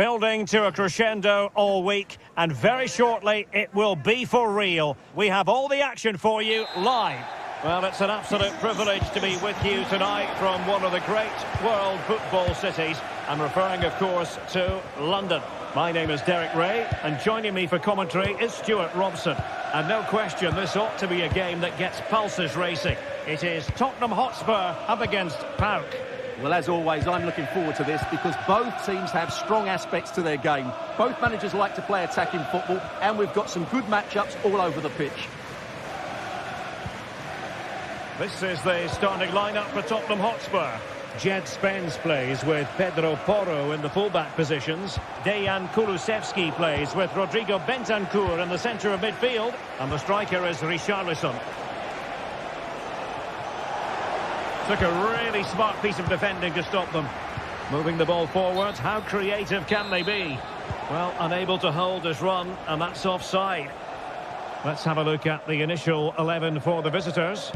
building to a crescendo all week, and very shortly it will be for real. We have all the action for you live. Well, it's an absolute privilege to be with you tonight from one of the great world football cities. I'm referring, of course, to London. My name is Derek Ray, and joining me for commentary is Stuart Robson. And no question, this ought to be a game that gets pulses racing. It is Tottenham Hotspur up against PAOK. Well, as always, I'm looking forward to this because both teams have strong aspects to their game. Both managers like to play attacking football, and we've got some good matchups all over the pitch. This is the starting lineup for Tottenham Hotspur. Jed Spence plays with Pedro Porro in the fullback positions. Dejan Kulusevski plays with Rodrigo Bentancur in the centre of midfield. And the striker is Richarlison. Took a really smart piece of defending to stop them. Moving the ball forward, how creative can they be? Well, unable to hold his run, and that's offside. Let's have a look at the initial 11 for the visitors.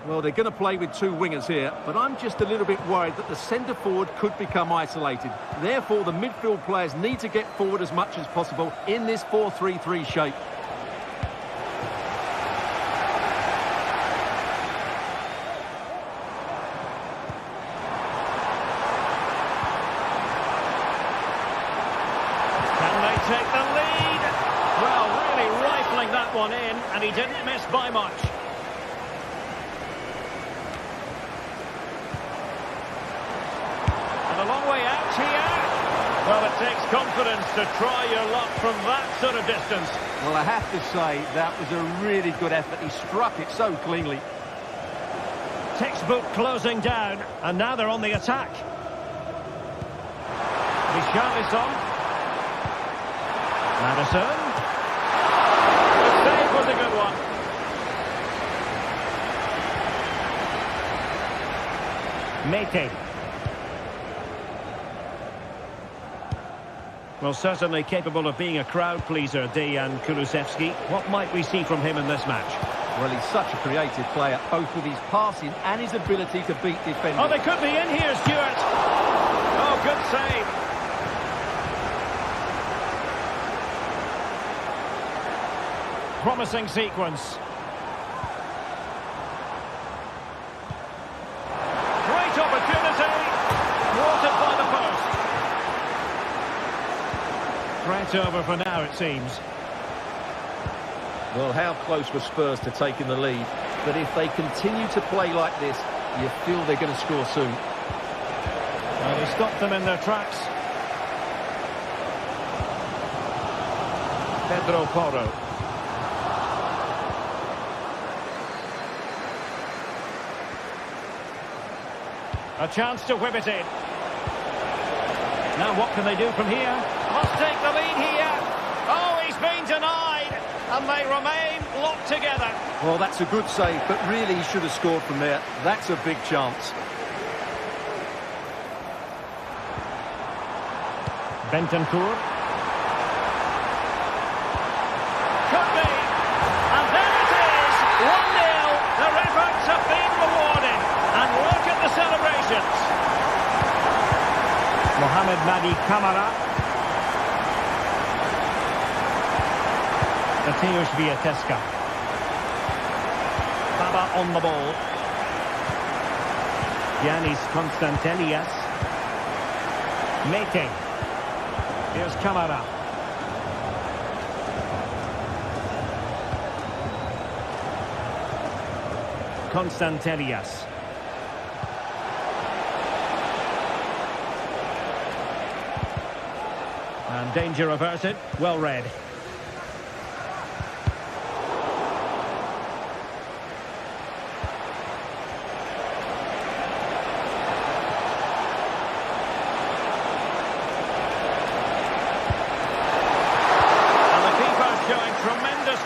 Well, they're going to play with two wingers here, but I'm just a little bit worried that the centre-forward could become isolated. Therefore, the midfield players need to get forward as much as possible in this 4-3-3 shape. Can they take the lead? Well, really rifling that one in, and he didn't miss by much. A long way out here. Well, it takes confidence to try your luck from that sort of distance. Well, I have to say, that was a really good effort. He struck it so cleanly. Textbook closing down, and now they're on the attack. Richarlison. Madison. The save was a good one. Mete. Well, certainly capable of being a crowd pleaser, Dejan Kulusevski. What might we see from him in this match? Well, he's such a creative player, both with his passing and his ability to beat defenders. Oh, they could be in here, Stuart. Oh, good save. Promising sequence. Great opportunity. Thwarted by the post. Threat over for now, it seems. Well, how close were Spurs to taking the lead? But if they continue to play like this, you feel they're going to score soon. Well, they stopped them in their tracks. Pedro Porro. A chance to whip it in. Now what can they do from here? Must take the lead here. Oh, he's been denied. And they remain locked together. Well, that's a good save, but really he should have scored from there. That's a big chance. Bentancur. Could be. And there it is. 1-0. Their efforts have been rewarded. And look at the celebrations. Mohamed Nadi Kamara. Mateusz Wiateska. Baba on the ball. Yanis Konstantelias. Mete. Here's Kamara. Konstantelias. And danger averted. Well read.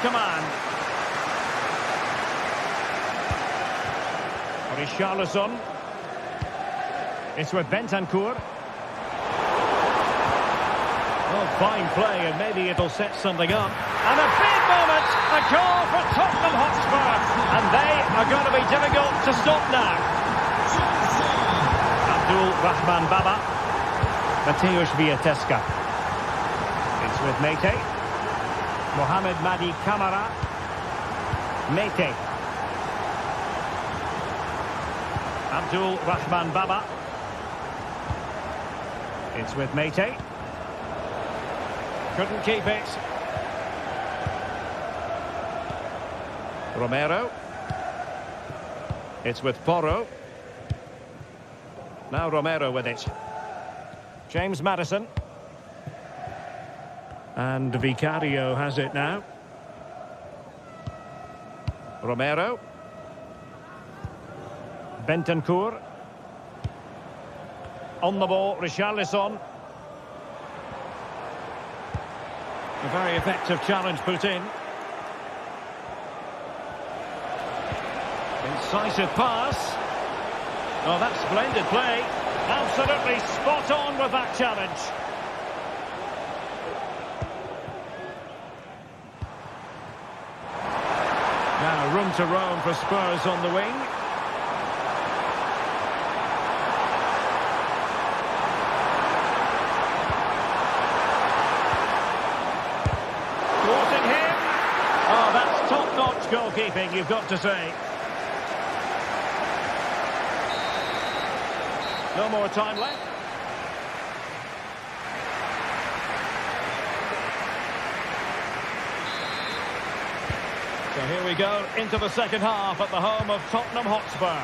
Command. Richarlison. It's with Bentancur. Oh, fine play, and maybe it'll set something up. And a big moment, a goal for Tottenham Hotspur. And they are going to be difficult to stop now. Abdul Rahman Baba. Mateusz Wiateska. It's with Mete. Mohamed Madi Kamara. Mete. Abdul Rahman Baba. It's with Mete. Couldn't keep it. Romero. It's with Porro. Now Romero with it. James Maddison. And Vicario has it now. Romero. Bentancur. On the ball, Richarlison. A very effective challenge put in. Incisive pass. Oh, that's splendid play. Absolutely spot on with that challenge. Now room to roam for Spurs on the wing. Thwarting him. Oh, that's top-notch goalkeeping, you've got to say. No more time left. So here we go into the second half at the home of Tottenham Hotspur.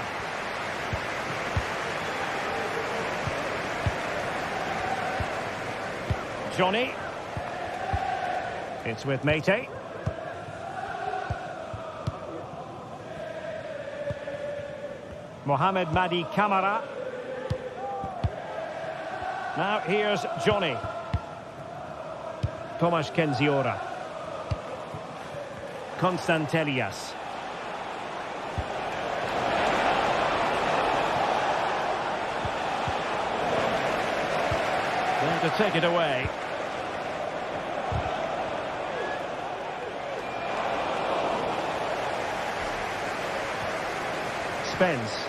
Johnny. It's with Mete. Mohamed Madi Kamara. Now here's Johnny. Tomasz Kenziora. Konstantelias. Going to take it away. Spence.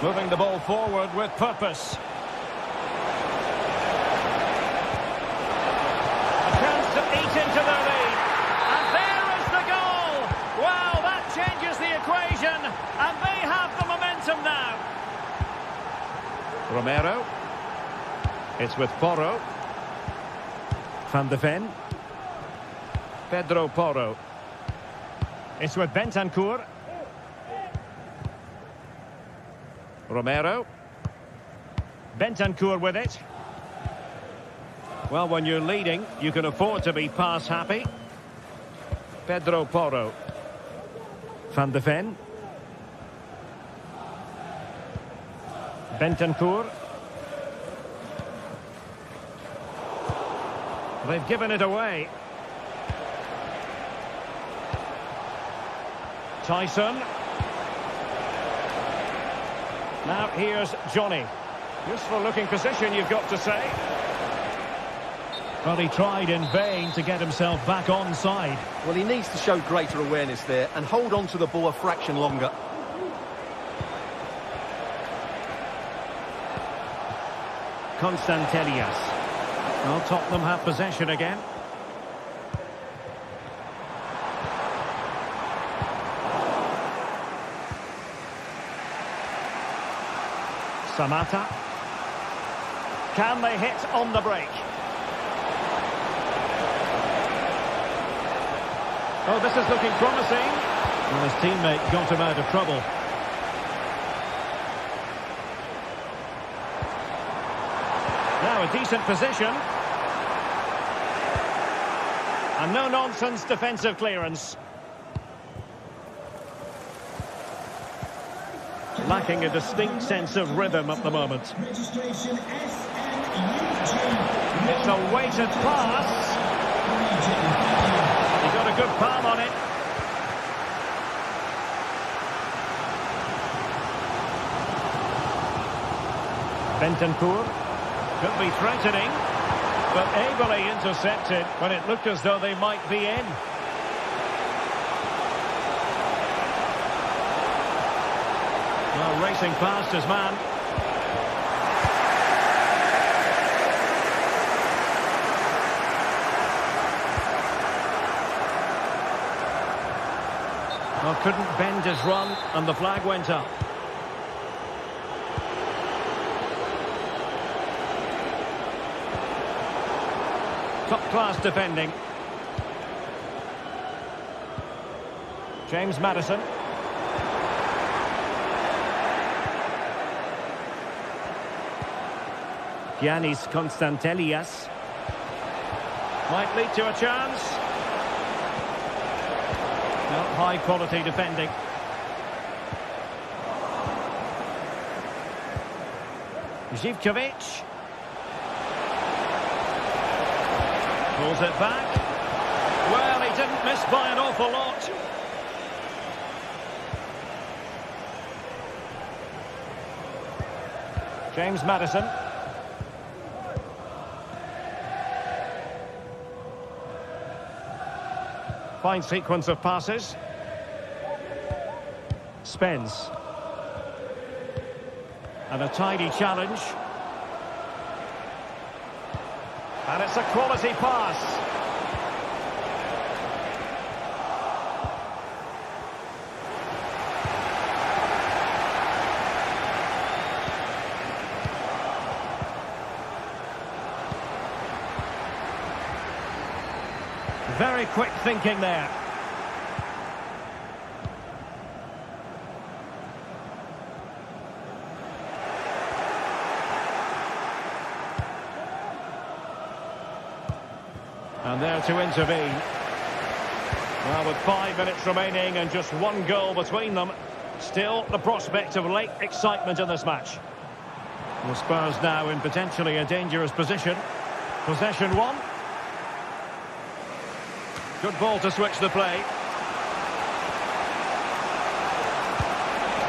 Moving the ball forward with purpose. A chance to eat into the lead. And there is the goal! Wow, that changes the equation. And they have the momentum now. Romero. It's with Porro. Van de Ven. Pedro Porro. It's with Bentancur. Romero. Bentancur with it. Well, when you're leading, you can afford to be pass happy. Pedro Porro. Van de Ven. Bentancur. They've given it away. Tyson. Now here's Johnny. Useful looking position, you've got to say. Well, he tried in vain to get himself back onside. Well, he needs to show greater awareness there and hold on to the ball a fraction longer. Konstantelias. Well, Tottenham have possession again. Samata. Can they hit on the break? Oh, this is looking promising. Well, his teammate got him out of trouble. Now a decent position. And no-nonsense defensive clearance. Lacking a distinct sense of rhythm at the moment. It's a weighted pass. He got a good palm on it. Bentancur could be threatening, but ably intercepted when it looked as though they might be in. racing past his man. Well, couldn't bend his run, and the flag went up. Top-class defending. James Maddison. Giannis Konstantelias. Might lead to a chance. Not high-quality defending. Zivkovic. Pulls it back. Well, he didn't miss by an awful lot. James Maddison. Fine sequence of passes. Spence. And a tidy challenge. And it's a quality pass. Very quick thinking there. And there to intervene. Well, with 5 minutes remaining and just one goal between them, still the prospect of late excitement in this match. The Spurs now in potentially a dangerous position. Possession one. Good ball to switch the play.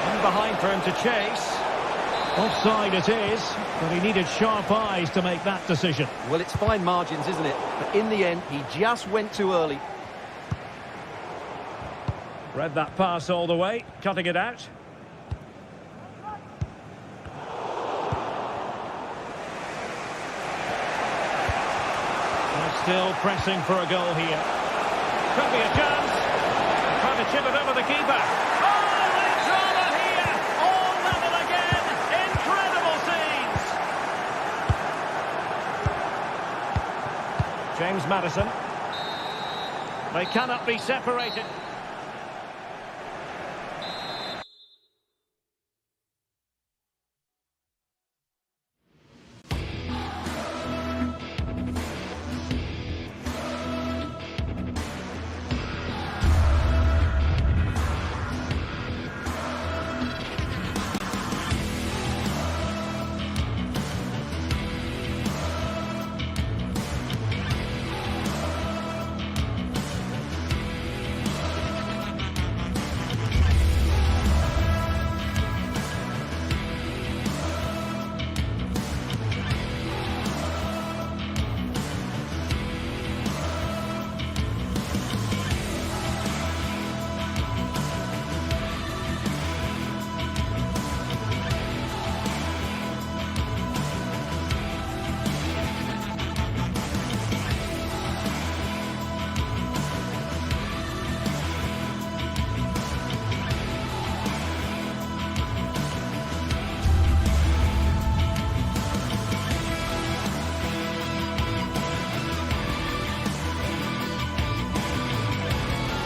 In behind for him to chase. Offside it is, but he needed sharp eyes to make that decision. Well, it's fine margins, isn't it? But in the end, he just went too early. Read that pass all the way, cutting it out. They're still pressing for a goal here. Could be a chance. Trying to chip it over the keeper. Oh, the drama here. All level again. Incredible scenes. James Maddison. They cannot be separated.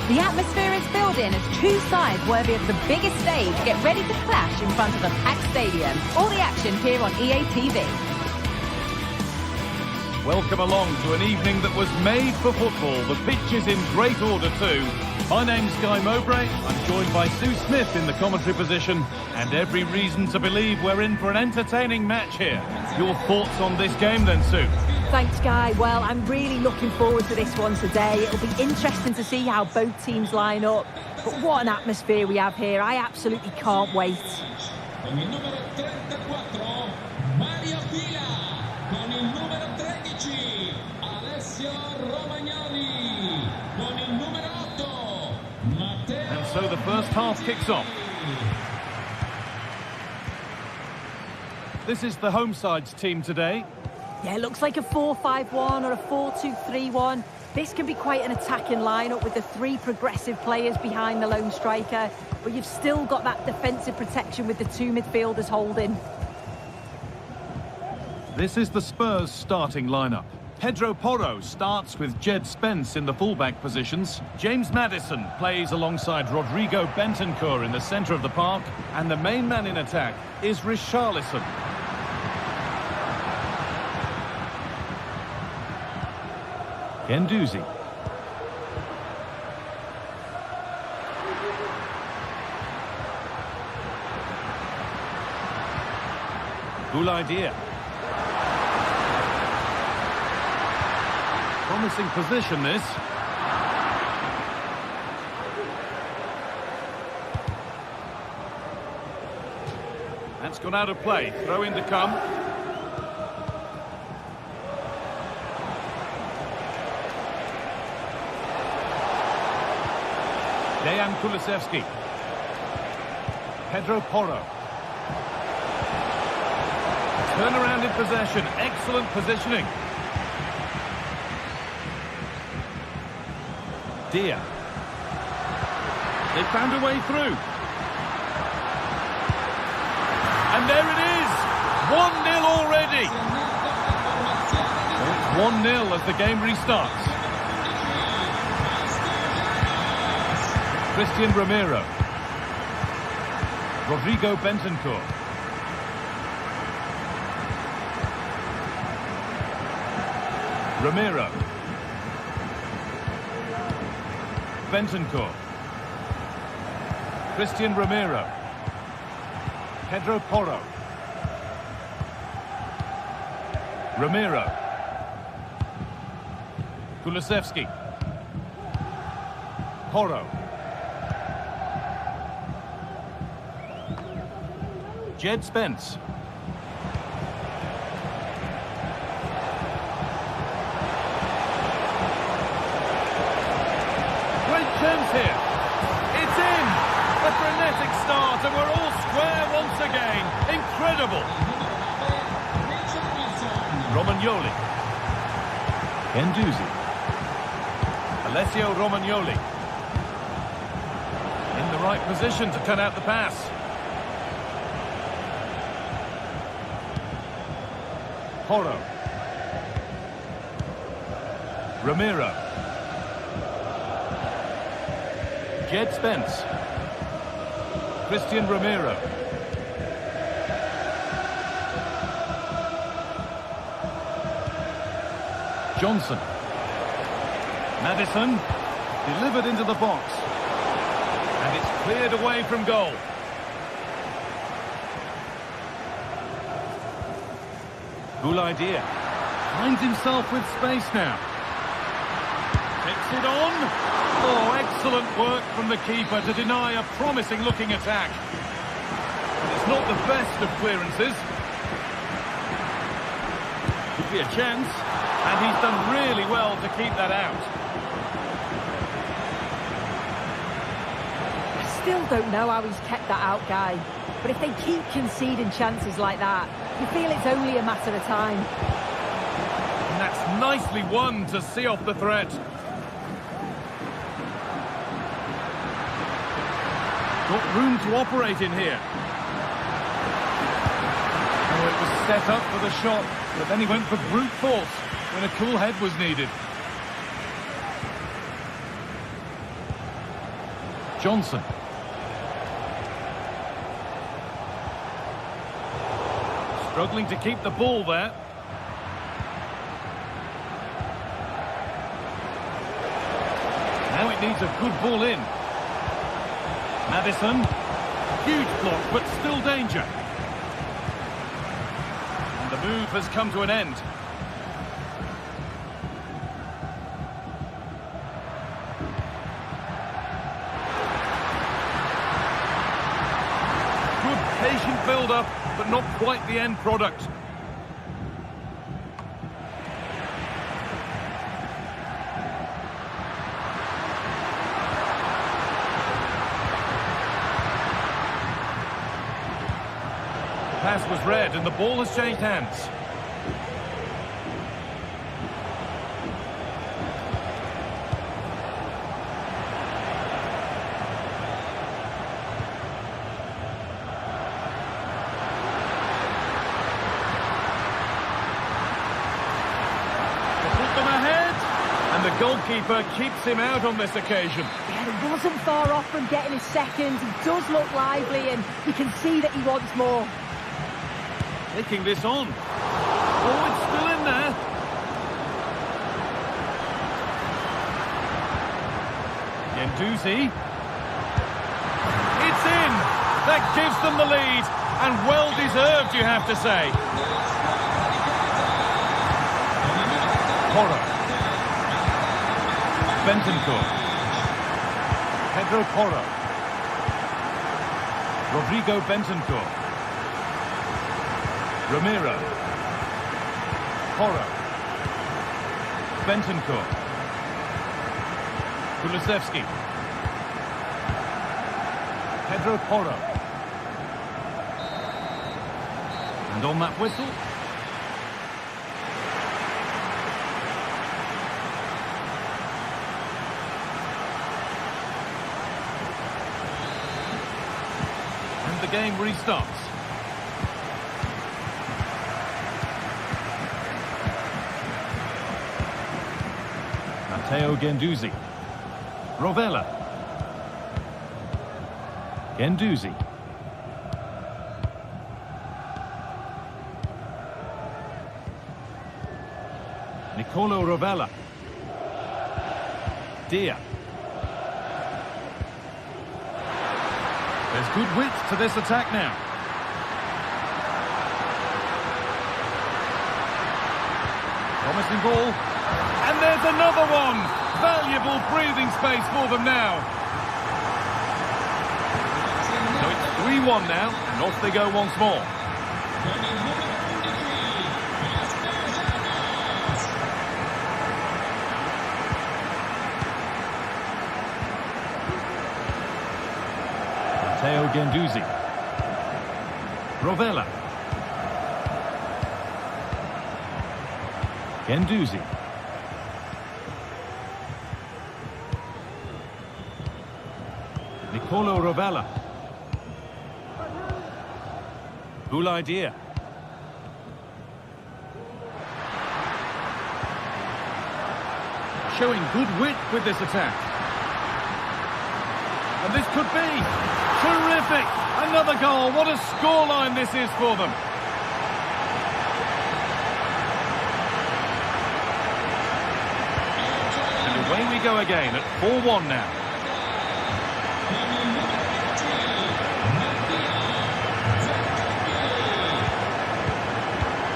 The atmosphere is building as two sides worthy of the biggest stage get ready to clash in front of a packed stadium. All the action here on EA TV. Welcome along to an evening that was made for football. The pitch is in great order too. My name's Guy Mowbray. I'm joined by Sue Smith in the commentary position, and every reason to believe we're in for an entertaining match here. Your thoughts on this game then, Sue? Thanks, Guy. Well, I'm really looking forward to this one today. It'll be interesting to see how both teams line up. But what an atmosphere we have here. I absolutely can't wait. And so the first half kicks off. This is the home side's team today. Yeah, it looks like a 4-5-1 or a 4-2-3-1. This can be quite an attacking lineup with the 3 progressive players behind the lone striker, but you've still got that defensive protection with the 2 midfielders holding. This is the Spurs starting lineup. Pedro Porro starts with Jed Spence in the fullback positions. James Maddison plays alongside Rodrigo Bentancur in the centre of the park. And the main man in attack is Richarlison. Guendouzi. Boulaïdia. Promising position, this. That's gone out of play. Throw in to come. Dejan Kulusevski. Pedro Porro. Turnaround in possession. Excellent positioning. Dia. They found a way through. And there it is! 1-0 already! It's 1-0 as the game restarts. Christian Romero. Rodrigo Bentancur. Romero. Bentancur. Christian Romero. Pedro Porro. Romero. Kulusevski. Porro. Jed Spence. Chance here. It's in. A frenetic start and we're all square once again. Incredible. Romagnoli. Guendouzi. Alessio Romagnoli. In the right position to cut out the pass. Porro. Romero. Jed Spence. Christian Romero. Johnson. Maddison. Delivered into the box. And it's cleared away from goal. Boulaïdia finds himself with space now. Takes it on. Oh, excellent work from the keeper to deny a promising-looking attack. And it's not the best of clearances. Could be a chance, and he's done really well to keep that out. I still don't know how he's kept that out, Guy. But if they keep conceding chances like that, you feel it's only a matter of time. And that's nicely won to see off the threat. Got room to operate in here. Oh, it was set up for the shot, but then he went for brute force when a cool head was needed. Johnson. Struggling to keep the ball there. Now it needs a good ball in. Maddison, huge block, but still danger. And the move has come to an end. Good patient build-up, but not quite the end product. Pass was read and the ball has changed hands. And the goalkeeper keeps him out on this occasion. Yeah, he wasn't far off from getting his second. He does look lively and you can see that he wants more. Taking this on. Oh, it's still in there. Guendouzi. It's in. That gives them the lead. And well deserved, you have to say. Porro. Bentancur. Pedro Porro. Rodrigo Bentancur. Ramiro. Porro. Bentancur. Kulusevski. Pedro Porro. And on that whistle, the game restarts. Matteo Guendouzi. Rovella. Guendouzi. Nicolo Rovella. Dia. There's good width to this attack now. Promising ball. And there's another one. Valuable breathing space for them now. So it's 3-1 now, and off they go once more. Matteo Guendouzi. Rovella. Guendouzi. Nicolo Rovella. Boulaye Dia. Showing good width with this attack. And this could be terrific! Another goal. What a scoreline this is for them. And away we go again at 4-1 now.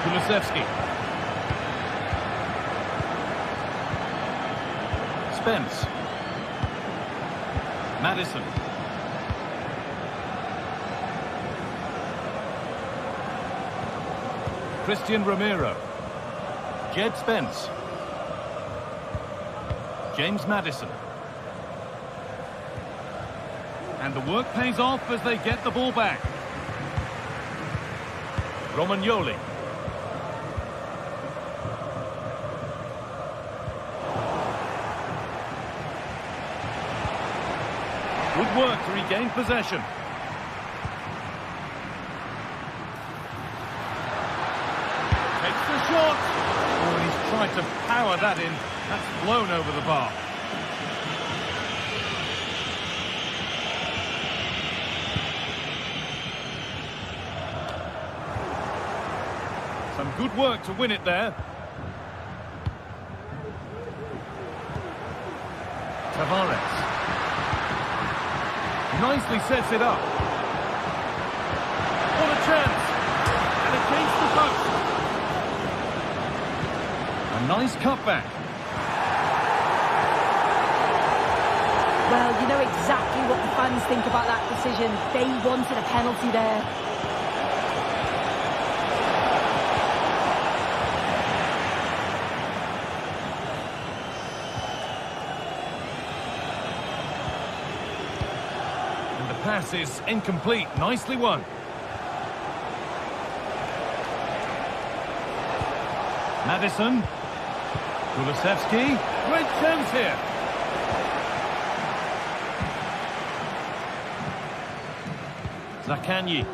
Kulusevski. Spence. Maddison. Christian Ramiro. Jed Spence. James Maddison. And the work pays off as they get the ball back. Romagnoli. Good work to regain possession. Takes the shot. Oh, he's tried to power that in. That's blown over the bar. Some good work to win it there. Tavares. Nicely sets it up. What a chance! And against the post. A nice cutback. Well, you know exactly what the fans think about that decision. They wanted a penalty there. Pass is incomplete. Nicely won. Madison. Kulusevski. Great chance here. Zakanyi.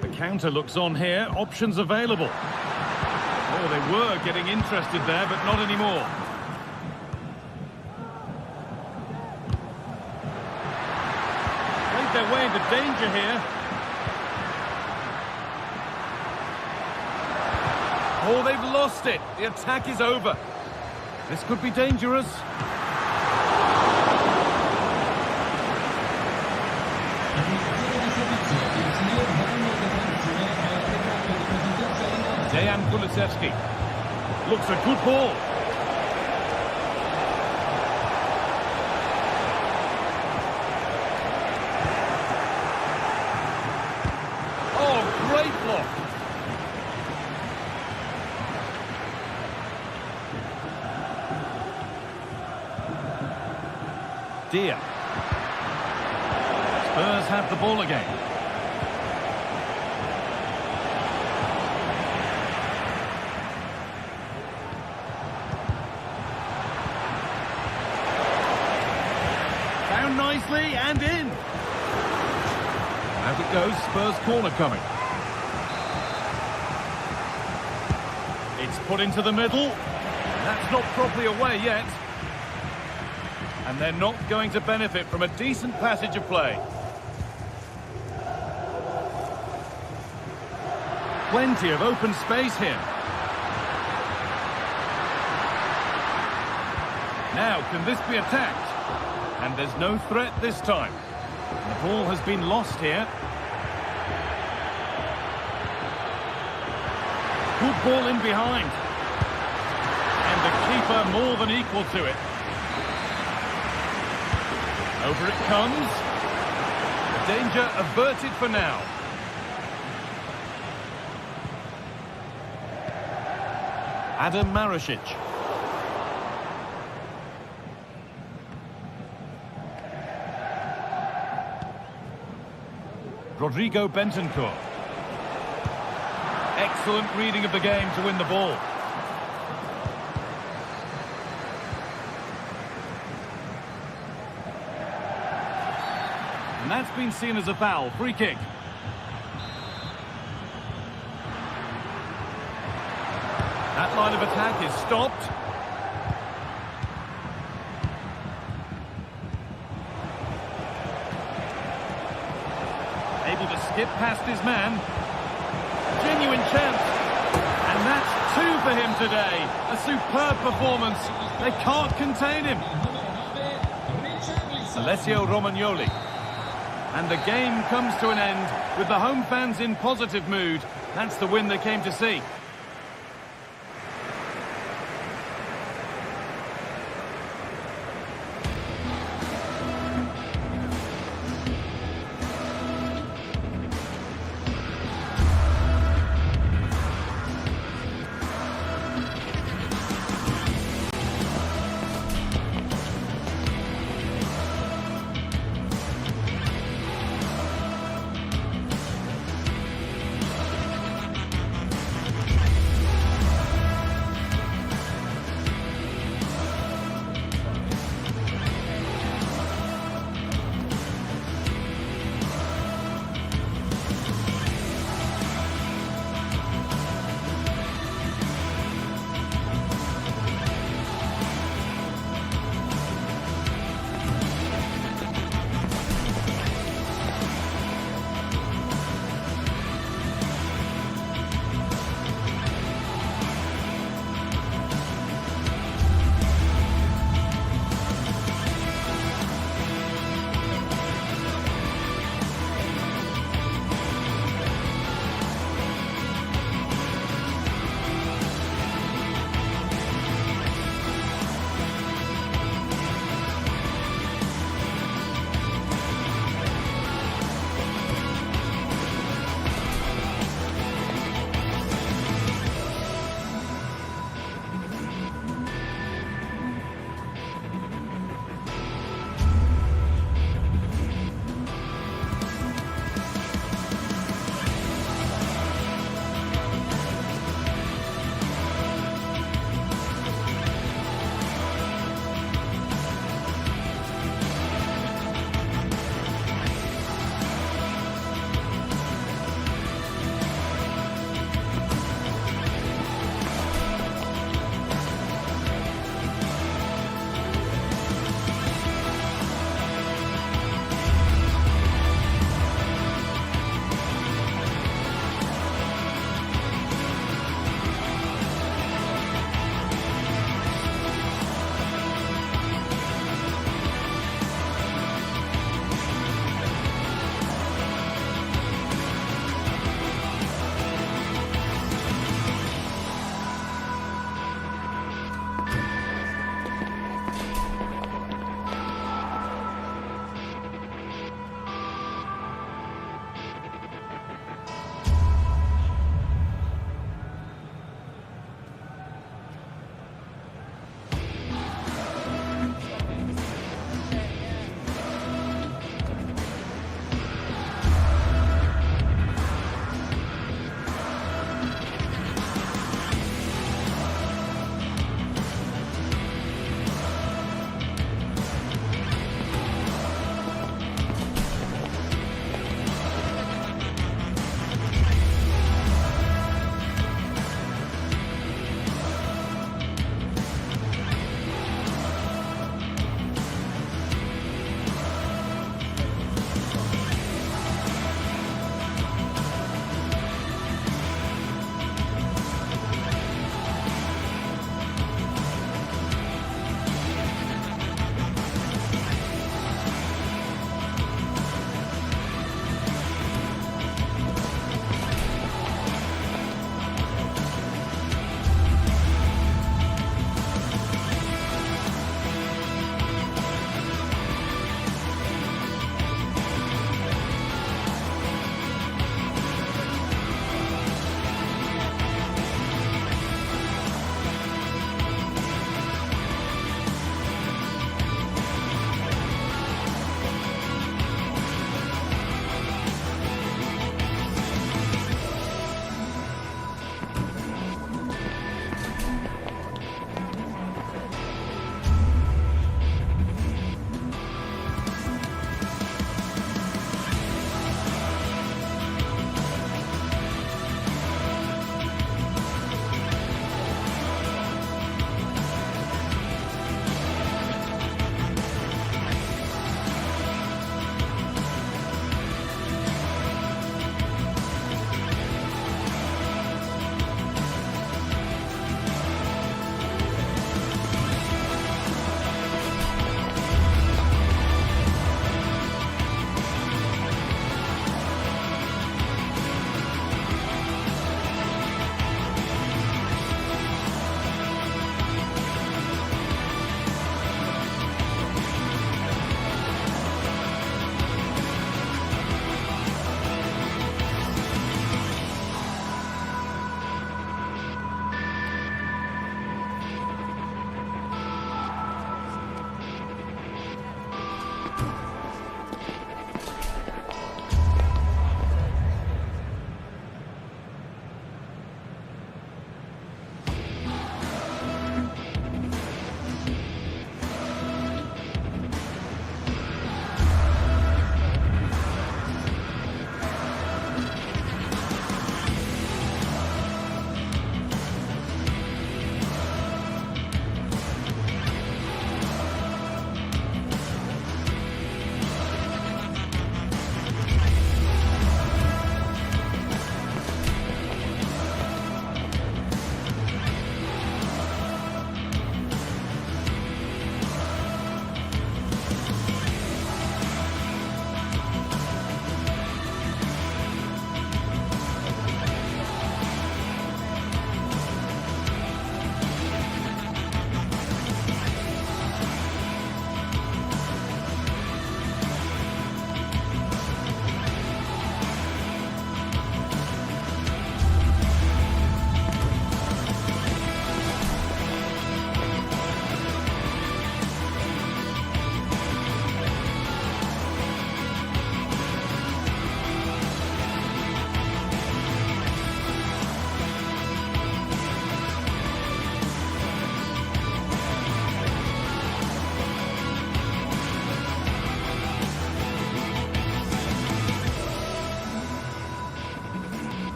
The counter looks on here. Options available. Oh, they were getting interested there, but not anymore. Played their way into danger here. Oh, they've lost it. The attack is over. This could be dangerous. Dejan Kulusevski. Looks a good ball. Oh, great block. Dia. Spurs have the ball again. Down nicely and in. Out it goes, Spurs corner coming. It's put into the middle. That's not properly away yet. And they're not going to benefit from a decent passage of play. Plenty of open space here. Now, can this be attacked? And there's no threat this time. The ball has been lost here. Good ball in behind. And the keeper more than equal to it. Over it comes. The danger averted for now. Adam Marasic. Rodrigo Bentancur. Excellent reading of the game to win the ball. And that's been seen as a foul. Free kick. That line of attack is stopped. Able to skip past his man. Genuine chance. And that's two for him today. A superb performance. They can't contain him. Alessio Romagnoli. And the game comes to an end with the home fans in positive mood. That's the win they came to see.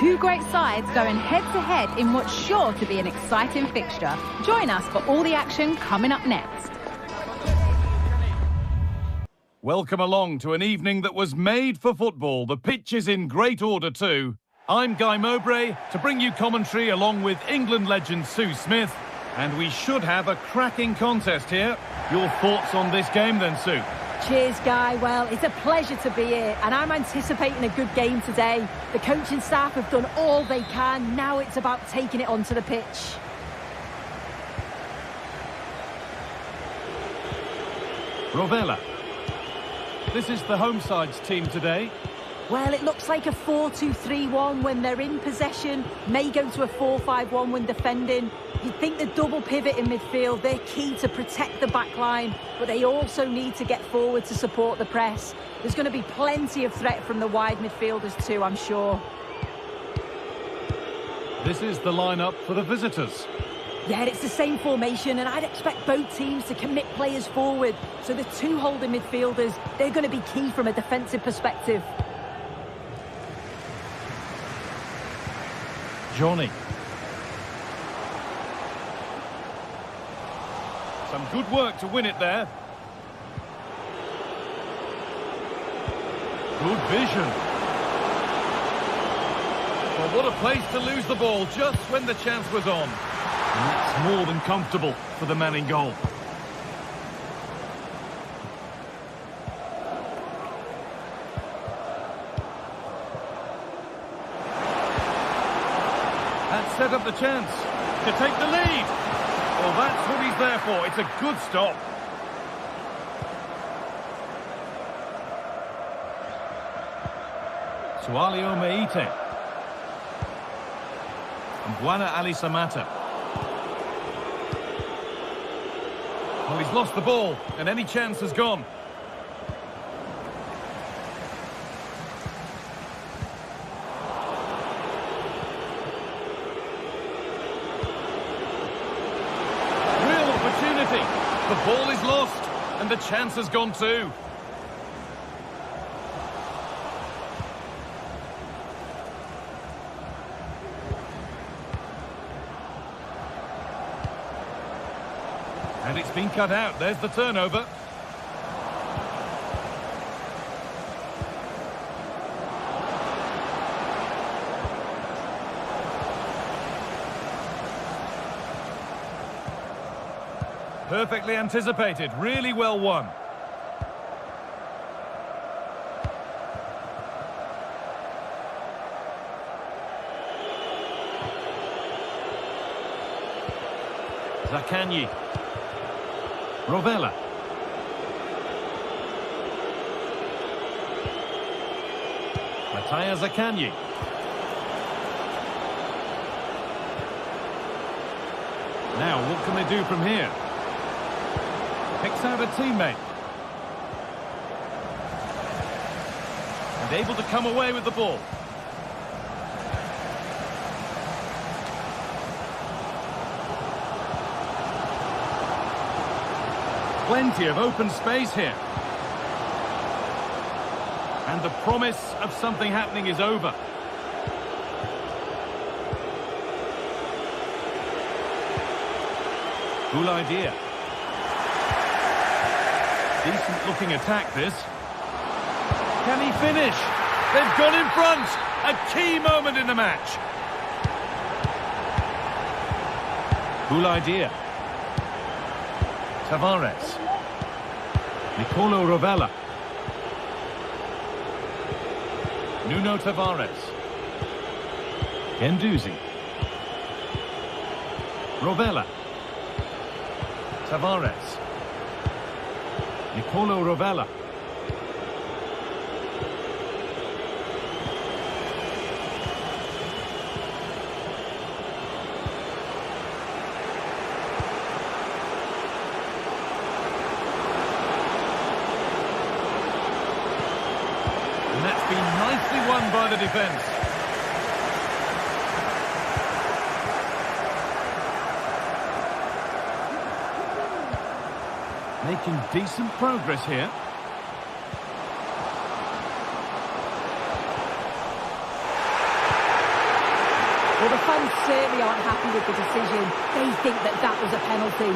Two great sides going head-to-head in what's sure to be an exciting fixture. Join us for all the action coming up next. Welcome along to an evening that was made for football. The pitch is in great order too. I'm Guy Mowbray to bring you commentary along with England legend Sue Smith. And we should have a cracking contest here. Your thoughts on this game then, Sue? Cheers, Guy. Well, it's a pleasure to be here, and I'm anticipating a good game today. The coaching staff have done all they can. Now it's about taking it onto the pitch. Rovella. This is the home side's team today. Well, it looks like a 4-2-3-1 when they're in possession. May go to a 4-5-1 when defending. You'd think the double pivot in midfield, they're key to protect the back line, but they also need to get forward to support the press. There's going to be plenty of threat from the wide midfielders too, I'm sure. This is the lineup for the visitors. Yeah, it's the same formation, and I'd expect both teams to commit players forward. So the two holding midfielders, they're going to be key from a defensive perspective. Johnny. Some good work to win it there. Good vision. Well, what a place to lose the ball just when the chance was on. And that's more than comfortable for the man in goal. That set up the chance to take the lead. Well, that's what he's there for. It's a good stop. Sualio Meite. And Buana Ali Samata. Well, he's lost the ball, and any chance has gone. Real opportunity. The ball is lost, and the chance has gone too. And it's been cut out. There's the turnover. Perfectly anticipated. Really well won. Zaccagni. Rovella. Mattia Zaccagni. Now, what can they do from here? Picks out a teammate. And able to come away with the ball. Plenty of open space here. And the promise of something happening is over. Cool idea. Decent looking attack this. Can he finish? They've gone in front. A key moment in the match. Cool idea. Tavares. Nicolo Rovella. Nuno Tavares. Guendouzi. Rovella. Tavares. Nicolo Rovella. And that's been nicely won by the defence. Making decent progress here. Well, the fans certainly aren't happy with the decision. They think that that was a penalty.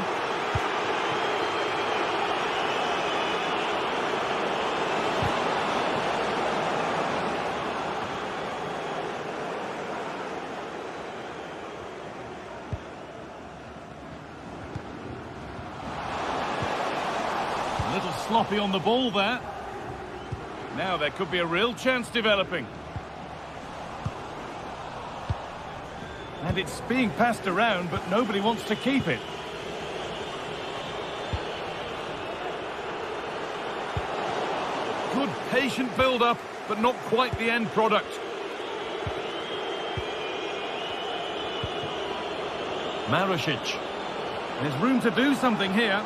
A little sloppy on the ball there. Now there could be a real chance developing. And it's being passed around, but nobody wants to keep it. Good patient build-up, but not quite the end product. Marušić. There's room to do something here.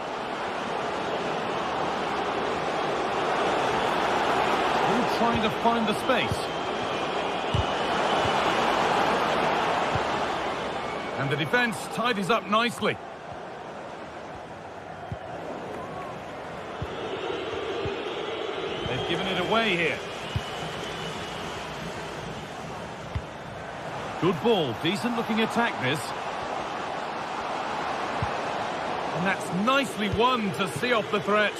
Still trying to find the space. And the defence tidies up nicely. They've given it away here. Good ball, decent looking attack this. And that's nicely won to see off the threat.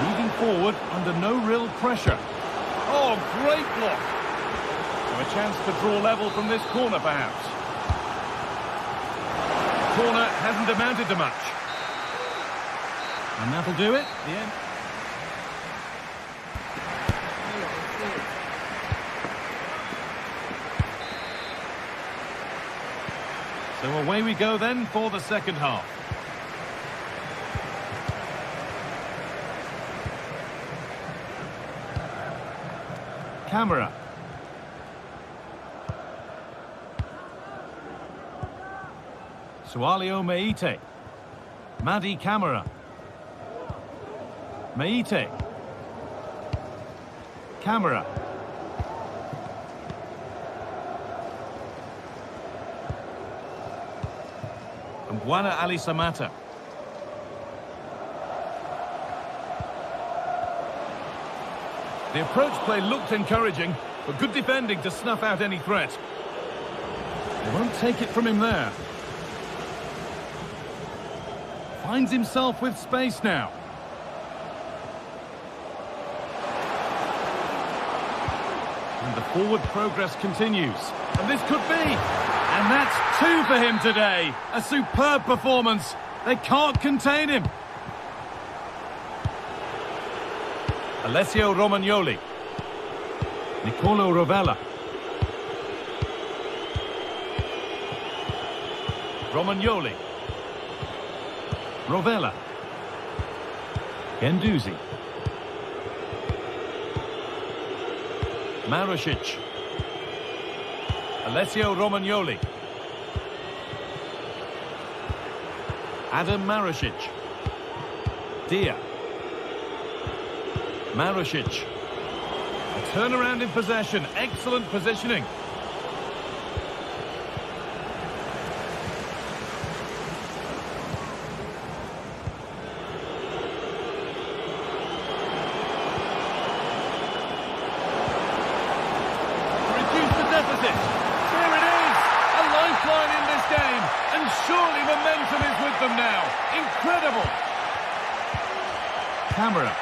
Moving forward under no real pressure. Oh, great block. So a chance to draw level from this corner, perhaps. Corner hasn't amounted to much. And that'll do it. The end. So away we go then for the second half. Camera. Sualio Meite. Madi Camera. Meite. Camera. And Buana Ali Samata. The approach play looked encouraging, but good defending to snuff out any threat. They won't take it from him there. Finds himself with space now. And the forward progress continues. And this could be. And that's 2 for him today. A superb performance. They can't contain him. Alessio Romagnoli. Nicolo Rovella. Romagnoli. Rovella. Gendouzi. Marušić. Alessio Romagnoli. Adam Marušić. Dia. Marušić. A turnaround in possession. Excellent positioning. Reduce the deficit. Here it is. A lifeline in this game. And surely momentum is with them now. Incredible. Camera.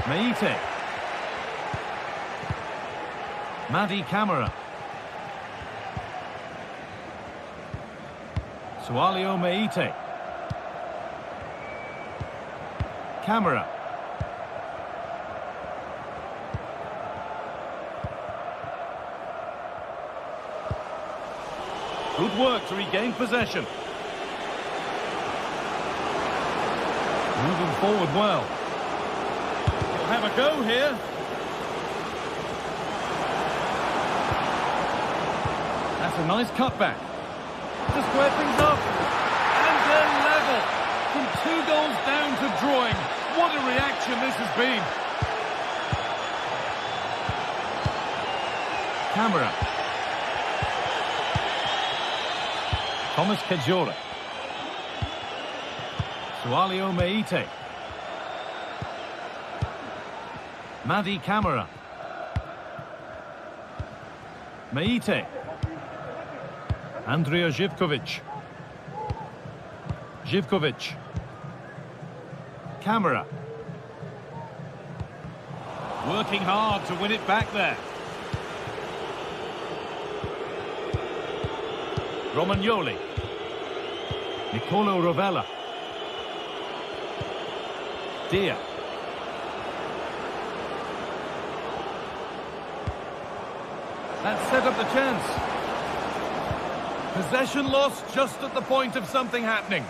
Meite. Madi Camera. Sualio Meite. Camera. Good work to regain possession. Moving forward well. Have a go here. That's a nice cutback. To square things up. And they're level. From 2 goals down to drawing. What a reaction this has been. Camera. Thomas Kajora. Sualio Meite. Madi Camara. Meite. Andrija Živković. Živković. Camara. Working hard to win it back there. Romagnoli. Nicolo Rovella. Dia. That set up the chance. Possession lost just at the point of something happening.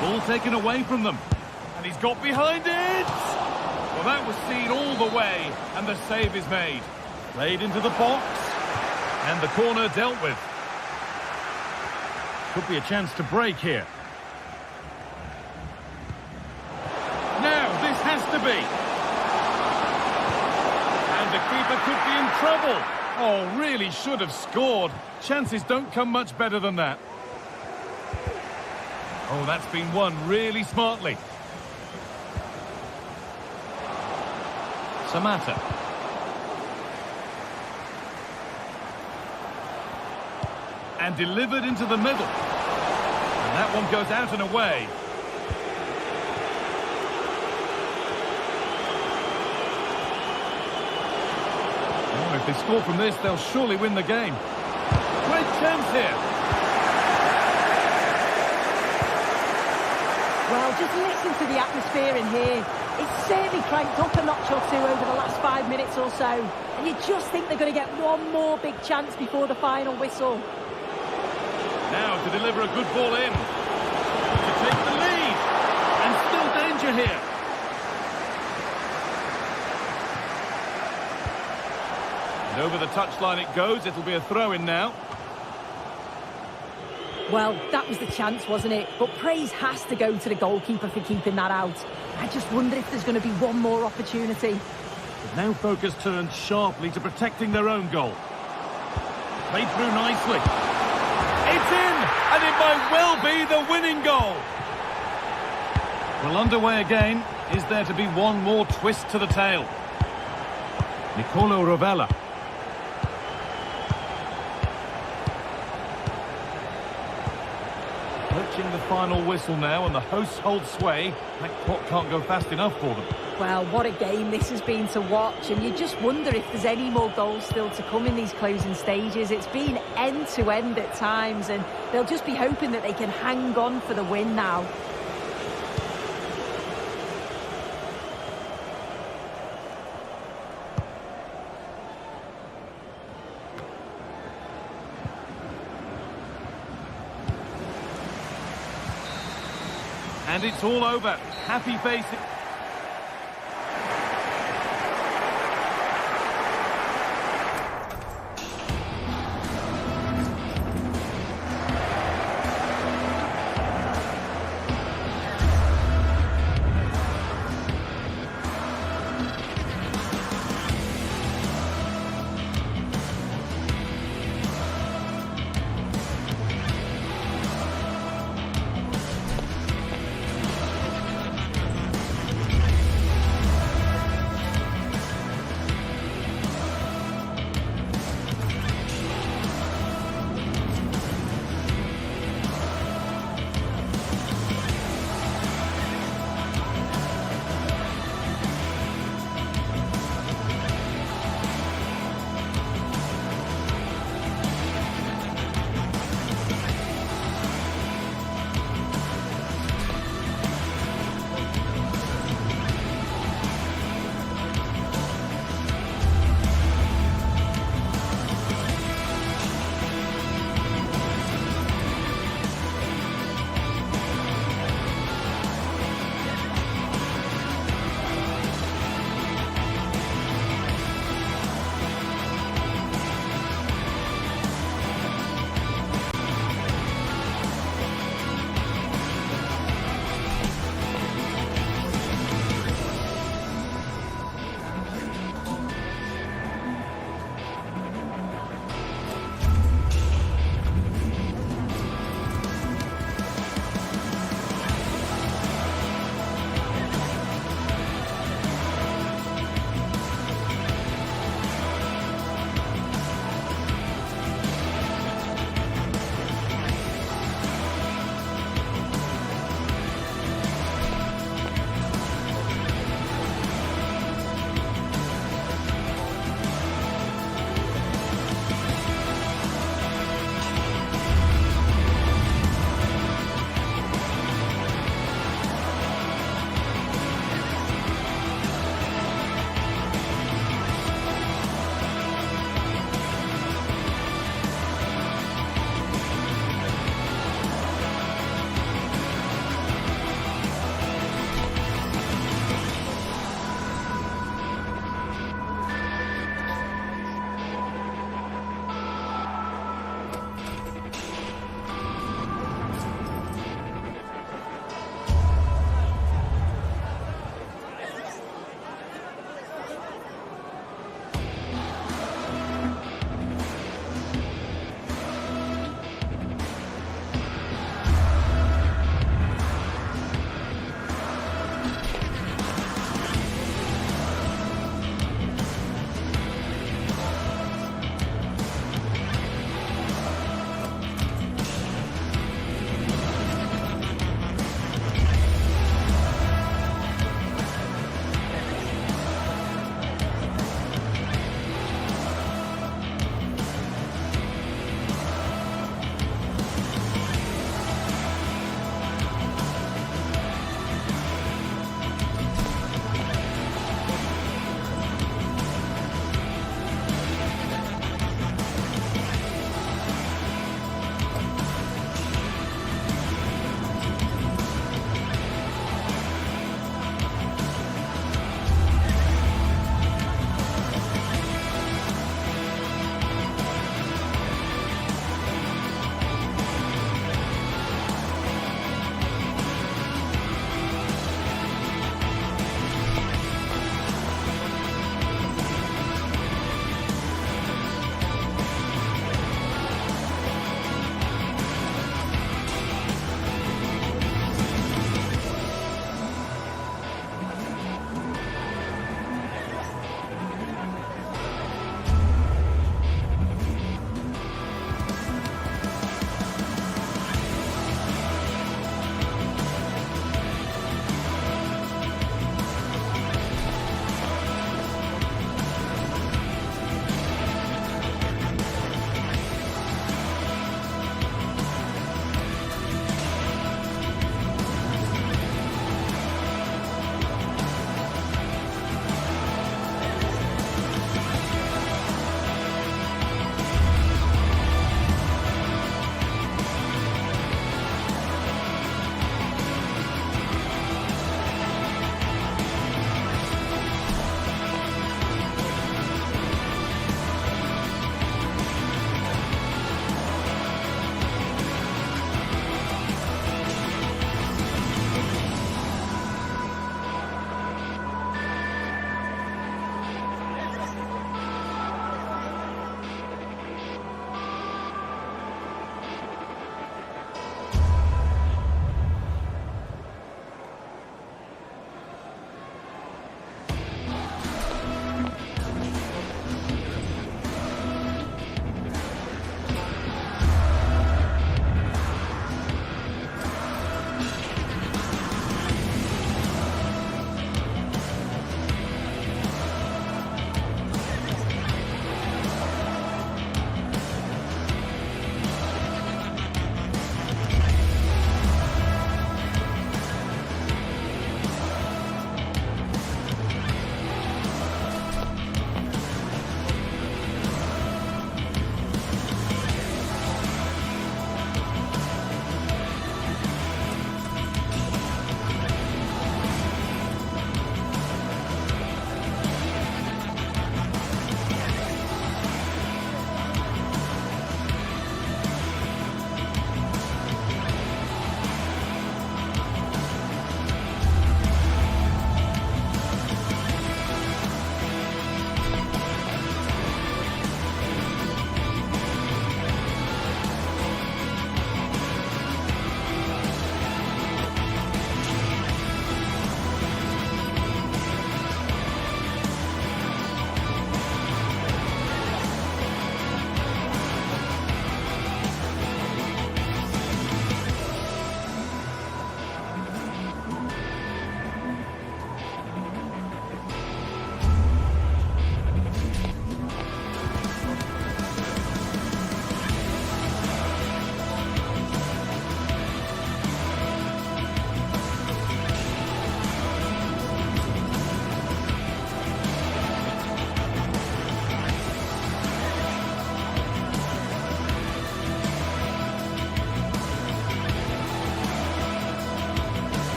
Ball taken away from them. And he's got behind it! Well, that was seen all the way, and the save is made. Played into the box, and the corner dealt with. Could be a chance to break here. Now, this has to be. And the keeper could be in trouble. Oh, really should have scored. Chances don't come much better than that. Oh, that's been won really smartly. Samatta. And delivered into the middle. And that one goes out and away. Oh, if they score from this, they'll surely win the game. Great chance here. Well, just listen to the atmosphere in here. It's certainly cranked up a notch or two over the last 5 minutes or so. And you just think they're going to get one more big chance before the final whistle. Now to deliver a good ball in. To take the lead. And still danger here. And over the touchline it goes. It'll be a throw-in now. Well, that was the chance, wasn't it? But praise has to go to the goalkeeper for keeping that out. I just wonder if there's going to be one more opportunity. But now focus turns sharply to protecting their own goal. Played through nicely. It's in! And it might well be the winning goal. Well, underway again. Is there to be one more twist to the tail? Nicolo Rovella. Approaching the final whistle now, and the hosts hold sway. That clock can't go fast enough for them. Well, what a game this has been to watch, and you just wonder if there's any more goals still to come in these closing stages. It's been end-to-end at times, and they'll just be hoping that they can hang on for the win now. And it's all over. Happy face.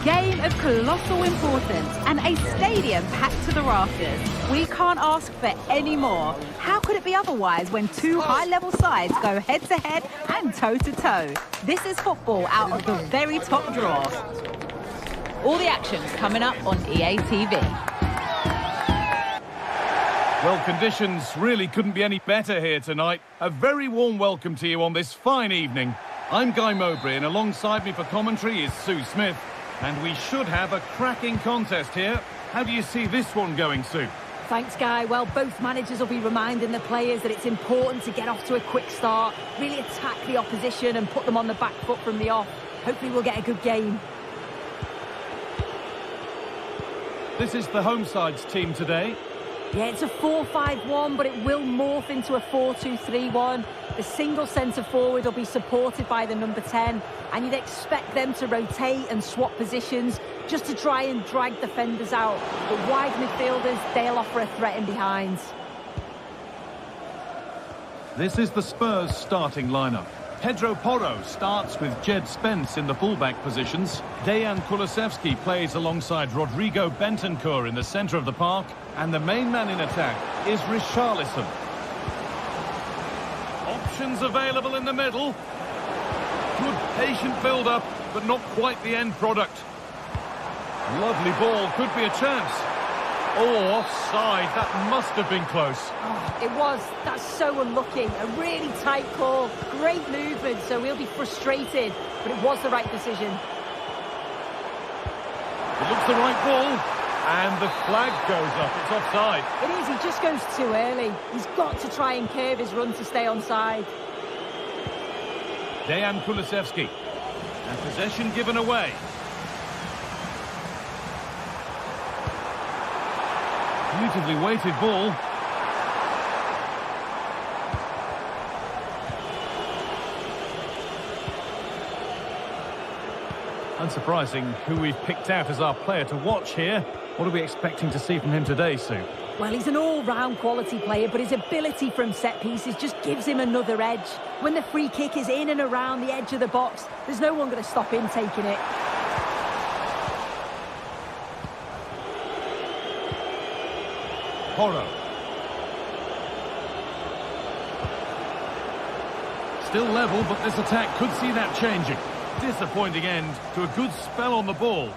game of colossal importance and a stadium packed to the rafters. We can't ask for any more. How could it be otherwise when two high-level sides go head-to-head and toe-to-toe? This is football out of the very top drawer. All the action's coming up on EA TV. Well, conditions really couldn't be any better here tonight. A very warm welcome to you on this fine evening. I'm Guy Mowbray, and alongside me for commentary is Sue Smith. And we should have a cracking contest here. How do you see this one going, Sue? Thanks, Guy. Well, both managers will be reminding the players that it's important to get off to a quick start, really attack the opposition and put them on the back foot from the off. Hopefully we'll get a good game. This is the home side's team today. Yeah, it's a 4-5-1, but it will morph into a 4-2-3-1. The single centre-forward will be supported by the number 10, and you'd expect them to rotate and swap positions just to try and drag defenders out. But wide midfielders, they'll offer a threat in behind. This is the Spurs starting lineup. Pedro Porro starts with Jed Spence in the fullback positions. Dejan Kulusevski plays alongside Rodrigo Bentancur in the centre of the park. And the main man in attack is Richarlison. Options available in the middle. Good patient build-up, but not quite the end product. Lovely ball, could be a chance. Oh, offside, that must have been close. Oh, it was. That's so unlucky. A really tight call. Great movement, so we'll be frustrated. But it was the right decision. It looks the right ball. And the flag goes up. It's offside. It is. He just goes too early. He's got to try and curve his run to stay onside. Dejan Kulusevski. And possession given away. Beautifully weighted ball. Unsurprising who we've picked out as our player to watch here. What are we expecting to see from him today, Sue? Well, he's an all-round quality player, but his ability from set pieces just gives him another edge. When the free kick is in and around the edge of the box, there's no one going to stop him taking it. Porro. Still level, but this attack could see that changing. Disappointing end to a good spell on the ball.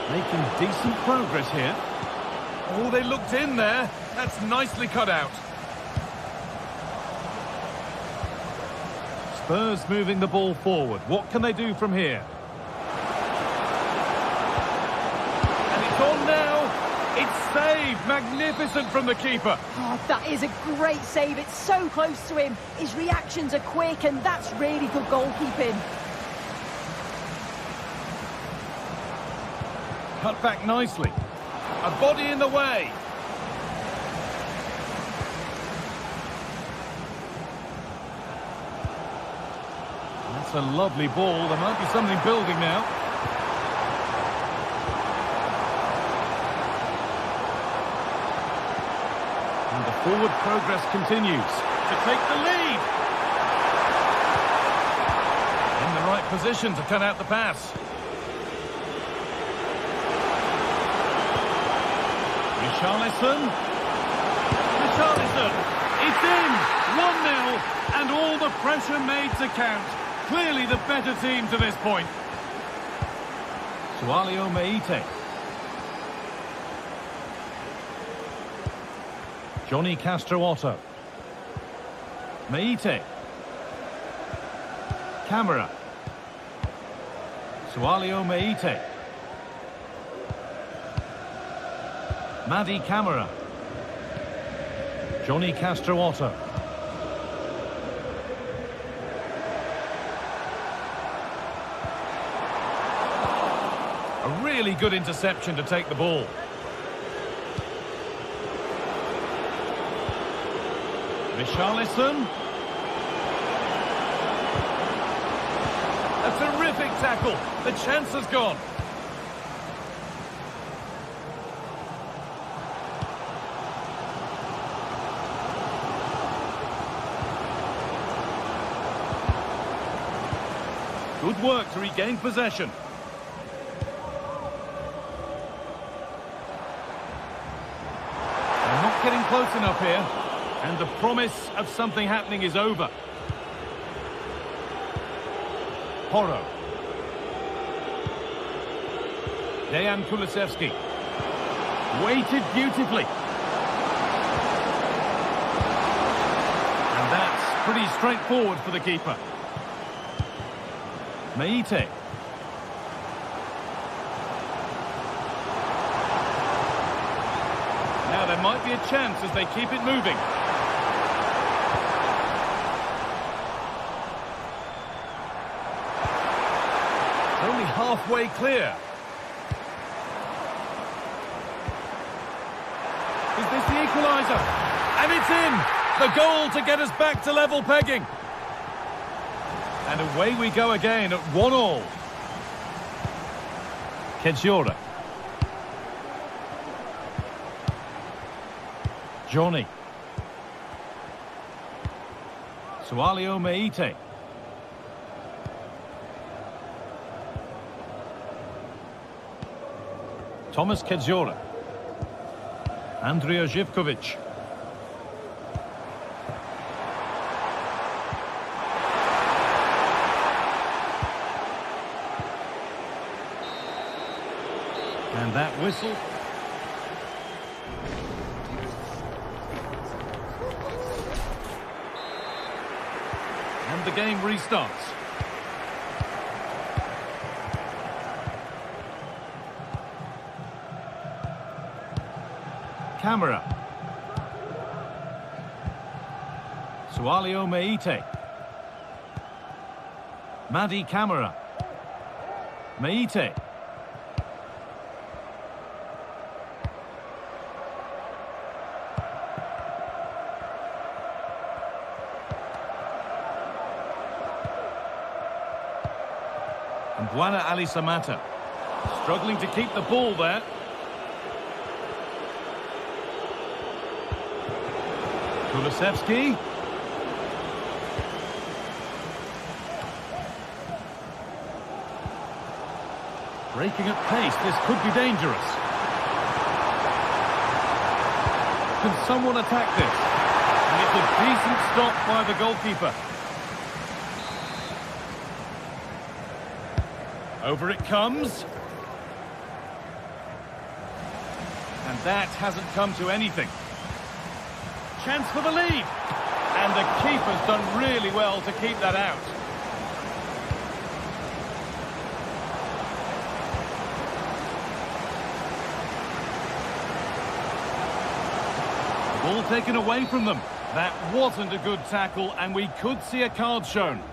Making decent progress here. Oh, they looked in there. That's nicely cut out. Spurs moving the ball forward. What can they do from here? And it's on now. It's saved. Magnificent from the keeper. Oh, that is a great save. It's so close to him. His reactions are quick, and that's really good goalkeeping. Cut back nicely. A body in the way. That's a lovely ball. There might be something building now. And the forward progress continues to take the lead. In the right position to cut out the pass. Richarlison. It's in. 1-0. And all the pressure made to count. Clearly the better team to this point. Sualio Meite. Johnny Castro-Otto. Meite. Camera. Sualio Meite. Madi Camara. Johnny Castro-Otto. A really good interception to take the ball. Richarlison. A terrific tackle. The chance has gone. Good work to regain possession. They're not getting close enough here. And the promise of something happening is over. Porro. Dejan Kulusevski. Weighted beautifully. And that's pretty straightforward for the keeper. Meite. Now there might be a chance as they keep it moving. Only halfway clear. Is this the equaliser? And it's in! The goal to get us back to level pegging. And away we go again at 1-1. Kedzora. Johnny. Sualio Meite. Thomas Kedzora. Andrija Živković. And that whistle. And the game restarts. Camera. Sualio Meite. Madi Camera. Meite. And Buana Ali Samata. Struggling to keep the ball there. Kulusevski. Breaking at pace, this could be dangerous. Can someone attack this? And it's a decent stop by the goalkeeper. Over it comes. And that hasn't come to anything. Chance for the lead. And the keeper's done really well to keep that out. The ball taken away from them. That wasn't a good tackle, and we could see a card shown.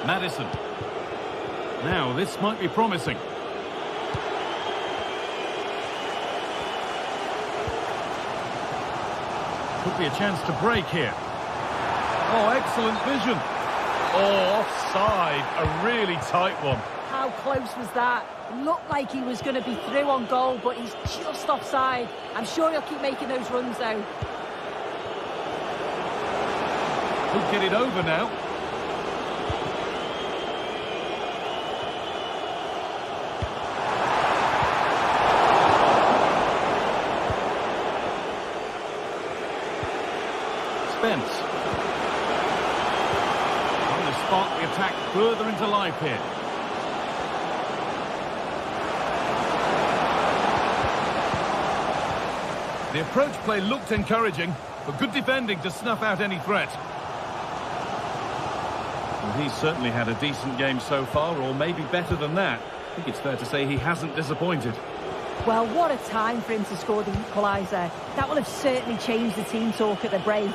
Madison. Now, this might be promising. Could be a chance to break here. Oh, excellent vision. Oh, offside. A really tight one. How close was that? It looked like he was going to be through on goal, but he's just offside. I'm sure he'll keep making those runs, though. Could get it over now. Spence. Trying to spark the attack further into life here. The approach play looked encouraging, but good defending to snuff out any threat. Well, he's certainly had a decent game so far, or maybe better than that. I think it's fair to say he hasn't disappointed. Well, what a time for him to score the equaliser. That will have certainly changed the team talk at the break.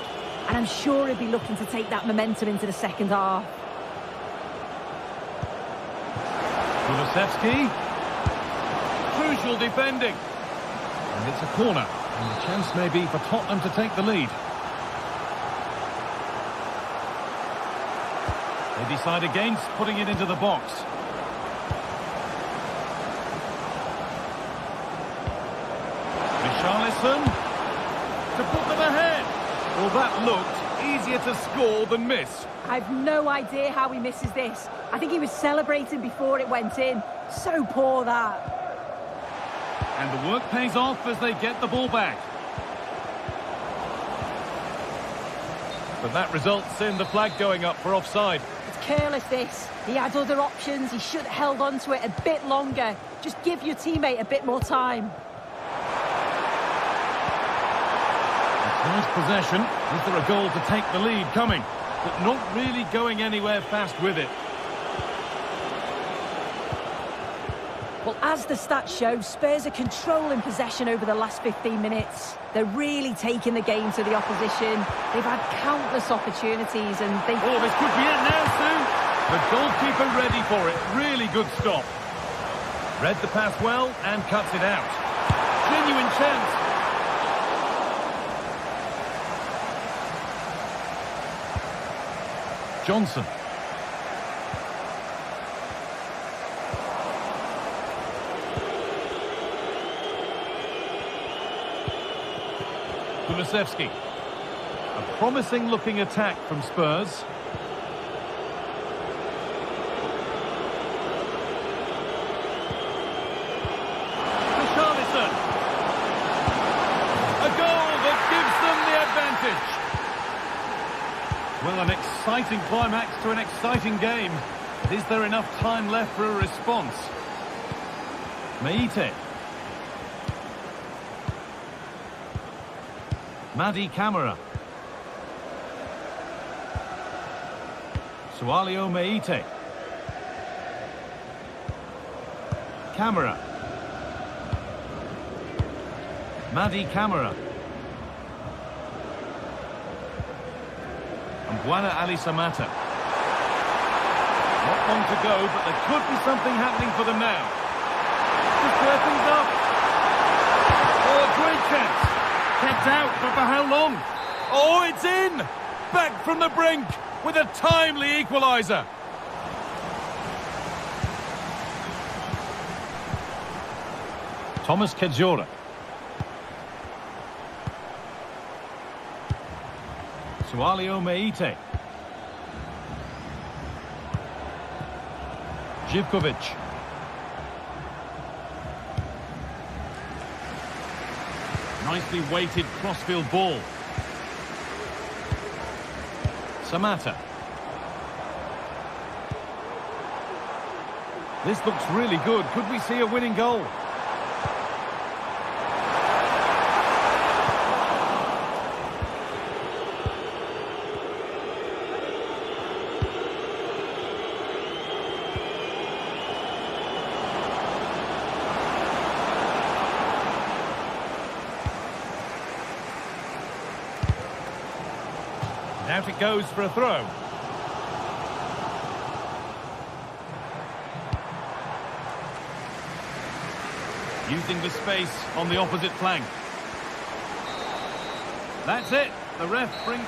And I'm sure he'll be looking to take that momentum into the second half. Kulusevski. Crucial defending. And it's a corner. And the chance may be for Tottenham to take the lead. They decide against putting it into the box. Richarlison to put them ahead. Well, that looked easier to score than miss. I've no idea how he misses this. I think he was celebrating before it went in. So poor, that. And the work pays off as they get the ball back. But that results in the flag going up for offside. It's careless, this. He had other options. He should have held on to it a bit longer. Just give your teammate a bit more time. Nice possession. Is there a goal to take the lead coming? But not really going anywhere fast with it. Well, as the stats show, Spurs are controlling possession over the last 15 minutes. They're really taking the game to the opposition. They've had countless opportunities and they... Oh, this could be it now, Sue. The goalkeeper ready for it. Really good stop. Read the pass well and cuts it out. Genuine chance. Johnson. Kulusevski. A promising looking attack from Spurs. Richarlison. A goal that gives them the advantage. Well, an exciting climax to an exciting game. But is there enough time left for a response? Meite. Madi Camara. Sualio Meite. Camara. Madi Camara. And Buana Ali Samata. Not long to go, but there could be something happening for them now. Just clear things up. Oh, a great chance. Kept out, but for how long? Oh, it's in! Back from the brink with a timely equaliser. Thomas Kajora. Sualio Meite. Živković. Nicely weighted crossfield ball. Samata. This looks really good. Could we see a winning goal? Out it goes for a throw. Using the space on the opposite flank. That's it. The ref brings...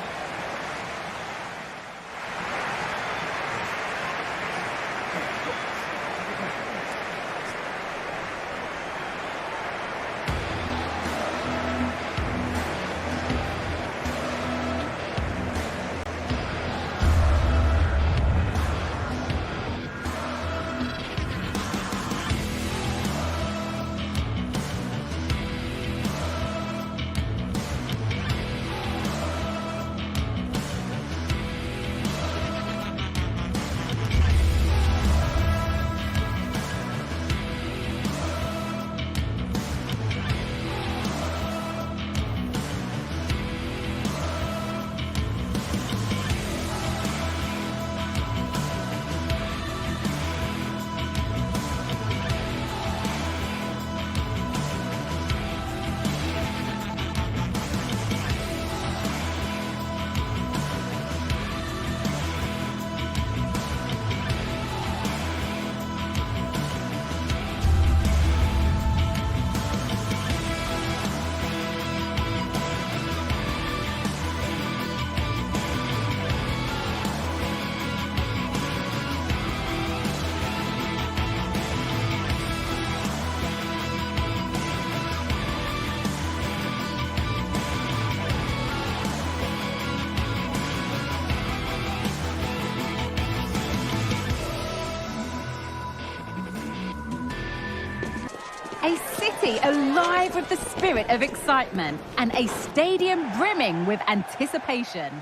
city alive with the spirit of excitement and a stadium brimming with anticipation.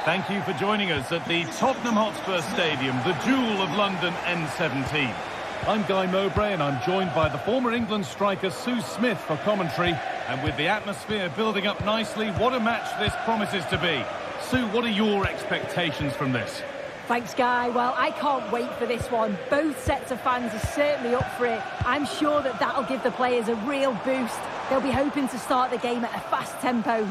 Thank you for joining us at the Tottenham Hotspur Stadium, the jewel of London N17. I'm Guy Mowbray and I'm joined by the former England striker Sue Smith for commentary. And with the atmosphere building up nicely, what a match this promises to be. Sue, what are your expectations from this? Thanks, Guy. Well, I can't wait for this one. Both sets of fans are certainly up for it. I'm sure that that'll give the players a real boost. They'll be hoping to start the game at a fast tempo.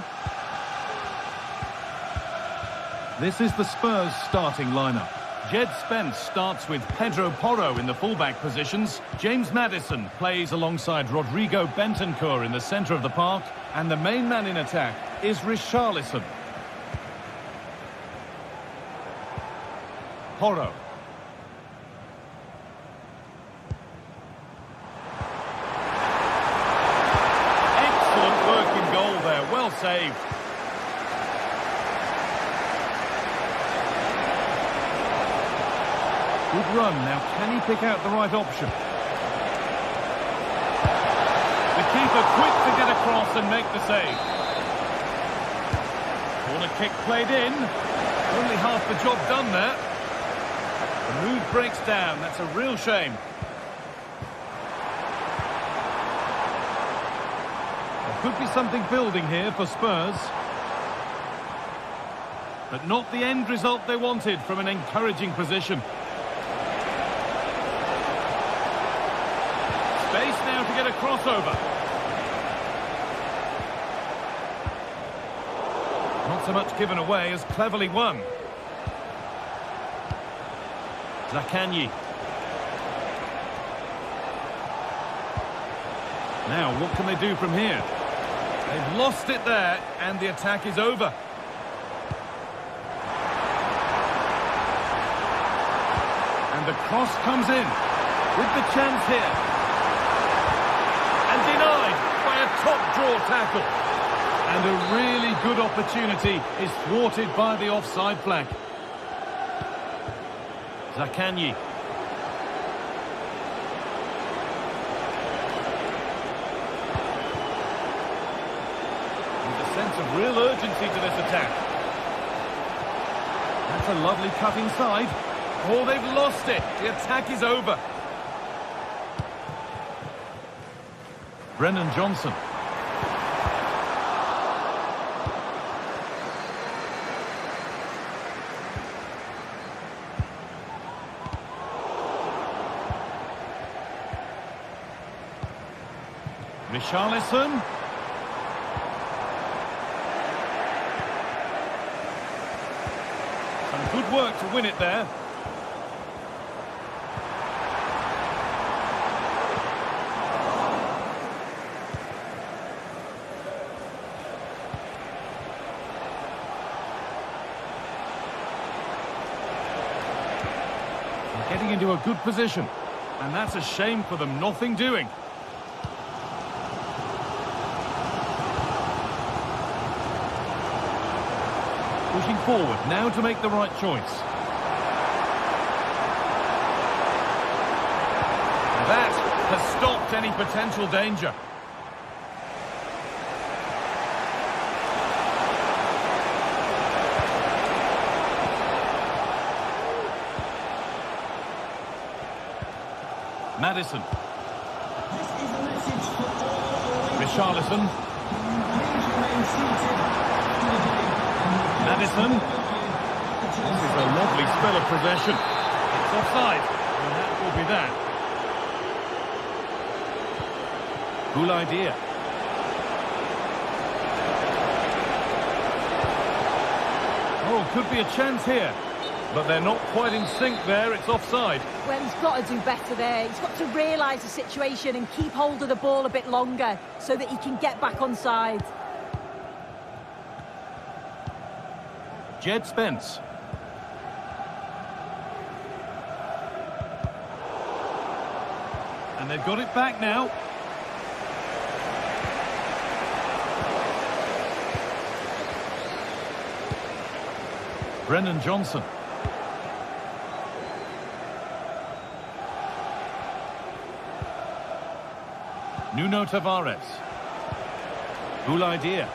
This is the Spurs starting lineup. Jed Spence starts with Pedro Porro in the fullback positions. James Maddison plays alongside Rodrigo Bentancur in the centre of the park. And the main man in attack is Richarlison. Porro. Excellent work in goal there, well saved. Good run, now can he pick out the right option? The keeper quick to get across and make the save. Corner kick played in. Only half the job done there. The move breaks down, that's a real shame. There could be something building here for Spurs. But not the end result they wanted from an encouraging position. Space now to get a crossover. Not so much given away as cleverly won. Zakanyi. Now, what can they do from here? They've lost it there, and the attack is over. And the cross comes in, with the chance here. And denied by a top-draw tackle. And a really good opportunity is thwarted by the offside flag. Zakanyi. There's a sense of real urgency to this attack. That's a lovely cut inside. Oh, they've lost it. The attack is over. Brennan Johnson. Richarlison. Some good work to win it there. Getting into a good position. And that's a shame for them, nothing doing. Pushing forward, now to make the right choice. That has stopped any potential danger. Maddison. Richarlison. Maddison. This is a lovely spell of possession. It's offside, and that will be that. Cool idea. Oh, could be a chance here. But they're not quite in sync there, it's offside. Well, he's got to do better there. He's got to realise the situation and keep hold of the ball a bit longer so that he can get back on side. Jed Spence. And they've got it back now. Brennan Johnson. Nuno Tavares. Boulaïdia.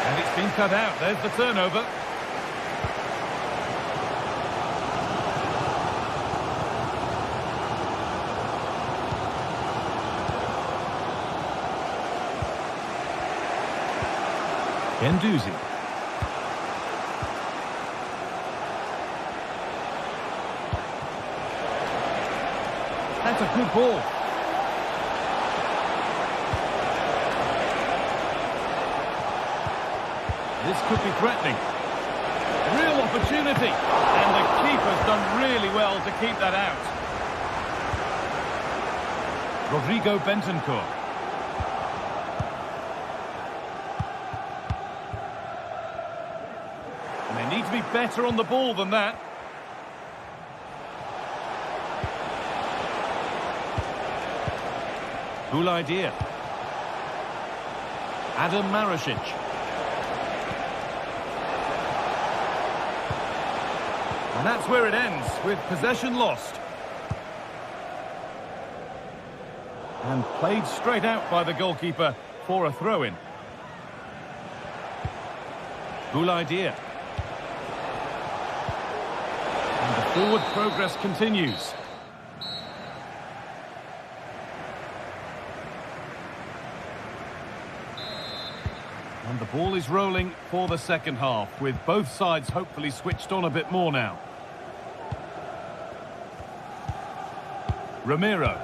And it's been cut out. There's the turnover. Guendouzi. That's a good ball. This could be threatening. Real opportunity. And the keeper's done really well to keep that out. Rodrigo Bentancur. And they need to be better on the ball than that. Boulaïdia. Adam Marušić. And that's where it ends, with possession lost. And played straight out by the goalkeeper for a throw-in. Boulaïdia. And the forward progress continues. And the ball is rolling for the second half, with both sides hopefully switched on a bit more now. Ramiro.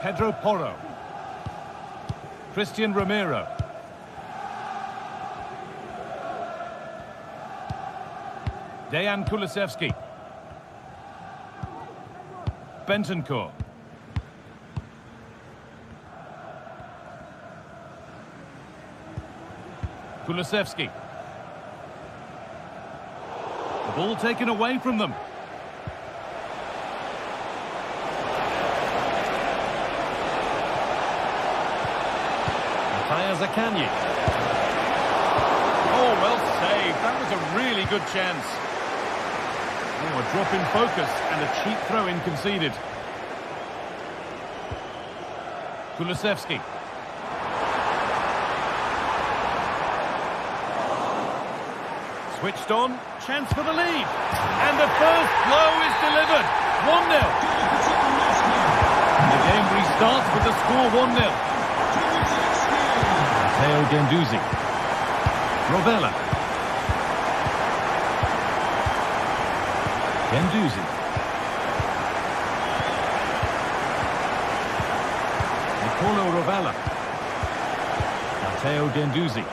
Pedro Porro. Christian Ramiro. Dejan Kulusevski. Bentancur. Kulusevski. The ball taken away from them. Zakanye. Oh, well saved. That was a really good chance. Oh, a drop in focus and a cheap throw-in conceded. Kulusevski. Switched on. Chance for the lead. And the first blow is delivered. 1-0. The game restarts with the score 1-0. Matteo Guendouzi. Rovella. Guendouzi. Nicolo Rovella. Matteo Guendouzi.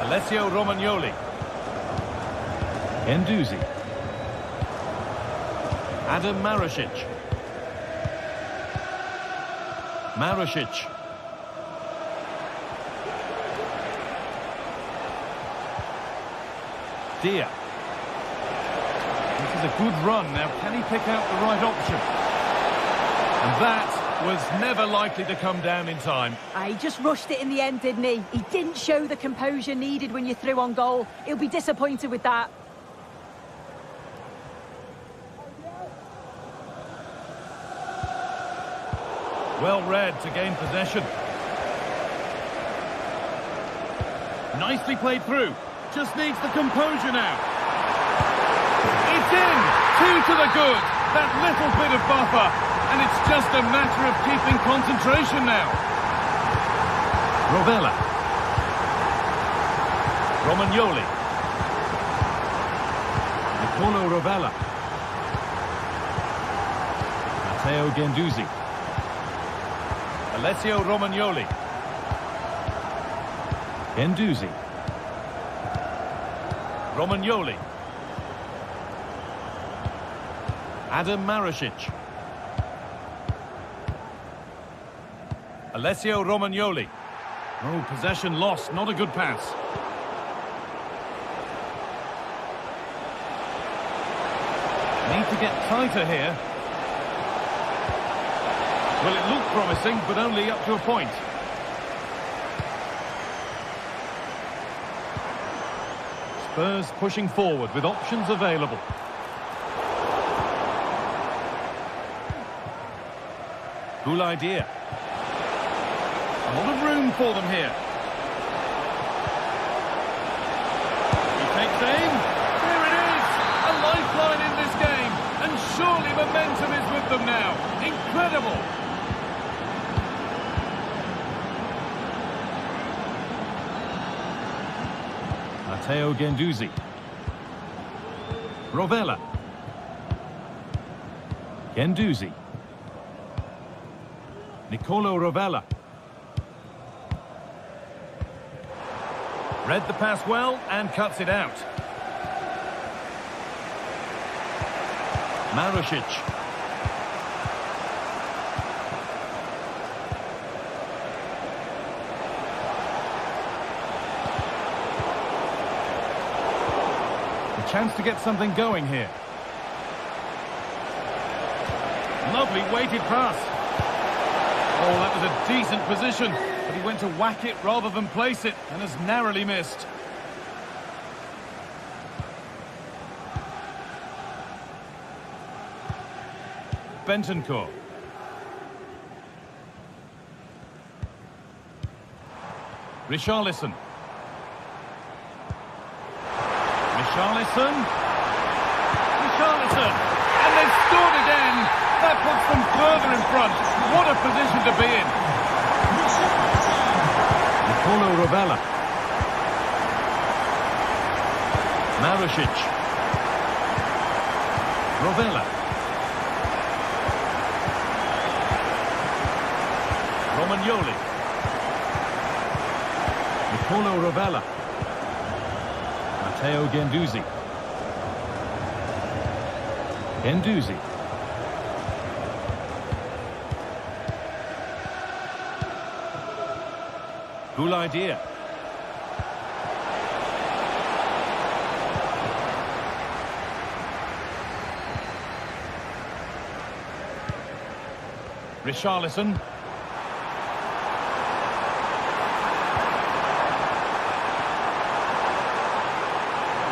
Alessio Romagnoli. Guendouzi. Adam Marušić. Marušić. Dia. This is a good run. Now, can he pick out the right option? And that was never likely to come down in time. He just rushed it in the end, didn't he? He didn't show the composure needed when you're through on goal. He'll be disappointed with that. Well read to gain possession. Nicely played through. Just needs the composure now. It's in! 2 to the good. That little bit of buffer. And it's just a matter of keeping concentration now. Rovella. Romagnoli. Nicolo Rovella. Matteo Guendouzi. Alessio Romagnoli. Guendouzi. Romagnoli. Adam Marušić. Alessio Romagnoli. Oh, possession lost. Not a good pass. Need to get tighter here. Well, it looked promising, but only up to a point. Spurs pushing forward with options available. Cool idea. A lot of room for them here. He takes aim. There it is! A lifeline in this game. And surely momentum is with them now. Incredible! Matteo Guendouzi. Rovella. Guendouzi. Nicolo Rovella. Read the pass well and cuts it out. Marušić. A chance to get something going here. Lovely weighted pass. Oh, that was a decent position, but he went to whack it rather than place it and has narrowly missed. Bentancur. Richarlison. Richarlison. Richarlison. And they've scored again. That puts them further in front. What a position to be in. Nicolo Rovella. Marušić. Rovella. Romagnoli. Nicolo Rovella. Matteo Guendouzi. Guendouzi. Cool idea. Richarlison.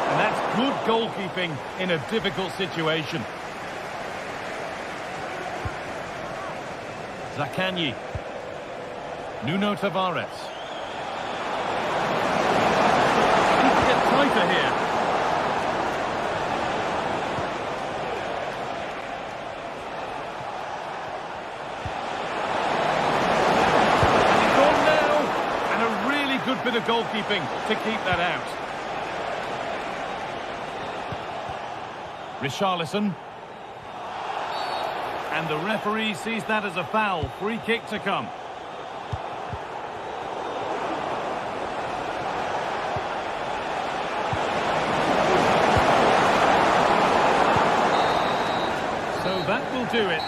And that's good goalkeeping in a difficult situation. Zaccagni. Nuno Tavares. Need to get tighter here. And it's on now. And a really good bit of goalkeeping to keep that out. Richarlison. And the referee sees that as a foul. Free kick to come. So that will do it.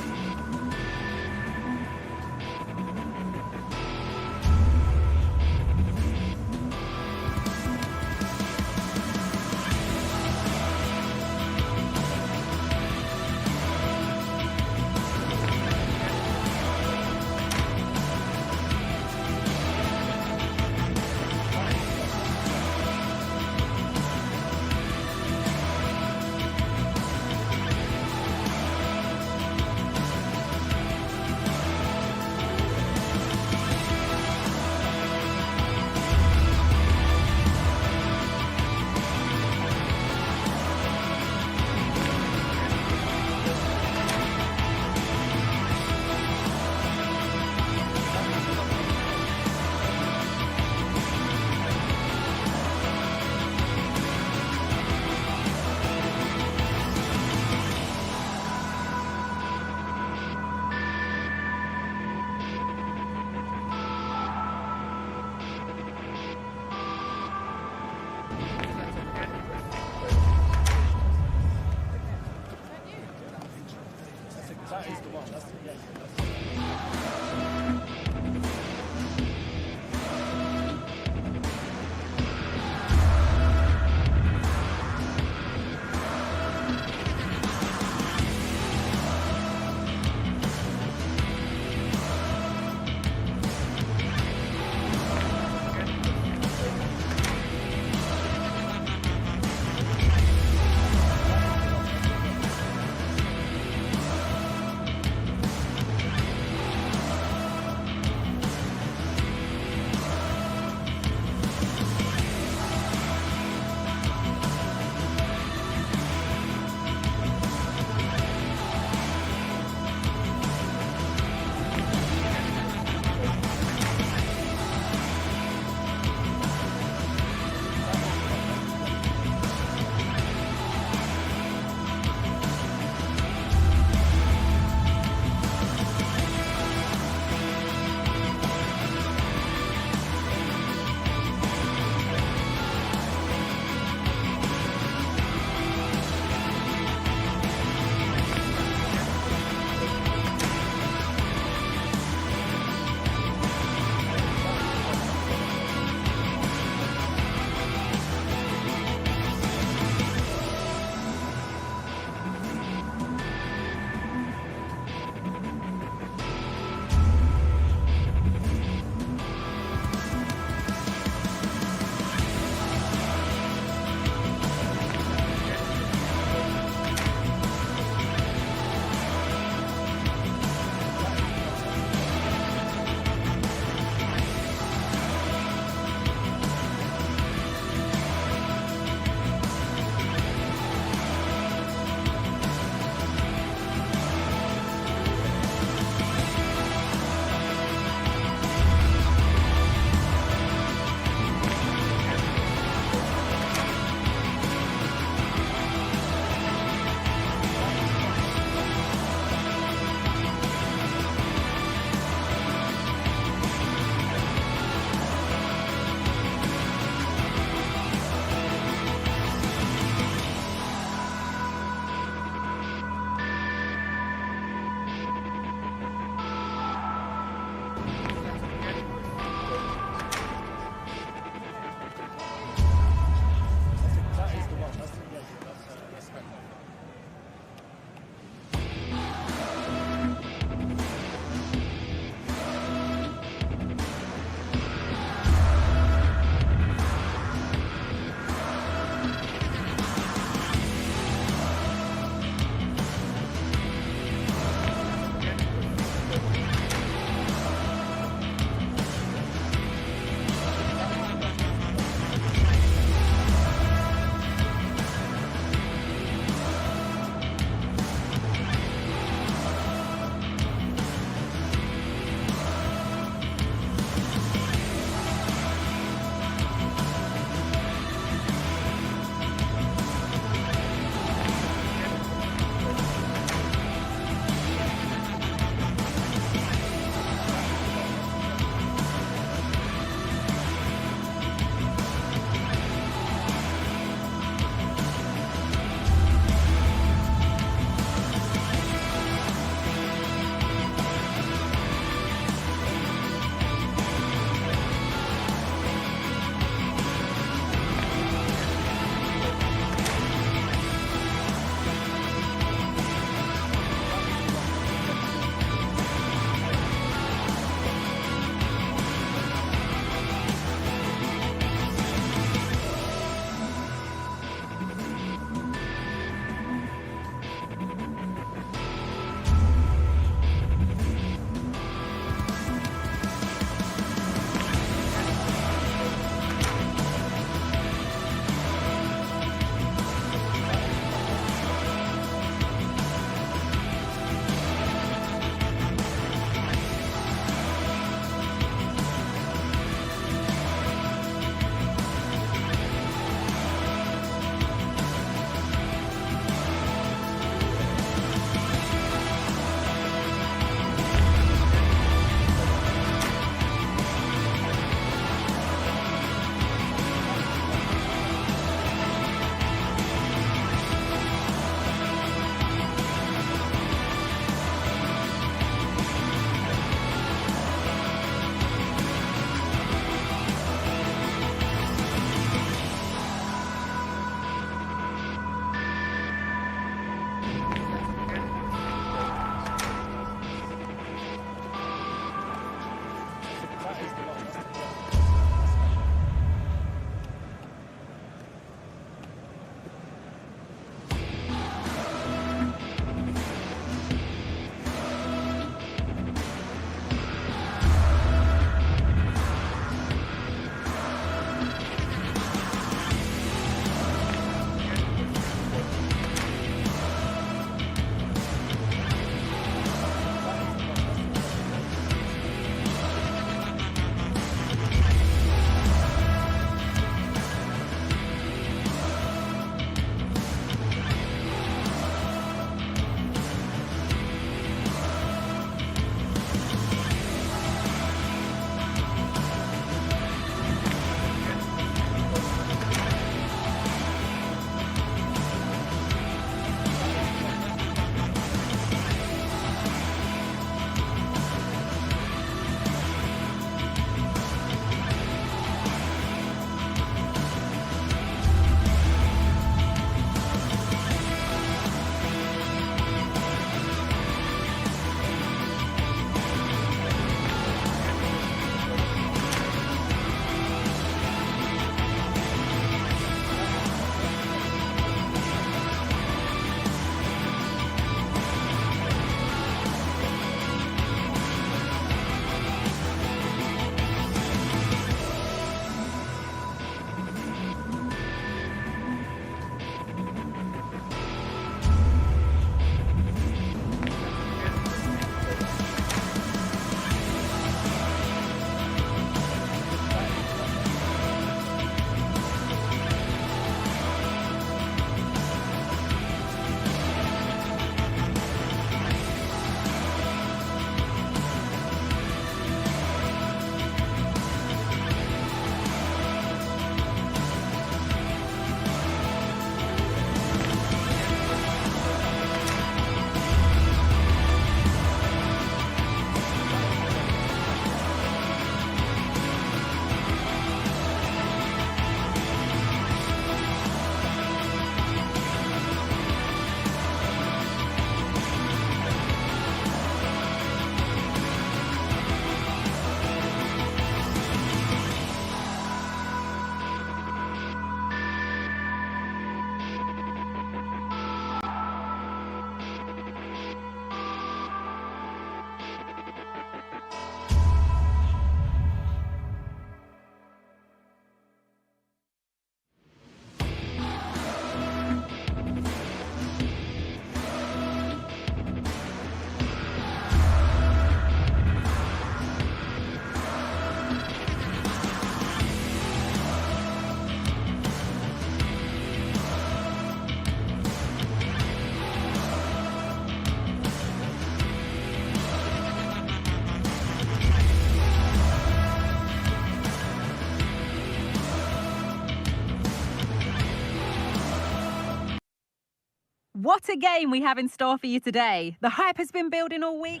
What a game we have in store for you today. The hype has been building all week.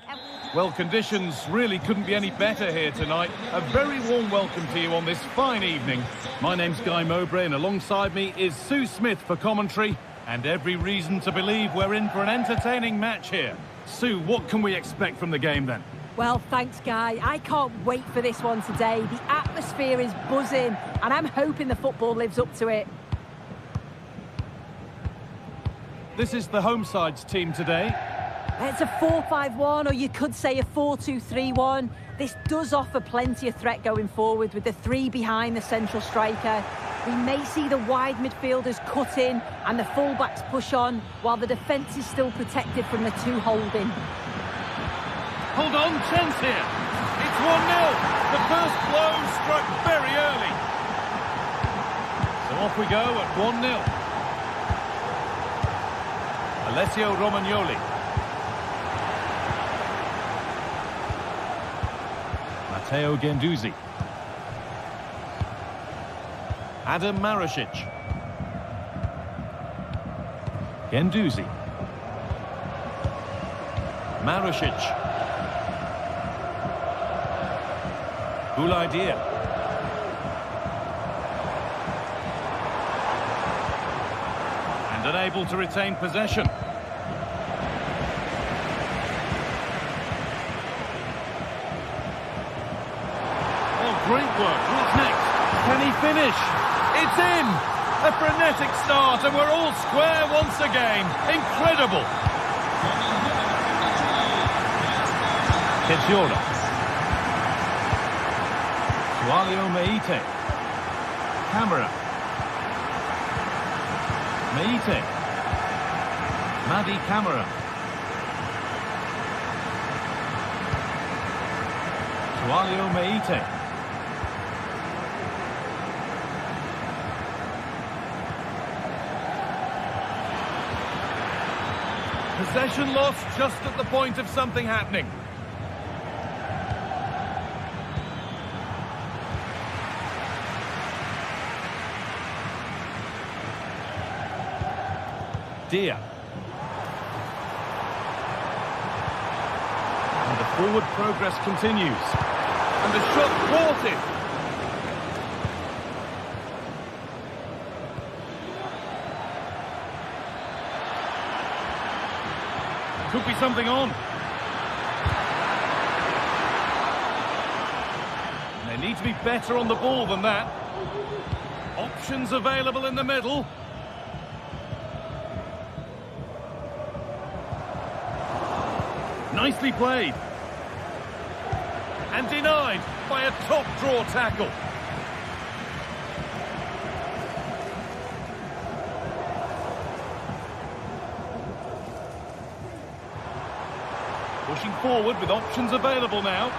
Well, conditions really couldn't be any better here tonight. A very warm welcome to you on this fine evening. My name's Guy Mowbray, and alongside me is Sue Smith for commentary. And every reason to believe we're in for an entertaining match here. Sue, what can we expect from the game then? Well, thanks, Guy. I can't wait for this one today. The atmosphere is buzzing, and I'm hoping the football lives up to it. This is the home side's team today. It's a 4-5-1, or you could say a 4-2-3-1. This does offer plenty of threat going forward with the three behind the central striker. We may see the wide midfielders cut in and the fullbacks push on, while the defence is still protected from the two holding. Hold on, chance here. It's 1-0. The first blow struck very early. So off we go at 1-0. Alessio Romagnoli. Matteo Guendouzi. Adam Marušić. Guendouzi. Marušić. Boulaïdia. And unable to retain possession. Great work. What's next? Can he finish? It's in! A frenetic start, and we're all square once again. Incredible! Kedjola. Sualio Meite. Camera. Meite. Madi Camera. Sualio Meite. Possession lost just at the point of something happening. Dia. And the forward progress continues. And the shot thwarted. Could be something on. They need to be better on the ball than that. Options available in the middle. Nicely played. And denied by a top draw tackle. Pushing forward with options available now.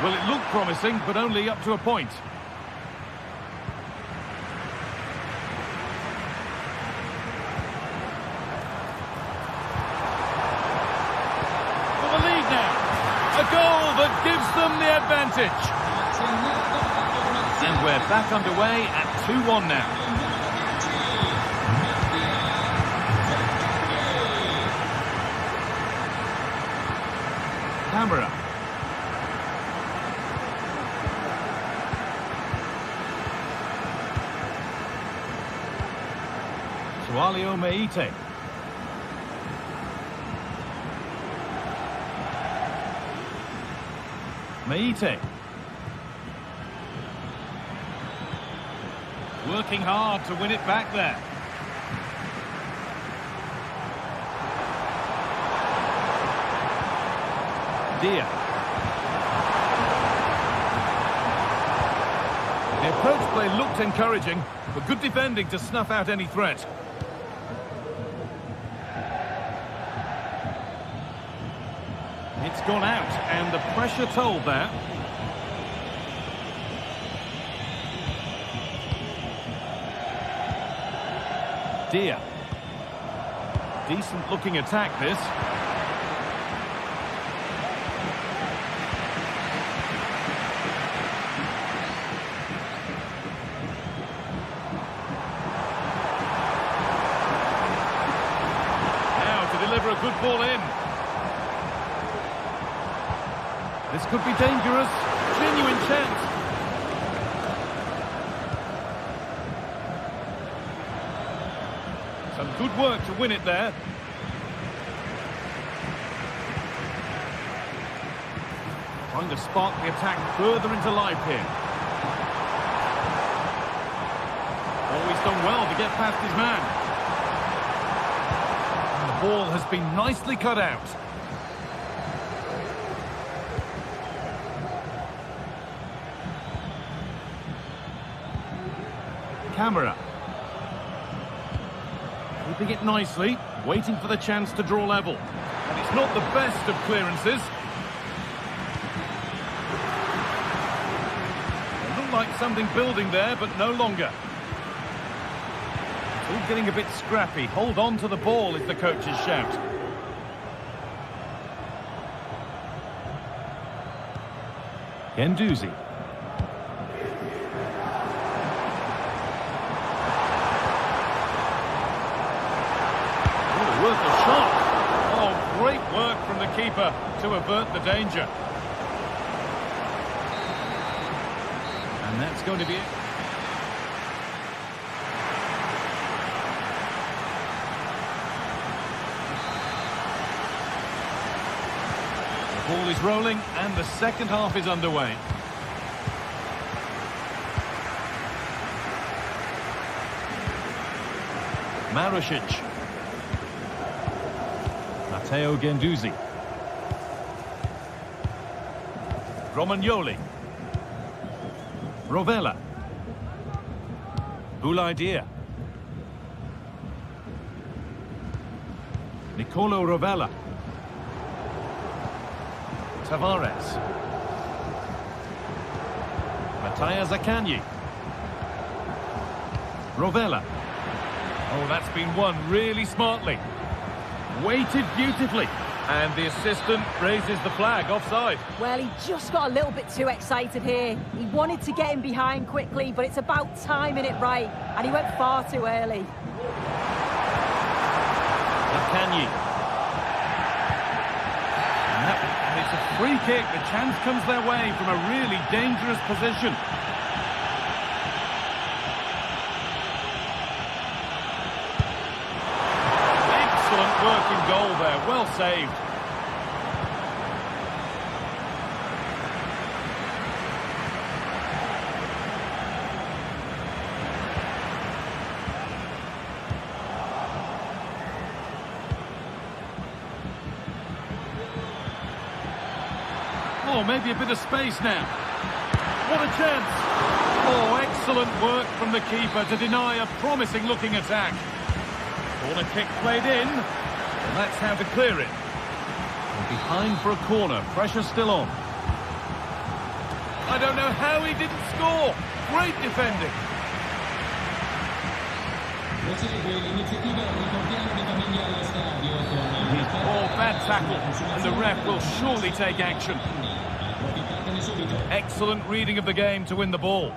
Well, it looked promising, but only up to a point. For the lead now. A goal that gives them the advantage. And we're back underway at 2-1 now. Camera. Sualio Meite. Meite. Working hard to win it back there. Dia. The approach play looked encouraging, but good defending to snuff out any threat. It's gone out, and the pressure told that. Dia. Decent looking attack this. good ball in. This could be dangerous. Genuine chance. Some good work to win it there. Trying to spark the attack further into life here. Always done well to get past his man. And the ball has been nicely cut out. Camera. Keeping it nicely, waiting for the chance to draw level. And it's not the best of clearances. It looked like something building there, but no longer. It's all getting a bit scrappy. Hold on to the ball is the coach's shout. Guendouzi. Worth a shot. Oh, great work from the keeper to avert the danger. And that's going to be it. The ball is rolling and the second half is underway. Marušić. Matteo Guendouzi. Romagnoli. Rovella. Boulaïdia. Nicolo Rovella. Tavares. Mattia Zaccagni. Rovella. Oh, that's been won really smartly. Weighted beautifully, and the assistant raises the flag offside. Well, he just got a little bit too excited here. He wanted to get him behind quickly, but it's about timing it right, and he went far too early. Zaccagni. And it's a free kick. The chance comes their way from a really dangerous position. Working goal there, well saved. Oh, maybe a bit of space now. What a chance! Oh, excellent work from the keeper to deny a promising looking attack. Corner kick played in. And that's how to clear it. And behind for a corner. Pressure still on. I don't know how he didn't score. Great defending. Oh, bad tackle. And the ref will surely take action. Excellent reading of the game to win the ball.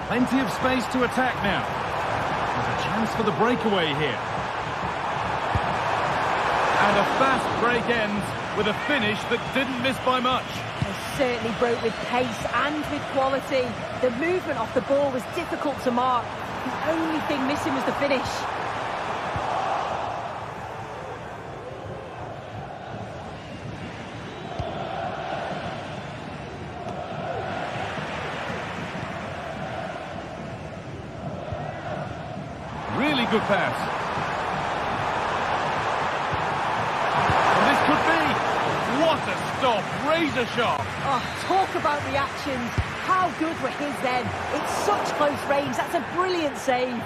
Plenty of space to attack now. There's a chance for the breakaway here. And a fast break ends with a finish that didn't miss by much. They certainly broke with pace and with quality. The movement off the ball was difficult to mark. The only thing missing was the finish. Really good pass. And this could be. What a stop. Razor sharp. Oh, talk about reactions. How good were his then? It's such close range. That's a brilliant save.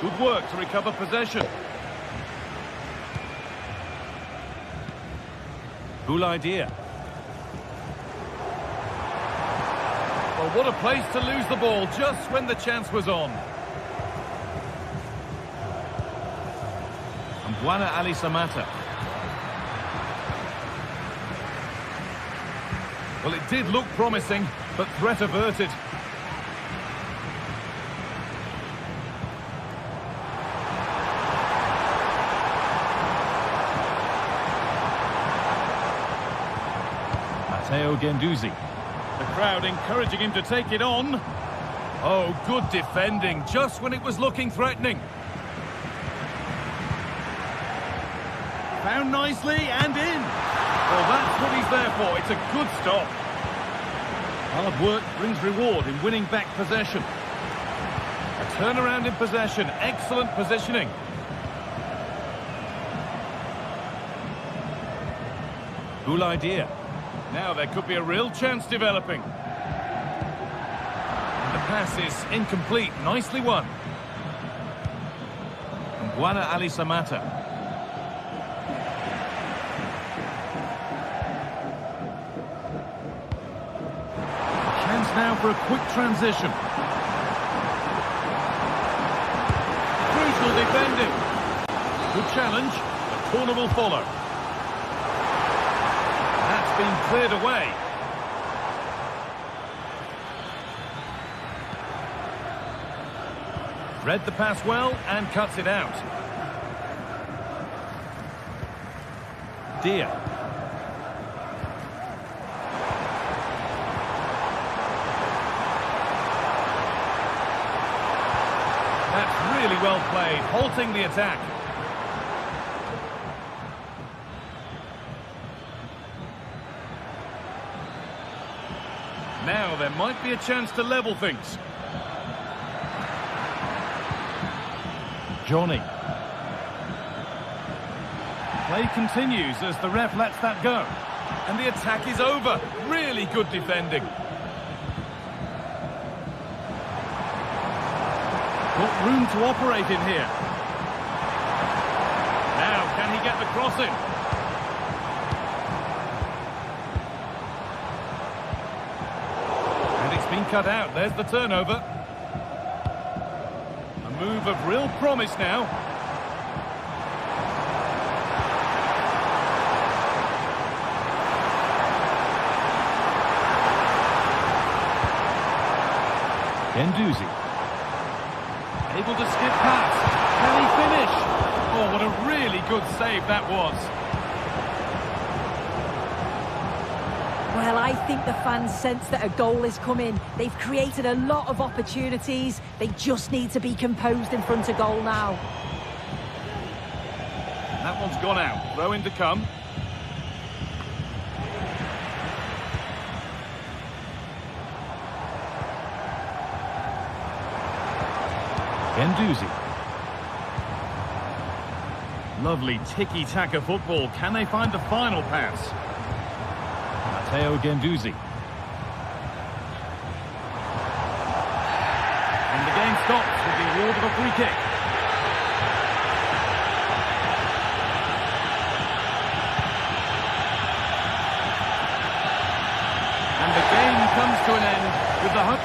Good work to recover possession. Boulaïdia. Well, what a place to lose the ball just when the chance was on. And Buana Ali Samata. Well, it did look promising, but threat averted. Matteo Guendouzi. The crowd encouraging him to take it on. Oh, good defending, just when it was looking threatening. Found nicely and in. Well, that's what he's there for. It's a good stop. Hard work brings reward in winning back possession. A turnaround in possession. Excellent positioning. Cool idea. Now there could be a real chance developing. And the pass is incomplete. Nicely won. Guana Ali Samata. Now for a quick transition. Crucial defending. Good challenge. The corner will follow. That's been cleared away. Read the pass well and cuts it out. Dia. Really well played, halting the attack. Now there might be a chance to level things. Johnny. Play continues as the ref lets that go. And the attack is over. Really good defending. Got room to operate in here. Now, can he get the cross in? And it's been cut out. There's the turnover. A move of real promise now. Guendouzi. Able to skip past. Can he finish? Oh, what a really good save that was. Well, I think the fans sense that a goal is coming. They've created a lot of opportunities. They just need to be composed in front of goal now. That one's gone out. Throw in to come. Guendouzi. Lovely tiki-taka football. Can they find the final pass? Matteo Guendouzi. And the game stops with the award of a free kick. And the game comes to an end with the hope.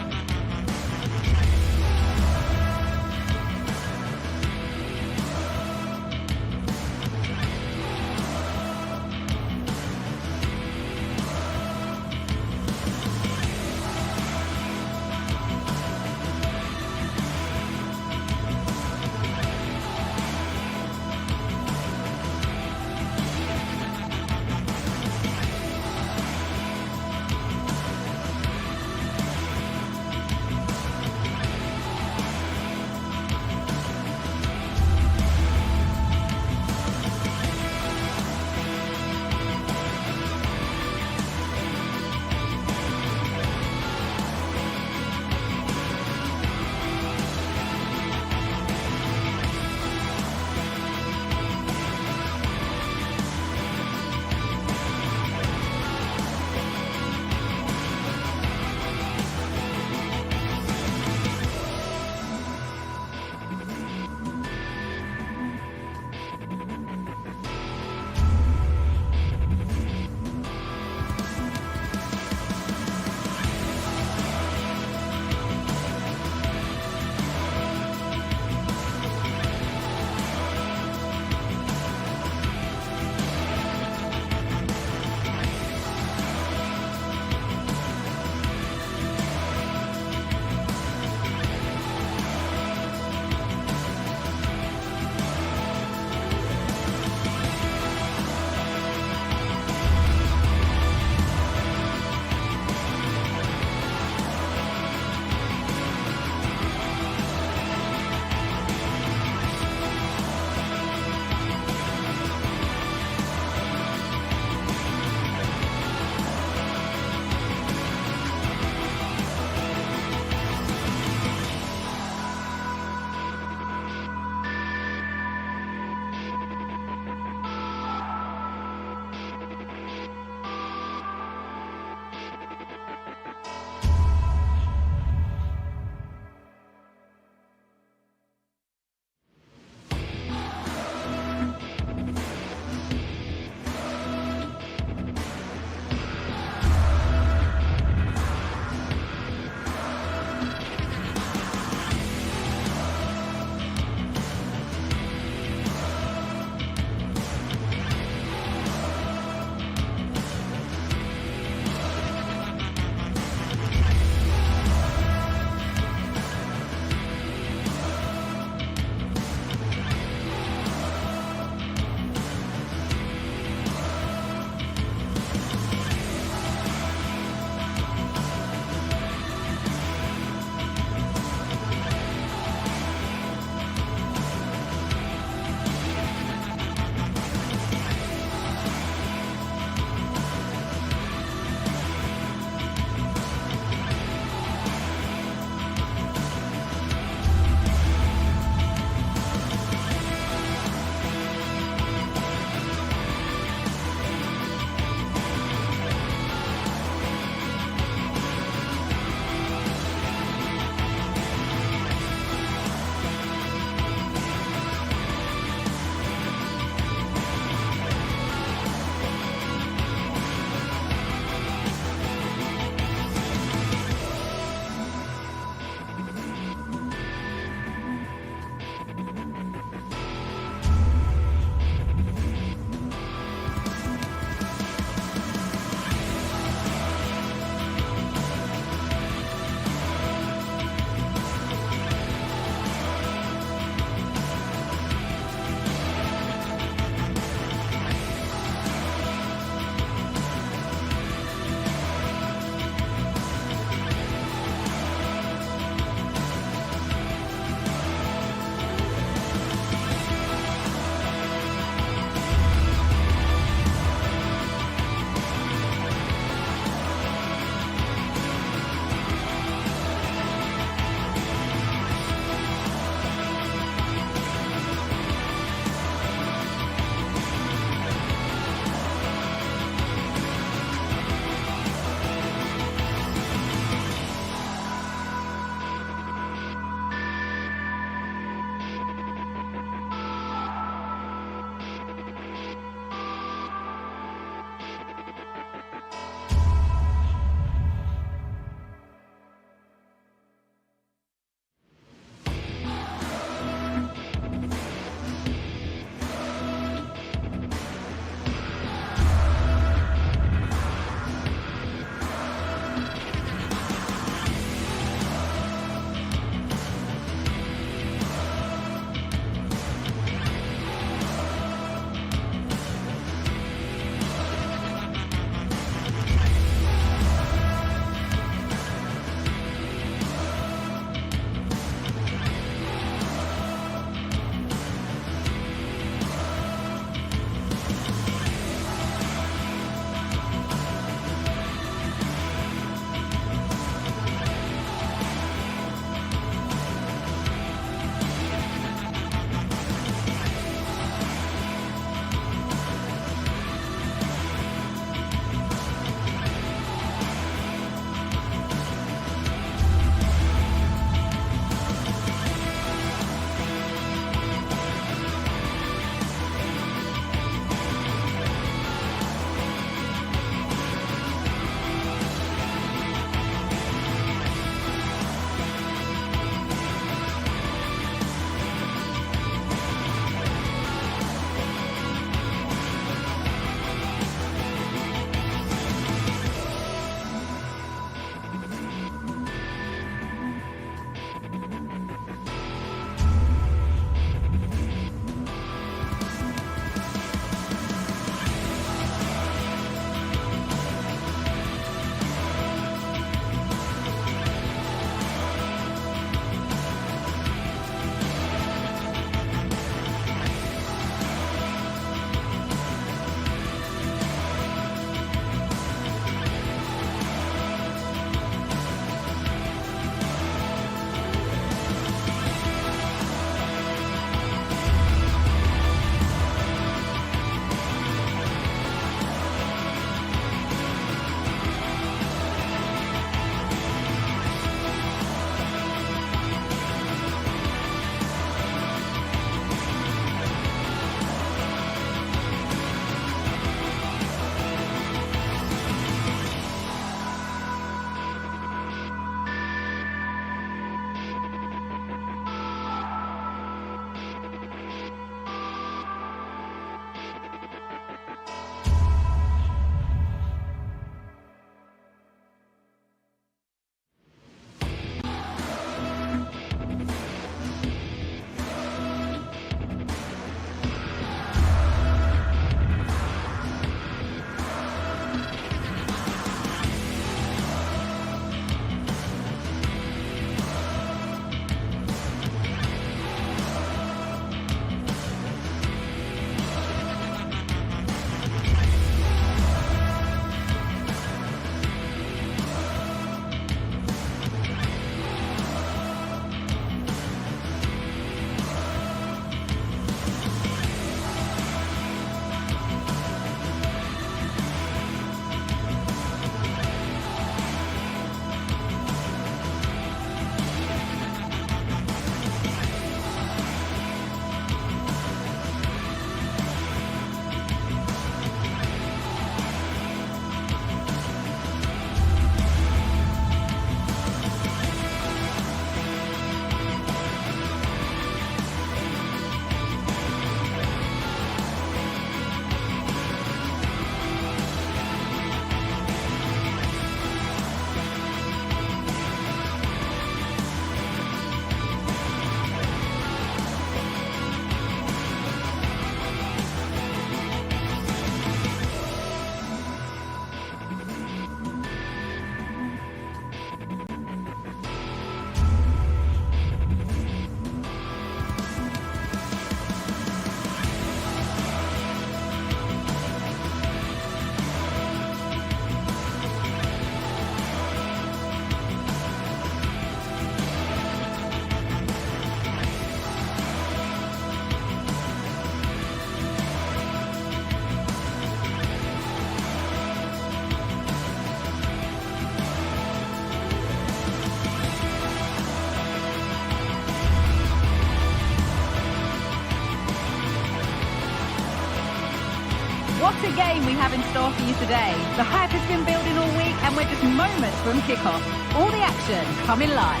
What a game we have in store for you today. The hype has been building all week and we're just moments from kickoff. All the action coming live.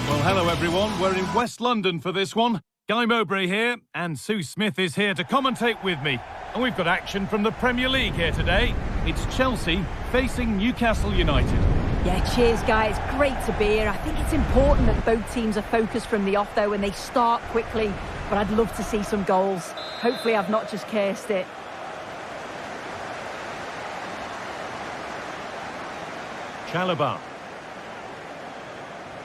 Well, hello everyone. We're in West London for this one. Guy Mowbray here, and Sue Smith is here to commentate with me. And we've got action from the Premier League here today. It's Chelsea facing Newcastle United. Yeah, cheers, guys. Great to be here. I think it's important that both teams are focused from the off, though, and they start quickly. But I'd love to see some goals. Hopefully I've not just cursed it. Chalobah.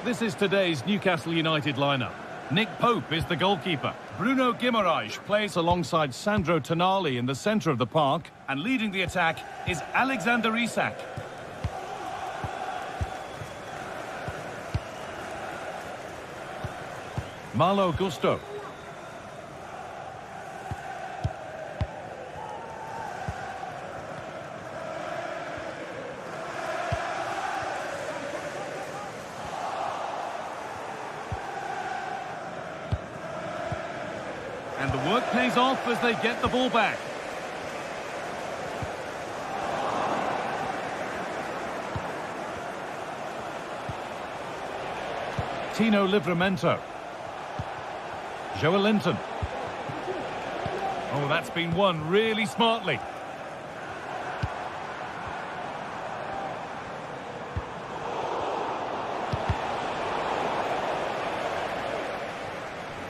This is today's Newcastle United lineup. Nick Pope is the goalkeeper. Bruno Guimaraes plays alongside Sandro Tonali in the centre of the park. And leading the attack is Alexander Isak. Malo Gusto. And the work pays off as they get the ball back. Tino Livramento. Joelinton. Oh, that's been won really smartly.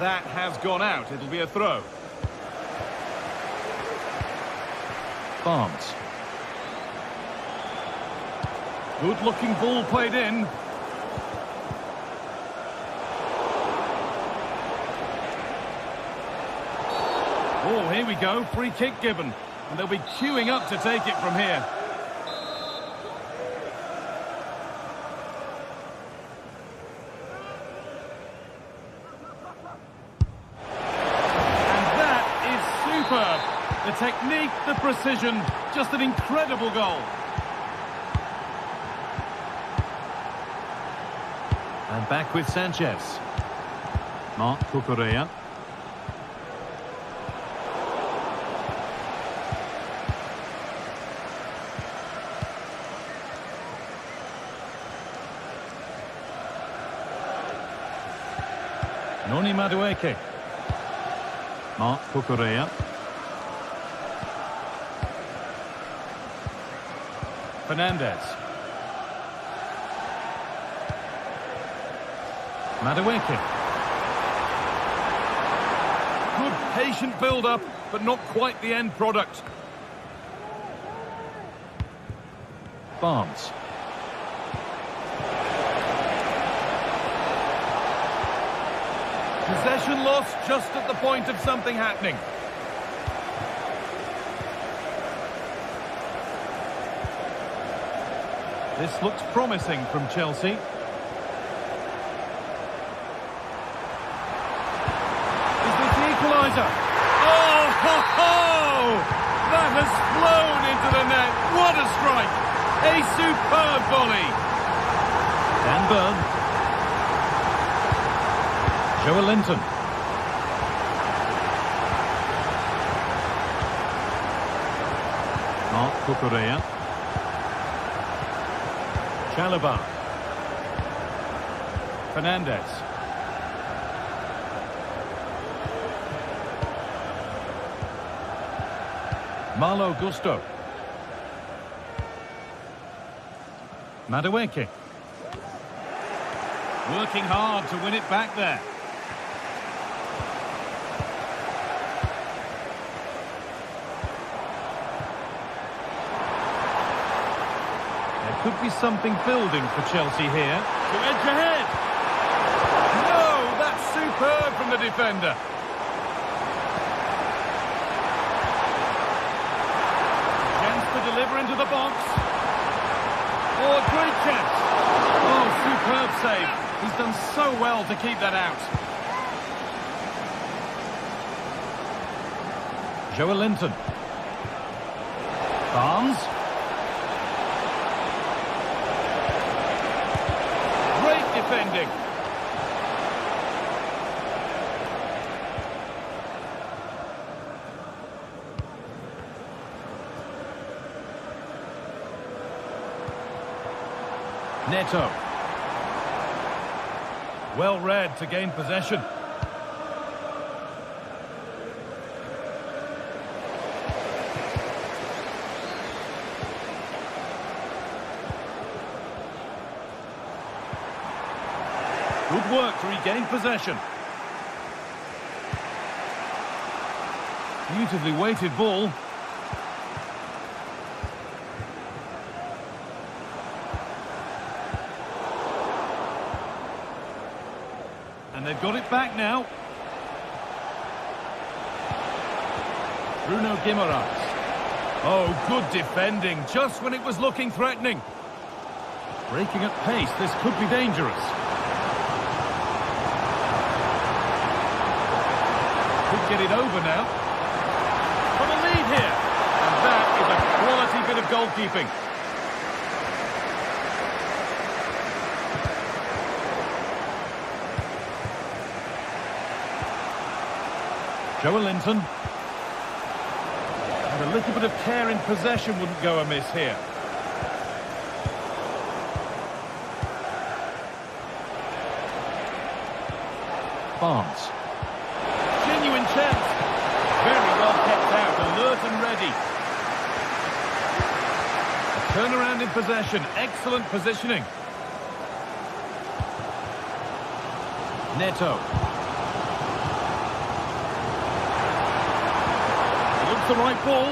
That has gone out. It'll be a throw. Barnes. Good-looking ball played in. Oh, here we go. Free kick given. And they'll be queuing up to take it from here. The technique, the precision, just an incredible goal. And back with Sanchez. Marc Cucurella. Noni Madueke. Marc Cucurella. Fernandez. Madueke. Good patient build-up, but not quite the end product. Barnes. Possession lost just at the point of something happening. This looks promising from Chelsea. Is this the equaliser? Oh, ho, ho! That has flown into the net. What a strike! A superb volley. Dan Burn. Joelinton. Marc Cucurella. Chalobah. Fernandez. Malo Gusto. Madueke. Working hard to win it back there. Could be something building for Chelsea here. To edge ahead. No, that's superb from the defender. Chance to deliver into the box. Oh, a great chance. Oh, superb save. He's done so well to keep that out. Joelinton. Barnes. Defending. Neto. Well read to gain possession. Good work to regain possession. Beautifully weighted ball. And they've got it back now. Bruno Guimaraes. Oh, good defending, just when it was looking threatening. Breaking at pace, this could be dangerous. Could get it over now. On a lead here. And that is a quality bit of goalkeeping. Joelinton. And a little bit of care in possession wouldn't go amiss here. Barnes. Genuine chance. Very well kept out, alert and ready. A turnaround in possession, excellent positioning. Neto. Looks the right ball.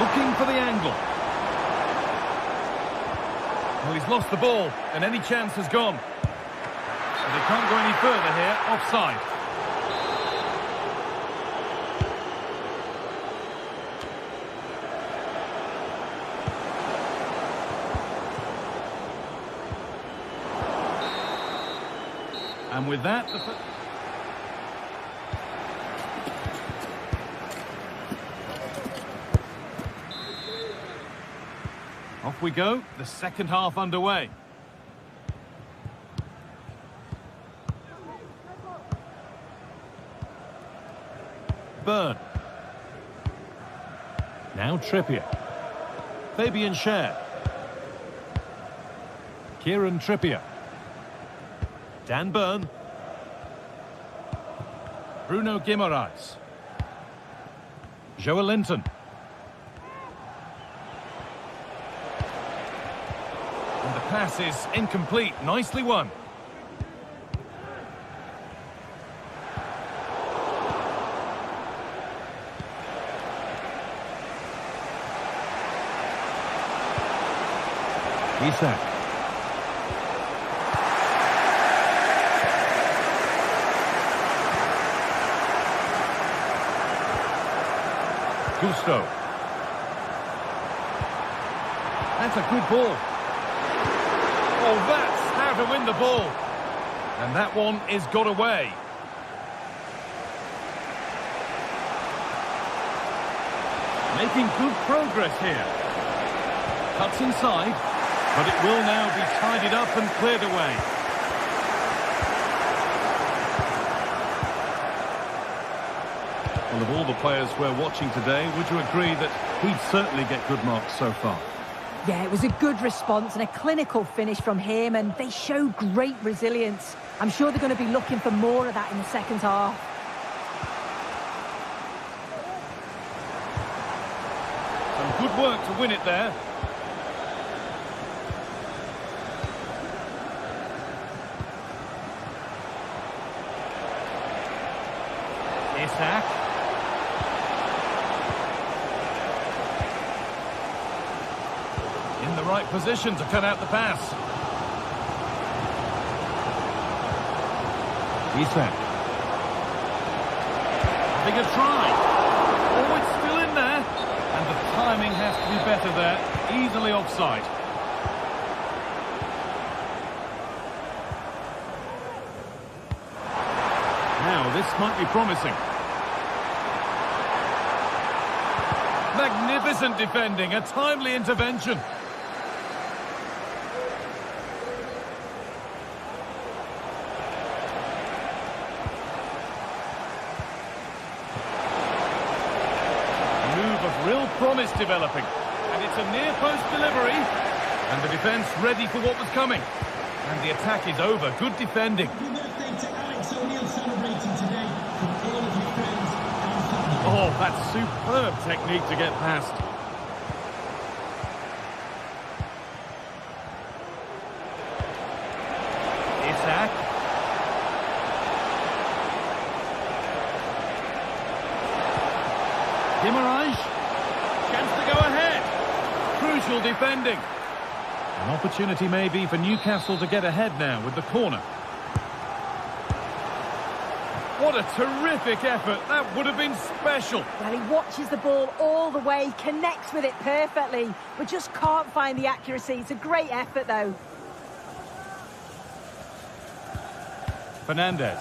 Looking for the angle. Well, he's lost the ball, and any chance has gone. They can't go any further here, offside. And with that, off we go, the second half underway. Burn. Now Trippier. Fabian Schär. Kieran Trippier. Dan Burn. Bruno Guimaraes. Joelinton. And the pass is incomplete. Nicely won. Isak. Gusto. That's a good ball. Oh, that's how to win the ball. And that one is got away. Making good progress here. Cuts inside. But it will now be tidied up and cleared away. Well, of all the players we're watching today, would you agree that he'd certainly get good marks so far? Yeah, it was a good response and a clinical finish from him, and they showed great resilience. I'm sure they're going to be looking for more of that in the second half. Some good work to win it there. Isak. In the right position to cut out the pass. Isak. Having a try. Oh, it's still in there. And the timing has to be better there. Easily offside. Now, this might be promising. Magnificent defending, a timely intervention. A move of real promise developing. And it's a near-post delivery. And the defence ready for what was coming. And the attack is over. Good defending. Oh, that's superb technique to get past. Isak. Guimaraes. Chance to go ahead. Crucial defending. An opportunity maybe for Newcastle to get ahead now with the corner. What a terrific effort. That would have been special. Well, he watches the ball all the way, connects with it perfectly, but just can't find the accuracy. It's a great effort, though. Fernandez.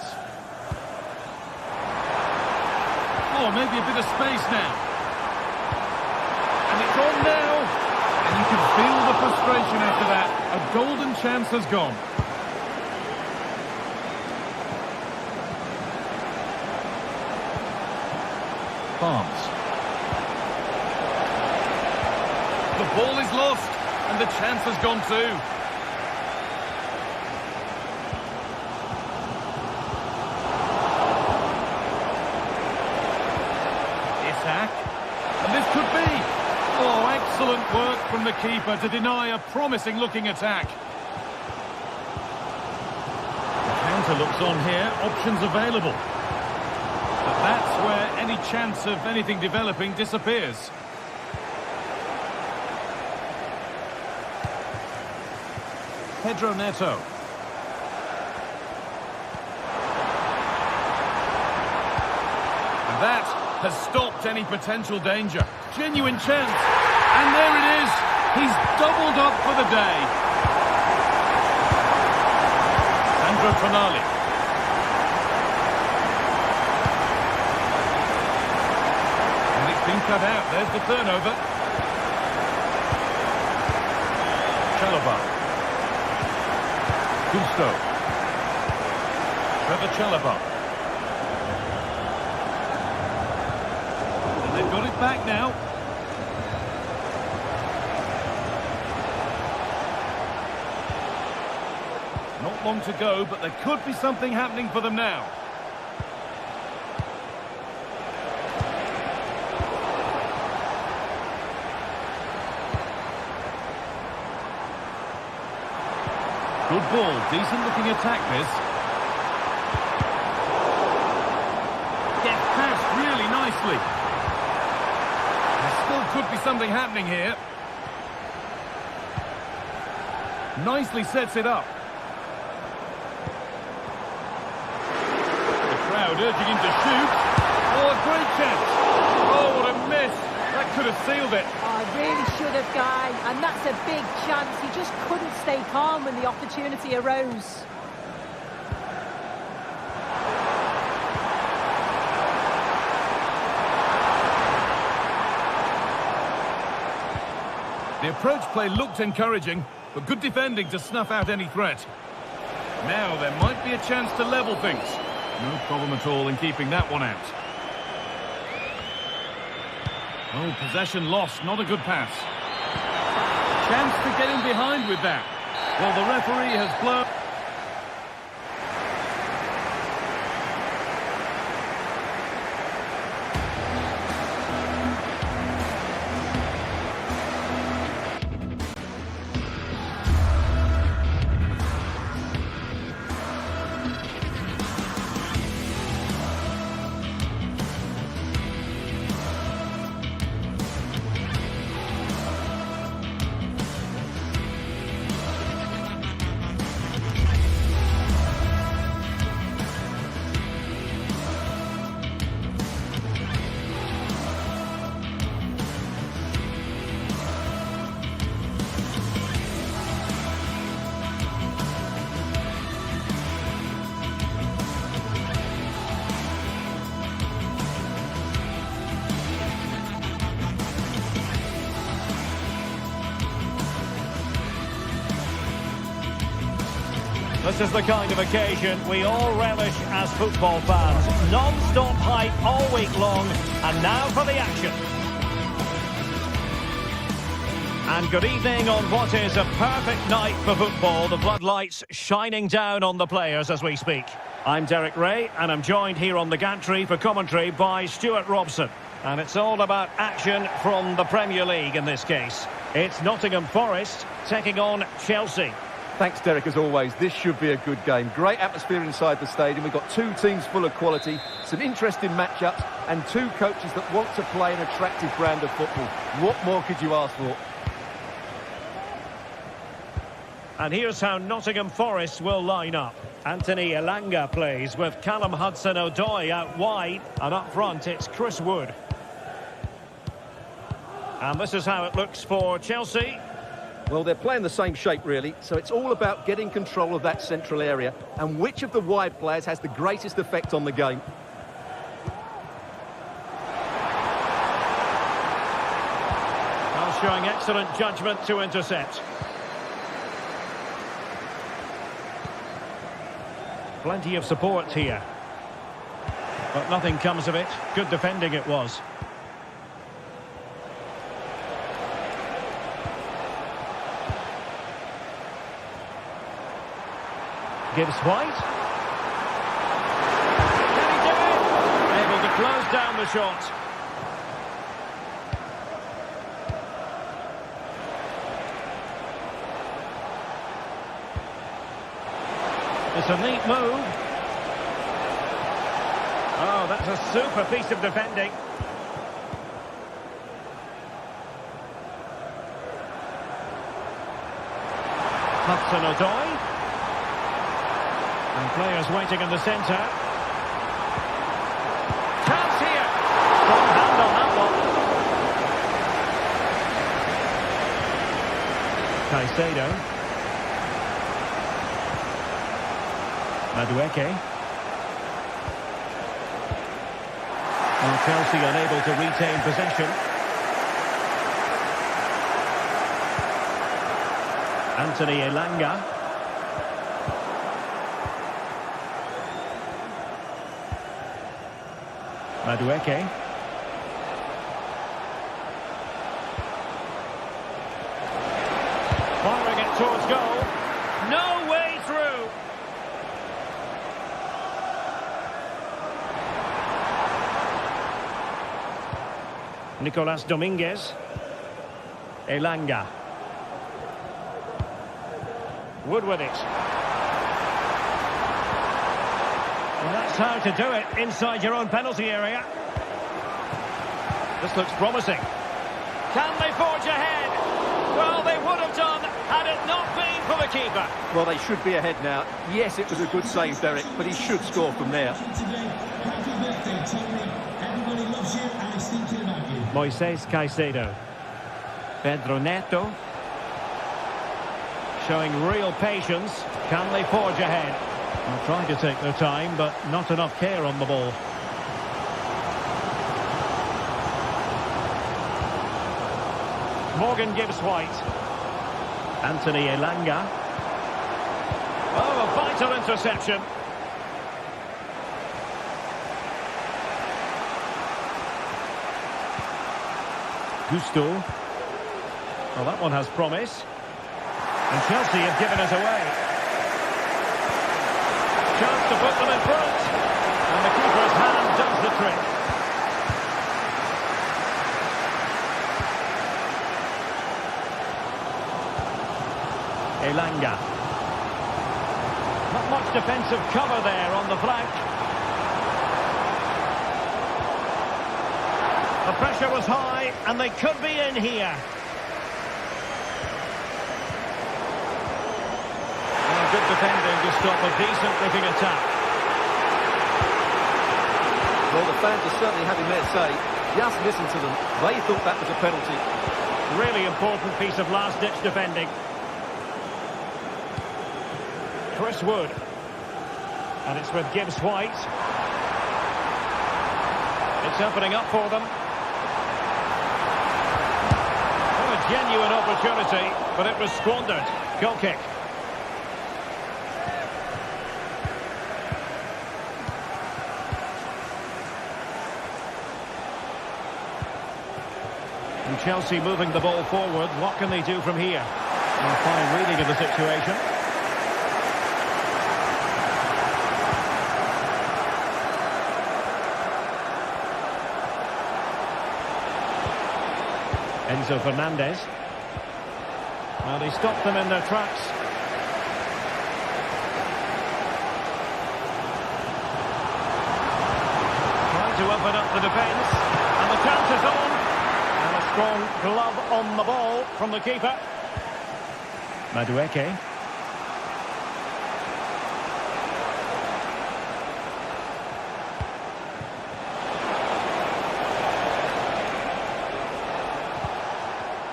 Oh, maybe a bit of space now. And it's on now. And you can feel the frustration after that. A golden chance has gone. Barnes. The ball is lost, and the chance has gone too. Isak. And this could be. Oh, excellent work from the keeper to deny a promising-looking attack. The counter looks on here. Options available. But that's where any chance of anything developing disappears. Pedro Neto. And that has stopped any potential danger. Genuine chance. And there it is. He's doubled up for the day. Sandro Tonali. Been cut out. There's the turnover. Chalobah. Gusto. Trevor Chalobah. And they've got it back now. Not long to go, but there could be something happening for them now. Good ball, decent looking attack this. Gets past really nicely. There still could be something happening here. Nicely sets it up. The crowd urging him to shoot. Oh, a great chance. Oh, what a miss. That could have sealed it. Oh, really should have, Guy. And that's a big chance. He just couldn't stay calm when the opportunity arose. The approach play looked encouraging, but good defending to snuff out any threat. Now there might be a chance to level things. No problem at all in keeping that one out. Oh, possession lost, not a good pass. Chance to get in behind with that. Well, the referee has blown. This is the kind of occasion we all relish as football fans. Non-stop hype all week long, and now for the action. And good evening on what is a perfect night for football. The floodlights shining down on the players as we speak. I'm Derek Ray, and I'm joined here on the gantry for commentary by Stuart Robson. And it's all about action from the Premier League in this case. It's Nottingham Forest taking on Chelsea. Thanks, Derek, as always. This should be a good game. Great atmosphere inside the stadium. We've got two teams full of quality, some interesting matchups, and two coaches that want to play an attractive brand of football. What more could you ask for? And here's how Nottingham Forest will line up. Anthony Elanga plays with Callum Hudson-Odoi out wide, and up front it's Chris Wood. And this is how it looks for Chelsea. Well, they're playing the same shape, really, so it's all about getting control of that central area and which of the wide players has the greatest effect on the game. Now showing excellent judgment to intercept. Plenty of support here. But nothing comes of it. Good defending it was. Gibbs White. Can he do it? Able to close down the shot. It's a neat move. Oh, that's a super piece of defending. Hudson-Odoi. And players waiting in the centre. Chance here. Strong hand on that one. Caicedo. Madueke. And Chelsea unable to retain possession. Anthony Elanga. Madueke. Firing it towards goal. No way through. Nicolas Dominguez. Elanga. Wood with it. And that's how to do it inside your own penalty area. This looks promising. Can they forge ahead? Well, they would have done had it not been for the keeper. Well, they should be ahead now. Yes, it was a good save, Derek, but he should score from there. Moises Caicedo. Pedro Neto. Showing real patience. Can they forge ahead? They're trying to take their time, but not enough care on the ball. Morgan Gibbs White. Anthony Elanga. Oh, a vital interception. Gusto. Well, that one has promise. And Chelsea have given us away. Chance to put them in front. And the keeper's hand does the trick. Elanga. Not much defensive cover there on the flank. The pressure was high, and they could be in here. And good defending to stop a decent-looking attack. Well, the fans are certainly having their say. Just listen to them. They thought that was a penalty. Really important piece of last-ditch defending. Chris Wood. And it's with Gibbs White. It's opening up for them. What a genuine opportunity, but it was squandered. Goal kick. And Chelsea moving the ball forward. What can they do from here? A fine reading of the situation. Enzo Fernandez. Well, he stopped them in their tracks. Trying to open up the defence. And the chance is on. And a strong glove on the ball from the keeper. Madueke.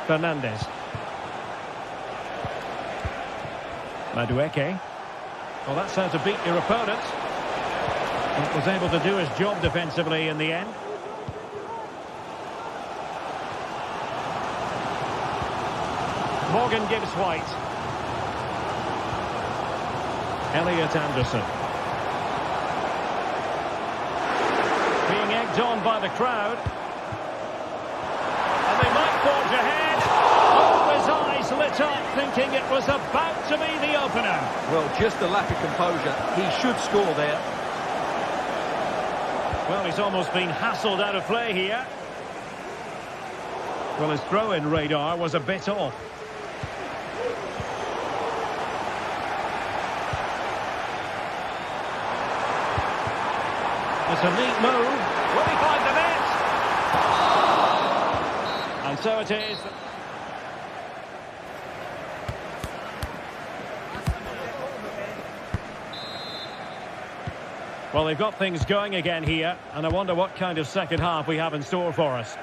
Fernandez. Madueke. Well, that's how to beat your opponent. And was able to do his job defensively in the end. Morgan gives White. Elliot Anderson. Being egged on by the crowd. And they might forge ahead. Oh, his eyes lit up, thinking it was about to be the opener. Well, just a lack of composure. He should score there. Well, he's almost been hassled out of play here. Well, his throw-in radar was a bit off. It's a neat move. Will he find the net? And so it is. Well, they've got things going again here, and I wonder what kind of second half we have in store for us.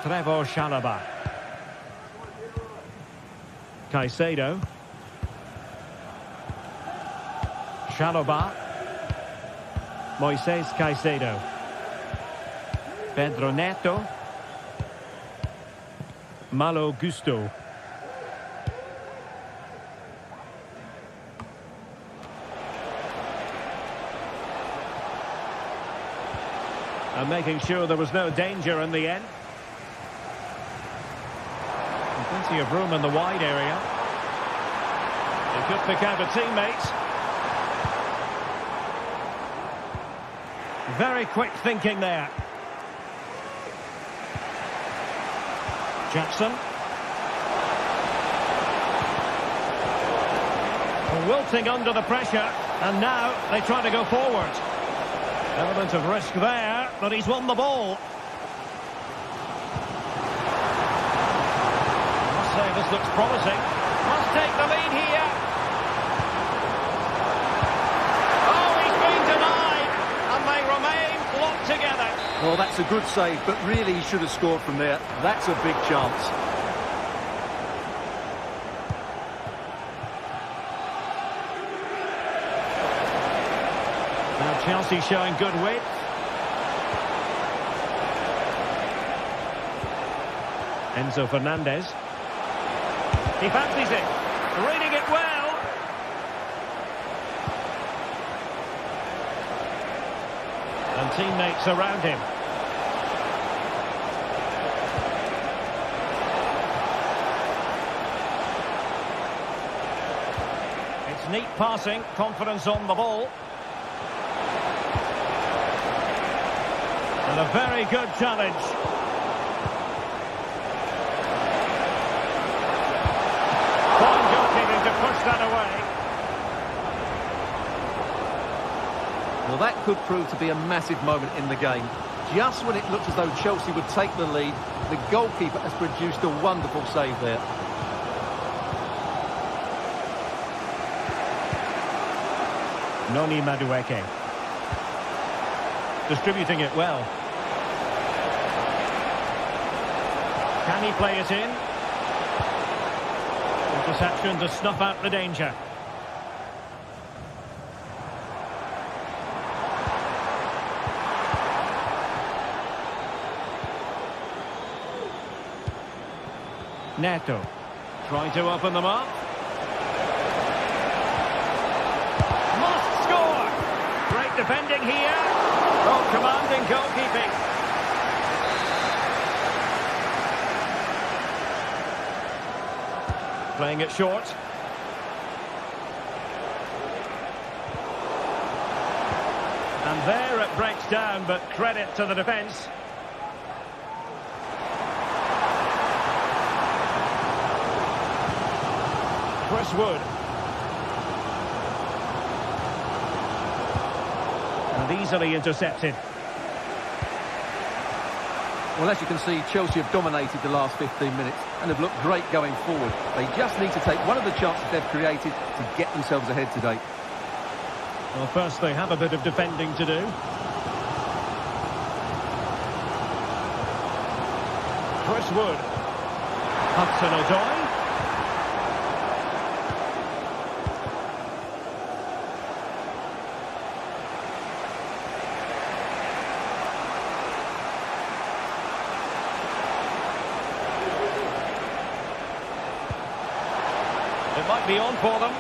Trevor Chalobah. Caicedo. Chalobah. Moises Caicedo. Pedro Neto. Malo Gusto. And making sure there was no danger in the end. And plenty of room in the wide area. He could pick out a teammate. Very quick thinking there. Jackson. Wilting under the pressure, and now they try to go forward. Element of risk there, but he's won the ball. I must say this looks promising. Must take the lead here. Oh, he's been denied, and they remain locked together. Well, that's a good save, but really he should have scored from there. That's a big chance. Now Chelsea showing good width. Enzo Fernandez. He fancies it. Reading it well. And teammates around him. It's neat passing, confidence on the ball. And a very good challenge. Fine goalkeeping to push that away. Well, that could prove to be a massive moment in the game. Just when it looked as though Chelsea would take the lead, the goalkeeper has produced a wonderful save there. Noni Madueke. Distributing it well. Can he play it in? Interception to snuff out the danger. Neto trying to open them up. Must score! Great defending here. Oh, commanding goalkeeping. Playing it short. And there it breaks down, but credit to the defence. Chris Wood. And easily intercepted. Well, as you can see, Chelsea have dominated the last 15 minutes and have looked great going forward. They just need to take one of the chances they've created to get themselves ahead today. Well, first they have a bit of defending to do. Chris Wood. Hudson-Odoi. It might be on for them.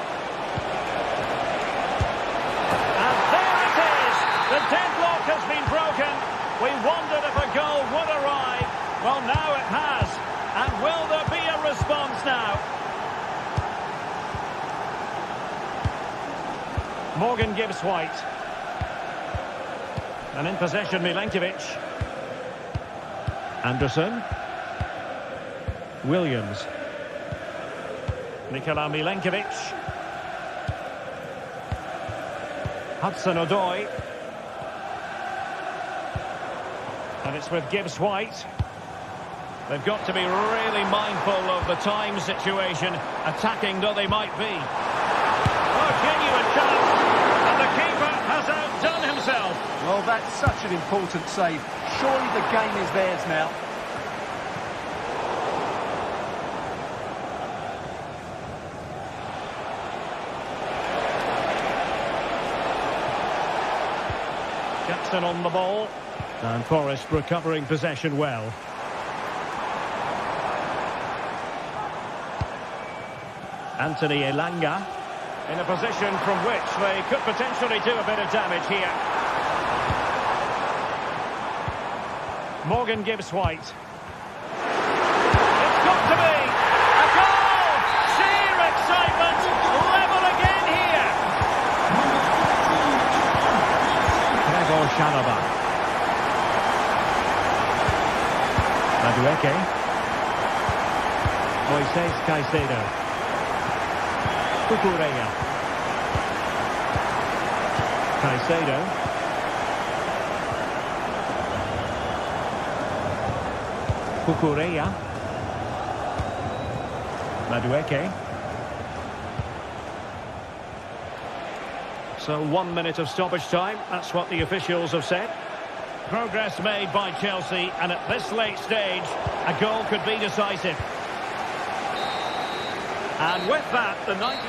And there it is! The deadlock has been broken. We wondered if a goal would arrive. Well, now it has. And will there be a response now? Morgan gives White. And in possession, Milenkovic. Anderson. Williams. Nikola Milenkovic. Hudson-Odoi. And it's with Gibbs White. They've got to be really mindful of the time situation, attacking though they might be. Oh, genuine chance. And the keeper has outdone himself. Well, that's such an important save. Surely the game is theirs now. Jackson on the ball. And Forest recovering possession well. Anthony Elanga in a position from which they could potentially do a bit of damage here. Morgan gives White. It's got to be a goal! Sheer excitement! Level again here! Trevor Chalobah. Madueke. Moises Caicedo. Cucurella. Caicedo. Cucurella. Madueke. So 1 minute of stoppage time. That's what the officials have said. Progress made by Chelsea, and at this late stage, a goal could be decisive. And with that, the 90...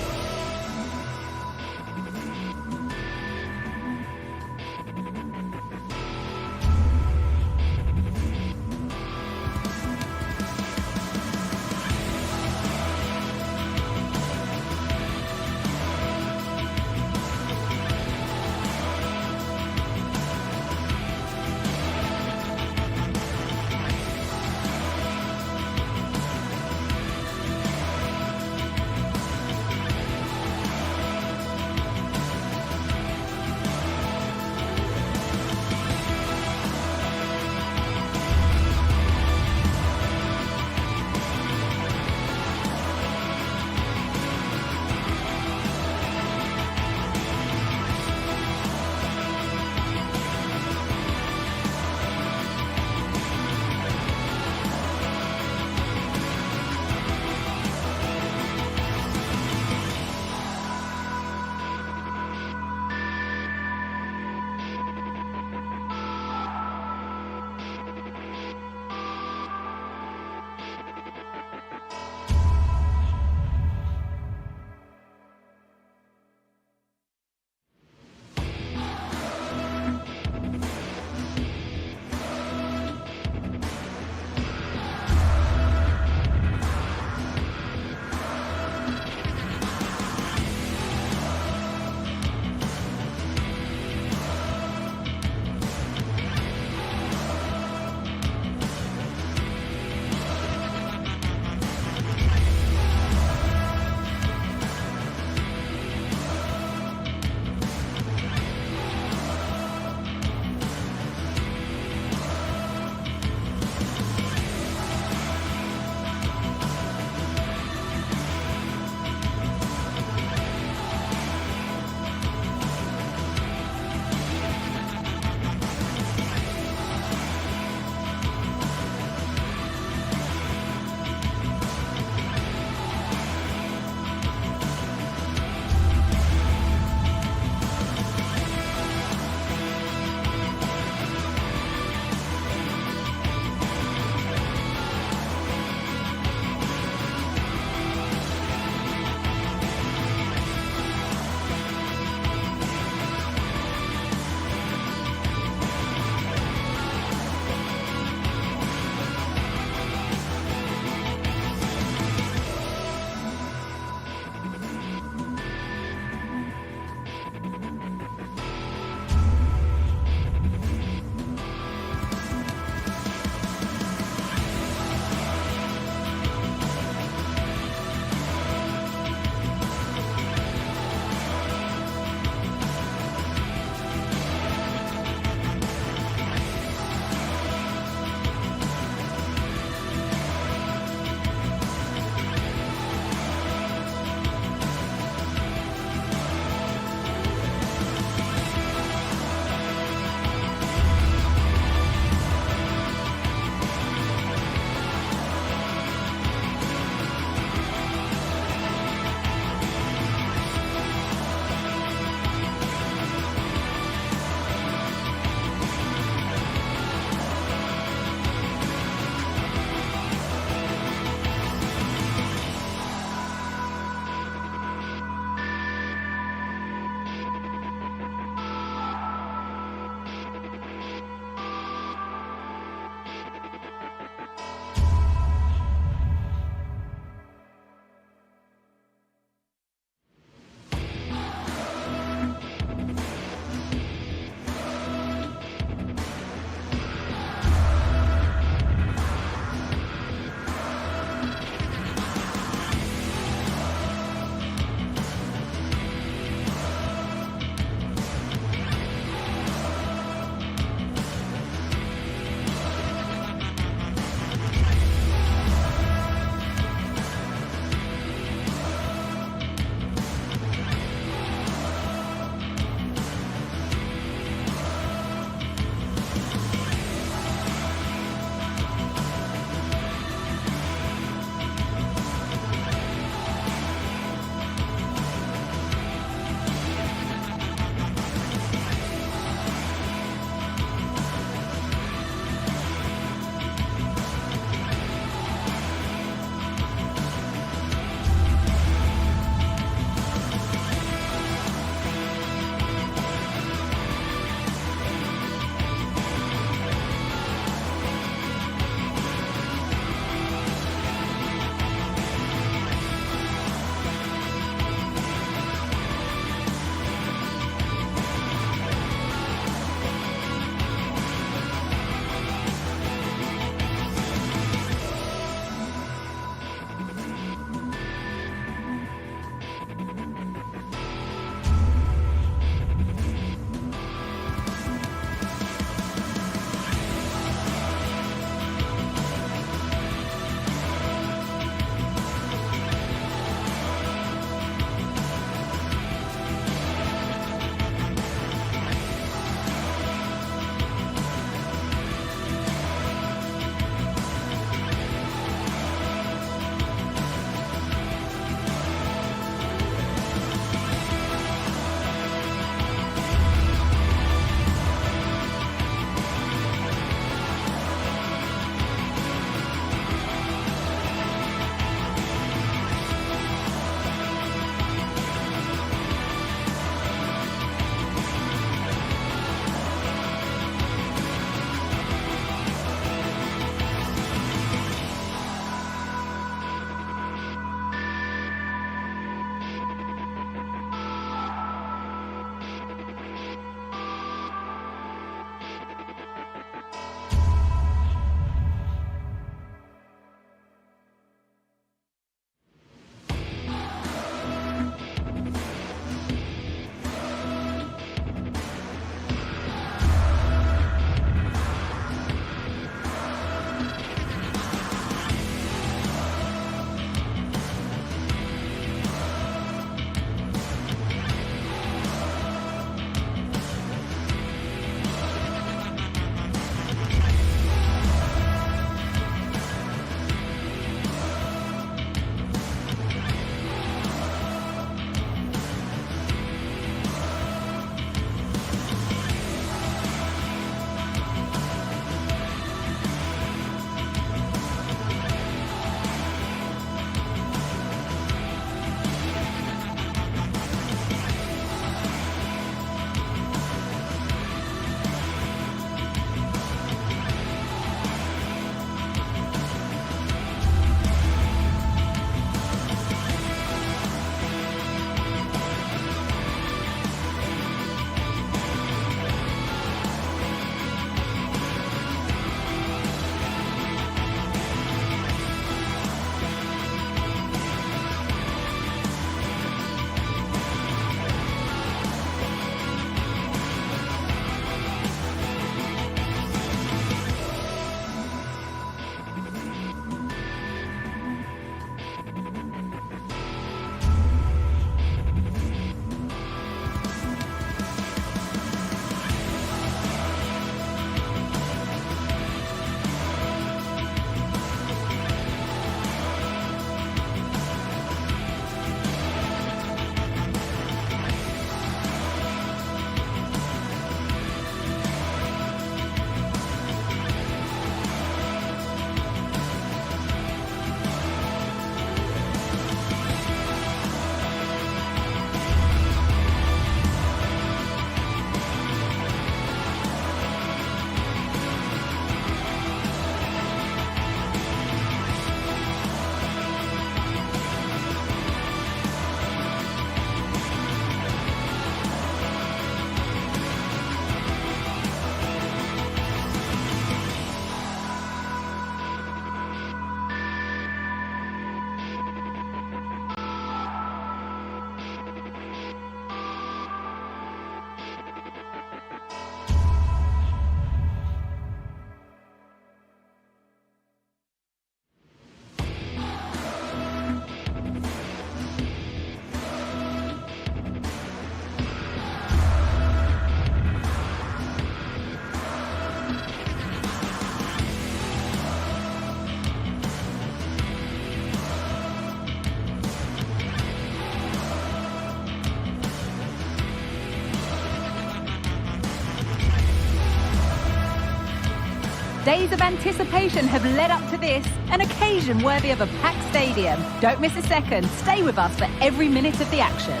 Days of anticipation have led up to this, an occasion worthy of a packed stadium. Don't miss a second. Stay with us for every minute of the action.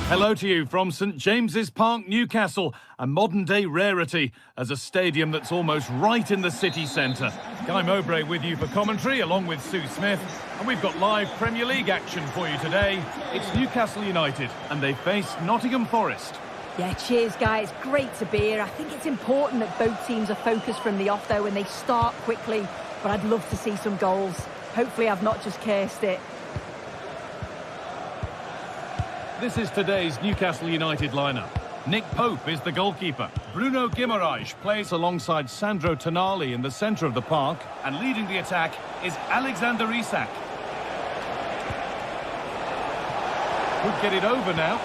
Hello to you from St James's Park, Newcastle, a modern-day rarity as a stadium that's almost right in the city centre. Guy Mowbray with you for commentary, along with Sue Smith, and we've got live Premier League action for you today. It's Newcastle United, and they face Nottingham Forest. Yeah, cheers, guys. Great to be here. I think it's important that both teams are focused from the off, though, and they start quickly, but I'd love to see some goals. Hopefully I've not just cursed it. This is today's Newcastle United lineup. Nick Pope is the goalkeeper. Bruno Guimaraes plays alongside Sandro Tonali in the centre of the park. And leading the attack is Alexander Isak. Could get it over now.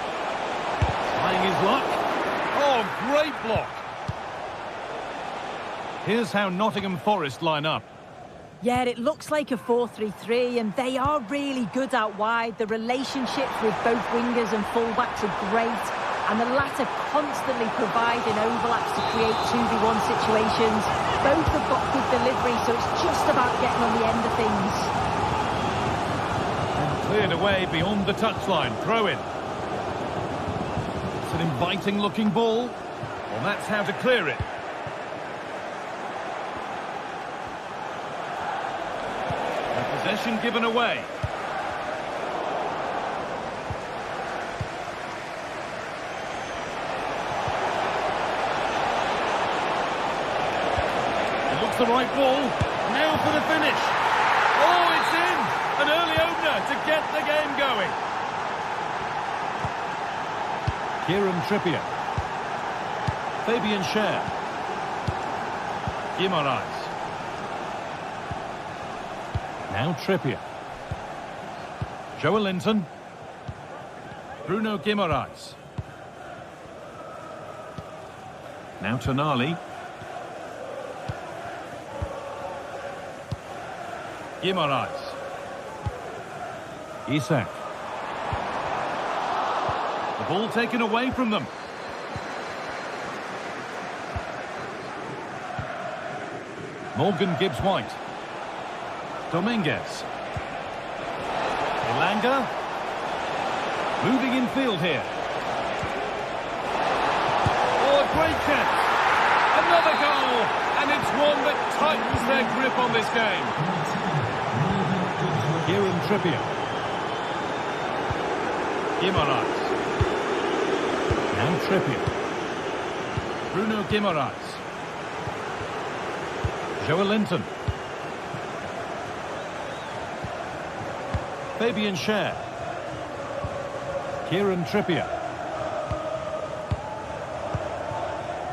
Trying his luck. Oh, great block. Here's how Nottingham Forest line up. Yeah, it looks like a 4-3-3, and they are really good out wide. The relationships with both wingers and fullbacks are great, and the latter constantly providing overlaps to create 2v1 situations. Both have got good delivery, so it's just about getting on the end of things. And cleared away beyond the touchline. Throw in. It's an inviting-looking ball. Well, that's how to clear it. Possession given away. It looks the right ball. Now for the finish. Oh, it's in! An early opener to get the game going. Kieran Trippier. Fabian Schär. Guimaraes. Now Trippier. Joelinton. Bruno Guimaraes. Now Tonali. Guimaraes. Isak. The ball taken away from them. Morgan Gibbs-White. Dominguez. Elanga. Moving in field here. Oh, a great chance. Another goal. And it's one that tightens their grip on this game. Kieran Trippier. Guimaraes. Now Trippier. Bruno Guimaraes. Joelinton. Fabian Schär. Kieran Trippier.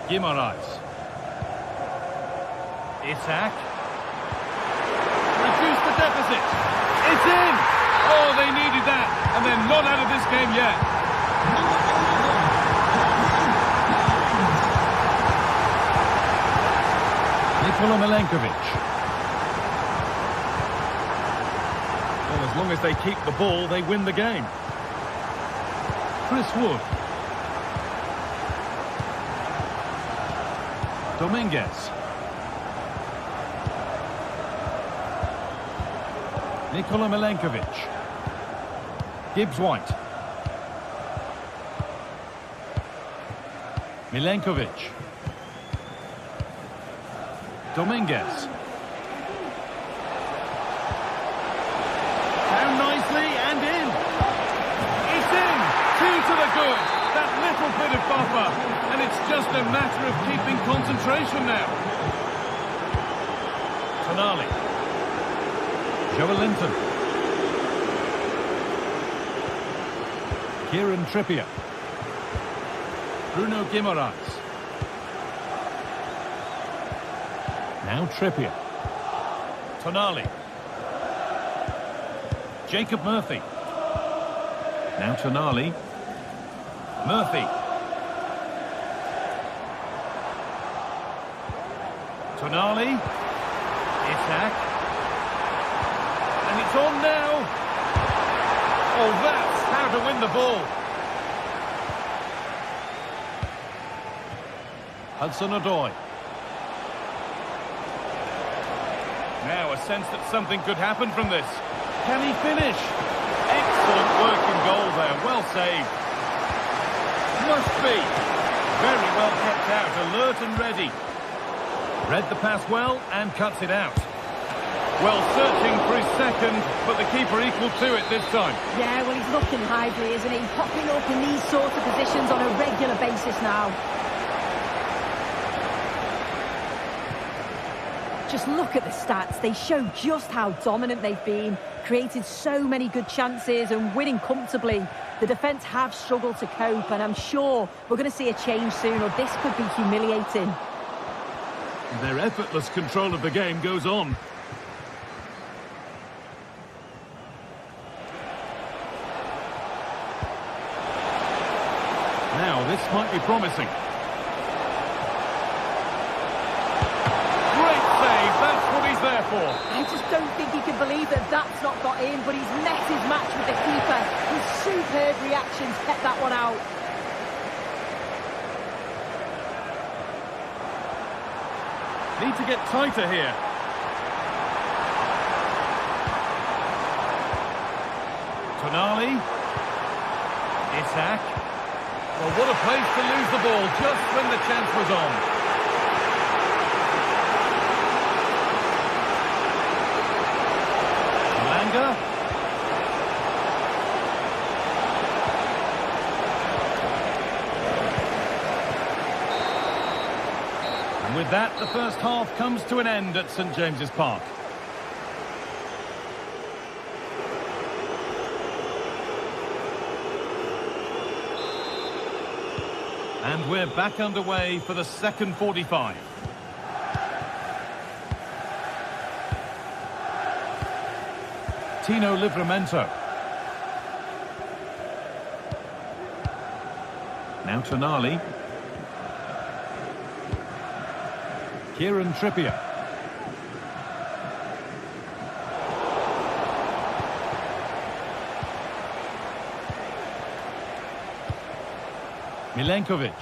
Guimaraes. Isak. Reduce the deficit. It's in! Oh, they needed that, and they're not out of this game yet. Nikola Milenkovic. As long as they keep the ball, they win the game. Chris Wood. Dominguez. Nikola Milenkovic. Gibbs-White. Milenkovic. Dominguez. And in. It's in. 2 to the good. That little bit of buffer. And it's just a matter of keeping concentration now. Tonali. Joelinton. Kieran Trippier. Bruno Guimaraes. Now Trippier. Tonali. Jacob Murphy. Now Tonali. Murphy. Tonali. Isak. And it's on now. Oh, that's how to win the ball. Hudson-Odoi. Now a sense that something could happen from this. Can he finish? Excellent working goal there. Well saved. Must be. Very well kept out. Alert and ready. Read the pass well and cuts it out. Well, searching for his second, but the keeper equal to it this time. Yeah, well, he's looking lively, isn't he? Popping up in these sort of positions on a regular basis now. Just look at the stats. They show just how dominant they've been. Created so many good chances and winning comfortably. The defence have struggled to cope, and I'm sure we're going to see a change soon, or this could be humiliating. Their effortless control of the game goes on. Now, this might be promising. Great save, that's what he's there for. I just don't think he can believe that that's not got in, but he's met his match with the keeper. His superb reactions kept that one out. Need to get tighter here. Tonali. Isak. Well, what a place to lose the ball just when the chance was on. Langa. And with that, the first half comes to an end at St James's Park. And we're back underway for the second 45. Tino Livramento. Now Tonali. Kieran Trippier. Milenkovic.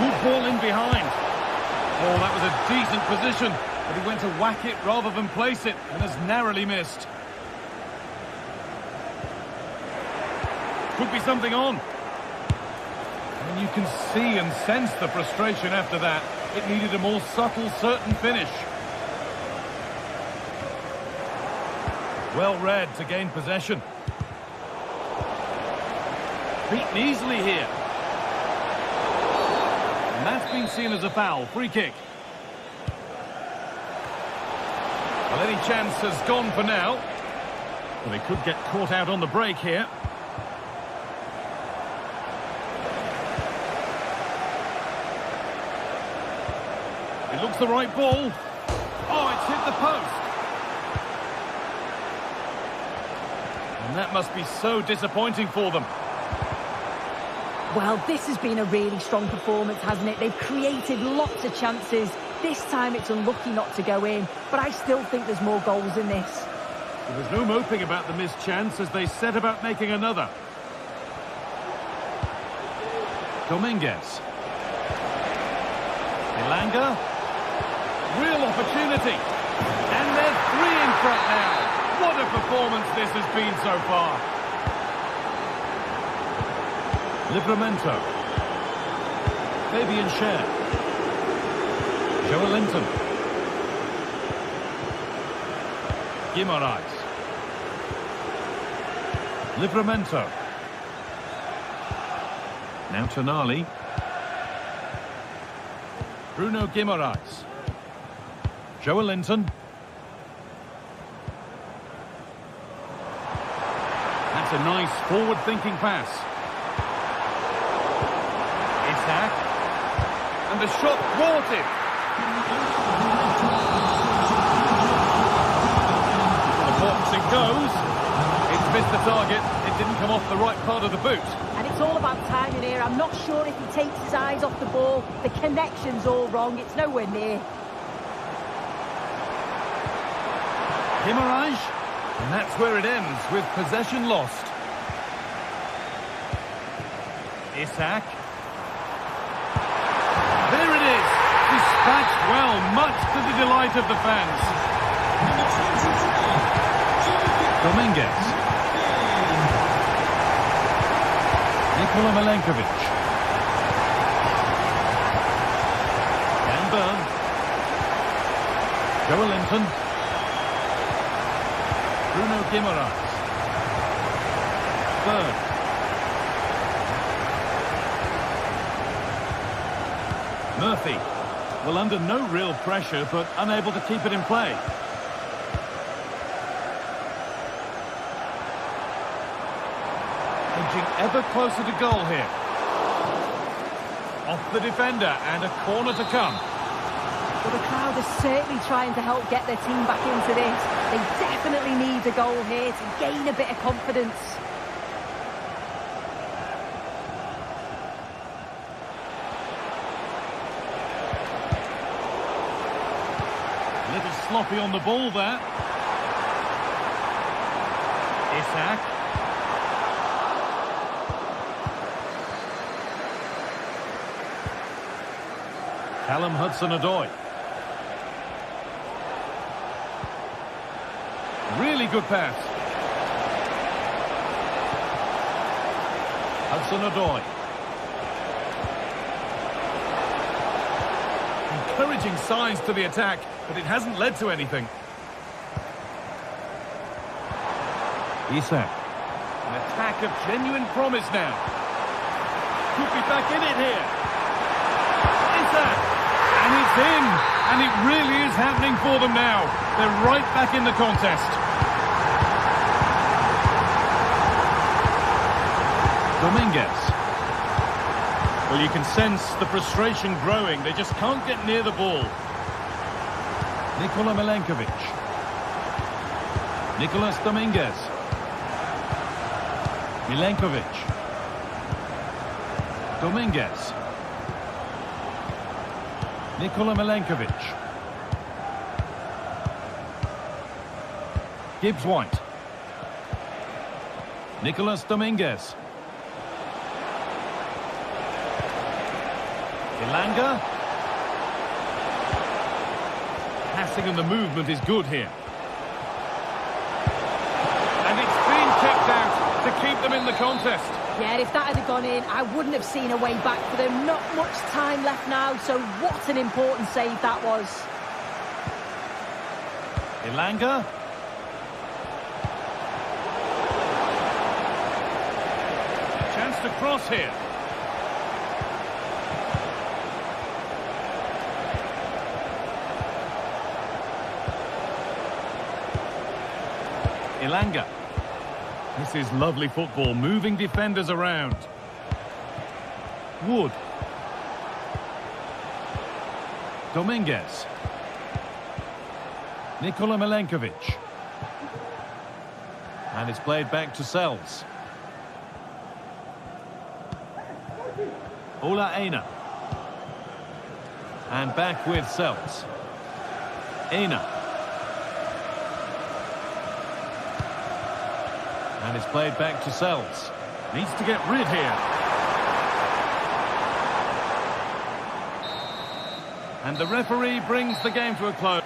Good ball in behind. Oh, that was a decent position, but he went to whack it rather than place it and has narrowly missed. Could be something on. And you can see and sense the frustration after that. It needed a more subtle, certain finish. Well read to gain possession. Beaten easily here. And that's been seen as a foul. Free kick. Well, any chance has gone for now. Well, they could get caught out on the break here. It looks the right ball. Oh, it's hit the post. And that must be so disappointing for them. Well, this has been a really strong performance, hasn't it? They've created lots of chances. This time it's unlucky not to go in, but I still think there's more goals in this. There was no moping about the missed chance as they set about making another. Dominguez. Elanga. Real opportunity. And they're 3 in front now. What a performance this has been so far. Livramento. Fabian Schär. Joelinton. Guimaraes. Livramento. Now Tonali. Bruno Guimaraes. Joelinton. That's a nice forward-thinking pass. Isak. And the shot thwarted. The box it goes. It's missed the target. It didn't come off the right part of the boot. And it's all about timing here. I'm not sure if he takes his eyes off the ball. The connection's all wrong. It's nowhere near. Guimaraes. And that's where it ends, with possession lost. Isak. There it is. Dispatched Well, much to the delight of the fans. Dominguez. Nikola Milenkovic. Dan Burn. Joelinton. Bruno Guimaraes. Burn. Murphy. Well, under no real pressure, but unable to keep it in play. Edging ever closer to goal here. Off the defender, and a corner to come. Well, the crowd are certainly trying to help get their team back into this. They definitely need a goal here to gain a bit of confidence. A little sloppy on the ball there. Isak. Callum Hudson-Odoi. Really good pass. Hudson-Odoi. Encouraging signs to the attack, but it hasn't led to anything. Isak. An attack of genuine promise now. Could be back in it here. Isak. And it's in. And it really is happening for them now. They're right back in the contest. Dominguez. Well, you can sense the frustration growing. They just can't get near the ball. Nikola Milenkovic. Nicolas Dominguez. Milenkovic. Dominguez. Nikola Milenkovic. Gibbs-White. Nicolas Dominguez. Ilanga. Passing and the movement is good here. And it's been kept out to keep them in the contest. Yeah, if that had gone in, I wouldn't have seen a way back for them. Not much time left now, so what an important save that was. Ilanga. Chance to cross here. Ilanga. This is lovely football, moving defenders around. Wood. Dominguez. Nikola Milenkovic. And it's played back to Sells. Ola Aina. And back with Sells. Aina. And it's played back to Sells. Needs to get rid here. And the referee brings the game to a close.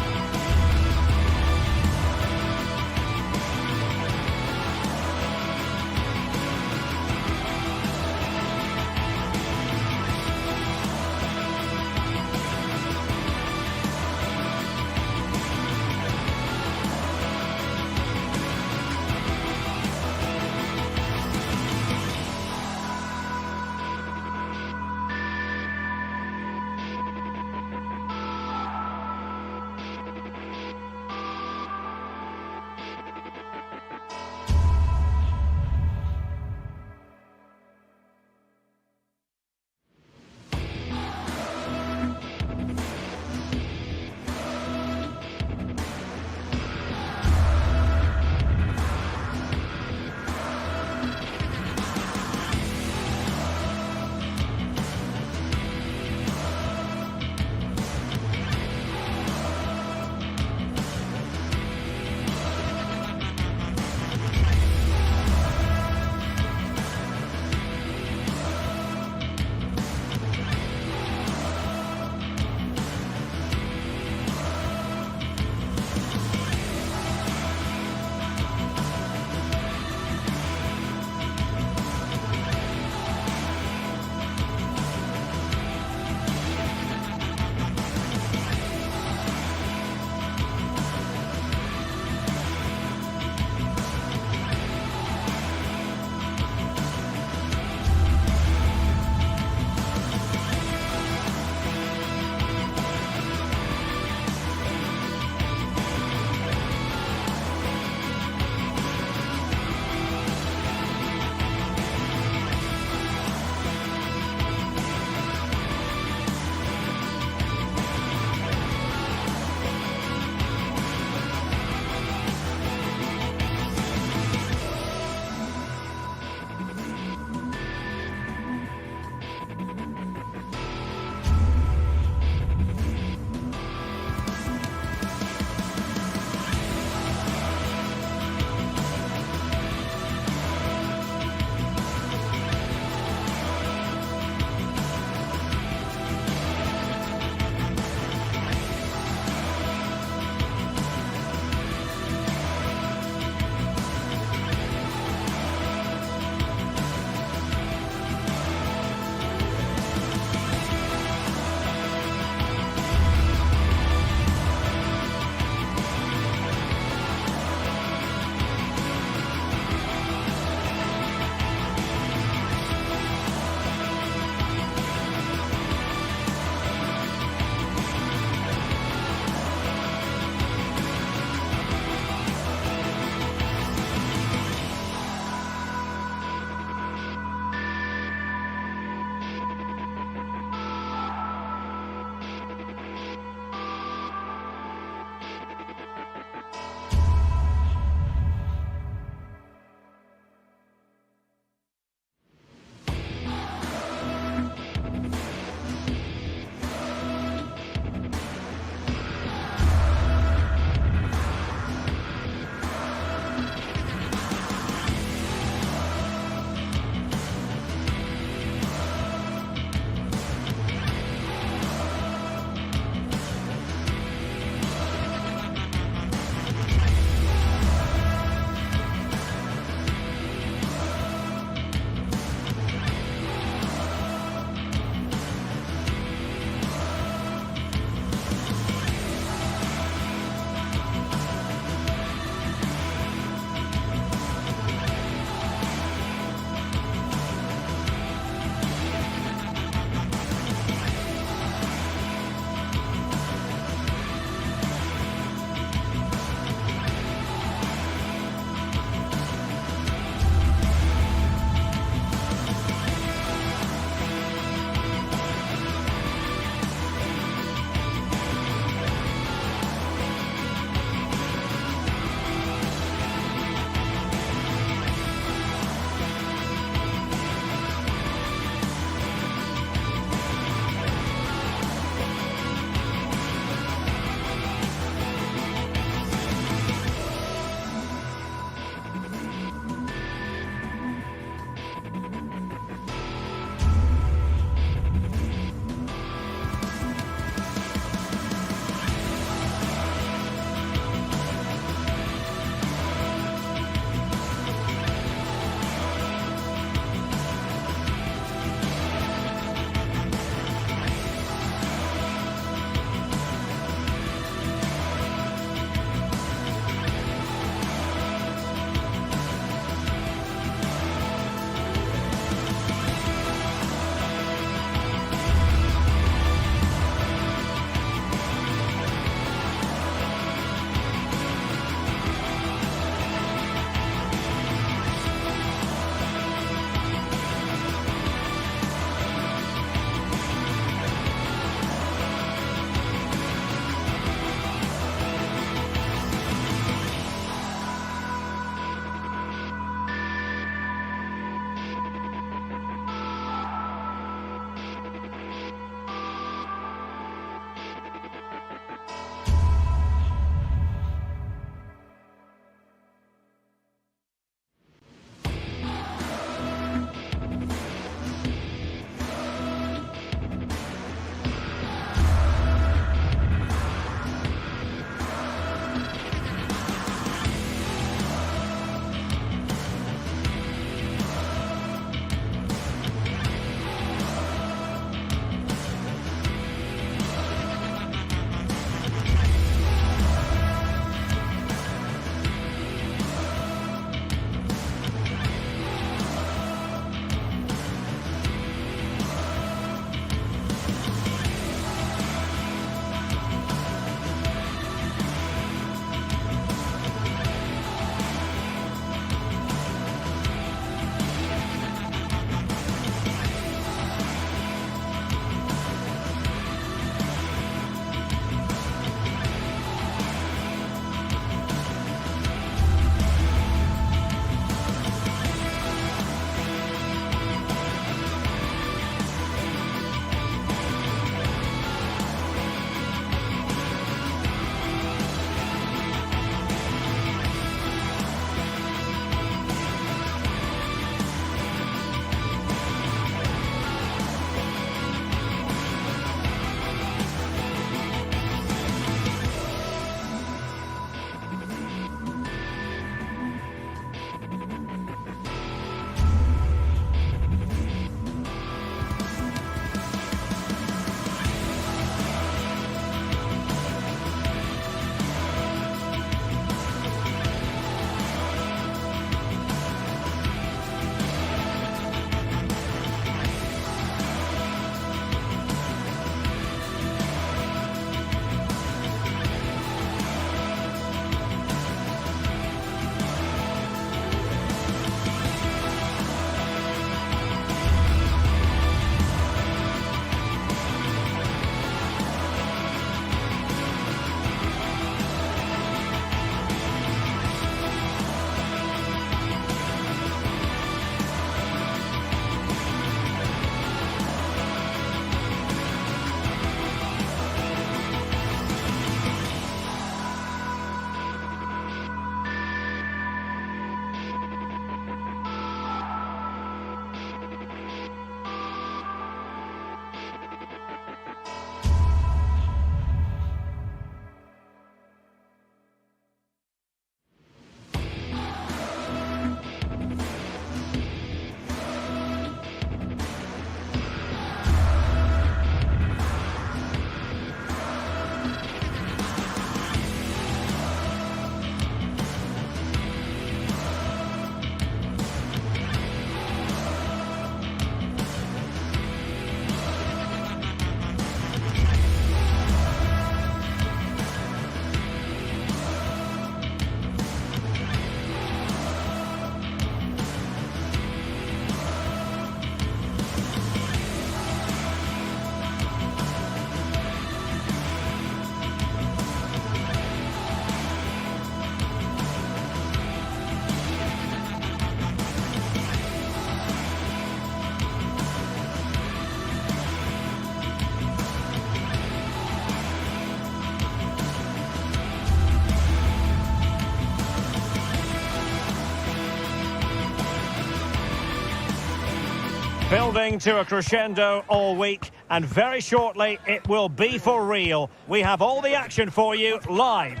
Building to a crescendo all week, and very shortly it will be for real. We have all the action for you live.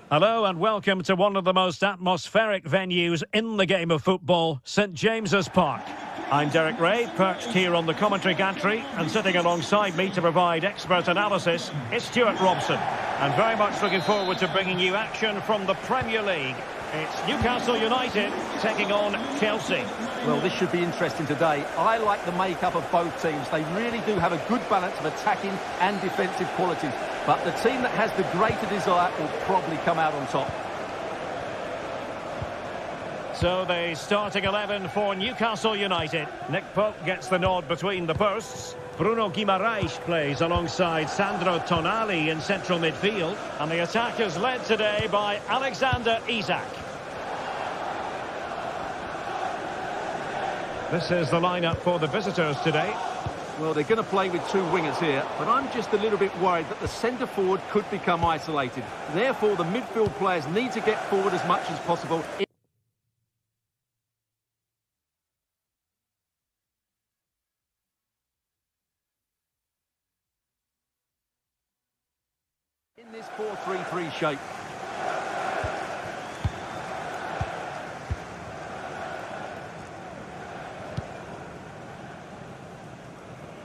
Hello and welcome to one of the most atmospheric venues in the game of football, St James's Park. I'm Derek Ray, perched here on the commentary gantry, and sitting alongside me to provide expert analysis is Stuart Robson. And very much looking forward to bringing you action from the Premier League. It's Newcastle United taking on Chelsea. Well, this should be interesting today. I like the makeup of both teams. They really do have a good balance of attacking and defensive qualities. But the team that has the greater desire will probably come out on top. So the starting 11 for Newcastle United. Nick Pope gets the nod between the posts. Bruno Guimaraes plays alongside Sandro Tonali in central midfield. And the attack is led today by Alexander Isak. This is the lineup for the visitors today. Well, they're going to play with two wingers here, but I'm just a little bit worried that the centre forward could become isolated. Therefore, the midfield players need to get forward as much as possible. In this 4-3-3 shape.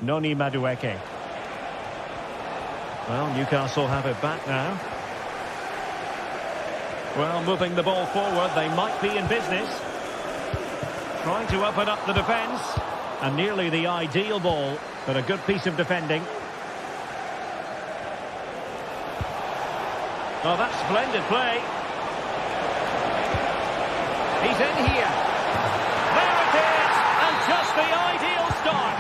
Noni Madueke. Well, Newcastle have it back now. Well, moving the ball forward, they might be in business. Trying to open up the defence. And nearly the ideal ball, but a good piece of defending. Oh, that's splendid play. He's in here. There it is! And just the ideal start.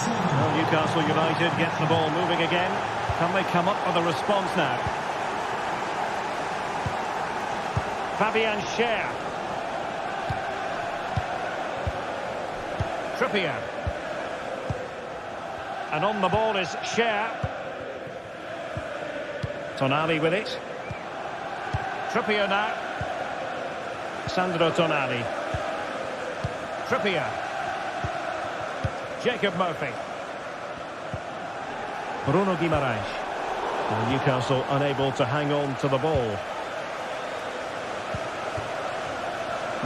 Well, Newcastle United get the ball moving again. Can they come up with a response now? Fabian Schär. Trippier. And on the ball is Schär. Tonali with it. Trippier now. Sandro Tonali. Trippier. Jacob Murphy. Bruno Guimaraes. And Newcastle unable to hang on to the ball.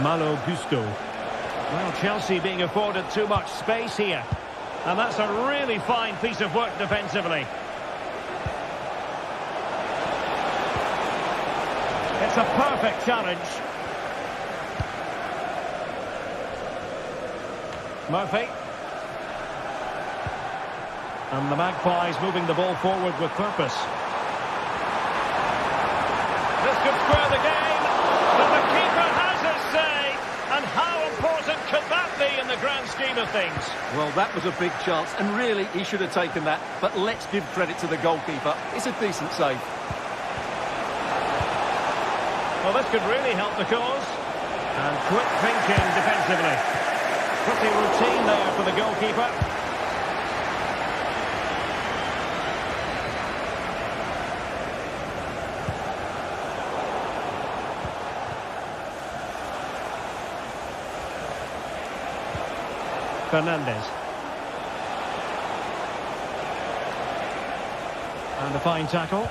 Malo Gusto. Well, Chelsea being afforded too much space here. And that's a really fine piece of work defensively. It's a perfect challenge. Murphy. And the Magpies moving the ball forward with purpose. This could square the game, but the keeper has his say. And how important could that be in the grand scheme of things? Well, that was a big chance, and really, he should have taken that. But let's give credit to the goalkeeper. It's a decent save. Well, this could really help the cause. And quick thinking defensively. Pretty routine there for the goalkeeper. Fernandes. And a fine tackle.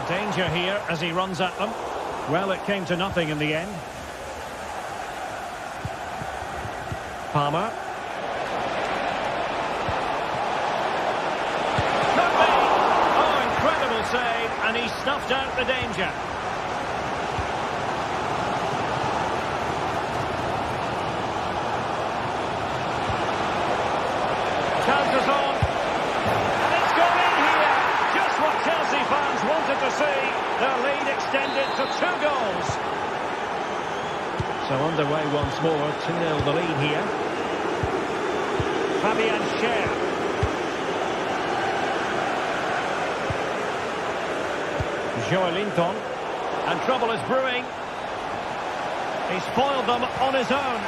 Danger here as he runs at them. Well, it came to nothing in the end. Palmer. Could be! Oh, incredible save, and he snuffed out the danger. Chances on. And it's gone in here. Just what Chelsea fans wanted to see. Their lead extended to 2 goals. So underway once more. 2-0 the lead here. Fabian Schär. Joelinton. And trouble is brewing. He's foiled them on his own.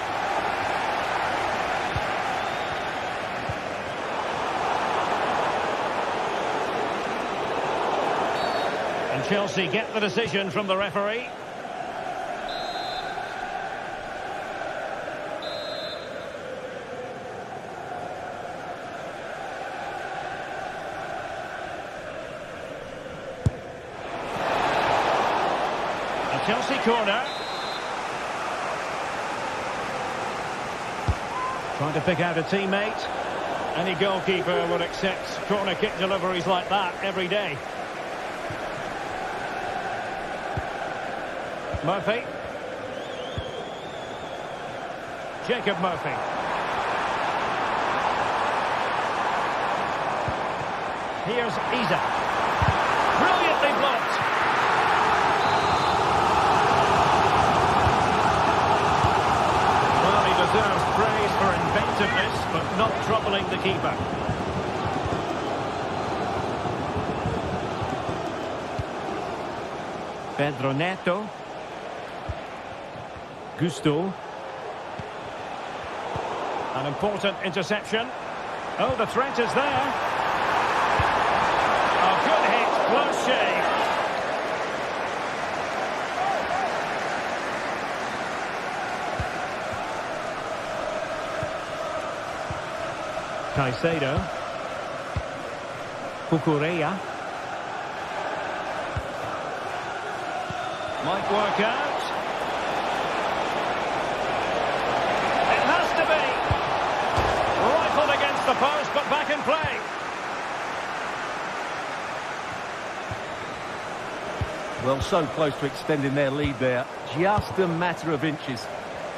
And Chelsea get the decision from the referee. A Chelsea corner. Trying to pick out a teammate. Any goalkeeper would accept corner kick deliveries like that every day. Murphy. Jacob Murphy. Here's Isak. Brilliantly blocked. Well, he deserves praise for inventiveness, but not troubling the keeper. Pedro Neto. Gusto. An important interception. Oh, the threat is there. A good hit, close shave. Caicedo. Cucurella. Might work out. Rifled against the post, but back in play. Well, so close to extending their lead there. Just a matter of inches.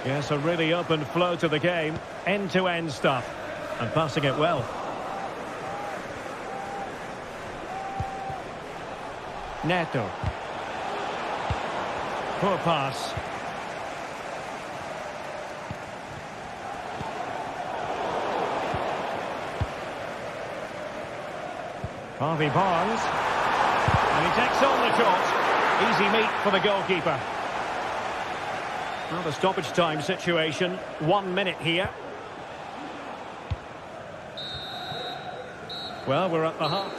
Yes, a really open flow to the game. End-to-end stuff. And passing it well. Neto. Poor pass. Harvey Barnes. And he takes on the shot. Easy meat for the goalkeeper. Well, the stoppage time situation. 1 minute here. Well, we're at the half.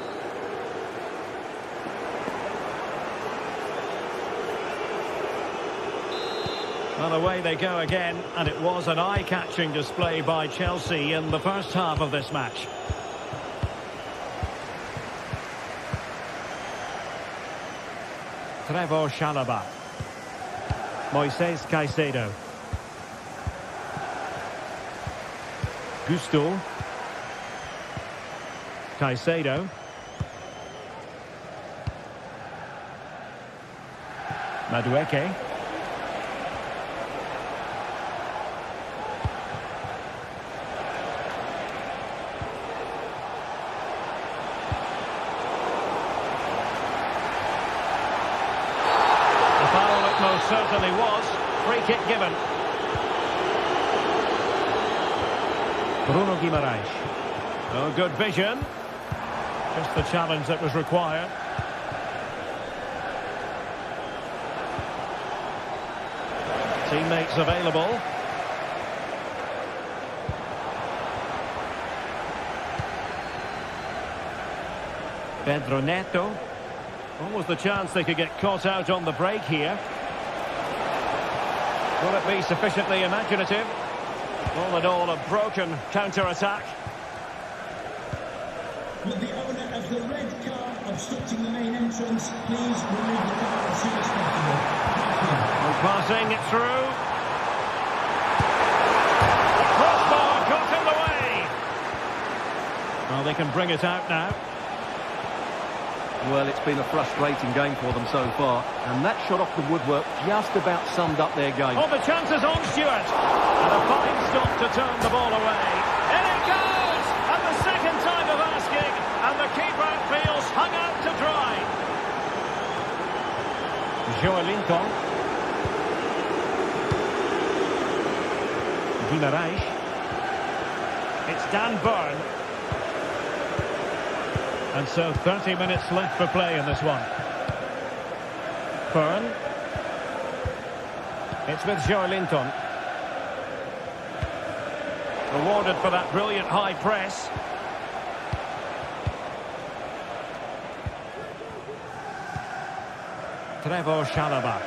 Well, away they go again. And it was an eye-catching display by Chelsea in the first half of this match. Trevor Chalobah. Moises Caicedo. Gusto. Caicedo. Madueke. Most certainly was. Free kick given. Bruno Guimaraes. Oh, good vision. Just the challenge that was required. Teammates available. Pedro Neto. Almost the chance they could get caught out on the break here. Will it be sufficiently imaginative? All in all, a broken counter-attack. With the owner of the red car obstructing the main entrance, please remove the car as soon as possible. Passing it through. Crossbar got in the way. Well, they can bring it out now. Well, it's been a frustrating game for them so far. And that shot off the woodwork just about summed up their game. Oh, the chance is on, Stewart. And a fine stop to turn the ball away. In it goes! And the second time of asking. And the keeper feels hung out to dry. Joelinton. Guimaraes. It's Dan Burn. And so 30 minutes left for play in this one. Burn. It's with Joelinton. Rewarded for that brilliant high press. Trevor Chalobah.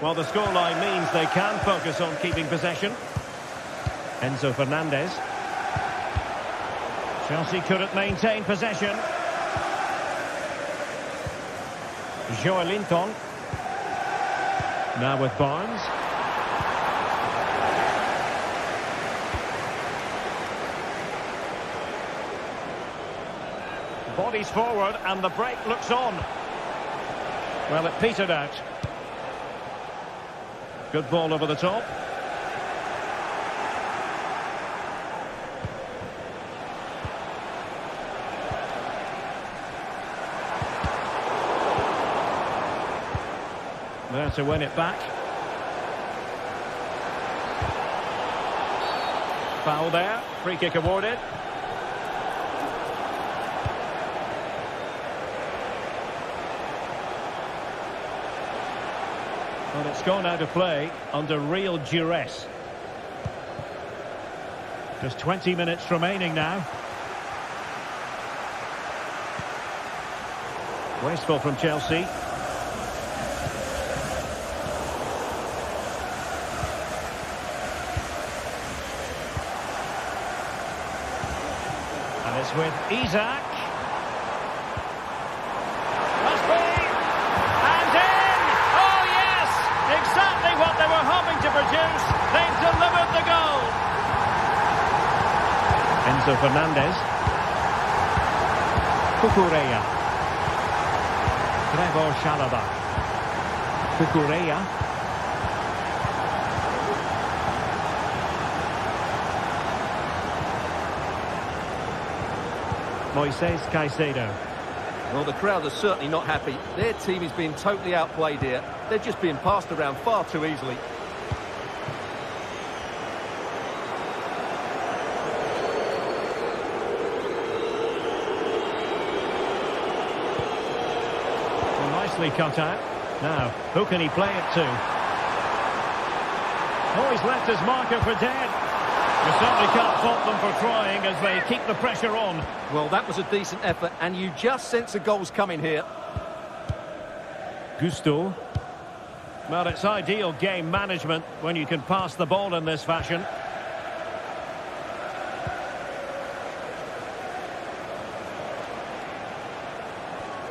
Well, the scoreline means they can focus on keeping possession. Enzo Fernandez. Chelsea couldn't maintain possession. Joelinton. Now with Barnes. Bodies forward and the break looks on. Well, it petered out. Good ball over the top. There to win it back. Foul there. Free kick awarded. Well, it's gone out of play under real duress. Just 20 minutes remaining now. Wasteful from Chelsea. And it's with Isak. Must be. And in! Oh, yes! Exactly what they were hoping to produce. They've delivered the goal. Enzo Fernandez. Cucurella. Trevor Chalobah. Cucurella. Moises Caicedo. Well, the crowd are certainly not happy. Their team is being totally outplayed here. They're just being passed around far too easily. Well, nicely cut out. Now, who can he play it to? Oh, he's left his marker for dead. You certainly can't fault them for trying as they keep the pressure on. Well, that was a decent effort, and you just sense a goal's coming here. Gusto. Well, it's ideal game management when you can pass the ball in this fashion.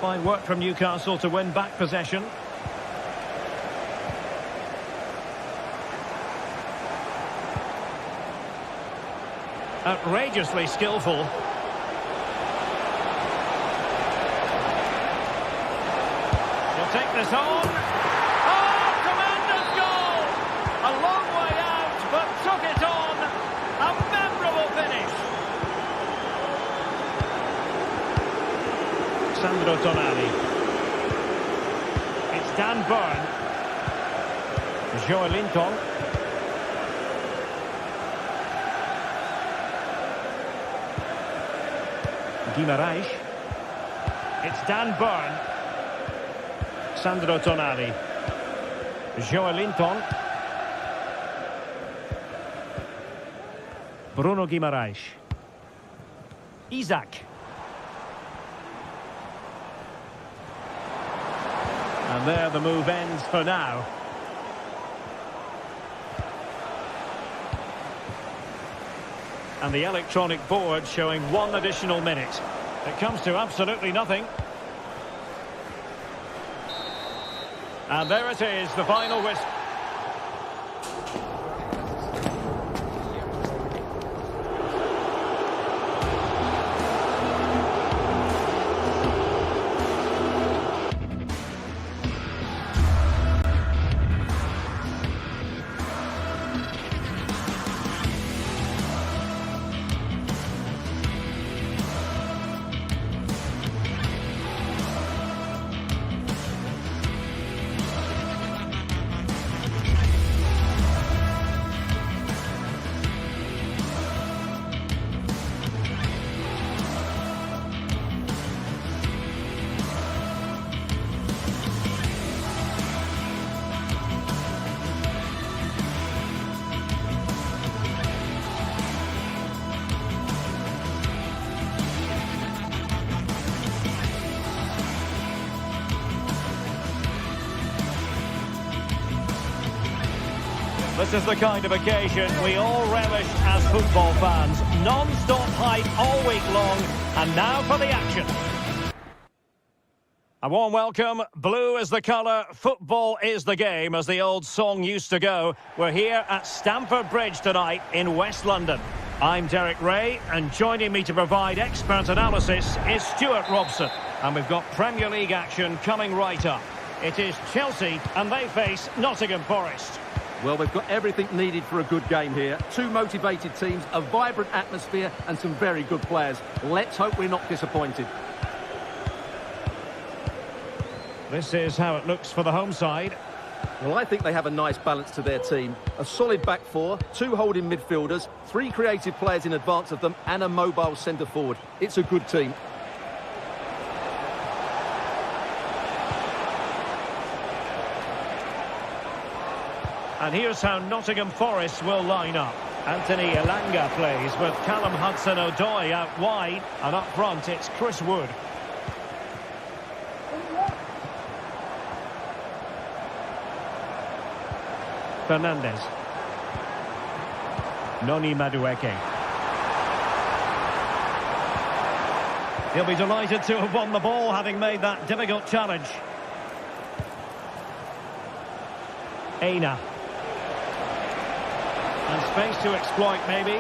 Fine work from Newcastle to win back possession. Outrageously skillful. He'll take this on. Oh, tremendous goal! A long way out, but took it on. A memorable finish. Sandro Tonali. It's Dan Burn. Joelinton. Guimaraes. It's Dan Burn. Sandro Tonali. Joelinton. Bruno Guimaraes. Isak. And there the move ends for now. And the electronic board showing 1 additional minute. It comes to absolutely nothing. And there it is, the final whistle. This is the kind of occasion we all relish as football fans. Non-stop hype all week long, and now for the action. A warm welcome. Blue is the colour, football is the game, as the old song used to go. We're here at Stamford Bridge tonight in West London. I'm Derek Ray, and joining me to provide expert analysis is Stuart Robson. And we've got Premier League action coming right up. It is Chelsea, and they face Nottingham Forest. Well, we've got everything needed for a good game here. Two motivated teams, a vibrant atmosphere, and some very good players. Let's hope we're not disappointed. This is how it looks for the home side. Well, I think they have a nice balance to their team. A solid back four, two holding midfielders, three creative players in advance of them, and a mobile centre-forward. It's a good team. And here's how Nottingham Forest will line up. Anthony Elanga plays with Callum Hudson-Odoi out wide, and up front it's Chris Wood. Fernandes. Noni Madueke. He'll be delighted to have won the ball, having made that difficult challenge. Aina. And space to exploit, maybe.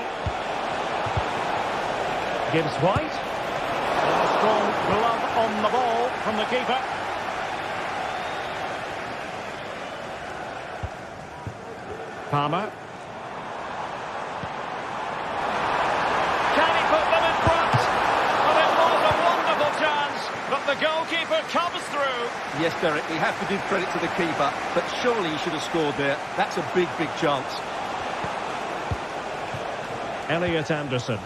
Gibbs White. And a strong glove on the ball from the keeper. Palmer. Can he put them in front? Well, it was a wonderful chance, but the goalkeeper comes through. Yes, Derek, we have to give credit to the keeper, but surely he should have scored there. That's a big, big chance. Elliot Anderson.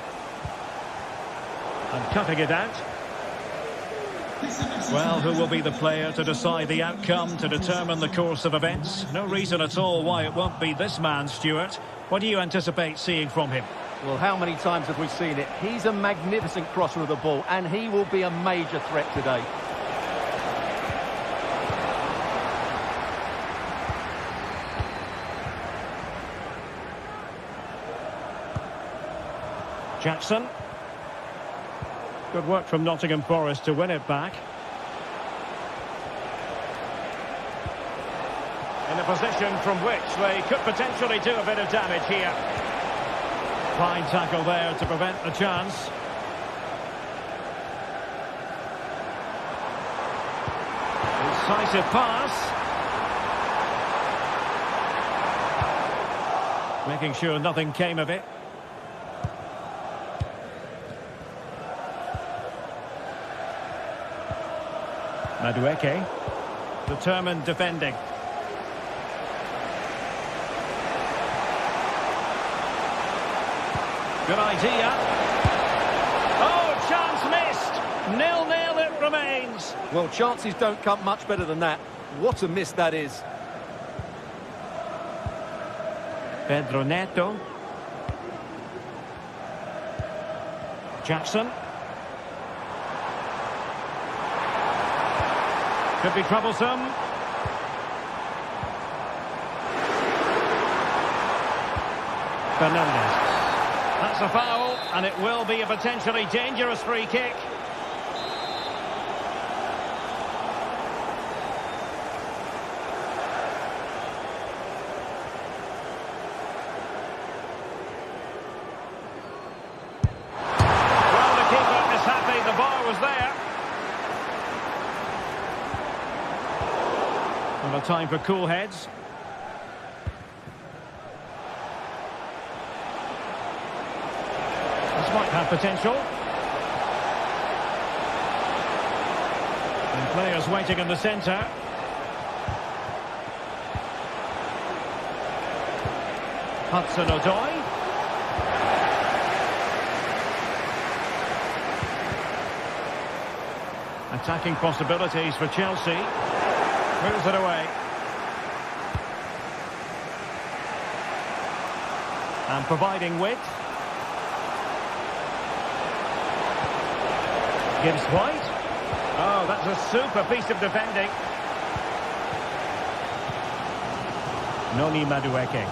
And cutting it out. Well, who will be the player to decide the outcome, to determine the course of events? No reason at all why it won't be this man, Stuart. What do you anticipate seeing from him? Well, how many times have we seen it? He's a magnificent crosser of the ball, and he will be a major threat today. Jackson. Good work from Nottingham Forest to win it back. In a position from which they could potentially do a bit of damage here. Fine tackle there to prevent the chance. Incisive pass. Making sure nothing came of it. Madueke, determined defending. Good idea. Oh, chance missed. 0-0 it remains. Well, chances don't come much better than that. What a miss that is. Pedro Neto. Jackson. Could be troublesome. Fernandes. That's a foul, and it will be a potentially dangerous free kick. Well, the keeper is happy the bar was there. And a time for cool heads. This might have potential. And players waiting in the centre. Hudson-Odoi. Attacking possibilities for Chelsea. Moves it away. And providing width. Gibbs White. Oh, that's a super piece of defending. Noni Madueke.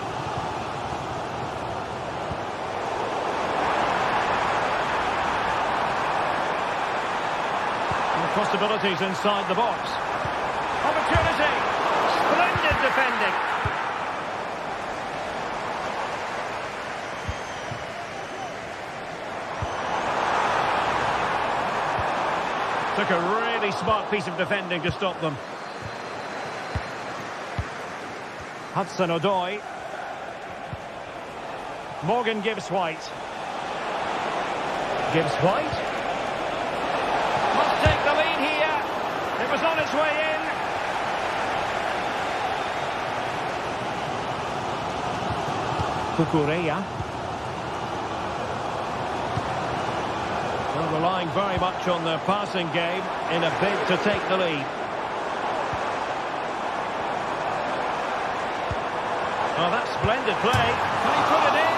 possibilities inside the box. Opportunity! Splendid defending. Took a really smart piece of defending to stop them. Hudson-Odoi. Morgan Gibbs-White. Gibbs-White. Must take the lead here. It was on its way in. Kukureya. Well, relying very much on their passing game in a bid to take the lead. Oh, that's splendid play. Can he put it in?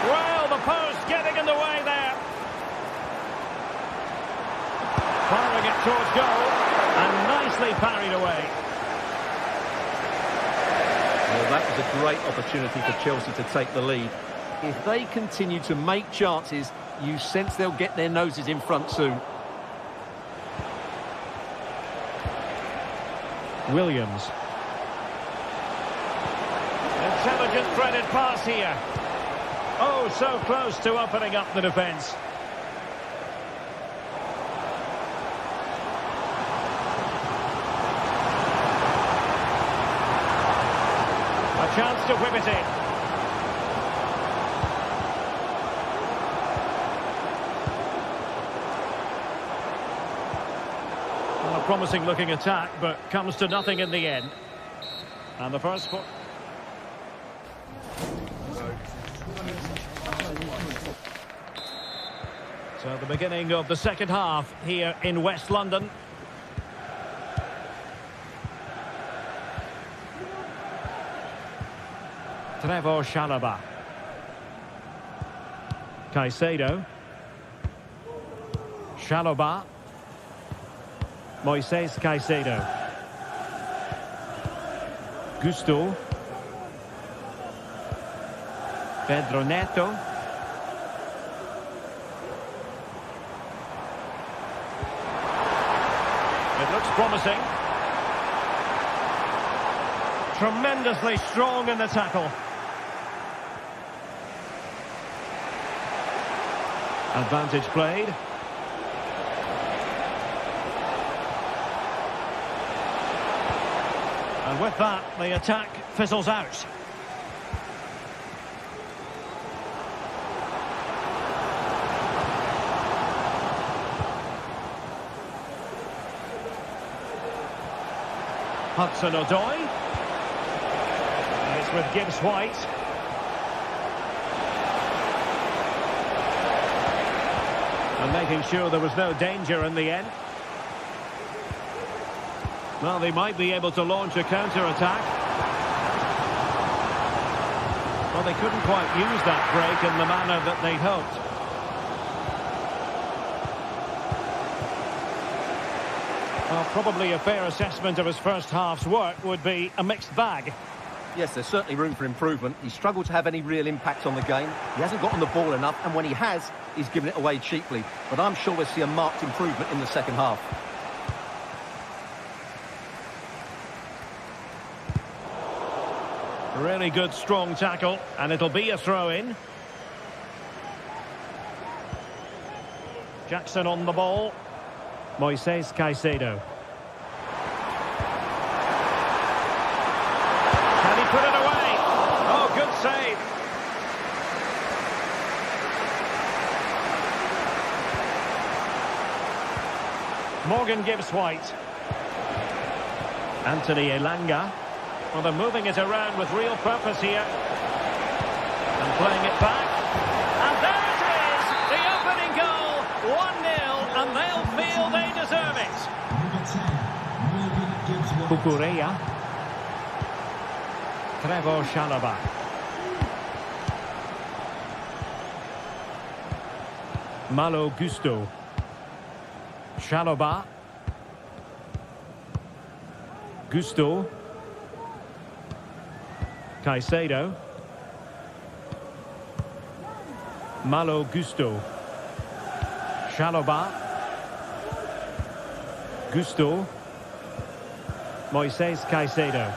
Well, the post getting in the way there. Firing it towards goal and nicely parried away. Well, that was a great opportunity for Chelsea to take the lead. If they continue to make chances, you sense they'll get their noses in front soon. Williams. Intelligent threaded pass here. Oh, so close to opening up the defence. A chance to whip it in. Well, a promising looking attack, but comes to nothing in the end. And the first... So the beginning of the second half here in West London. Trevor Chalobah. Caicedo. Chalobah. Moises Caicedo. Gusto. Pedro Neto. It looks promising. Tremendously strong in the tackle. Advantage played. And with that, the attack fizzles out. Hudson-Odoi. It's with Gibbs-White. And making sure there was no danger in the end. Well, they might be able to launch a counter-attack. Well, they couldn't quite use that break in the manner that they'd hoped. Well, probably a fair assessment of his first half's work would be a mixed bag. Yes, there's certainly room for improvement. He's struggled to have any real impact on the game. He hasn't gotten the ball enough, and when he has, he's given it away cheaply. But I'm sure we'll see a marked improvement in the second half. Really good, strong tackle, and it'll be a throw-in. Jackson on the ball. Moises Caicedo. Can he put it away? Oh, good save. Morgan Gibbs-White. Anthony Elanga. Well, they're moving it around with real purpose here. And playing it back. And there it is! The opening goal! 1-0, and they'll feel they deserve it. Kukureya. Trevor Chalobah. Malo Gusto. Chalobah. Gusto. Caicedo. Malo Gusto. Chalobah. Gusto. Moises Caicedo.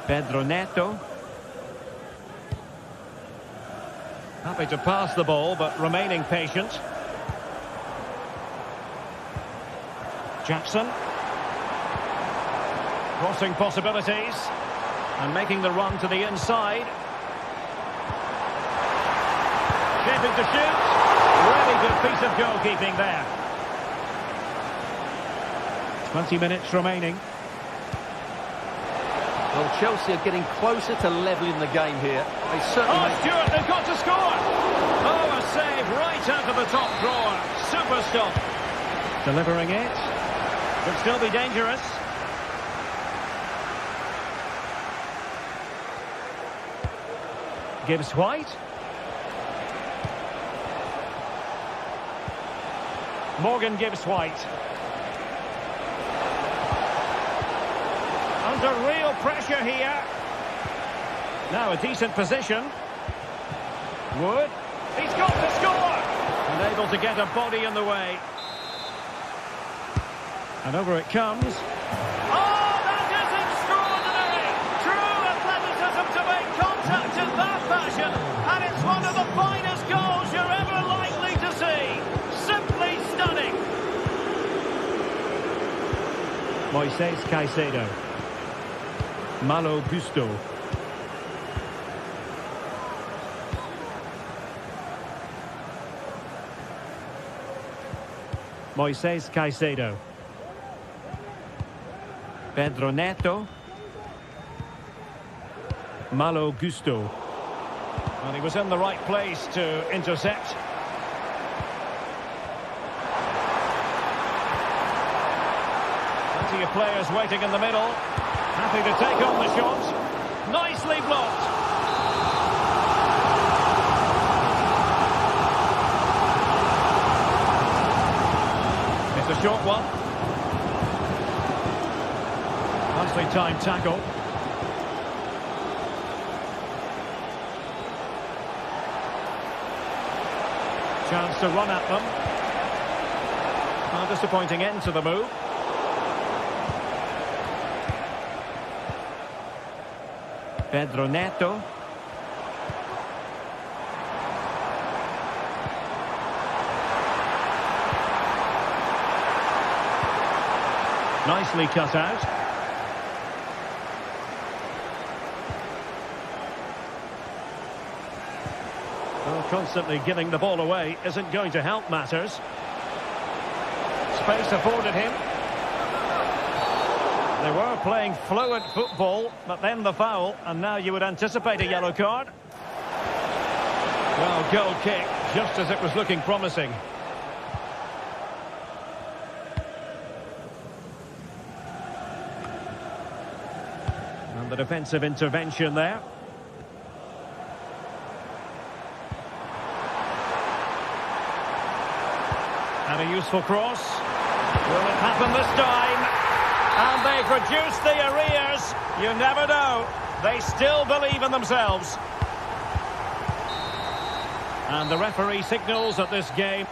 Pedro Neto. Happy to pass the ball, but remaining patient. Jackson. Crossing possibilities. And making the run to the inside. Shaping to shoot. Really good piece of goalkeeping there. 20 minutes remaining. Well, Chelsea are getting closer to levelling the game here. They certainly Stewart, they've got to score! Oh, a save right out of the top drawer. Super stop. Delivering it. Could still be dangerous. Gibbs White. Morgan Gibbs White. Under real pressure here. Now a decent position. Wood. He's got to score! And able to get a body in the way. And over it comes. Oh, that is extraordinary! True athleticism to make contact in that fashion. And it's one of the finest goals you're ever likely to see. Simply stunning. Moises Caicedo. Malo Gusto. Moises Caicedo. Pedro Neto. Malo Gusto. And he was in the right place to intercept. Plenty of players waiting in the middle. Happy to take on the shot. Nicely blocked. It's a short one. Nicely timed tackle. Chance to run at them. A disappointing end to the move. Pedro Neto. Nicely cut out. Well, constantly giving the ball away isn't going to help matters. Space afforded him. They were playing fluent football, but then the foul, and now you would anticipate a yellow card. Well, goal kick, just as it was looking promising. And the defensive intervention there. And a useful cross. Will it happen this time? And they've reduced the arrears. You never know. They still believe in themselves. And the referee signals that this game...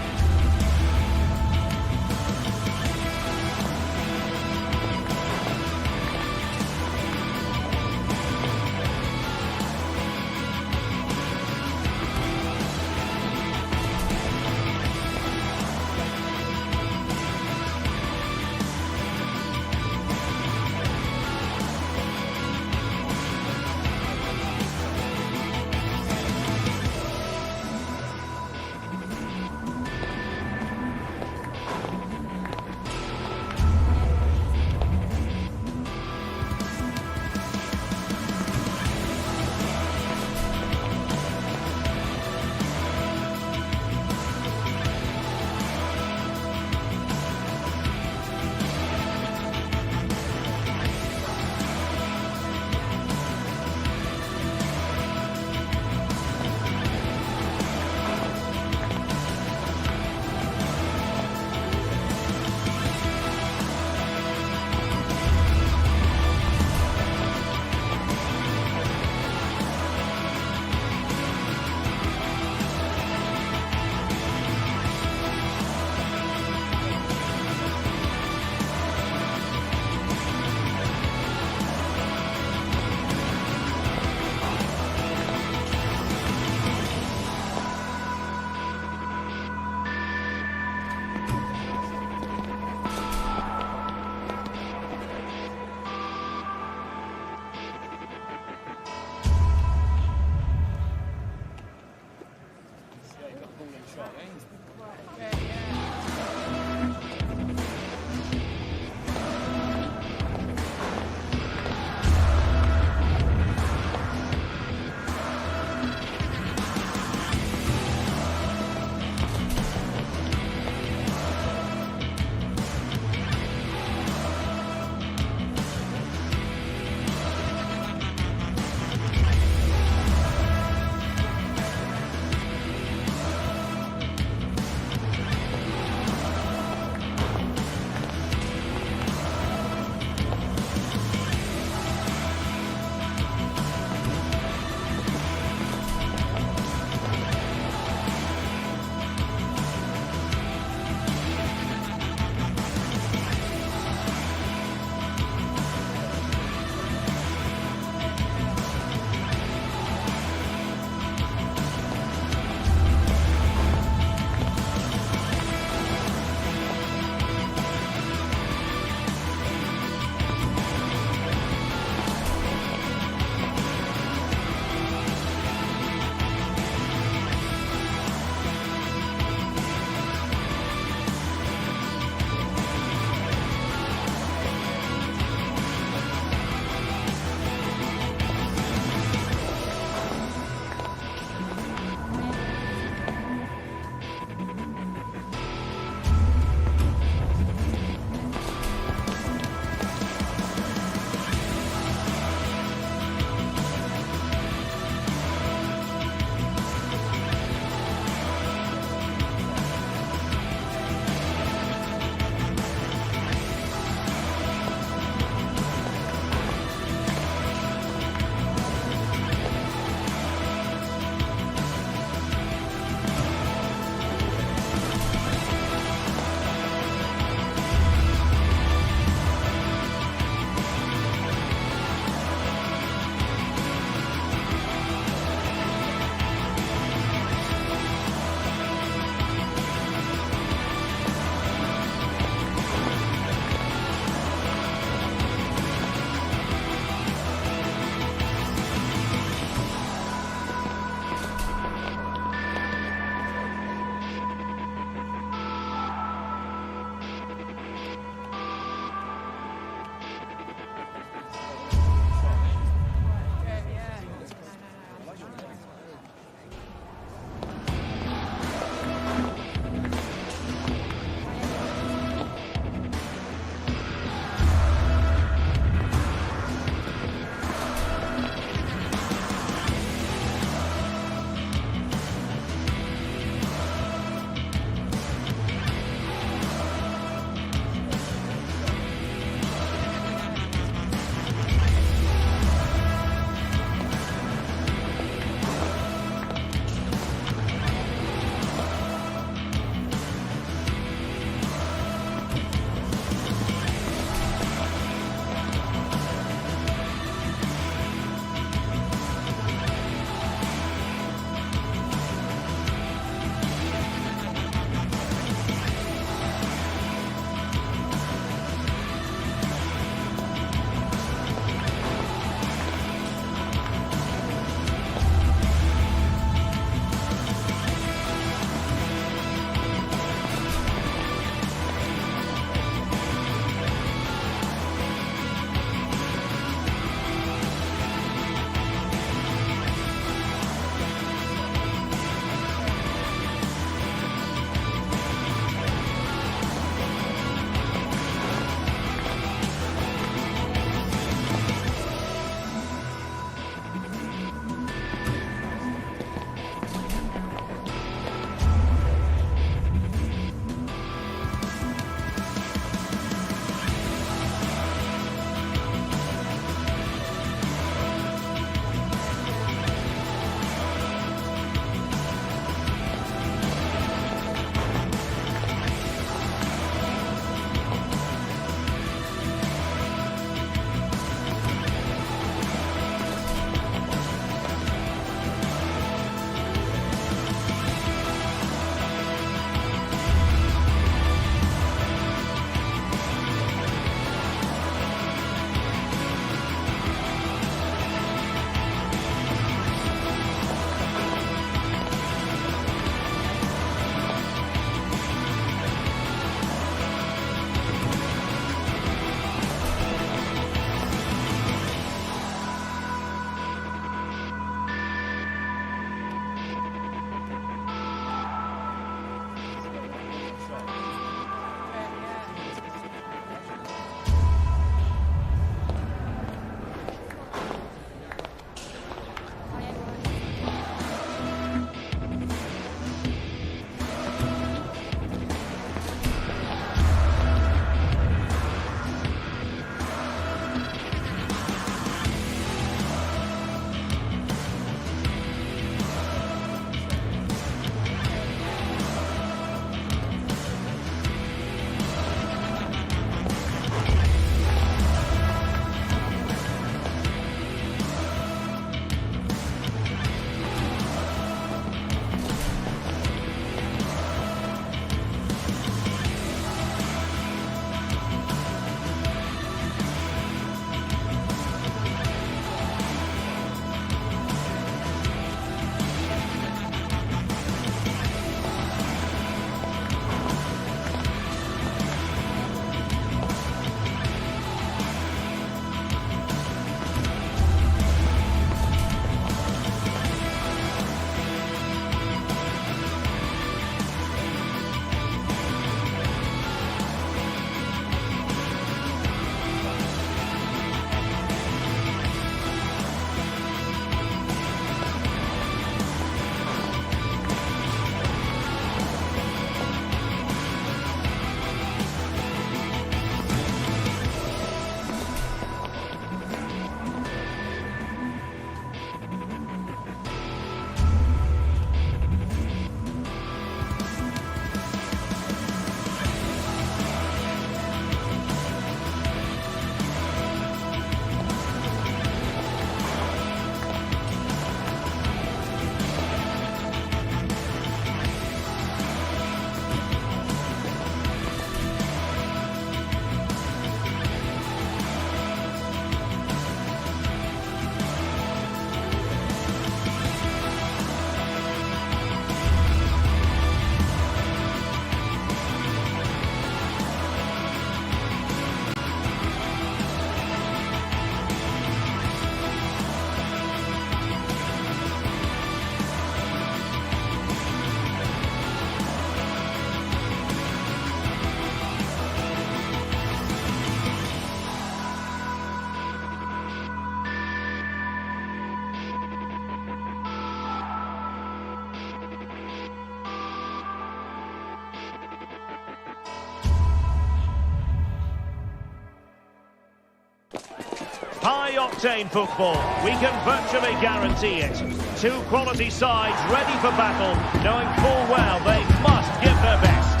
high-octane football. We can virtually guarantee it. Two quality sides ready for battle, knowing full well they must give their best.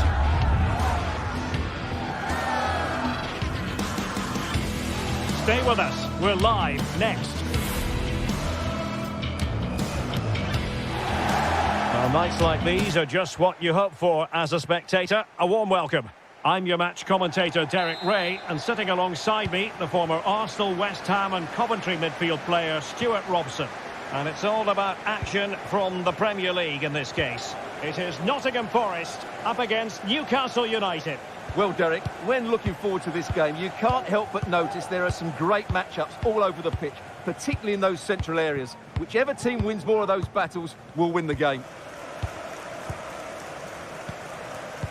Stay with us. We're live next. Well, nights like these are just what you hope for as a spectator. A warm welcome. I'm your match commentator, Derek Ray, and sitting alongside me, the former Arsenal, West Ham and Coventry midfield player, Stuart Robson. And it's all about action from the Premier League in this case. It is Nottingham Forest up against Newcastle United. Well, Derek, when looking forward to this game, you can't help but notice there are some great matchups all over the pitch, particularly in those central areas. Whichever team wins more of those battles will win the game.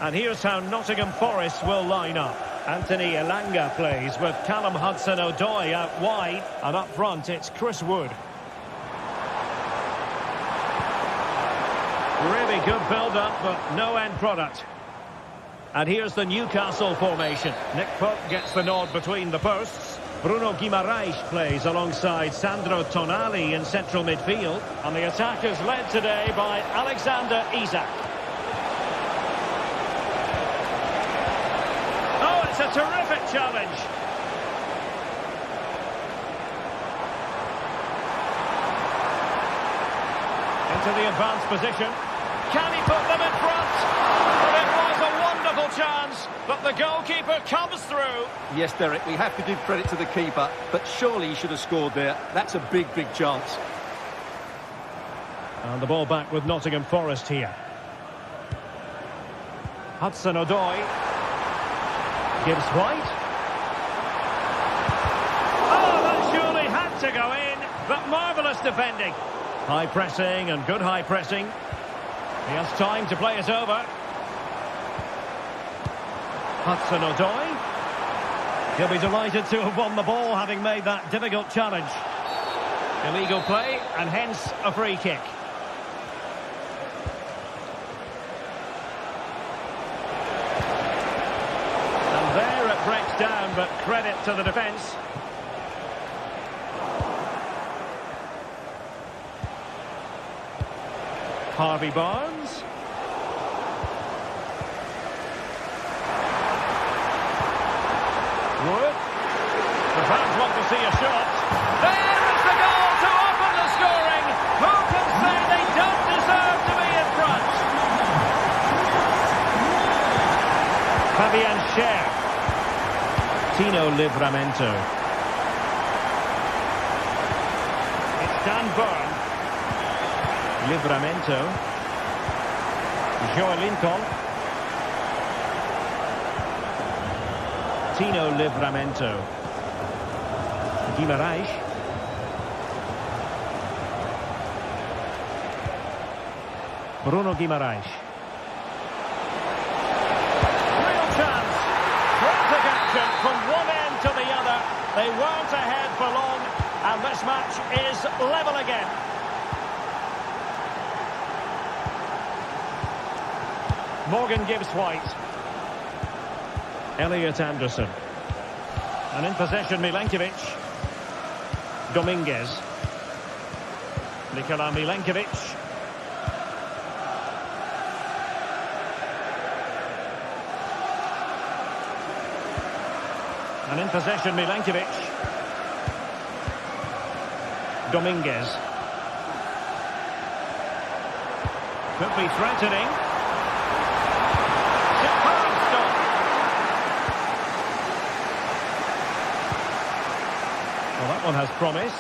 And here's how Nottingham Forest will line up. Anthony Elanga plays with Callum Hudson-Odoi out wide. And up front, it's Chris Wood. Really good build-up, but no end product. And here's the Newcastle formation. Nick Pope gets the nod between the posts. Bruno Guimaraes plays alongside Sandro Tonali in central midfield. And the attack is led today by Alexander Isak. Oh, it's a terrific challenge. Into the advanced position. Can he put them in front? Well, it was a wonderful chance, but the goalkeeper comes through. Yes, Derek, we have to give credit to the keeper, but surely he should have scored there. That's a big, big chance. And the ball back with Nottingham Forest here. Hudson-Odoi. Gibbs White. Oh, that surely had to go in, but marvellous defending. High pressing and good high pressing. He has time to play it over. Hudson-Odoi. He'll be delighted to have won the ball, having made that difficult challenge. Illegal play, and hence a free kick. And there it breaks down, but credit to the defence. Harvey Barnes. Wood. The fans want to see a shot. There is the goal to open the scoring. Who can say they don't deserve to be in front? Fabian Schär. Tino Livramento. It's Dan Burn. Livramento. Joelinton. Tino Livramento. Guimaraes. Bruno Guimaraes. Real chance. Frantic action from one end to the other. They weren't ahead for long, and this match is level again. Morgan Gibbs White. Elliot Anderson. And in possession, Milenkovic. Dominguez. Nikola Milenkovic. And in possession, Milenkovic. Dominguez. Could be threatening. Well, that one has promise.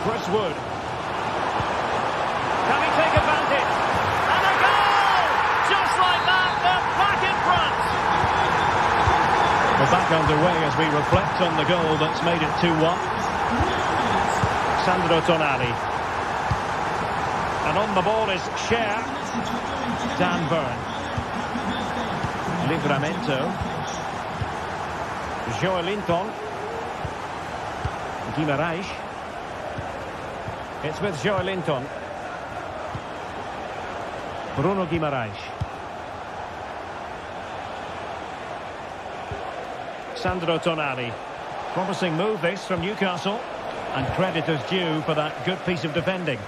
Chris Wood. Can he take advantage? And a goal! Just like that, they're back in front. We're back underway as we reflect on the goal that's made it 2-1. Sandro Tonali. And on the ball is Schär. Dan Burn. Livramento. Joelinton. Guimaraes. It's with Joelinton. Bruno Guimaraes. Sandro Tonali. Promising move this from Newcastle. And credit is due for that good piece of defending. He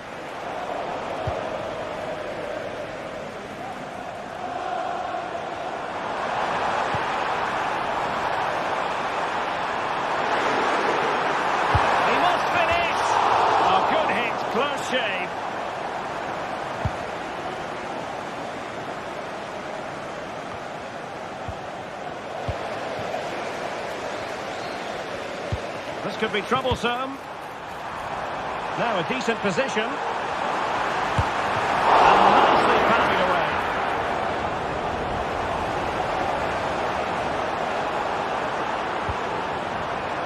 must finish! Oh, good hit, close shave. This could be troublesome. Now a decent position. And nicely parried away.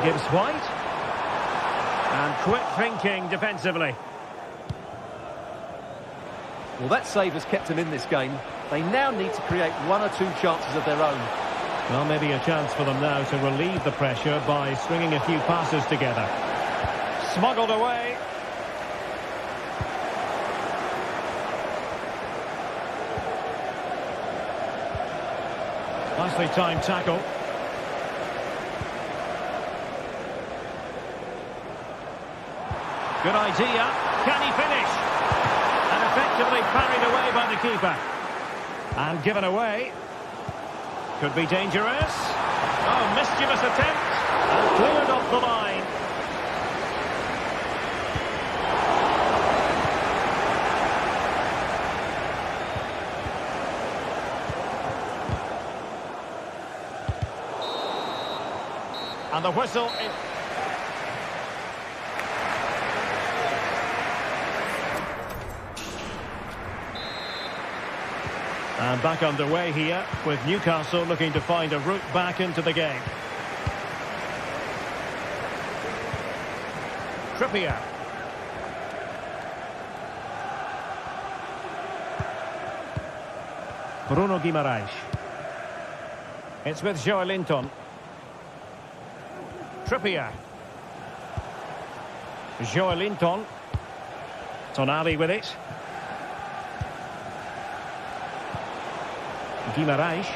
Gibbs White. And quick thinking defensively. Well, that save has kept them in this game. They now need to create one or two chances of their own. Well, maybe a chance for them now to relieve the pressure by stringing a few passes together. Smuggled away. Nicely timed tackle. Good idea. Can he finish? And effectively parried away by the keeper. And given away. Could be dangerous. Oh, mischievous attempt. And cleared off the line. And the whistle. And back underway here with Newcastle looking to find a route back into the game. Trippier. Bruno Guimaraes. It's with Joelinton. Trippier. Joelinton. Tonali with it. Guimaraes.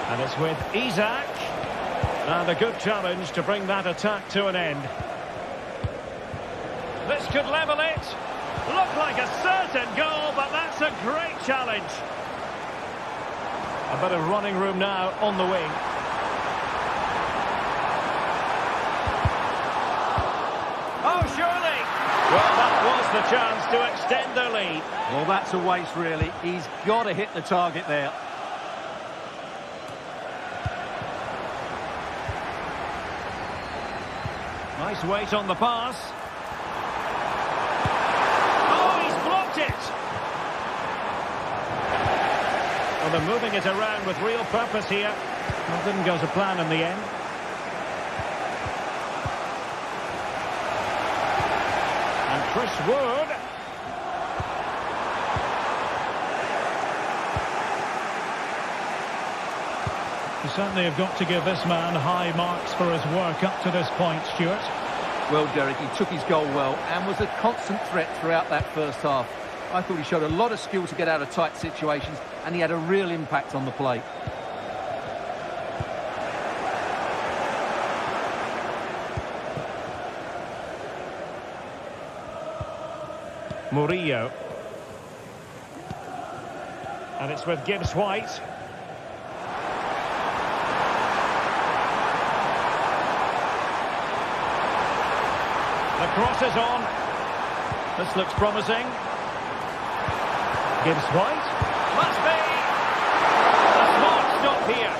And it's with Isak. And a good challenge to bring that attack to an end. This could level it. Look like a certain goal, but that's a great challenge. A bit of running room now on the wing. Oh, surely. Well, that was the chance to extend their lead. Well, that's a waste, really. He's got to hit the target there. Nice weight on the pass. Oh, he's blocked it. Well, they're moving it around with real purpose here. Well, didn't go to plan in the end. And Chris Wood. You certainly have got to give this man high marks for his work up to this point, Stuart. Well, Derek, he took his goal well and was a constant threat throughout that first half. I thought he showed a lot of skill to get out of tight situations, and he had a real impact on the play. Murillo. And it's with Gibbs White. The cross is on. This looks promising. Gibbs White. Must be. A smart stop here.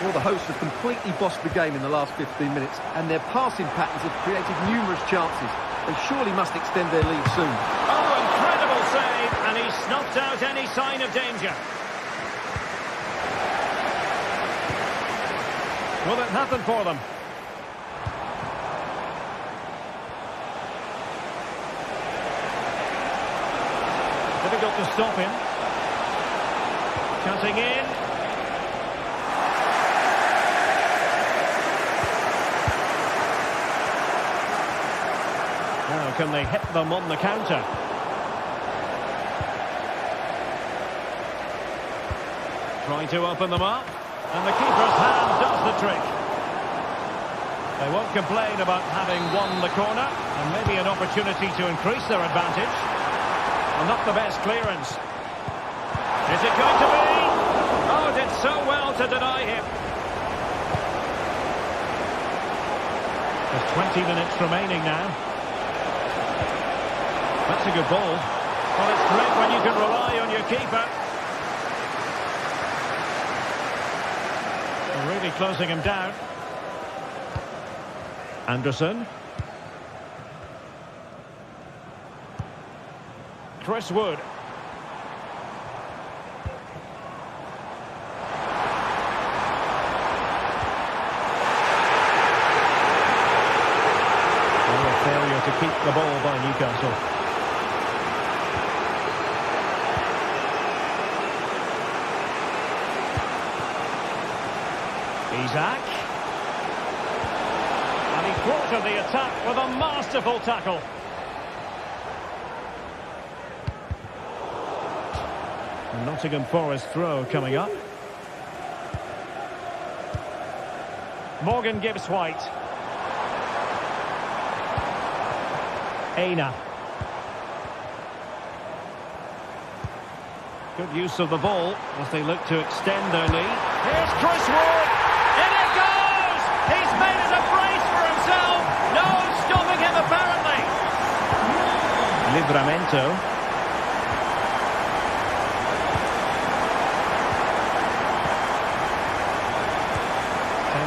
Well, the hosts have completely bossed the game in the last 15 minutes, and their passing patterns have created numerous chances. They surely must extend their lead soon. Oh, incredible save, and he snuffed out any sign of danger. Will it happen for them? Difficult to stop him. Cutting in. Now can they hit them on the counter? Trying to open them up. And the keeper's hand does the trick. They won't complain about having won the corner. And maybe an opportunity to increase their advantage. Well, not the best clearance. Is it going to be? Oh, did so well to deny him. There's 20 minutes remaining now. That's a good ball. Well, it's great when you can rely on your keeper. They're really closing him down. Anderson. Chris Wood. Failure to keep the ball by Newcastle. Isaac. And he thwarted the attack with a masterful tackle. Nottingham Forest throw coming up. Morgan Gibbs-White. Aina. Good use of the ball as they look to extend their lead. Here's Chris Wood. In it goes! He's made it a brace for himself. No stopping him apparently. Livramento.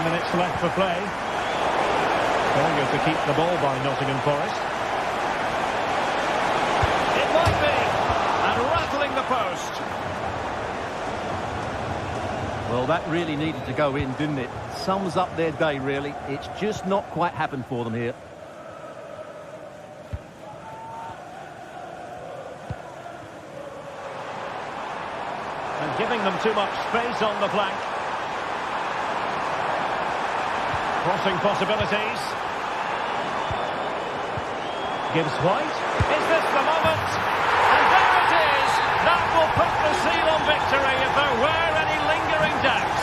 Minutes left for play. Longer to keep the ball by Nottingham Forest. It might be, and rattling the post. Well, that really needed to go in, didn't it? Sums up their day, really. It's just not quite happened for them here. And giving them too much space on the flank. Crossing possibilities. Gibbs-White. Is this the moment? And there it is! That will put the seal on victory if there were any lingering doubts.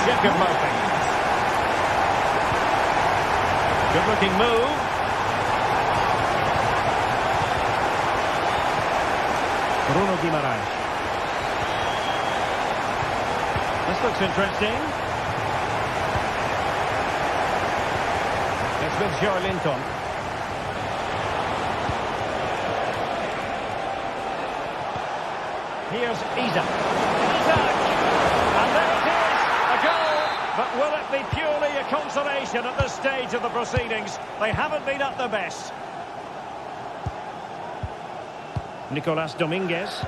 Jacob Murphy. Good-looking move. Bruno Guimaraes. This looks interesting. It's with Joe Linton. Here's Isaac. And there it is, a goal. But will it be purely a consolation at this stage of the proceedings? They haven't been at their best. Nicolas Dominguez.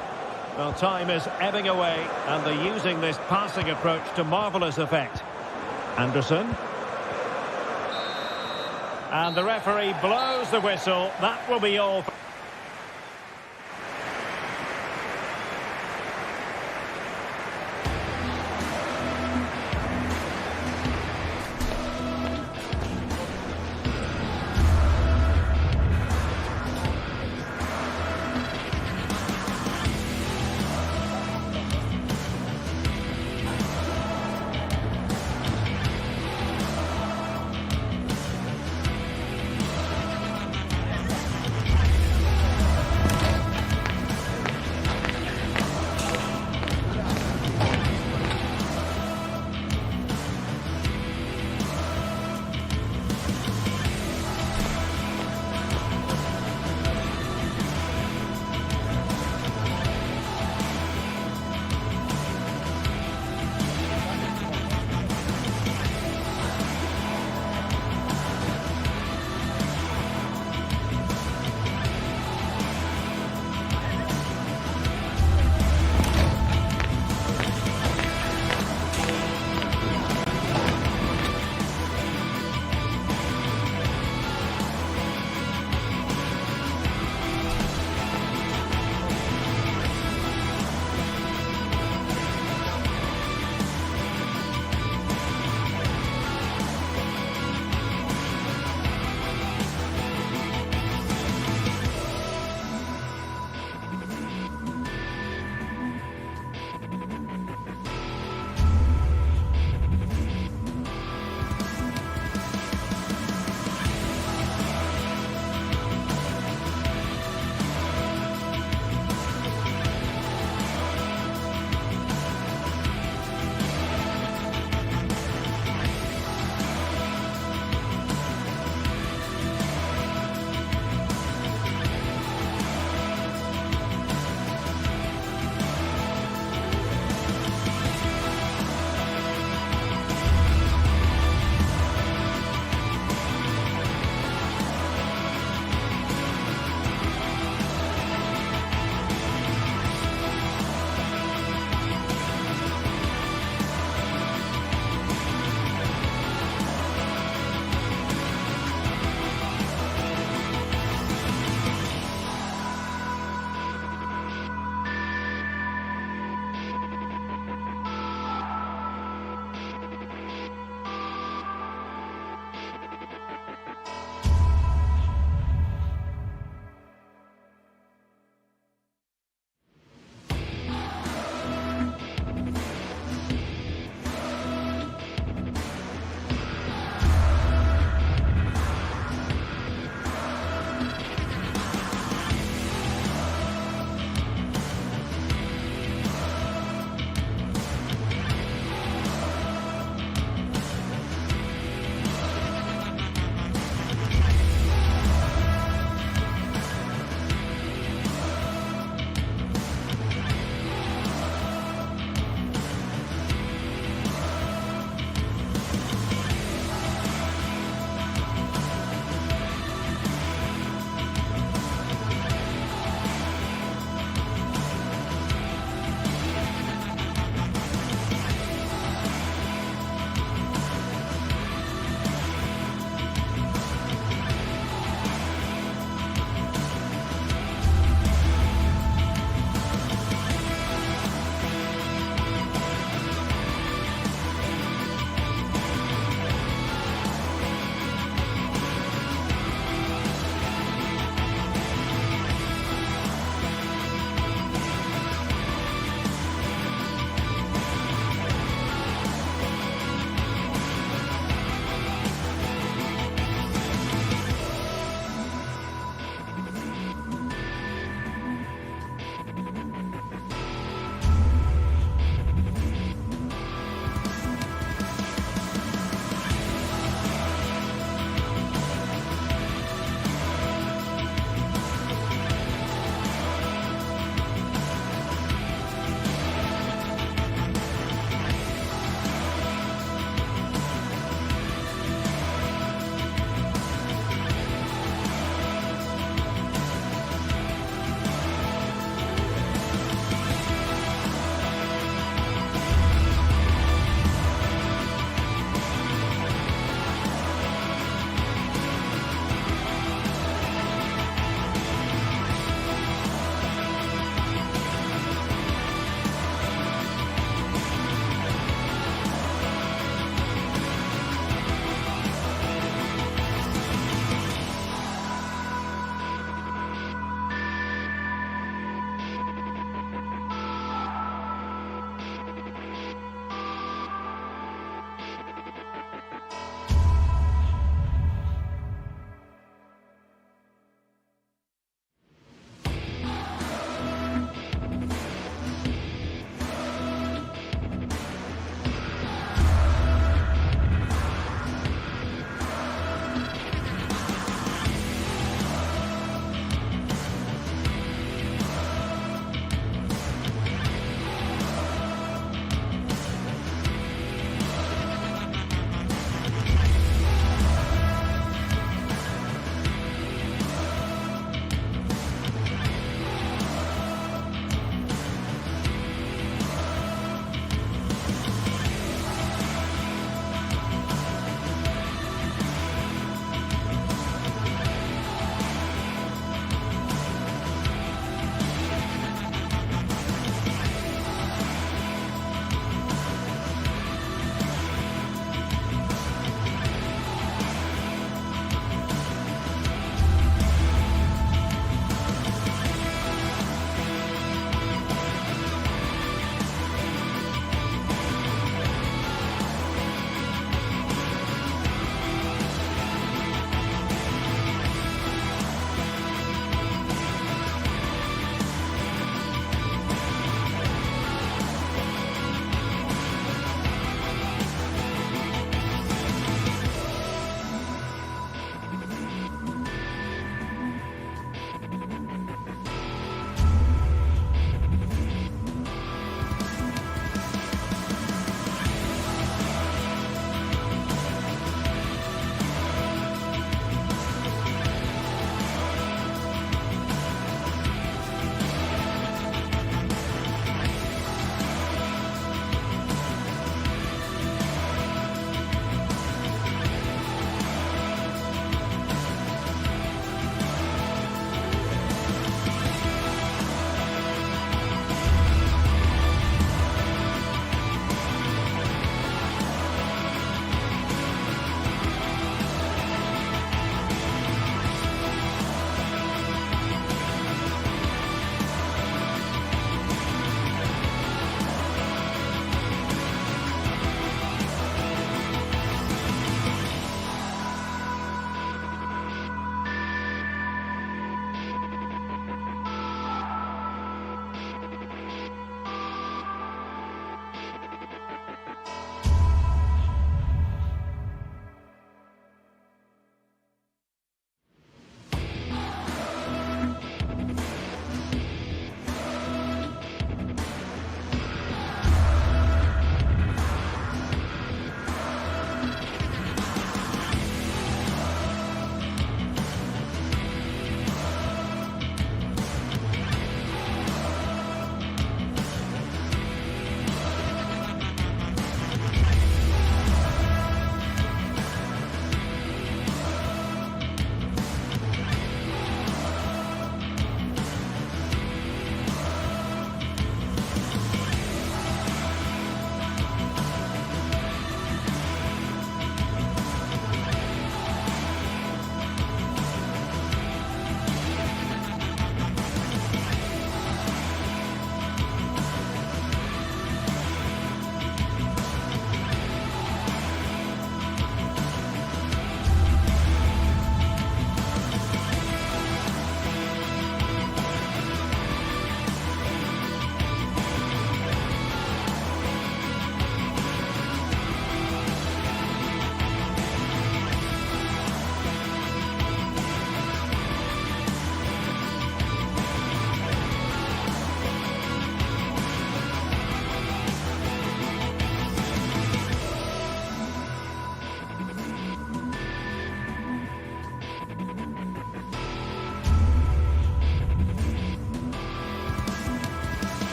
Well, time is ebbing away, and they're using this passing approach to marvellous effect. Anderson. And the referee blows the whistle. That will be all.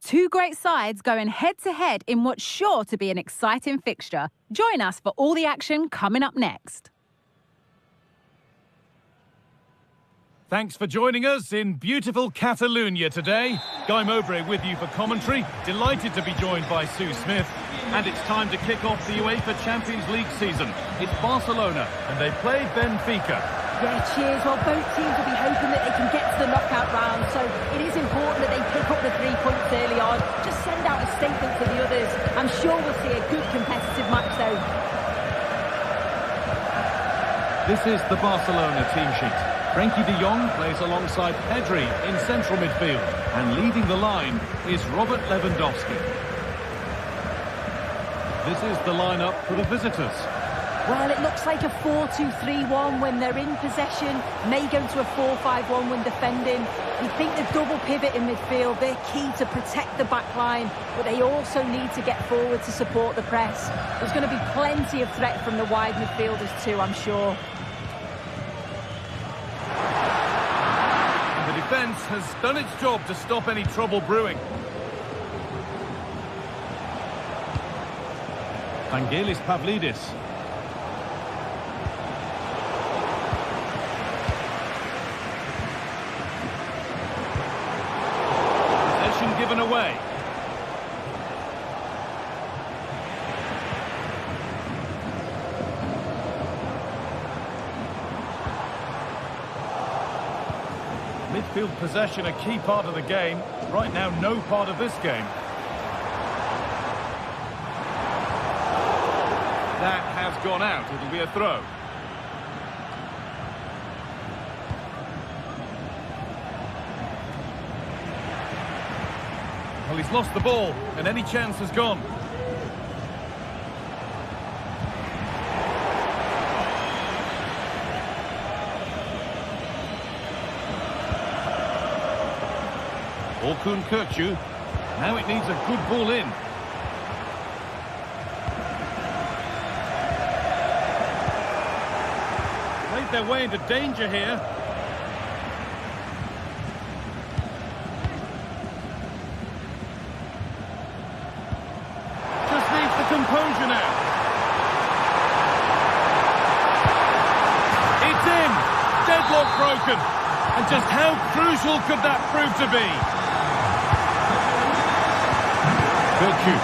Two great sides going head-to-head in what's sure to be an exciting fixture. Join us for all the action coming up next. Thanks for joining us in beautiful Catalonia today. Guy Mowbray with you for commentary. Delighted to be joined by Sue Smith. And it's time to kick off the UEFA Champions League season. It's Barcelona and they play Benfica. Yeah, cheers. Well, both teams will be hoping that they can get to the knockout round, so it is important that they pick up the 3 points early on. Just send out a statement to the others. I'm sure we'll see a good competitive match, though. This is the Barcelona team sheet. Frenkie de Jong plays alongside Pedri in central midfield. And leading the line is Robert Lewandowski. This is the lineup for the visitors. Well, it looks like a 4-2-3-1 when they're in possession. May go to a 4-5-1 when defending. We think the double pivot in midfield, they're key to protect the back line, but they also need to get forward to support the press. There's going to be plenty of threat from the wide midfielders too, I'm sure. The defence has done its job to stop any trouble brewing. Vangelis Pavlidis. Possession given away. Midfield possession a key part of the game. Right now, no part of this game. That has gone out. It'll be a throw. Well, he's lost the ball, and any chance has gone. Orkun Kökçü. Now it needs a good ball in. Played their way into danger here. Just needs the composure now. It's in. Deadlock broken. And just how crucial could that prove to be? Kökçü.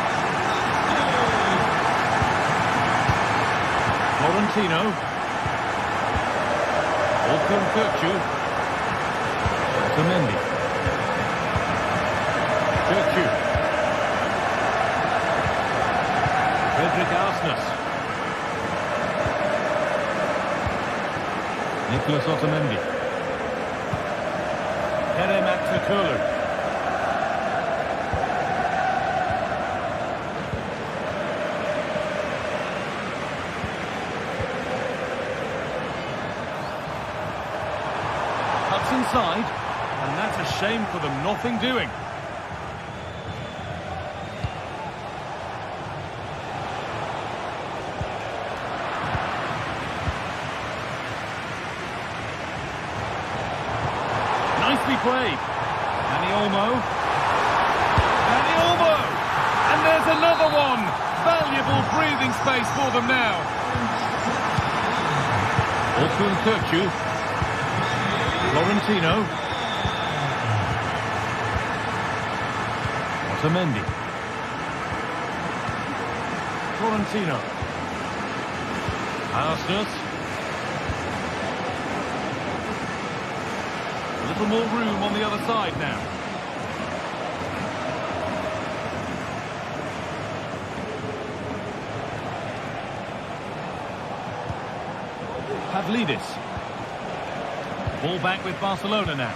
Florentino. Orkun Kökçü. Otamendi. Kökçü. Fredrik Arsnes. Nicolas Otamendi. Kerem Aktürkoğlu. Cuts inside, and that's a shame for them. Nothing doing. Nicely played. Dani Olmo. And there's another one. Valuable breathing space for them now. Orkun Kökçü. Florentino. Otamendi. Florentino. Arsnes. A little more room on the other side now. Pavlidis. Ball back with Barcelona now.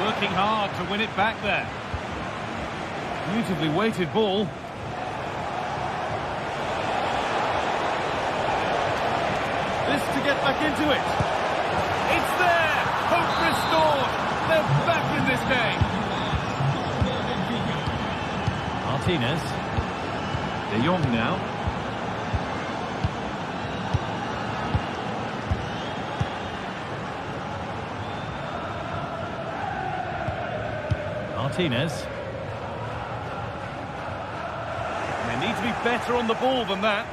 Working hard to win it back there. Beautifully weighted ball. This to get back into it. It's there! Hope restored! They're back in this game. Martinez. De Jong now. Martinez. They need to be better on the ball than that.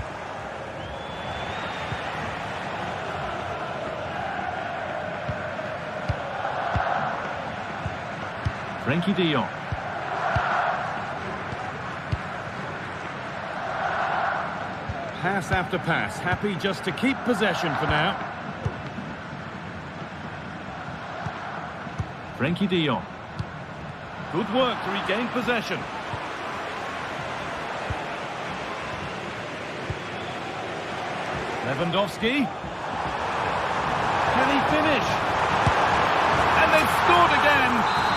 Frenkie de Jong. Pass after pass, happy just to keep possession for now. Frenkie de Jong. Good work to regain possession. Lewandowski. Can he finish? And they've scored again.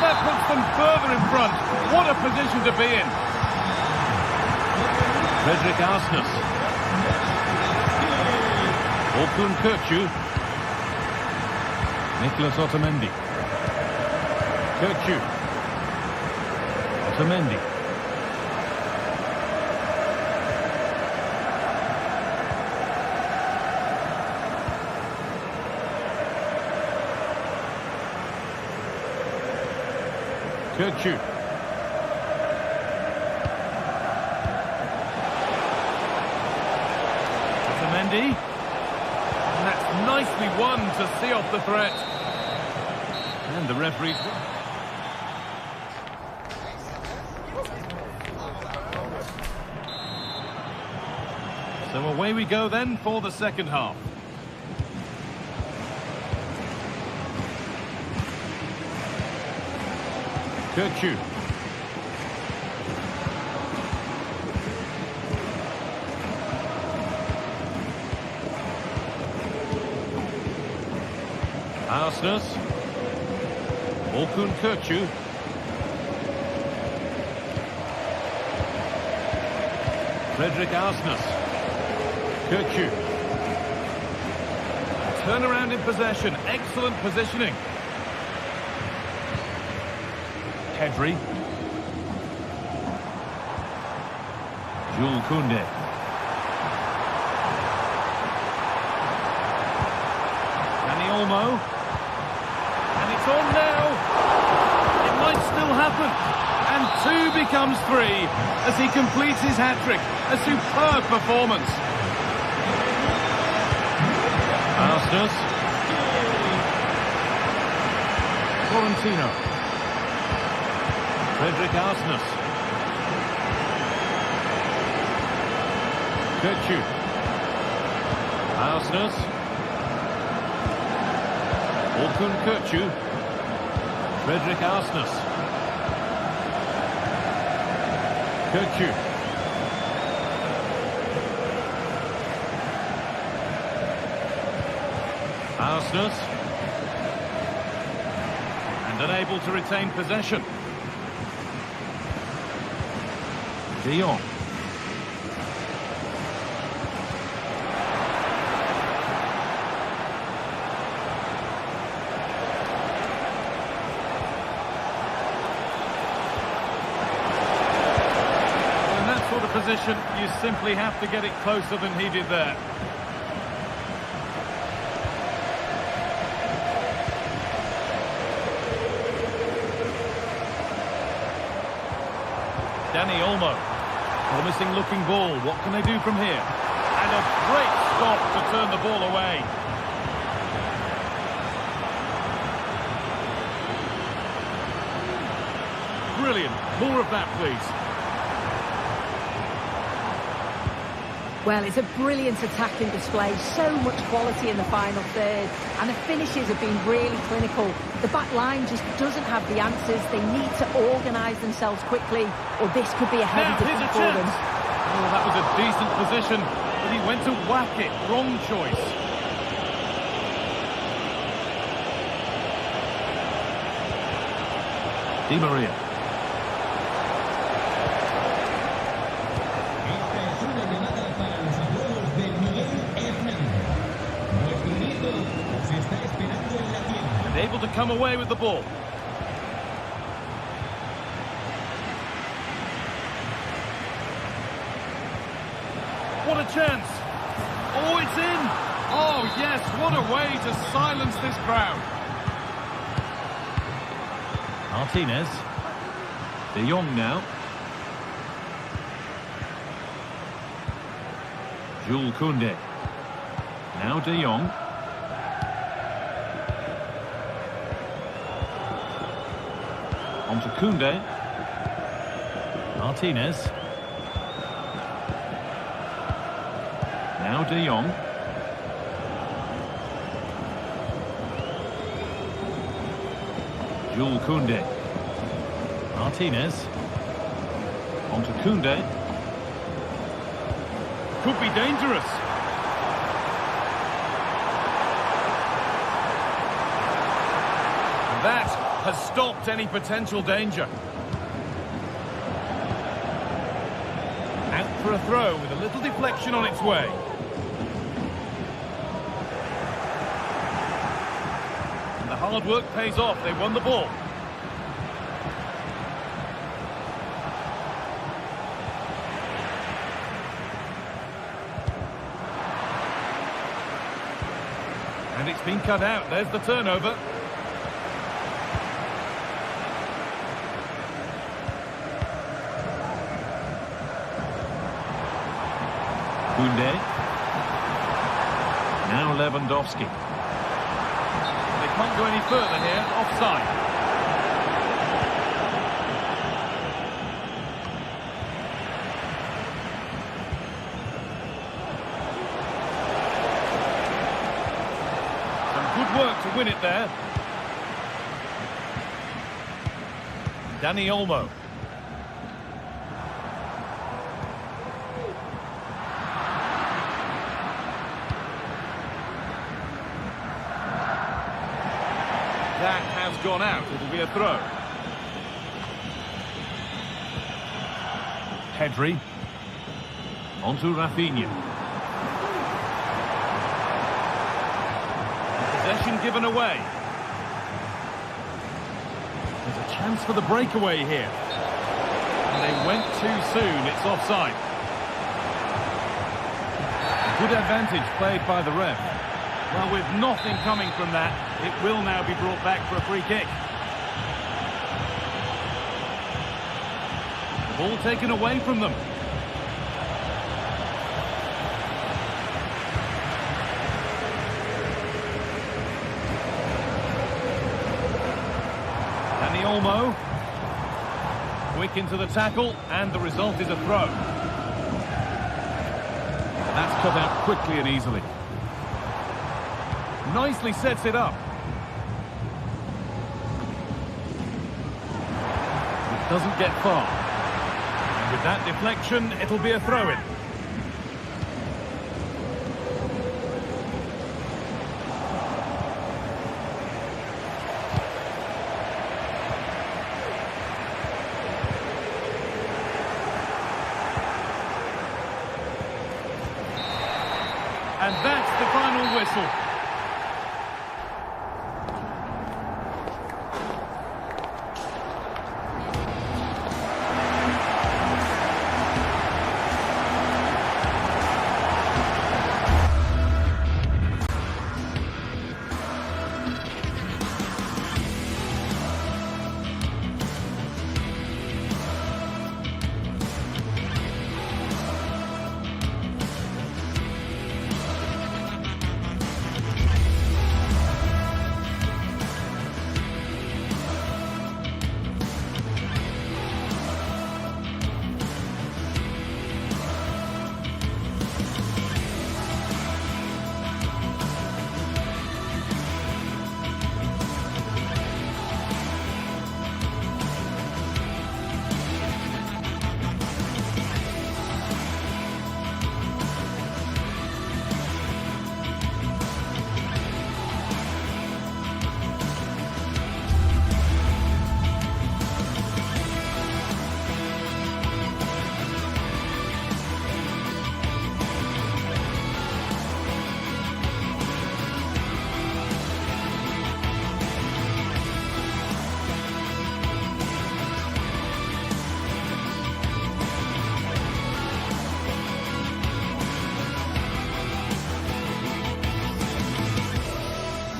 That puts them further in front. What a position to be in. Frederick Arsnes. Orkun Kökçü. Nicolas Otamendi. Kökçü. Otamendi. Kökçü. Otamendi. And that's nicely won to see off the threat. And the referee's... So away we go then for the second half. Kökçü. Arsnes. Orkun Kökçü. Frederick Arsnes. Kökçü. Turn around in possession. Excellent positioning. Pedri. Jules Koundé. Dani Olmo. And it's on now. It might still happen. And 2 becomes 3 as he completes his hat-trick. A superb performance. Arsnes. Florentino. Frederick Arsnes. Kökçü. Arsnes. Orkun Kökçü. Frederick Arsnes. Kökçü. Arsnes. And unable to retain possession. De Jong. In that sort of position, you simply have to get it closer than he did there. Dani Olmo. Promising looking ball. What can they do from here? And a great stop to turn the ball away. Brilliant. More of that, please. Well, it's a brilliant attacking display. So much quality in the final third. And the finishes have been really clinical. The back line just doesn't have the answers. They need to organise themselves quickly, or this could be a heavy defeat for them. Oh, that was a decent position, but he went to whack it. Wrong choice. Di Maria. And able to come away with the ball. What a chance. Oh, it's in. Oh, yes, what a way to silence this crowd. Martinez. De Jong now. Jules Koundé. Now De Jong. On to Koundé. Martinez. Now De Jong. Jules Koundé. Martinez. On to Koundé. Could be dangerous. That has stopped any potential danger. Out for a throw with a little deflection on its way. And the hard work pays off. They won the ball. And it's been cut out. There's the turnover. Koundé. Now Lewandowski. They can't go any further here. Offside. Good work to win it there. Dani Olmo. That has gone out. It'll be a throw. Pedri. On to Rafinha. Possession given away. There's a chance for the breakaway here. And they went too soon. It's offside. Good advantage played by the ref. Well, with nothing coming from that, it will now be brought back for a free kick. The ball taken away from them. Dani Olmo. Quick into the tackle, and the result is a throw. That's cut out quickly and easily. Nicely sets it up. It doesn't get far. And with that deflection, it'll be a throw-in. And that's the final whistle.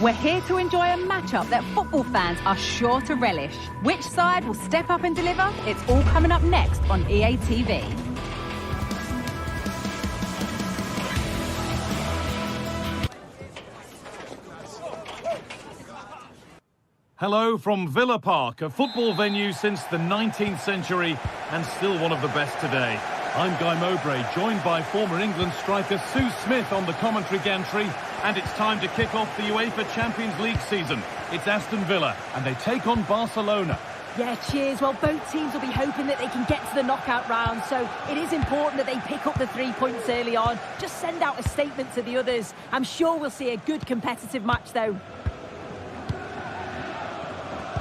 We're here to enjoy a matchup that football fans are sure to relish. Which side will step up and deliver? It's all coming up next on EA TV. Hello from Villa Park, a football venue since the 19th century and still one of the best today. I'm Guy Mowbray, joined by former England striker Sue Smith on the commentary gantry, and it's time to kick off the UEFA Champions League season. It's Aston Villa, and they take on Barcelona. Yeah, cheers. Well, both teams will be hoping that they can get to the knockout round, so it is important that they pick up the 3 points early on. Just send out a statement to the others. I'm sure we'll see a good competitive match, though.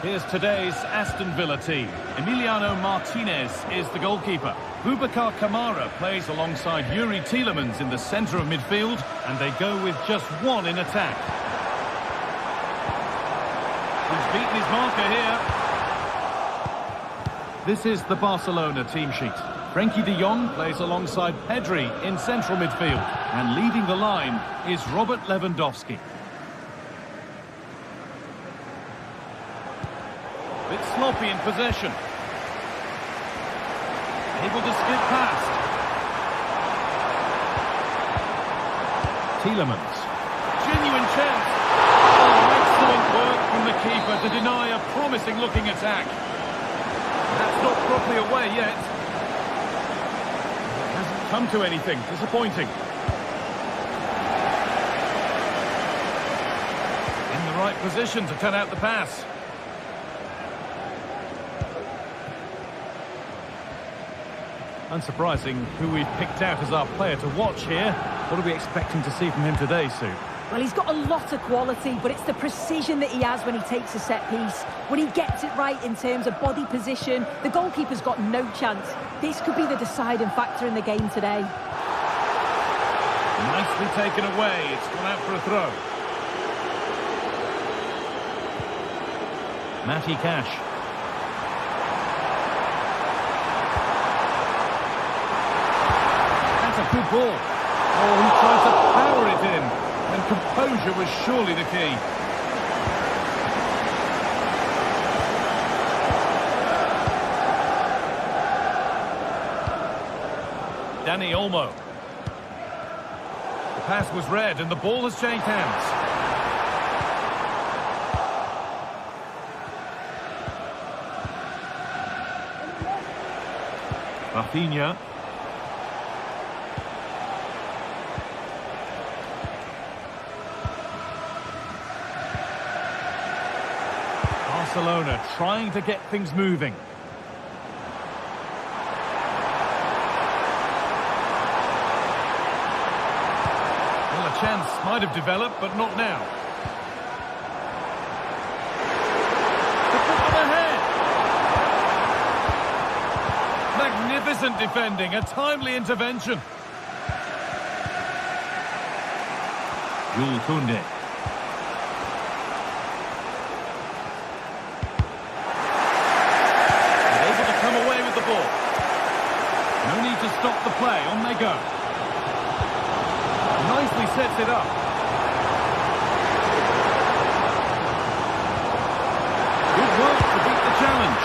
Here's today's Aston Villa team. Emiliano Martinez is the goalkeeper. Boubacar Kamara plays alongside Yuri Tielemans in the centre of midfield, and they go with just one in attack. He's beaten his marker here. This is the Barcelona team sheet. Frenkie de Jong plays alongside Pedri in central midfield, and leading the line is Robert Lewandowski. Bit sloppy in possession. Able to skip past. Tielemans. Genuine chance. Oh, excellent work from the keeper to deny a promising-looking attack. That's not properly away yet. It hasn't come to anything. Disappointing. In the right position to turn out the pass. Unsurprising who we've picked out as our player to watch here. What are we expecting to see from him today, Sue? Well, he's got a lot of quality, but it's the precision that he has when he takes a set piece. When he gets it right in terms of body position, the goalkeeper's got no chance. This could be the deciding factor in the game today. Nicely taken away. It's gone out for a throw. Matty Cash. Good ball. Oh, he tried to power it in, and composure was surely the key. Dani Olmo. The pass was read, and the ball has changed hands. Rafinha. Barcelona trying to get things moving. Well, a chance might have developed, but not now. The foot on the head. Magnificent defending, a timely intervention. Jules Koundé. No need to stop the play, on they go. Nicely sets it up. Good work to beat the challenge.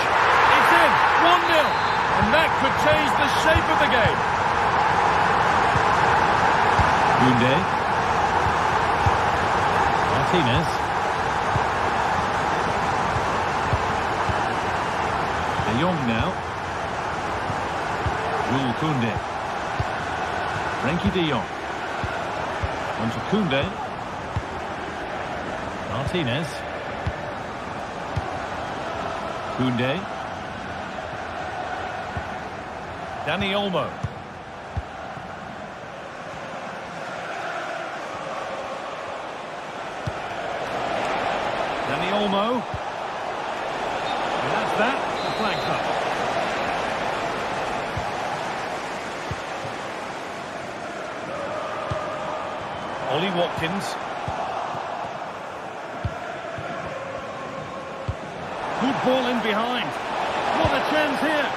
It's in, 1-0, and that could change the shape of the game. Koundé. Martinez. De Jong now. Jules Koundé. Frenkie de Jong. On to Koundé. Martinez. Koundé. Dani Olmo. Dani Olmo. And that's that. The flag's up. Ollie Watkins. Good ball in behind. What a chance here.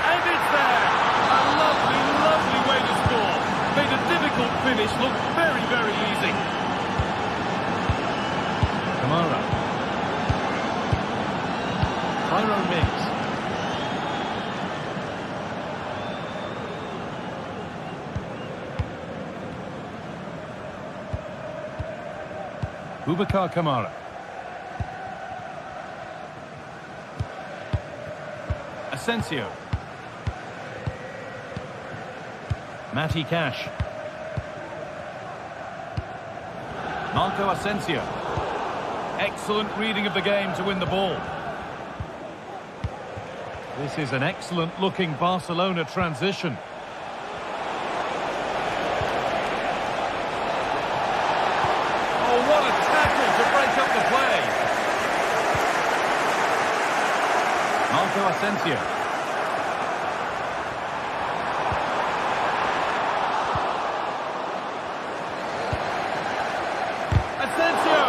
And it's there. A lovely, lovely way to score. Made a difficult finish look very, very easy. Kamara. Tyrone Mings. Boubacar Kamara. Asensio. Matty Cash. Marco Asensio. Excellent reading of the game to win the ball. This is an excellent looking Barcelona transition. Oh, what a tackle to break up the play. Marco Asensio. Asensio!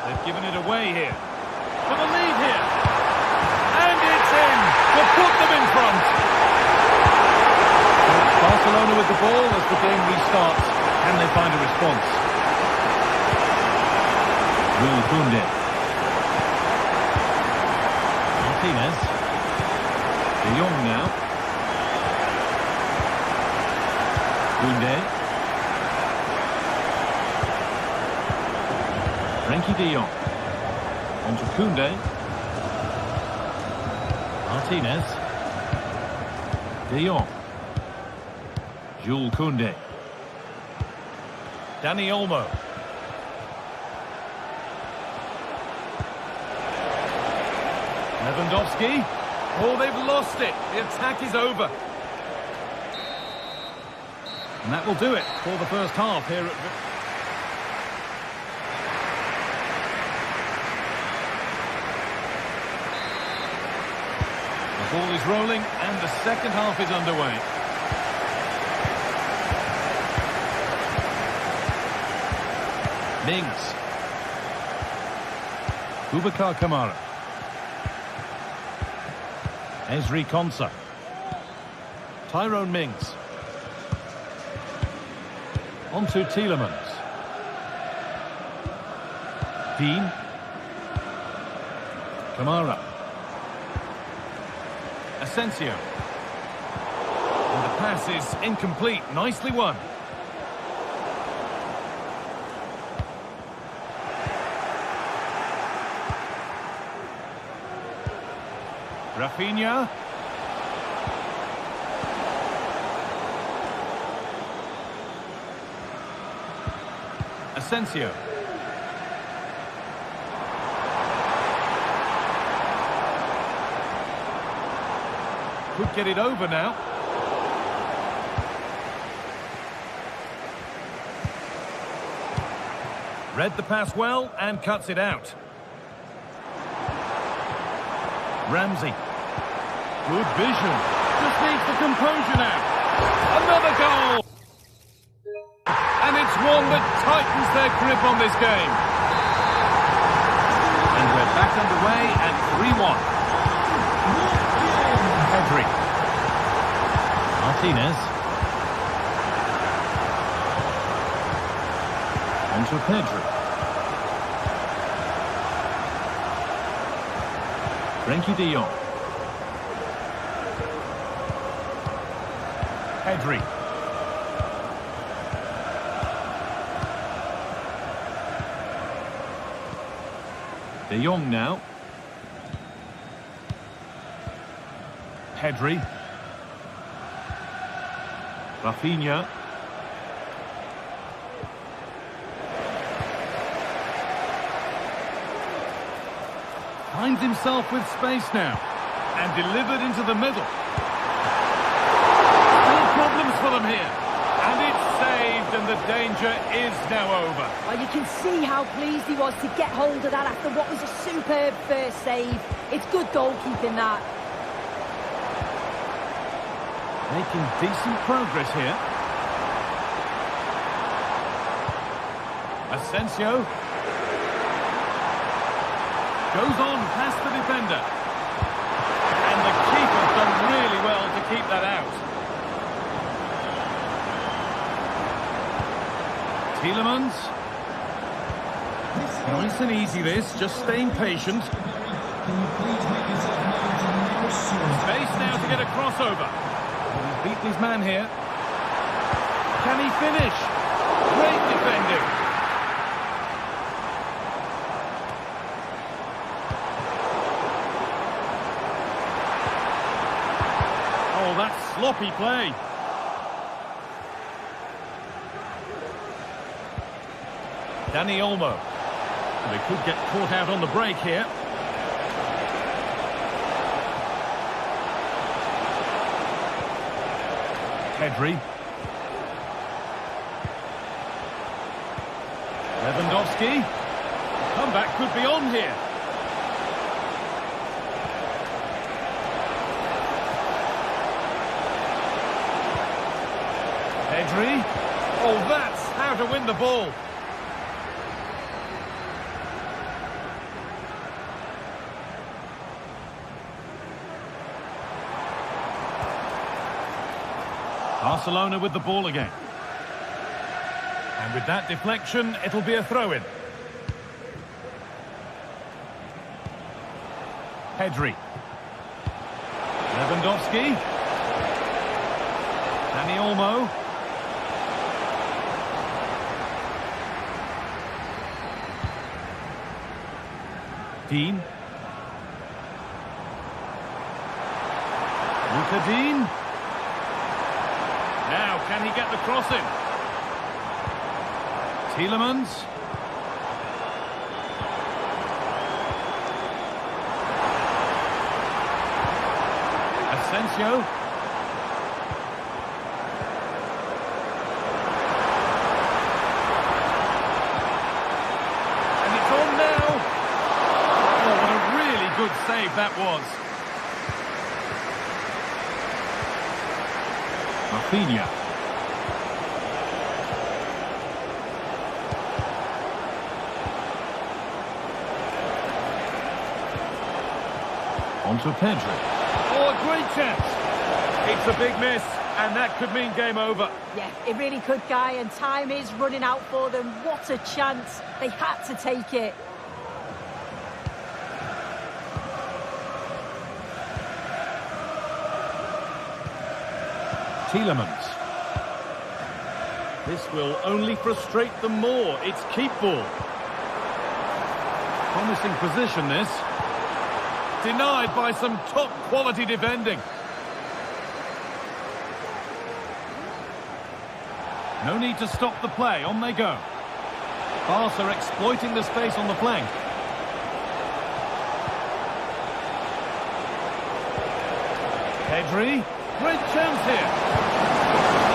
They've given it away here. For the lead here. And it's in to put them in front. Barcelona with the ball as the game restarts. Can they find a response? Will Koundé. Martinez. De Jong now. Koundé. Frenkie de Jong. On to Koundé. Martinez. De Jong. Jules Koundé. Dani Olmo. Lewandowski. Oh, they've lost it. The attack is over. And that will do it for the first half here at... The ball is rolling and the second half is underway. Mings. Boubacar Kamara. Ezri Konsa. Tyrone Mings. On to Tielemans. Dean. Kamara. Asensio. And the pass is incomplete. Nicely won. Rafinha. Asensio. Could get it over now. Read the pass well and cuts it out. Ramsey. Good vision. Just needs the composure now. Another goal. And it's one that tightens their grip on this game. And we're back underway at 3-1. Pedri. Martinez. On to Pedri. Frenkie de Jong. Pedri. De Jong now. Pedri. Rafinha. Finds himself with space now. And delivered into the middle. Still problems for them here. And it's saved and the danger is now over. Well, you can see how pleased he was to get hold of that after what was a superb first save. It's good goalkeeping, that. Making decent progress here. Asensio. Goes on past the defender. And the keeper's done really well to keep that out. Tielemans. Nice and easy this, just staying patient. Can you please make yourself known to no source? Space now to get a crossover. He's beaten his man here. Can he finish? Great defending. Oh, that's sloppy play. Dani Olmo. They could get caught out on the break here. Pedri. Lewandowski. Comeback could be on here. Pedri. Oh, that's how to win the ball. Barcelona with the ball again. And with that deflection, it'll be a throw-in. Pedri. Lewandowski. Dani Olmo. Dean. Luka Dean. Now, can he get the cross in? Tielemans. Asensio. And it's on now. Oh, what a really good save that was. Rafinha. On to Pedri. Oh, a great chance. It's a big miss, and that could mean game over. Yeah, it really could, Guy, and time is running out for them. What a chance. They had to take it. Tielemans. This will only frustrate them more. It's keep ball. Promising position, this. Denied by some top-quality defending. No need to stop the play. On they go. Barca exploiting the space on the flank. Pedri. Great chance here.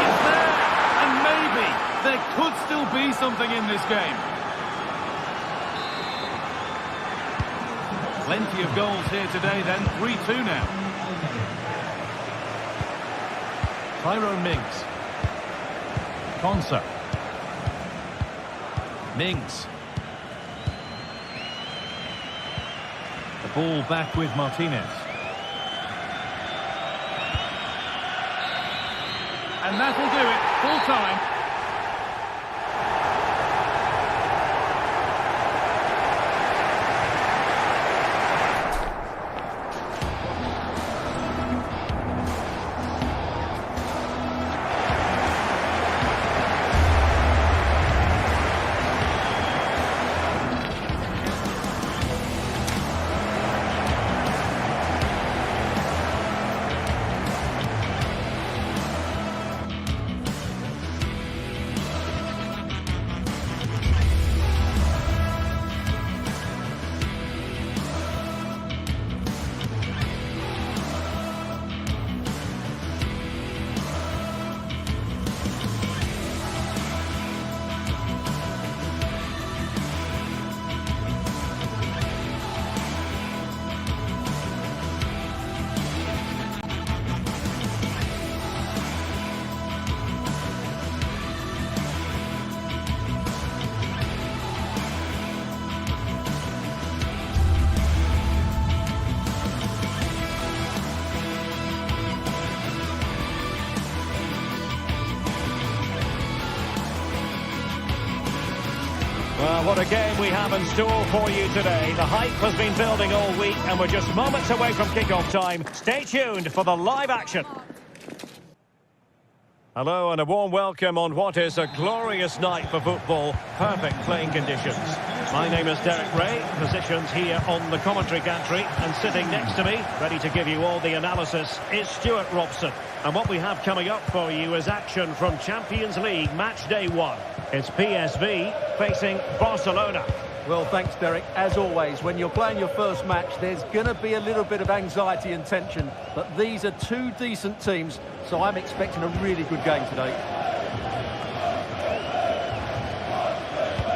It's there. And maybe there could still be something in this game. Plenty of goals here today then. 3-2 now. Tyrone Mings. Konsa. Mings. The ball back with Martinez. And that'll do it. Full time. what a game we have in store for you today. The hype has been building all week and we're just moments away from kickoff time. Stay tuned for the live action. Hello and a warm welcome on what is a glorious night for football. Perfect playing conditions. My name is Derek Ray, positioned here on the commentary gantry, and sitting next to me, ready to give you all the analysis, is Stuart Robson. And what we have coming up for you is action from Champions League match day 1. It's PSV facing Barcelona. Well, thanks, Derek. As always, when you're playing your first match, there's going to be a little bit of anxiety and tension. But these are two decent teams, so I'm expecting a really good game today.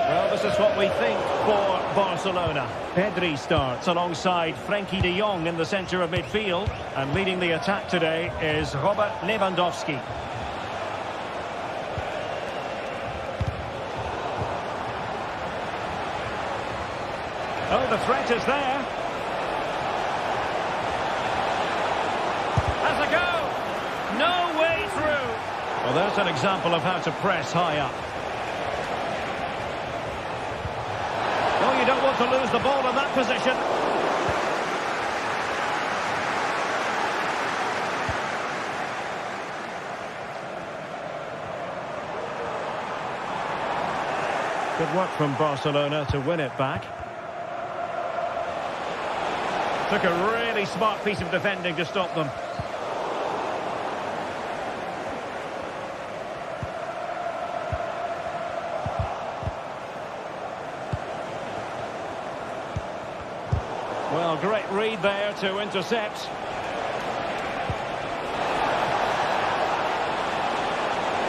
Well, this is what we think for Barcelona. Pedri starts alongside Frenkie de Jong in the centre of midfield. And leading the attack today is Robert Lewandowski. Oh, the threat is there. Has a go. No way through. Well, there's an example of how to press high up. Oh, you don't want to lose the ball in that position. Good work from Barcelona to win it back. Took a really smart piece of defending to stop them. Well, great read there to intercept.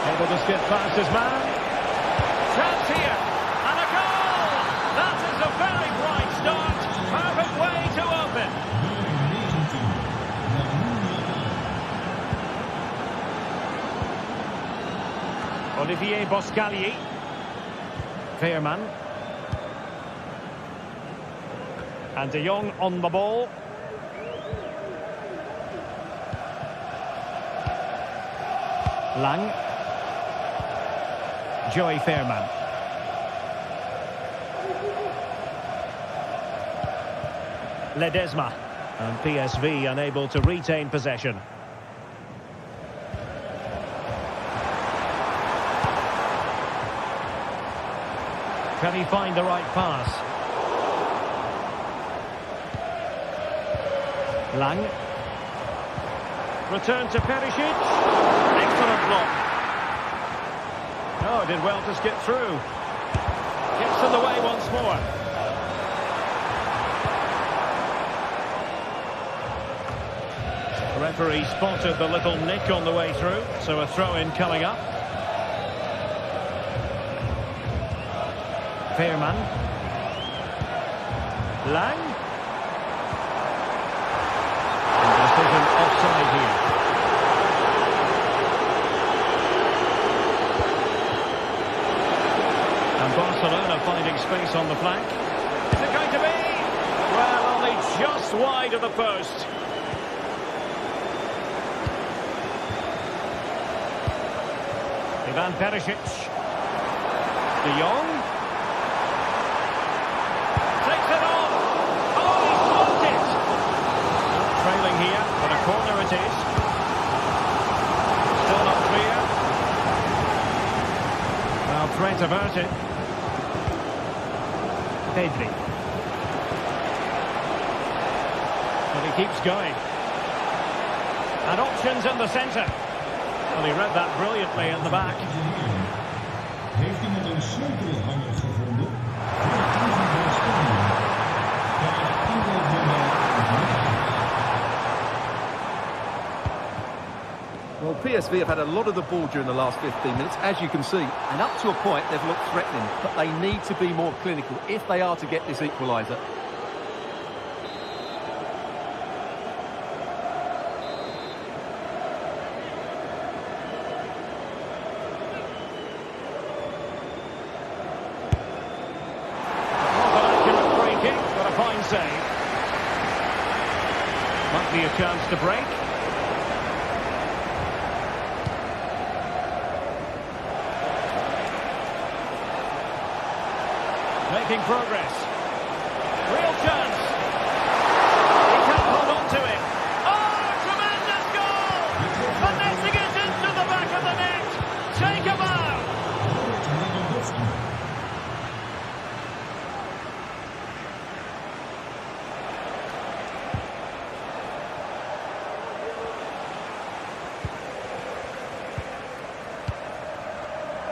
Able to skip past his man. Chance here. And a goal! That is a very bright start. Perfect way to open. Olivier Boscagli. Veerman. And de Jong on the ball. Lang. Joey Veerman. Ledesma. And PSV unable to retain possession. Can he find the right pass? Lang. Return to Perisic. Excellent block. Oh, did well to skip through. Gets in the way once more. The referee spotted the little nick on the way through, so a throw-in coming up. Veerman. Lang. Offside here. And Barcelona finding space on the flank. Is it going to be? Well, only just wide of the post. Ivan Perisic. De Jong. Takes it on. Oh, he blocked it. Trailing here, but a corner it is. Still not clear. Well, threat averted. Pedri. But he keeps going. And options in the centre. Well, he read that brilliantly at the back. Heeft hij met een sleutelhanger gevonden? Well, PSV have had a lot of the ball during the last 15 minutes, as you can see. And up to a point, they've looked threatening. But they need to be more clinical if they are to get this equaliser. Save. Might be a chance to break. progress. Real chance. He can't hold on to it. Oh, tremendous goal! Finessing it into the back of the net. Take a bow.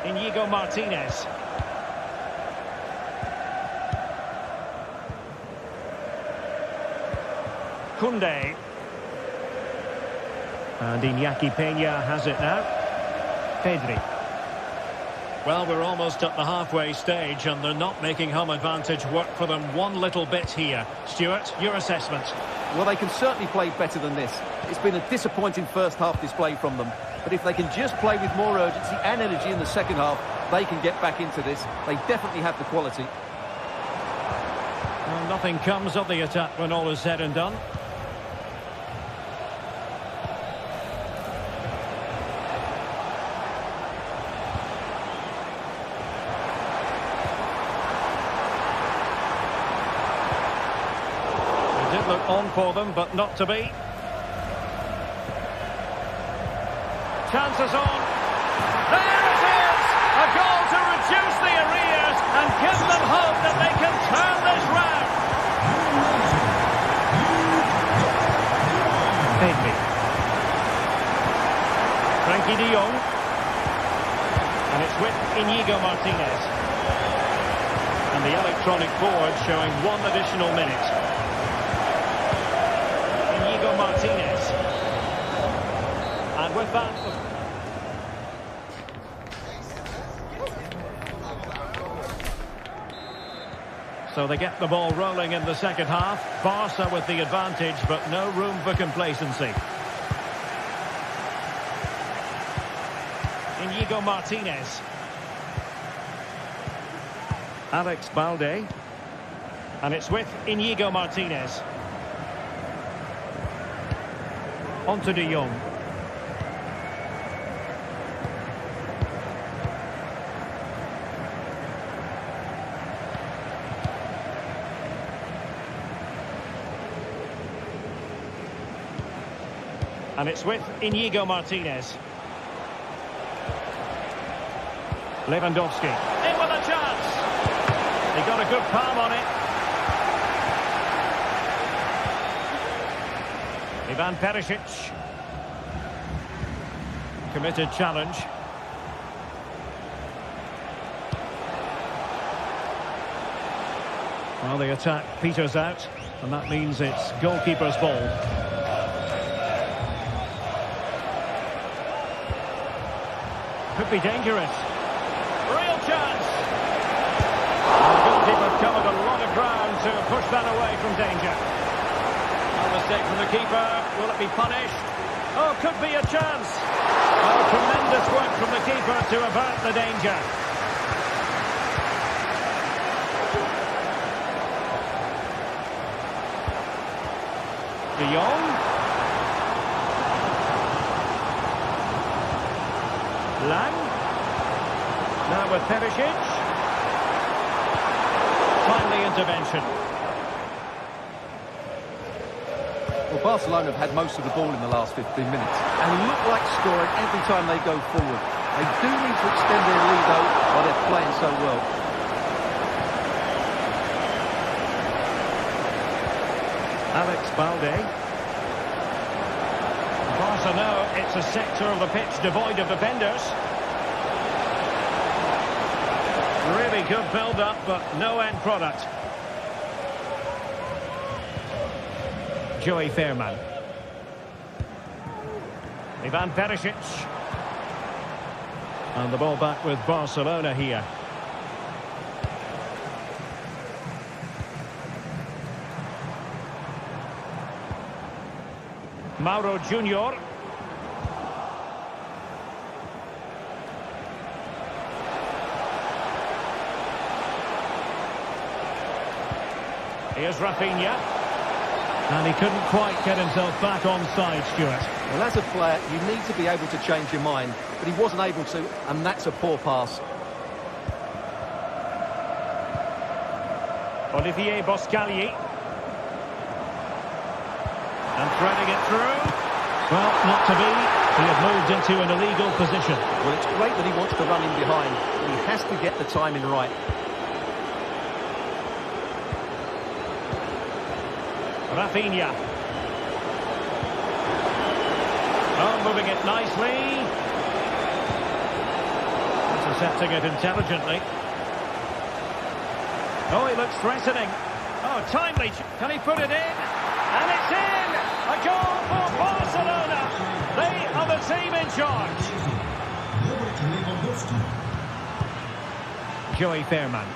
Inigo Martinez. Koundé. And Iñaki Peña has it now. Pedri. Well, we're almost at the halfway stage and they're not making home advantage work for them one little bit here. Stuart, your assessment? Well, they can certainly play better than this. It's been a disappointing first half display from them. But if they can just play with more urgency and energy in the second half, they can get back into this. They definitely have the quality. Well, nothing comes of the attack when all is said and done. It did look on for them, but not to be. Chances on. There it is! A goal to reduce the arrears and give them hope that they can turn this round. Pedri. Frankie de Jong. And it's with Inigo Martinez. And the electronic board showing one additional minute. Inigo Martinez. And with that... So they get the ball rolling in the second half. Barca with the advantage, but no room for complacency. Inigo Martinez. Alex Balde. And it's with Inigo Martinez. On to de Jong. And it's with Inigo Martinez. Lewandowski. In with a chance. He got a good palm on it. Ivan Perisic. Committed challenge. Well, the attack peters out, and that means it's goalkeeper's ball. Could be dangerous. Real chance. The goalkeeper covered a lot of ground to push that away from danger. A mistake from the keeper. Will it be punished? Oh, could be a chance. Oh, tremendous work from the keeper to avert the danger. De Jong. Lang. Now with Perisic. Timely intervention. Well, Barcelona have had most of the ball in the last 15 minutes and look like scoring every time they go forward. They do need to extend their lead though while they're playing so well. Alex Balde. Barca know it's a sector of the pitch devoid of defenders. Really good build-up, but no end product. Joey Fairman. Ivan Perisic. And the ball back with Barcelona here. Mauro Junior. Here's Rafinha. And he couldn't quite get himself back on side, Stuart. Well, as a player, you need to be able to change your mind, but he wasn't able to, and that's a poor pass. Olivier Boscagli. And threading it through. Well, not to be. He had moved into an illegal position. Well, it's great that he wants to run in behind. He has to get the timing right. Rafinha. Oh, moving it nicely. Intercepting it intelligently. Oh, he looks threatening. Oh, timely. Can he put it in? And it's in! A goal for Barcelona! They are the team in charge. Joey Fairman.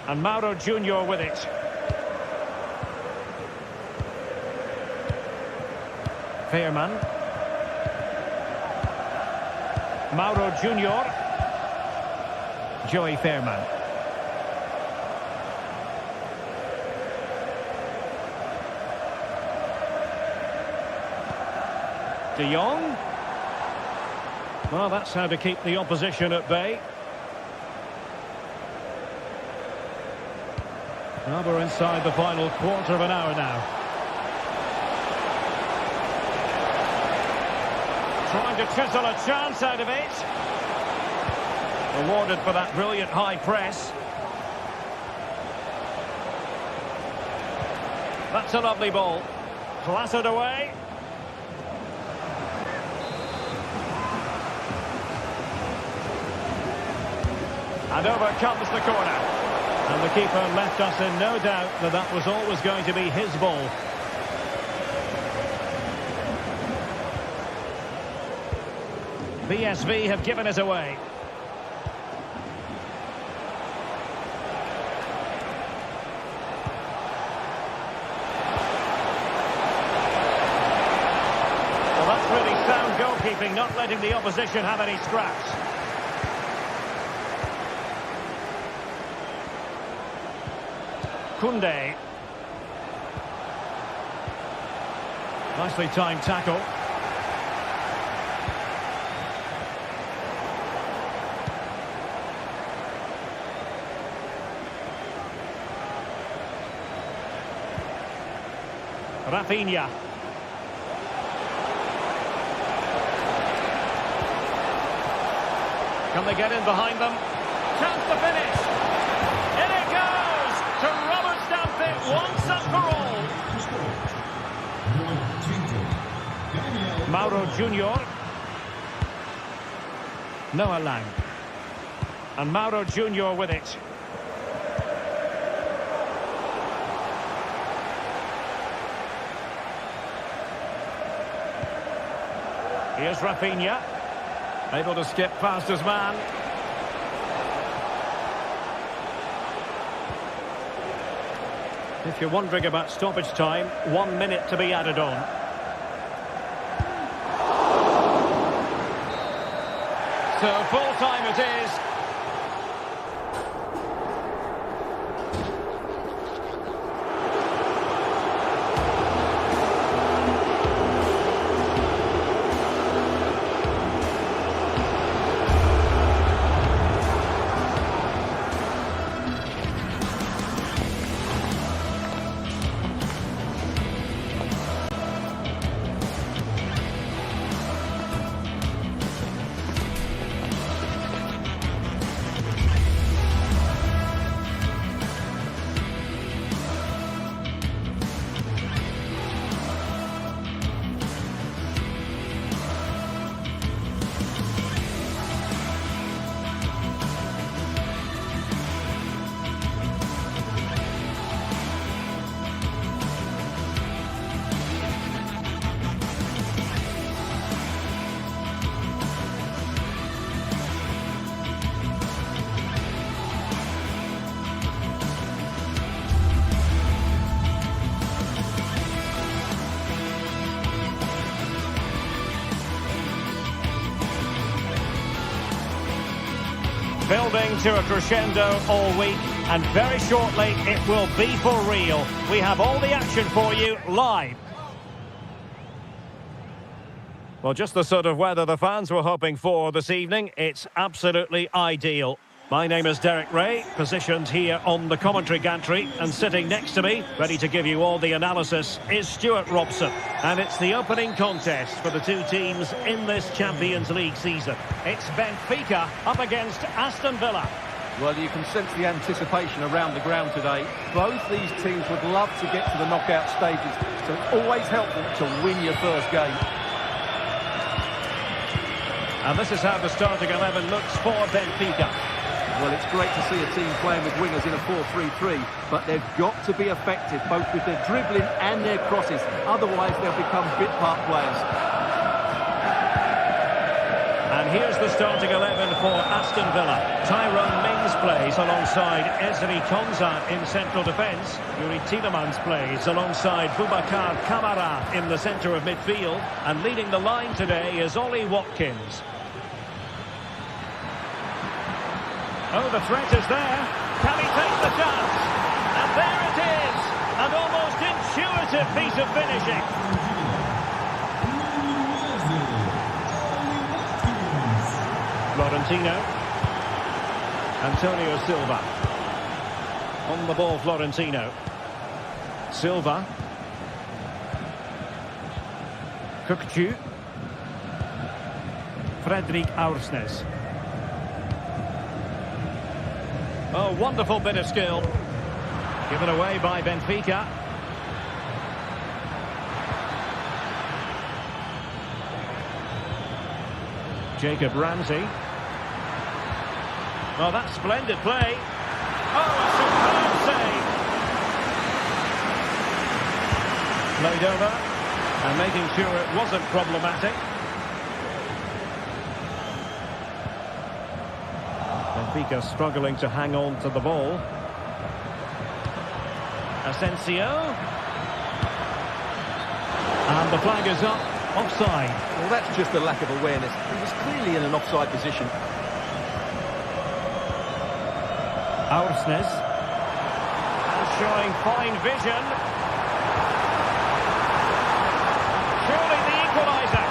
And Mauro Junior with it. Fairman. Mauro Junior. Joey Fairman. De Jong. Well, that's how to keep the opposition at bay. Well, we're inside the final quarter of an hour now. Trying to chisel a chance out of it. Rewarded for that brilliant high press. That's a lovely ball. Clattered away. And over comes the corner. And the keeper left us in no doubt that that was always going to be his ball. PSV have given it away. Well, that's really sound goalkeeping, not letting the opposition have any scraps. Koundé. Nicely timed tackle. Rafinha. Can they get in behind them? Chance to finish. In it goes to rubber stamp it once and for all. Mauro Junior. Noah Lang. And Mauro Junior with it. Here's Rafinha. Able to skip past his man. If you're wondering about stoppage time, 1 minute to be added on. So full time it is. Building to a crescendo all week, and very shortly it will be for real. We have all the action for you live. Well, just the sort of weather the fans were hoping for this evening. It's absolutely ideal. My name is Derek Ray, positioned here on the commentary gantry, and sitting next to me, ready to give you all the analysis, is Stuart Robson. And it's the opening contest for the two teams in this Champions League season. It's Benfica up against Aston Villa. Well, you can sense the anticipation around the ground today. Both these teams would love to get to the knockout stages, so it's always helpful to win your first game. And this is how the starting 11 looks for Benfica. Well, it's great to see a team playing with wingers in a 4-3-3, but they've got to be effective, both with their dribbling and their crosses. Otherwise, they'll become bit-part players. And here's the starting 11 for Aston Villa. Tyrone Mings plays alongside Ezri Konsa in central defence. Yuri Tielemans plays alongside Boubacar Kamara in the centre of midfield. And leading the line today is Ollie Watkins. Oh, the threat is there. Can he take the chance? And there it is. An almost intuitive piece of finishing. Florentino. Antonio Silva. On the ball, Florentino. Silva. Kukcu. Fredrik Aursnes. Oh, wonderful bit of skill. Given away by Benfica. Jacob Ramsey. Oh, that's splendid play. Oh, a superb save. Played over and making sure it wasn't problematic. Benfica struggling to hang on to the ball. Asensio. And the flag is up. Offside. Well, that's just a lack of awareness. He was clearly in an offside position. Aursnes. And showing fine vision. Surely the equaliser.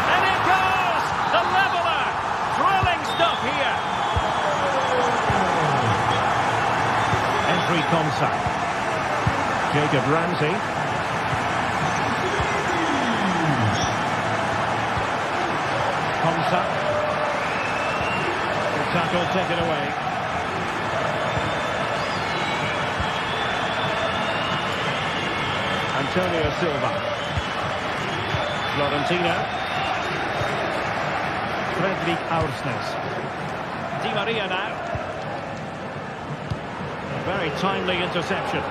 And it goes! The leveller! Thrilling stuff here. Ezri Konsa. Jacob Ramsey. Konsa. The tackle taken away. Antonio Silva. Florentino. Fredrik Aursnes. Di Maria now. A very timely interception.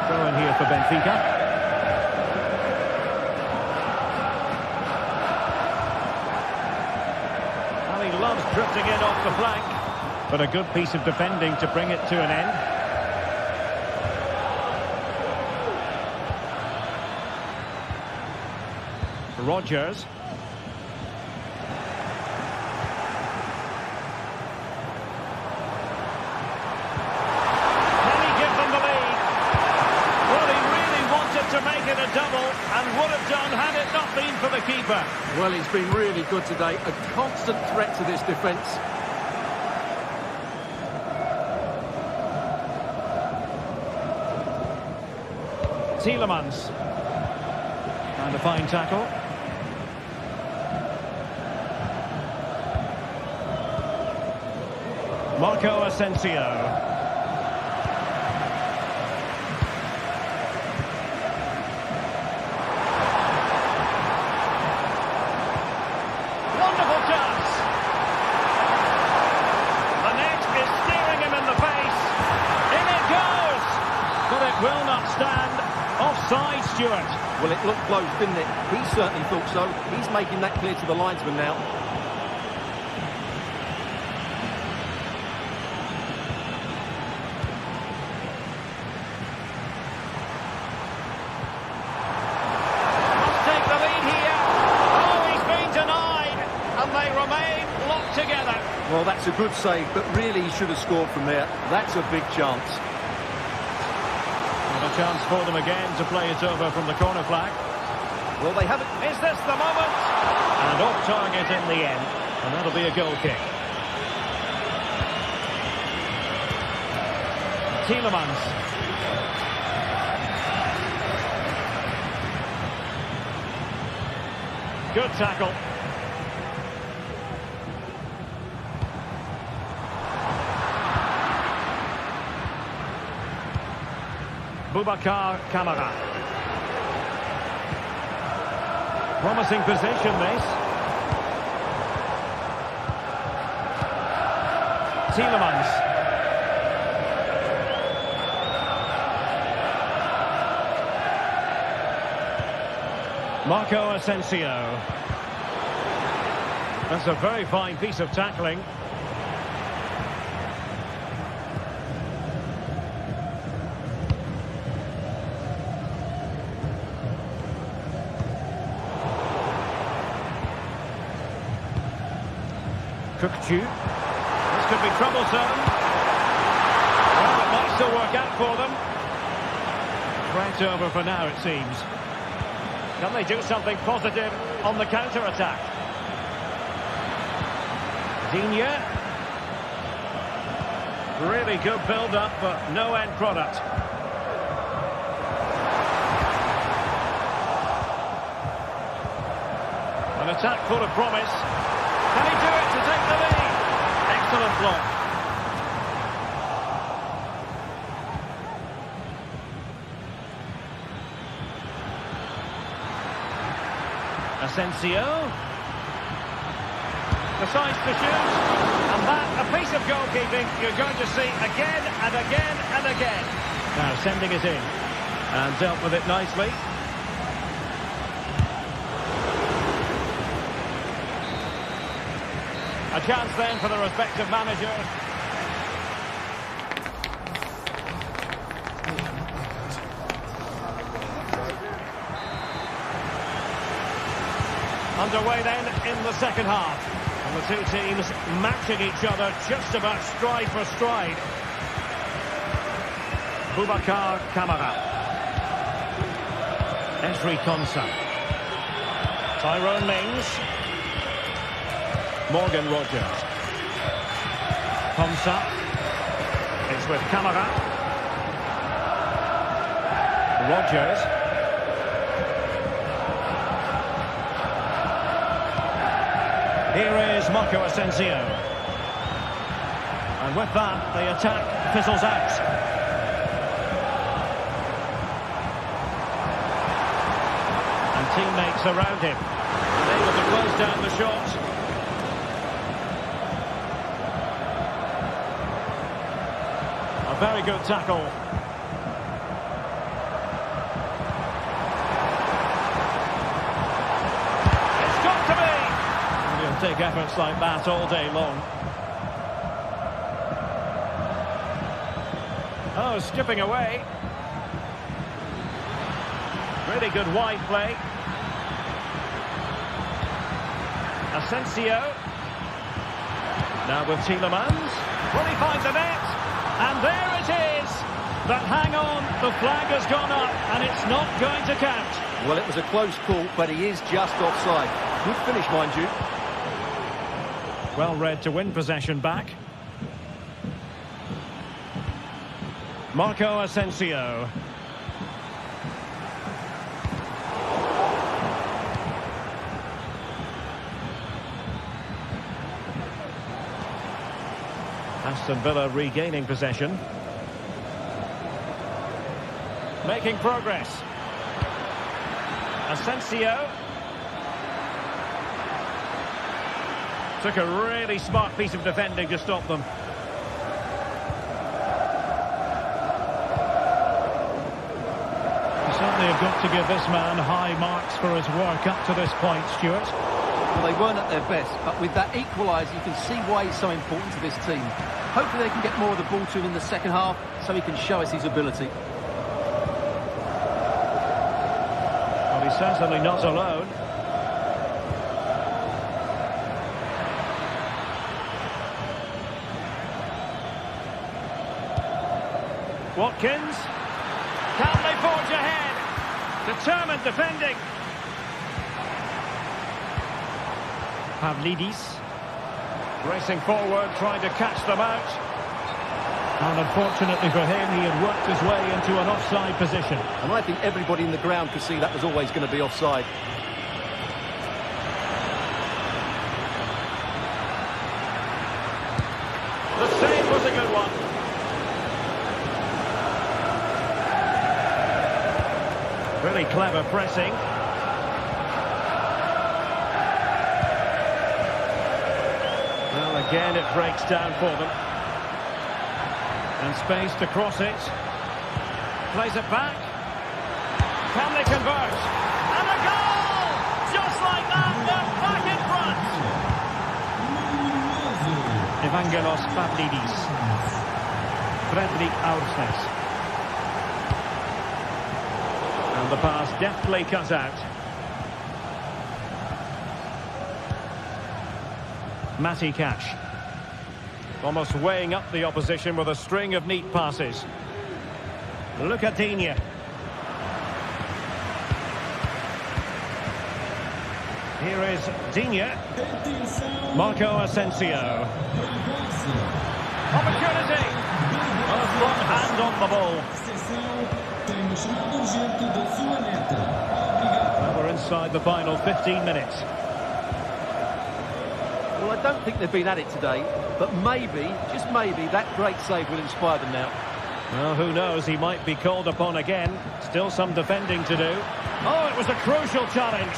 Throw in here for Benfica. Loves drifting in off the flank, but a good piece of defending to bring it to an end. Rodgers. Can he give them the lead? Well, he really wanted to make it a double and would have done had it not been for the keeper. Well, he's been really good today. A constant threat to this defence. Tielemans. And a fine tackle. Marco Asensio. Will not stand. Offside, Stuart. Well, it looked close, didn't it? He certainly thought so. He's making that clear to the linesman now. Must take the lead here. Oh, he's been denied. And they remain locked together. Well, that's a good save, but really he should have scored from there. That's a big chance. A chance for them again to play it over from the corner flag. Well, they haven't. Is this the moment? And off target in the end. And that'll be a goal kick. Tielemans. Good tackle. Boubacar Kamara. Promising position, this. Tielemans. Marco Asensio. That's a very fine piece of tackling. Kukçu. This could be troublesome. Well, it might still work out for them. Right over for now, it seems. Can they do something positive on the counter-attack? Digne. Really good build-up, but no end product. An attack full of promise. Can he do it to take the lead? Excellent block. Asensio. Decides to shoot. And that, a piece of goalkeeping you're going to see again and again and again. Now sending it in. And dealt with it nicely. A chance then for the respective manager. Underway then in the second half. And the two teams matching each other just about stride for stride. Boubacar Kamara. Esri Konsa. Tyrone Mings. Morgan Rogers. Konsa. It's with Kamara. Rogers. Here is Marco Asensio. And with that, the attack fizzles out. And teammates around him. And able to close down the shot. A very good tackle. It's got to be! You'll take efforts like that all day long. Oh, skipping away. Really good wide play. Asensio. Now with Tielemans. Will he find the net? And there it is. But hang on, the flag has gone up and it's not going to count. Well, it was a close call, but he is just offside. Good finish, mind you. Well read to win possession back. Marco Asensio. Aston Villa regaining possession. Making progress. Asensio. Took a really smart piece of defending to stop them. You certainly have got to give this man high marks for his work up to this point, Stuart. Well, they weren't at their best, but with that equaliser, you can see why he's so important to this team. Hopefully they can get more of the ball to him in the second half, so he can show us his ability. Well, he's certainly not alone. Watkins. Can they forge ahead? Determined defending. Pavlidis. Racing forward, trying to catch them out. And unfortunately for him, he had worked his way into an offside position. And I think everybody in the ground could see that was always going to be offside. The save was a good one. Really clever pressing. Well, again, it breaks down for them. And space to cross it. Plays it back. Can they convert? And a goal! Just like that, they're back in front. Evangelos Pavlidis. Fredrik Aursnes. And the pass deftly cut out. Matty Cash. Almost weighing up the opposition with a string of neat passes. Look at Digne. Here is Digne. Marco Asensio. Opportunity. A front hand on the ball. Well, we're inside the final 15 minutes. Well, I don't think they've been at it today, but maybe, just maybe, that great save will inspire them now. Well, who knows, he might be called upon again. Still some defending to do. Oh, it was a crucial challenge.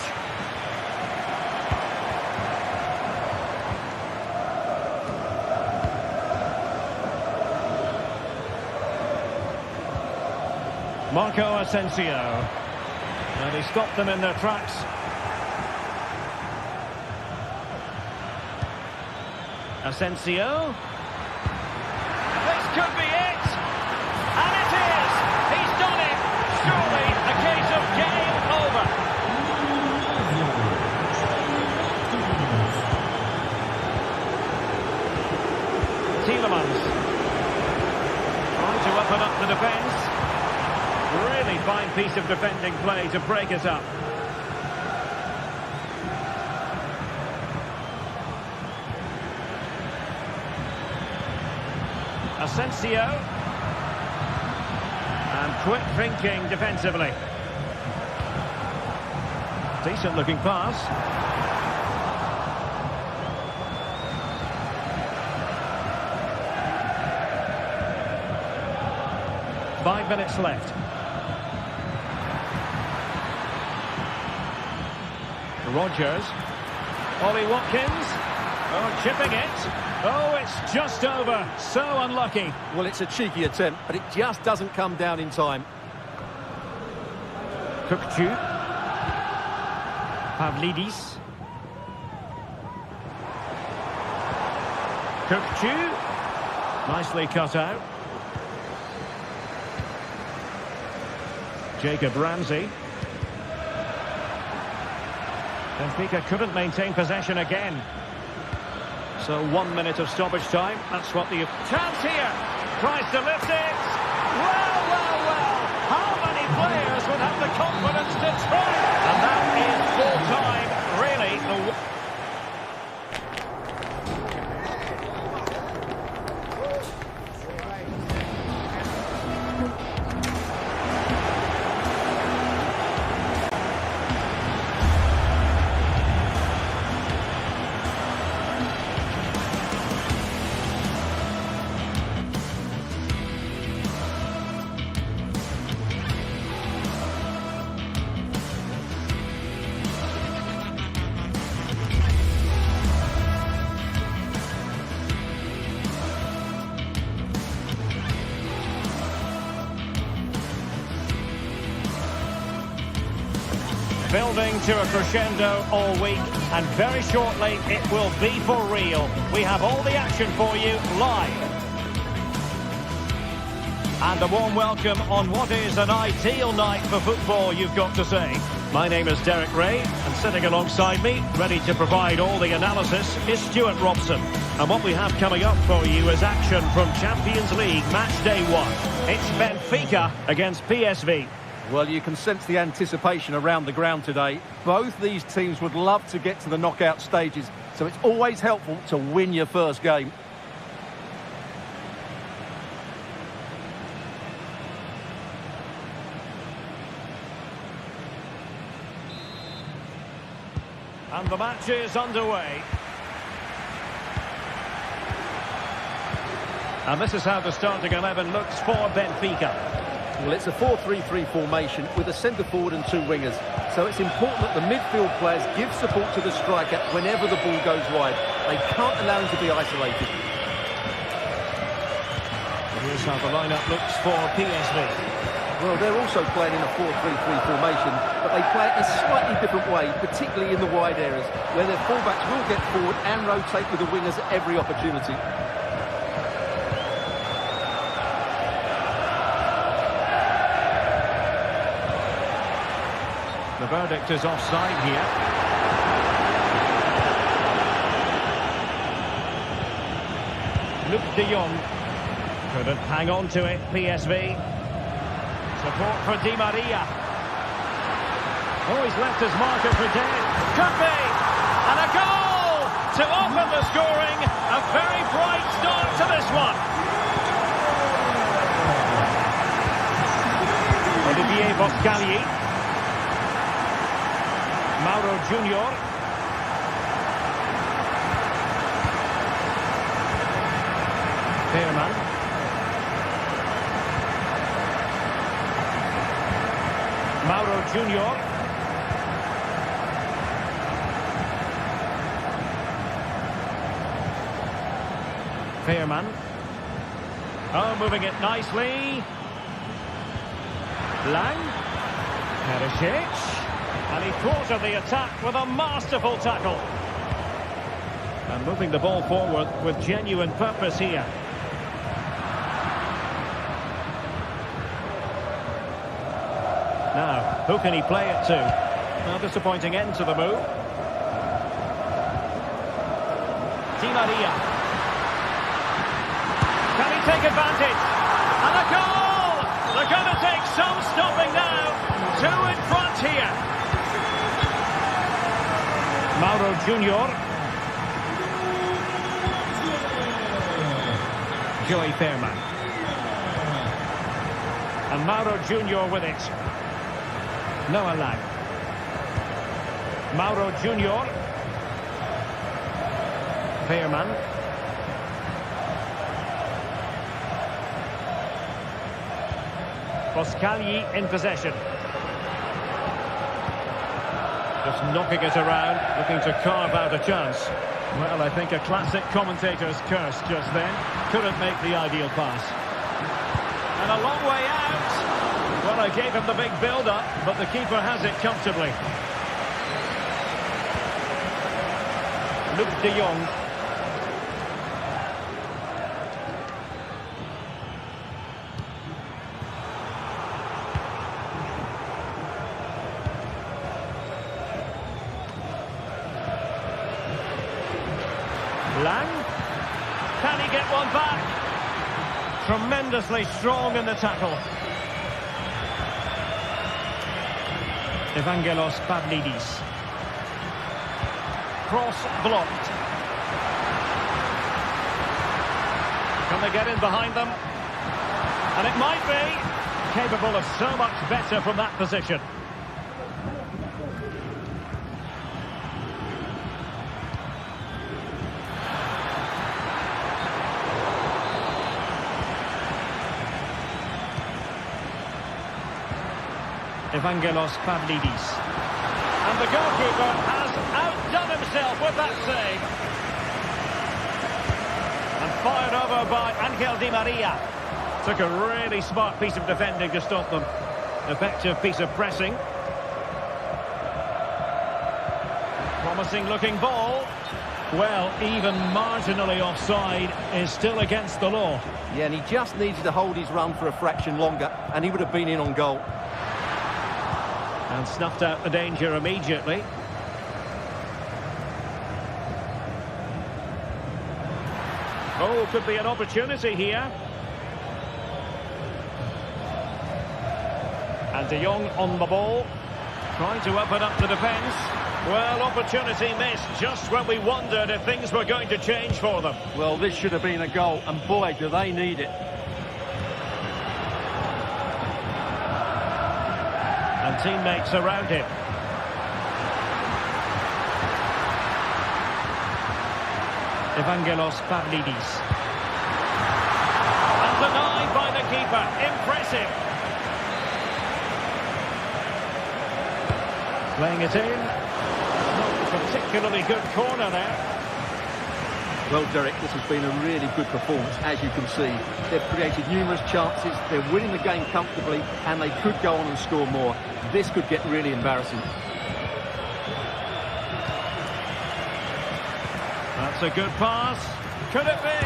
Marco Asensio. And he stopped them in their tracks. Asensio. This could be it. And it is. He's done it. Surely a case of game over. Tielemans. Trying to open up the defence. Really fine piece of defending play to break it up. Asensio. And quick thinking defensively. Decent looking pass. Five minutes left. Rogers. Ollie Watkins. Oh, chipping it. Oh, it's just over. So unlucky. Well, it's a cheeky attempt, but it just doesn't come down in time. Kukçu. Pavlidis. Kukçu. Nicely cut out. Jacob Ramsey. Benfica couldn't maintain possession again. So 1 minute of stoppage time. That's what the chance here. Tries to lift it. Well, well, well. How many players would have the confidence to try? And that is full time. Really, the building to a crescendo all week, and very shortly it will be for real. We have all the action for you live. And a warm welcome on what is an ideal night for football, you've got to say. My name is Derek Ray, and sitting alongside me, ready to provide all the analysis, is Stuart Robson. And what we have coming up for you is action from Champions League match day 1. It's Benfica against PSV. Well, you can sense the anticipation around the ground today. Both these teams would love to get to the knockout stages, so it's always helpful to win your first game. And the match is underway. And this is how the starting 11 looks for Benfica. Well, it's a 4-3-3 formation with a centre-forward and 2 wingers. So it's important that the midfield players give support to the striker whenever the ball goes wide. They can't allow him to be isolated. Here's how the lineup looks for PSV. Well, they're also playing in a 4-3-3 formation, but they play it in a slightly different way, particularly in the wide areas, where their fullbacks will get forward and rotate with the wingers at every opportunity. The verdict is offside here. Luke de Jong couldn't hang on to it, PSV. Support for Di Maria. Oh, he's left his marker for dead. Could be! And a goal to open the scoring. A very bright start to this one. Olivier Boscagli. Mauro Junior. Veerman. Mauro Junior. Veerman. Oh, moving it nicely. Lang. Perisic. And he thwarted the attack with a masterful tackle. And moving the ball forward with genuine purpose here. Now, who can he play it to? A disappointing end to the move. Di Maria. Can he take advantage? And a goal! They're going to take some stopping now. 2 in front here. Mauro Junior. Joey Veerman. And Mauro Junior with it. Noah Lang. Mauro Junior. Veerman. Boscagli in possession. Just knocking it around, looking to carve out a chance. Well, I think a classic commentator's curse just then. Couldn't make the ideal pass. And a long way out. Well, I gave him the big build-up, but the keeper has it comfortably. Luke de Jong. Lang. Can he get one back? Tremendously strong in the tackle. Evangelos Pavlidis. Cross blocked. Can they get in behind them? And it might be capable of so much better from that position. Evangelos Pavlidis. And the goalkeeper has outdone himself with that save. And fired over by Angel Di Maria. Took a really smart piece of defending to stop them. Effective piece of pressing. Promising looking ball. Well, even marginally offside is still against the law. Yeah, and he just needed to hold his run for a fraction longer, and he would have been in on goal. And snuffed out the danger immediately. Oh, could be an opportunity here. And de Jong on the ball. Trying to open up the defence. Well, opportunity missed just when we wondered if things were going to change for them. Well, this should have been a goal, and boy, do they need it. And teammates around him. Evangelos Pavlidis. And denied by the keeper. Impressive. Playing it in. Not a particularly good corner there. Well, Derek, this has been a really good performance, as you can see. They've created numerous chances, they're winning the game comfortably, and they could go on and score more. This could get really embarrassing. That's a good pass. Could it be?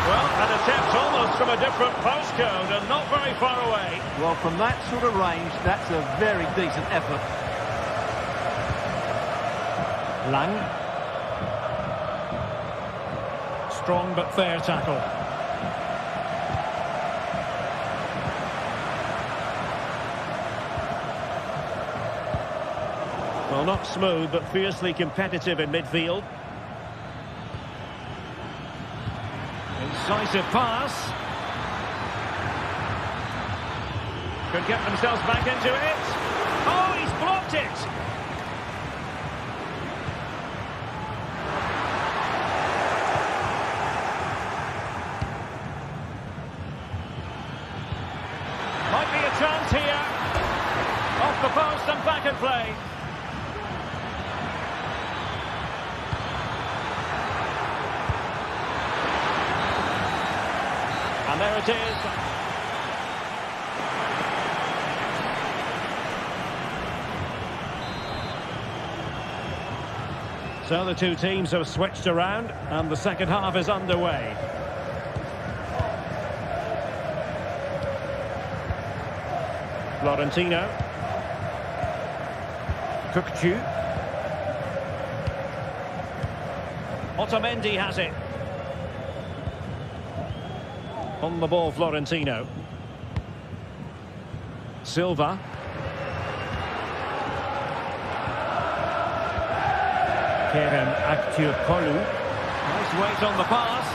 Well, an attempt almost from a different postcode and not very far away. Well, from that sort of range, that's a very decent effort. Lang. Strong but fair tackle. Well, not smooth, but fiercely competitive in midfield. Incisive pass. Could get themselves back into it. Oh, he's blocked it. Might be a chance here. Off the post and back in play. And there it is. So the two teams have switched around and the second half is underway. Florentino. Kukcu. Otamendi has it. On the ball, Florentino. Silva. Kerem Aktürkoğlu. Nice weight on the pass.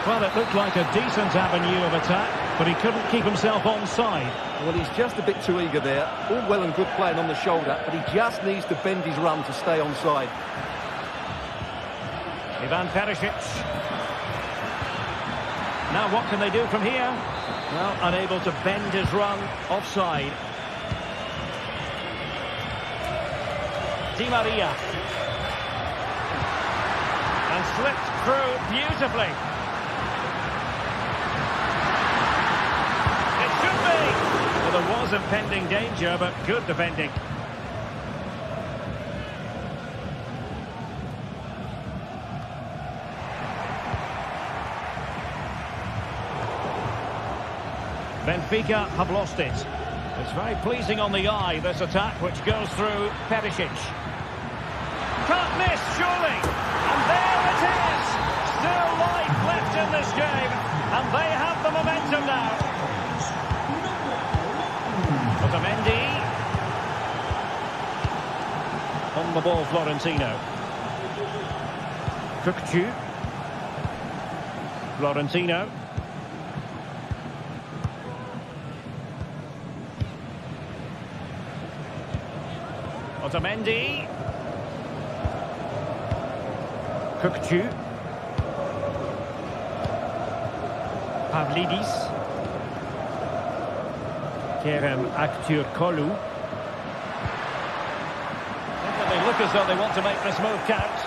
Well, it looked like a decent avenue of attack, but he couldn't keep himself onside. Well, he's just a bit too eager there. All well and good playing on the shoulder, but he just needs to bend his run to stay onside. Ivan Perisic. Now what can they do from here? Well, unable to bend his run, offside. Di Maria. And slipped through beautifully. It should be. Well, there was impending danger, but good defending. Benfica have lost it. It's very pleasing on the eye, this attack, which goes through Perisic. Can't miss, surely. And there it is. Still life left in this game. And they have the momentum now. Otamendi. On the ball, Florentino. Kukcu. Florentino. Otamendi. Kukcu. Pavlidis. Kerem Aktürkoğlu. They look as though they want to make this move count.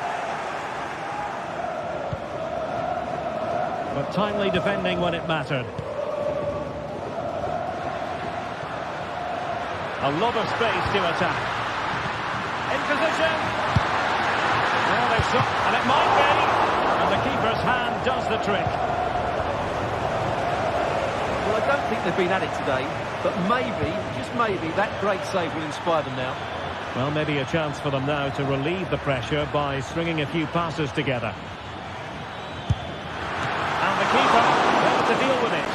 But timely defending when it mattered. A lot of space to attack. In position. Well, they've shot, and it might be. And the keeper's hand does the trick. Well, I don't think they've been at it today, but maybe, just maybe, that great save will inspire them now. Well, maybe a chance for them now to relieve the pressure by stringing a few passes together. And the keeper has to deal with it.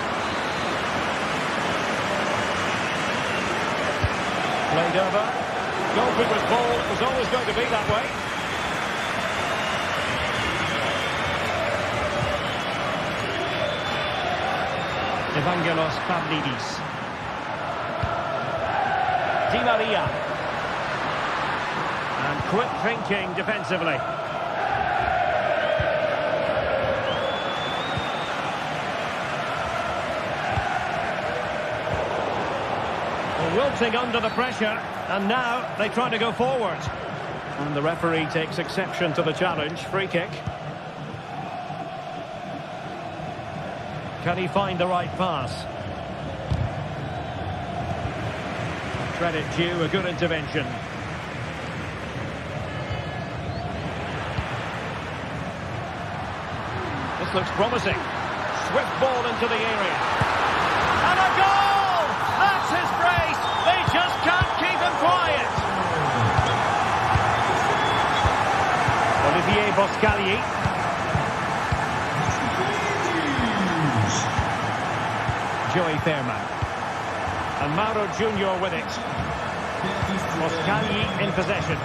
Played over. Goalkeeper's ball. It was always going to be that way. Evangelos Pavlidis. Di Maria. And quick thinking defensively. wilting under the pressure, and now they try to go forward. And the referee takes exception to the challenge. Free kick. Can he find the right pass? Credit due, a good intervention. This looks promising. Swift ball into the area. And a goal! That's his brace! They just can't keep him quiet. Olivier Boscagli. Joey Fairman. And Mauro Junior with it. Boscagli in possession.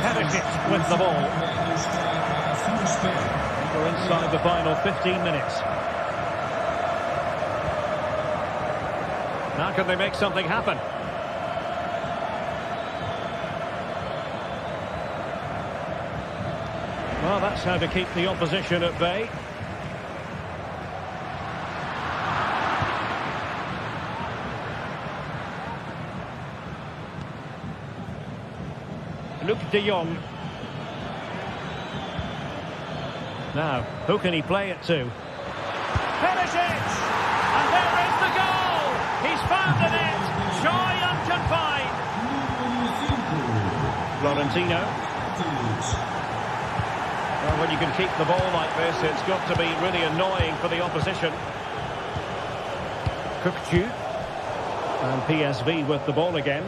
Perisic with the ball. We're inside the final 15 minutes. Now can they make something happen? Well, that's how to keep the opposition at bay. Luc de Jong. Now, who can he play it to? Perisic! And there is the goal! He's found the net! Joy unconfined! Florentino. Well, when you can keep the ball like this, it's got to be really annoying for the opposition. Kukcu. And PSV with the ball again.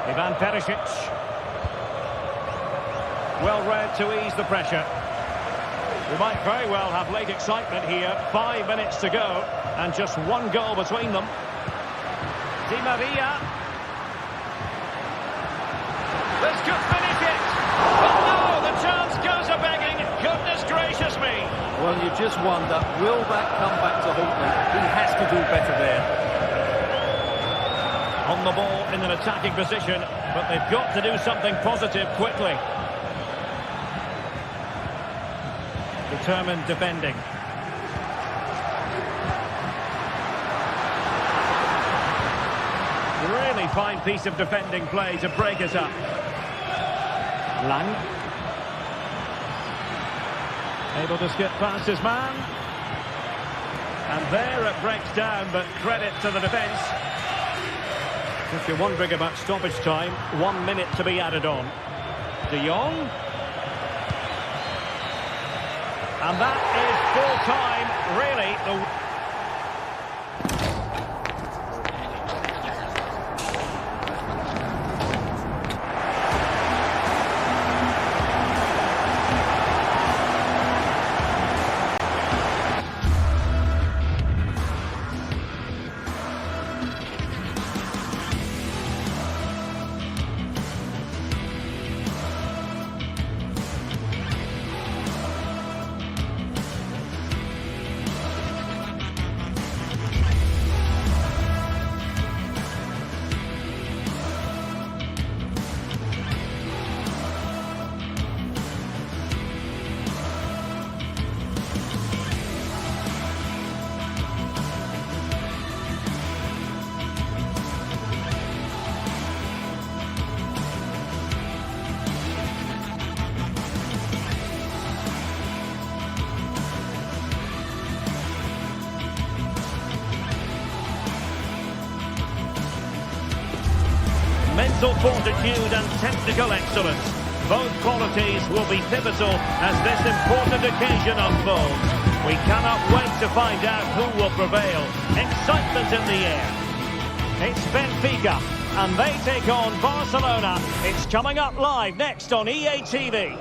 Ivan Perisic. Well read to ease the pressure. We might very well have late excitement here. 5 minutes to go and just one goal between them. Di Maria. This could finish it. But no, the chance goes a-begging. Goodness gracious me. Well, you just wonder, will that come back to haunt them? He has to do better there. On the ball in an attacking position, but they've got to do something positive quickly. Determined defending. Really fine piece of defending play to break it up. Lang. Able to skip past his man. And there it breaks down, but credit to the defence. If you're wondering about stoppage time, 1 minute to be added on. De Jong. And that is full time, really. Mental fortitude and technical excellence. Both qualities will be pivotal as this important occasion unfolds. We cannot wait to find out who will prevail. Excitement in the air. It's Benfica, and they take on Barcelona. It's coming up live next on EA TV.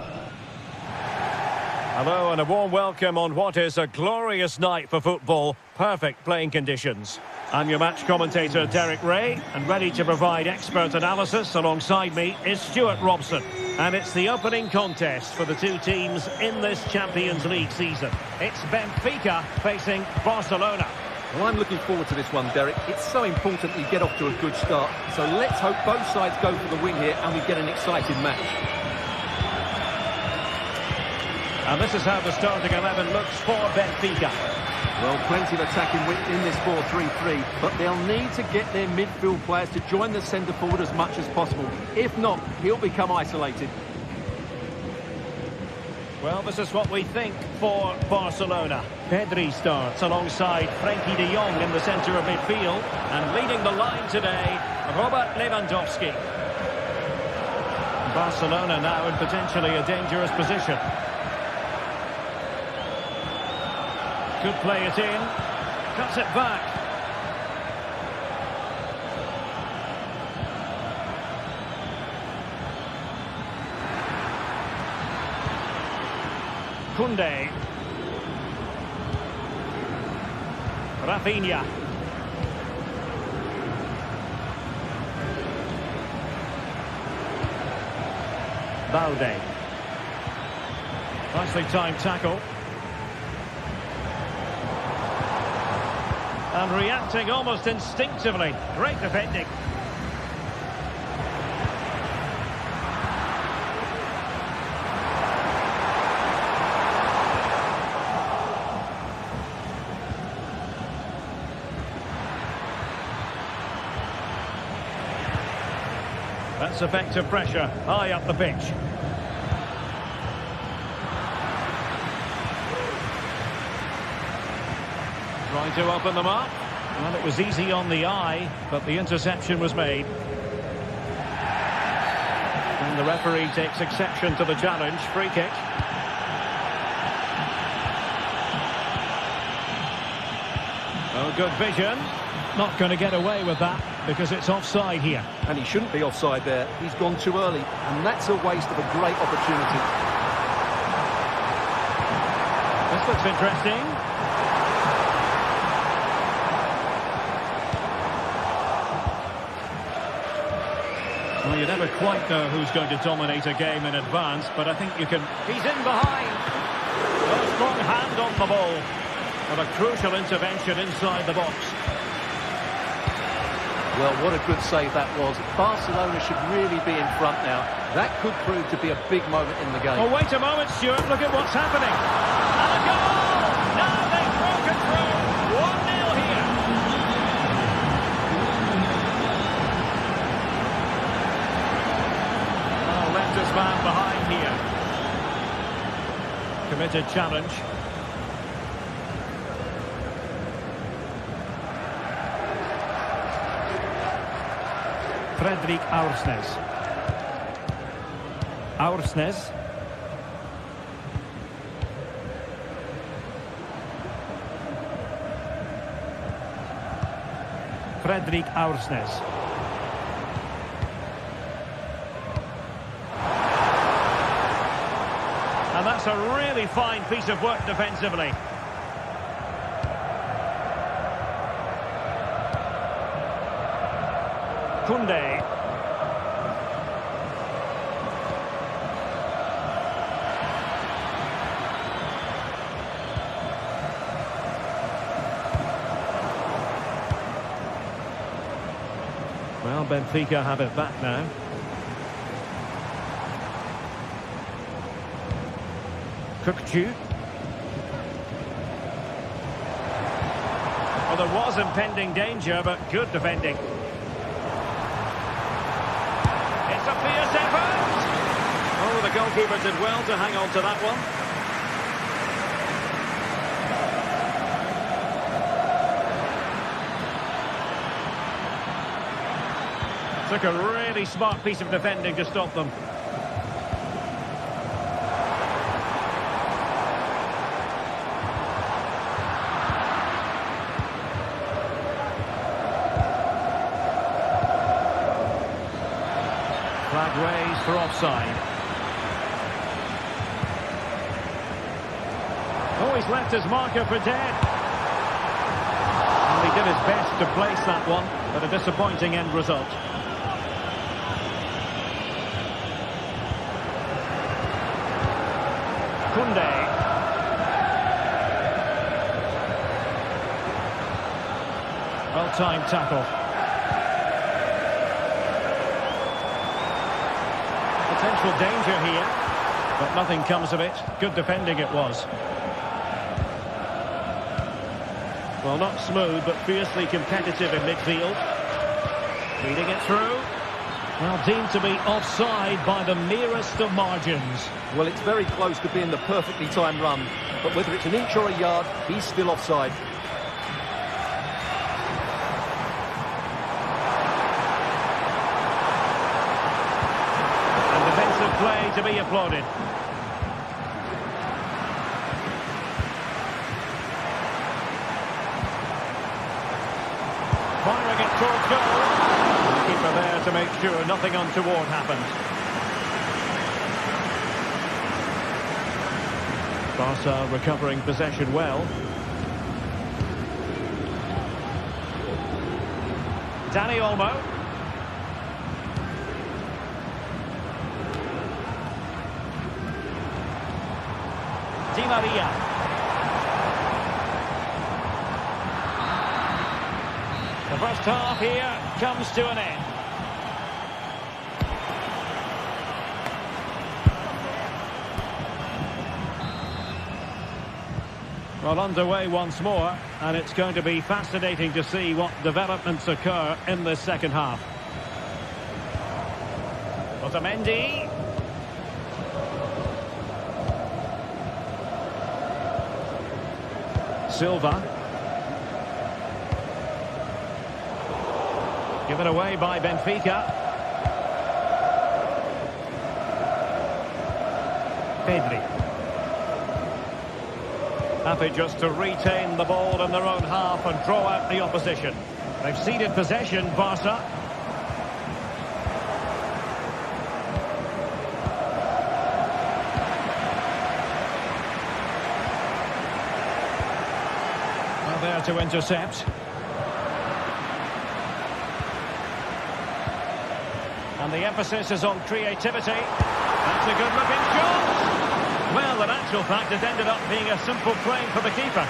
Hello and a warm welcome on what is a glorious night for football. Perfect playing conditions. I'm your match commentator, Derek Ray, and ready to provide expert analysis alongside me is Stuart Robson. And it's the opening contest for the two teams in this Champions League season. It's Benfica facing Barcelona. Well, I'm looking forward to this one, Derek. It's so important we get off to a good start. So let's hope both sides go for the win here and we get an exciting match. And this is how the starting 11 looks for Benfica. Well, plenty of attacking width in this 4-3-3, but they'll need to get their midfield players to join the centre forward as much as possible. If not, he'll become isolated. Well, this is what we think for Barcelona. Pedri starts alongside Frenkie de Jong in the centre of midfield. And leading the line today, Robert Lewandowski. Barcelona now in potentially a dangerous position. Could play it in. Cuts it back. Koundé. Rafinha. Balde. Nicely timed tackle. And reacting almost instinctively. Great defending. That's effective pressure, high up the pitch. Trying to open them up. Well, it was easy on the eye, but the interception was made. And the referee takes exception to the challenge. Free kick. Oh, good vision. Not going to get away with that because it's offside here. And he shouldn't be offside there. He's gone too early, and that's a waste of a great opportunity. This looks interesting. Well, you never quite know who's going to dominate a game in advance, but I think you can... He's in behind. A strong hand on the ball. And a crucial intervention inside the box. Well, what a good save that was. Barcelona should really be in front now. That could prove to be a big moment in the game. Oh, wait a moment, Stuart. Look at what's happening. And a goal! Now they've broken through. 1-0 here. Oh, left his man behind here. Committed challenge. Fredrik Aursnes. Aursnes. Fredrik Aursnes. And that's a really fine piece of work defensively. Koundé. Well, Benfica have it back now. Kökçü. Well, there was impending danger, but good defending. It's a fierce effort. Oh, the goalkeeper did well to hang on to that one. Took a really smart piece of defending to stop them. Flag raised for offside. Oh, he's left his marker for dead. And he did his best to place that one, but a disappointing end result. Koundé. well-timed tackle. Potential danger here, but nothing comes of it. Good defending it was. Well, not smooth, but fiercely competitive in midfield. Feeding it through. Well, deemed to be offside by the merest of margins. Well, it's very close to being the perfectly timed run, but whether it's an inch or a yard, he's still offside. And defensive play to be applauded. Firing it towards goal. The keeper there to make sure nothing untoward happened. Barca recovering possession well. Dani Olmo. Di Maria. The first half here comes to an end. Well, underway once more, and it's going to be fascinating to see what developments occur in this second half. Otamendi. Silva. Given away by Benfica. Pedri. Happy just to retain the ball in their own half and draw out the opposition. They've ceded possession, Barca. Well, there to intercept. And the emphasis is on creativity. That's a good-looking shot. Well, in actual fact, it ended up being a simple claim for the keeper.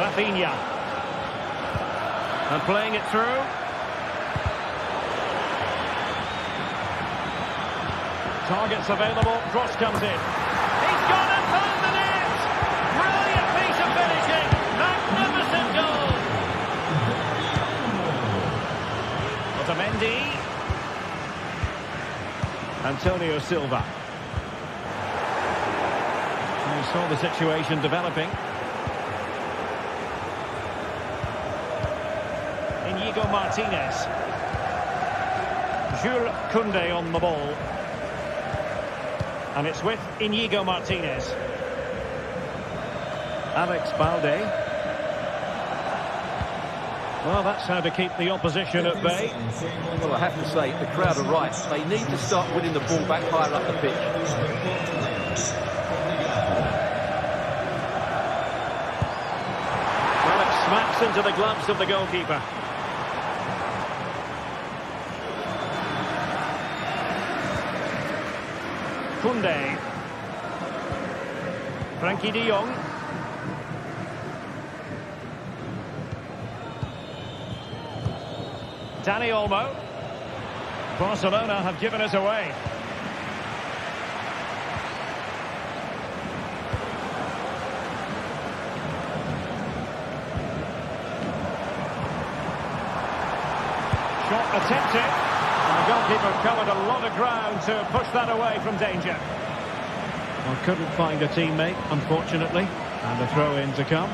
Rafinha. And playing it through. Targets available. Cross comes in. He's gone and found the net! Brilliant piece of finishing. Magnificent goal. Otamendi. Antonio Silva. And he saw the situation developing. Inigo Martinez. Jules Koundé on the ball. And it's with Inigo Martinez. Alex Balde. Well, that's how to keep the opposition at bay. Well, I have to say, the crowd are right. They need to start winning the ball back higher up the pitch. Well, it smacks into the gloves of the goalkeeper. Koundé. Frankie de Jong. Dani Olmo. Barcelona have given us away. Shot attempted. And the goalkeeper covered a lot of ground to push that away from danger. Well, couldn't find a teammate, unfortunately. And a throw-in to come.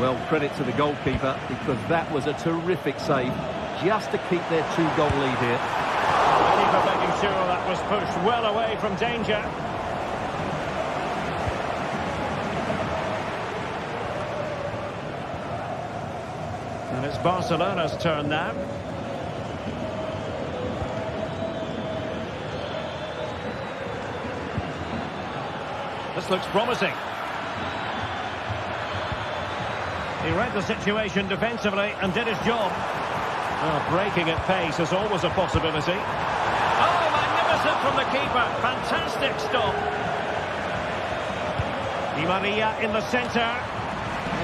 Well, credit to the goalkeeper, because that was a terrific save, just to keep their two-goal lead here. The keeper making sure that was pushed well away from danger. And it's Barcelona's turn now. This looks promising. He read the situation defensively and did his job. Well, breaking at pace is always a possibility. Oh, magnificent from the keeper. Fantastic stop. Di Maria in the centre.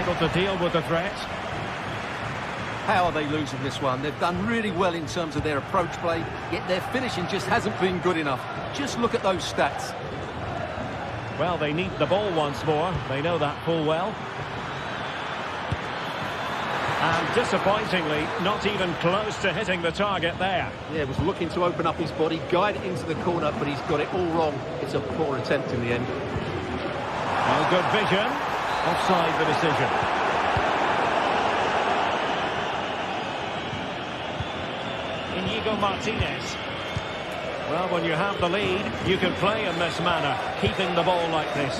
Able to deal with the threat. How are they losing this one? They've done really well in terms of their approach play, yet their finishing just hasn't been good enough. Just look at those stats. Well, they need the ball once more. They know that full well. And disappointingly, not even close to hitting the target there. Yeah, was looking to open up his body, guide it into the corner, but he's got it all wrong. It's a poor attempt in the end. Well, good vision. Offside the decision. Inigo Martinez. Well, when you have the lead, you can play in this manner, keeping the ball like this.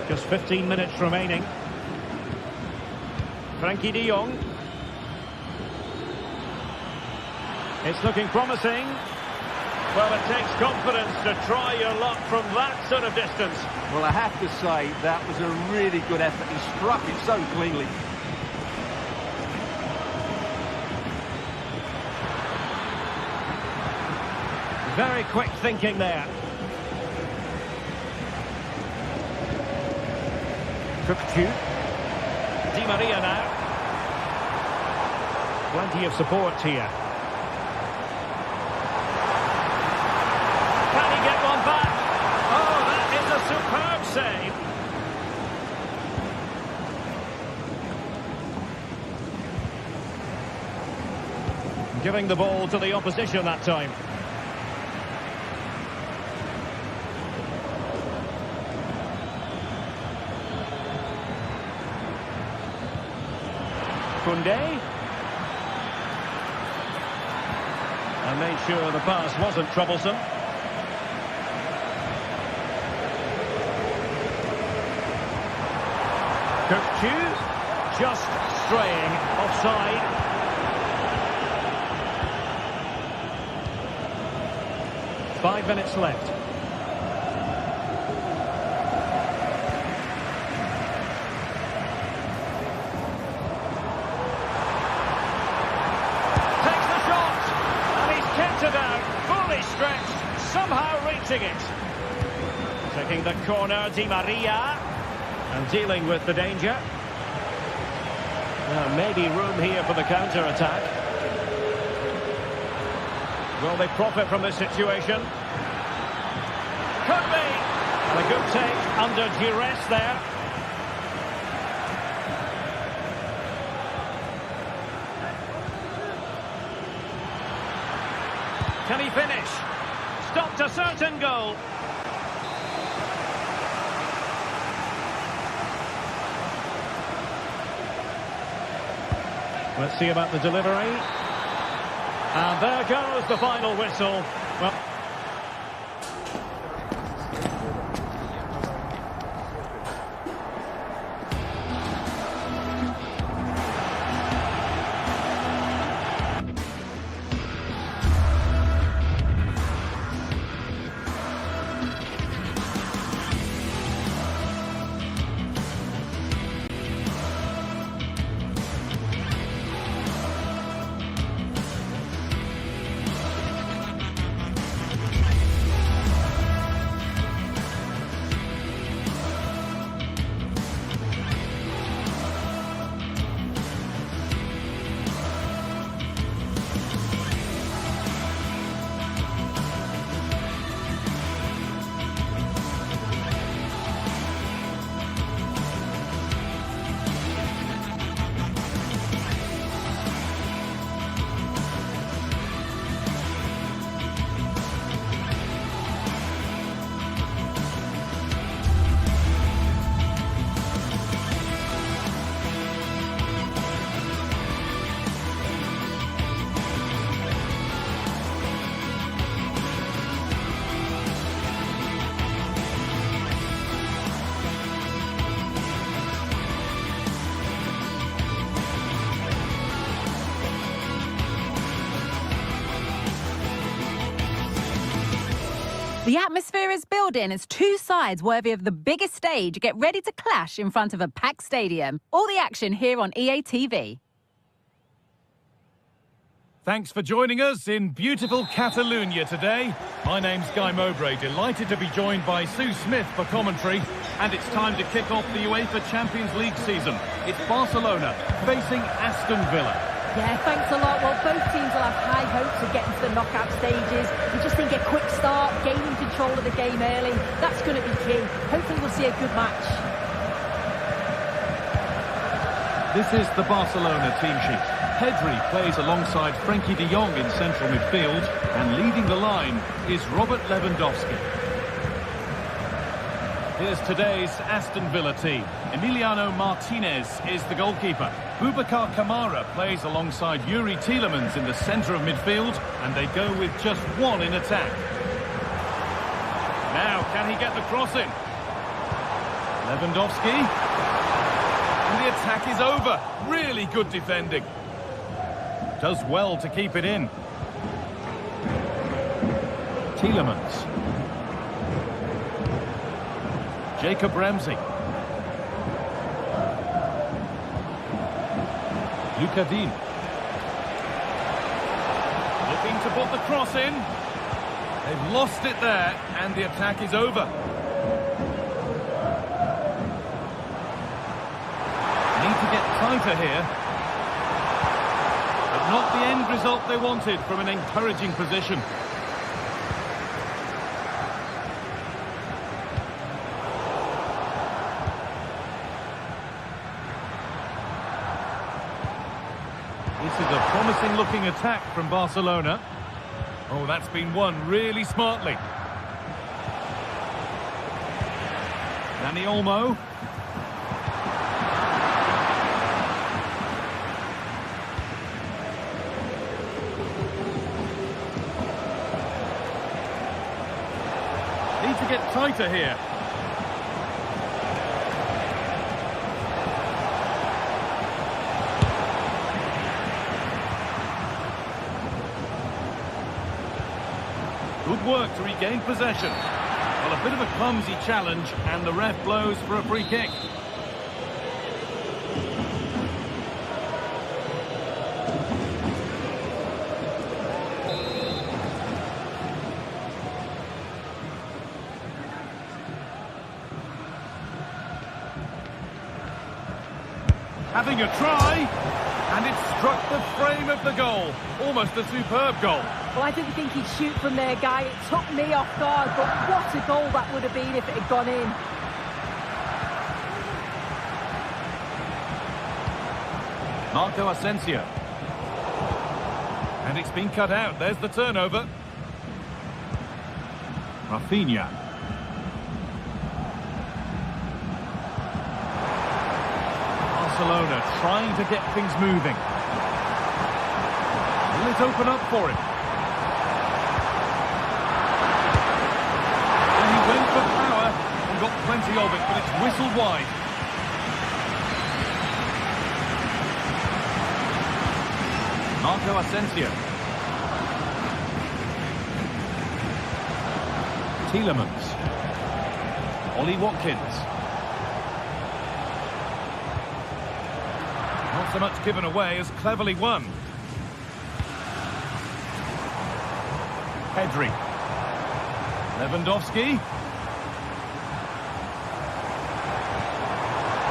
Just 15 minutes remaining. Frankie de Jong. It's looking promising. Well, it takes confidence to try your luck from that sort of distance. Well, I have to say, that was a really good effort. He struck it so cleanly. Very quick thinking there. Kukcu. Di Maria now. Plenty of support here. Can he get one back? Oh, that is a superb save. Giving the ball to the opposition that time. Koundé. And made sure the pass wasn't troublesome. Kukcu. Just straying offside. Five minutes left. Fully stretched, somehow reaching it. Taking the corner, Di Maria, and dealing with the danger. Maybe room here for the counter-attack. Will they profit from this situation? Could be. And a good take under duress there. Can he finish? Stopped a certain goal. Let's see about the delivery. And there goes the final whistle. Well, The atmosphere is building as two sides worthy of the biggest stage get ready to clash in front of a packed stadium. All the action here on EA TV. Thanks for joining us in beautiful Catalonia today. My name's Guy Mowbray, delighted to be joined by Sue Smith for commentary. And it's time to kick off the UEFA Champions League season. It's Barcelona facing Aston Villa. Yeah, thanks a lot. Well, both teams will have high hopes of getting to the knockout stages. We just think a quick start, gaining control of the game early, that's going to be key. Hopefully we'll see a good match. This is the Barcelona team sheet. Pedri plays alongside Frenkie de Jong in central midfield, and leading the line is Robert Lewandowski. Here's today's Aston Villa team. Emiliano Martinez is the goalkeeper. Boubacar Kamara plays alongside Yuri Tielemans in the centre of midfield, and they go with just one in attack. Now, can he get the cross in? Lewandowski. And the attack is over. Really good defending. Does well to keep it in. Tielemans. Jacob Ramsey. Luka Dean. Looking to put the cross in. They've lost it there, and the attack is over. Need to get tighter here. But not the end result they wanted from an encouraging position. This is a promising looking attack from Barcelona. Oh, that's been won really smartly. Dani Olmo. Need to get tighter here. Good work to regain possession. Well, a bit of a clumsy challenge, and the ref blows for a free kick. Having a try, and it struck the frame of the goal. Almost a superb goal. Well, I didn't think he'd shoot from there, Guy. It took me off guard, but what a goal that would have been if it had gone in. Marco Asensio. And it's been cut out. There's the turnover. Rafinha. Barcelona trying to get things moving. Will it open up for him? And he went for power and got plenty of it, but it's whistled wide. Marco Asensio. Tielemans. Ollie Watkins. Not so much given away as cleverly won. Pedri. Lewandowski.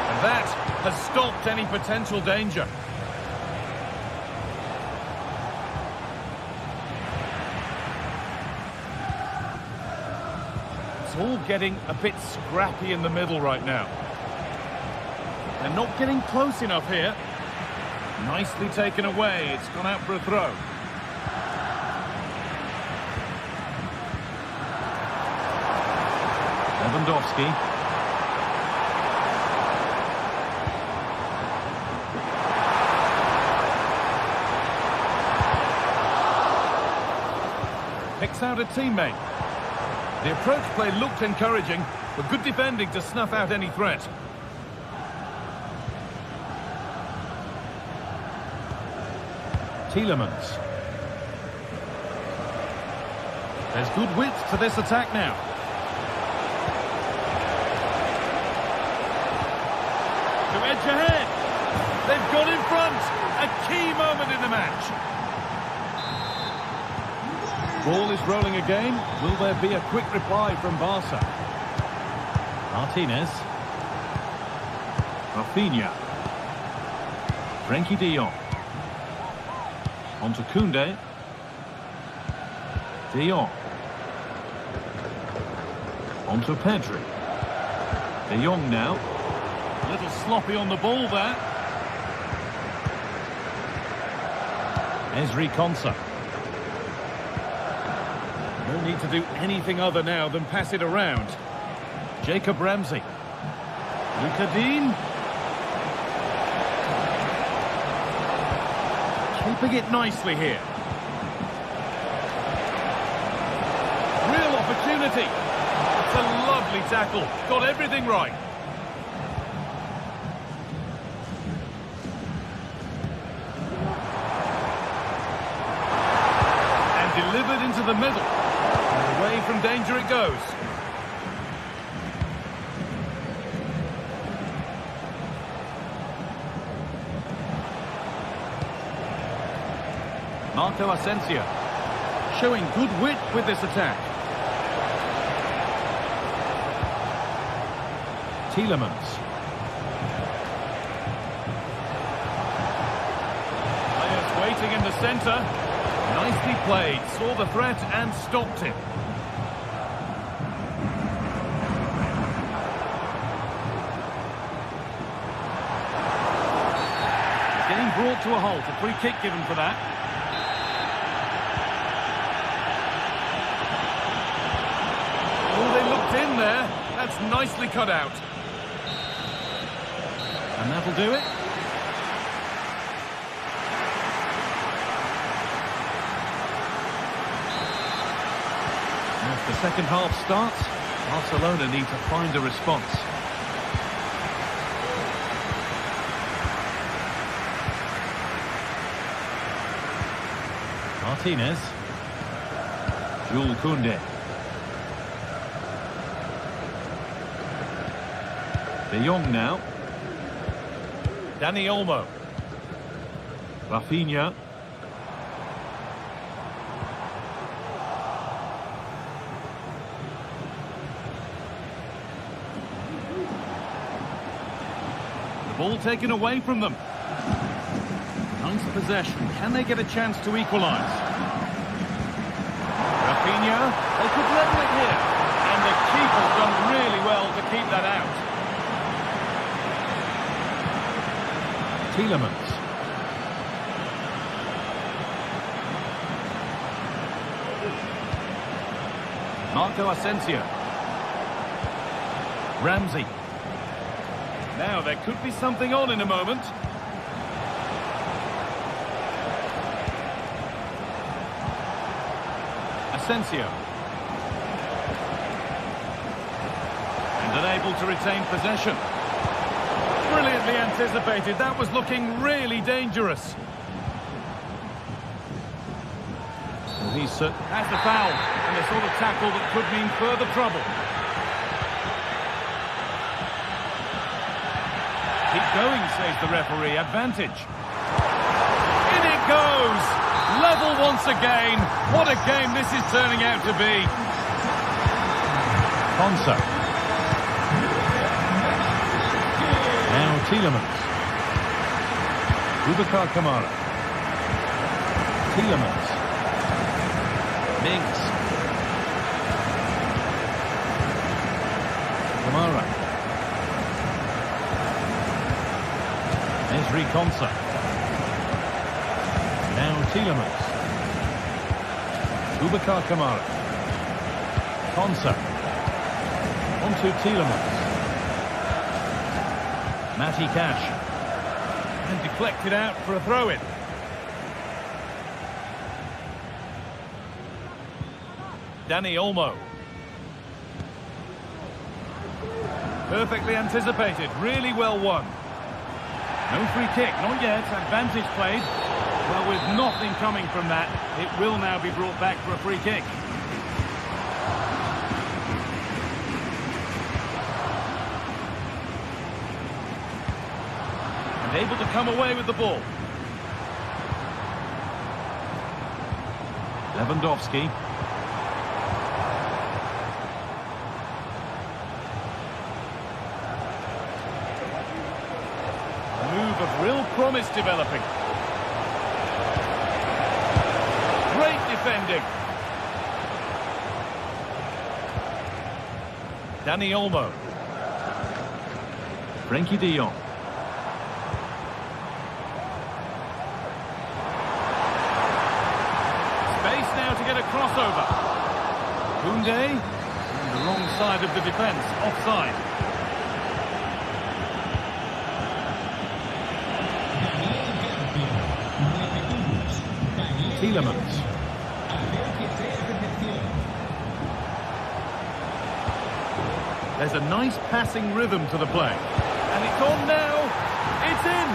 And that has stopped any potential danger. It's all getting a bit scrappy in the middle right now. They're not getting close enough here. Nicely taken away. It's gone out for a throw. Lewandowski. Picks out a teammate. The approach play looked encouraging, but good defending to snuff out any threat. Tielemans. There's good width to this attack now. To edge ahead. They've got in front. A key moment in the match. Ball is rolling again. Will there be a quick reply from Barca? Martinez. Rafinha. Frenkie de Jong. On to Koundé. De Jong. On to Pedri. De Jong now. A little sloppy on the ball there. Ezri Konsa. No need to do anything other now than pass it around. Jacob Ramsey. Luka Dean. Keeping it nicely here. Real opportunity. It's a lovely tackle. Got everything right. And delivered into the middle. And away from danger it goes. Marco Asensio showing good wit with this attack. Tielemans. Players waiting in the centre. Nicely played. Saw the threat and stopped him. Game brought to a halt. A free kick given for that. In there, that's nicely cut out. And that'll do it. As the second half starts, Barcelona need to find a response. Martinez. Jules Koundé. De Jong now. Dani Olmo. Rafinha. The ball taken away from them. Nice possession. Can they get a chance to equalise? Rafinha. They could level it here. And the keeper's done really well to keep that out. Tielemans. Marco Asensio. Ramsey. Now there could be something on in a moment. Asensio. And unable to retain possession. Brilliantly anticipated. That was looking really dangerous. Well, he's has the foul, and the sort of tackle that could mean further trouble. Keep going, says the referee. Advantage. In it goes. Level once again. What a game this is turning out to be. Konsa. Now Tielemans. Boubacar Kamara. Tielemans. Mings. Kamara. Ezri Konsa. Now Tielemans. Boubacar Kamara. Konsa. On to Tielemans. Matty Cash. And deflected out for a throw-in. Dani Olmo. Perfectly anticipated, really well won. No free kick, not yet. Advantage played. Well, with nothing coming from that, it will now be brought back for a free kick. And able to come away with the ball. Lewandowski. There's real promise developing. Great defending. Dani Olmo. Frenkie de Jong. Space now to get a crossover. Koundé. On the wrong side of the defence. Offside. Tielemans. There's a nice passing rhythm to the play. And it's on now. It's in.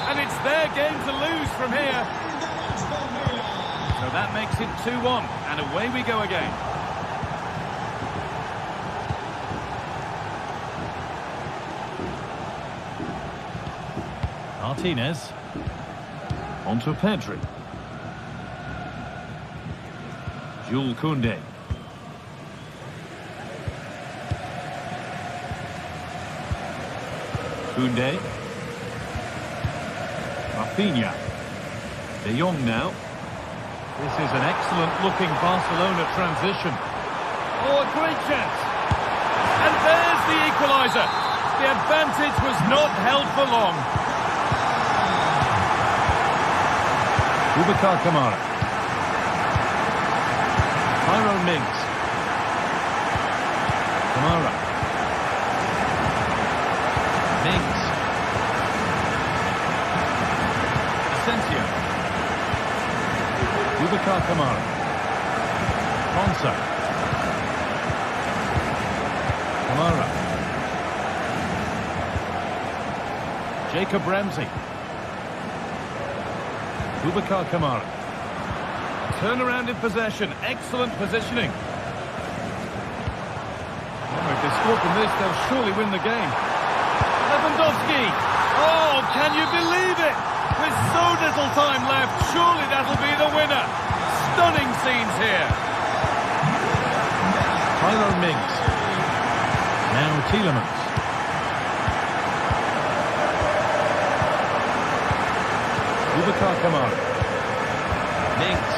And it's their game to lose from here. So that makes it 2-1. And away we go again. Martinez. On to Pedri. Jules Koundé. Koundé. Rafinha. De Jong now. This is an excellent-looking Barcelona transition. Oh, a great chance. And there's the equaliser. The advantage was not held for long. Boubacar Kamara. Tyrone Mings. Kamara. Mings. Asensio. Boubacar Kamara. Ponsa. Kamara. Jacob Ramsey. Boubacar Kamara. Turnaround in possession. Excellent positioning. Oh, if they score from this, they'll surely win the game. Lewandowski. Oh, can you believe it? With so little time left, surely that'll be the winner. Stunning scenes here. Tyrone Mings. Now Tielemans. Boubacar Kamara. Mings.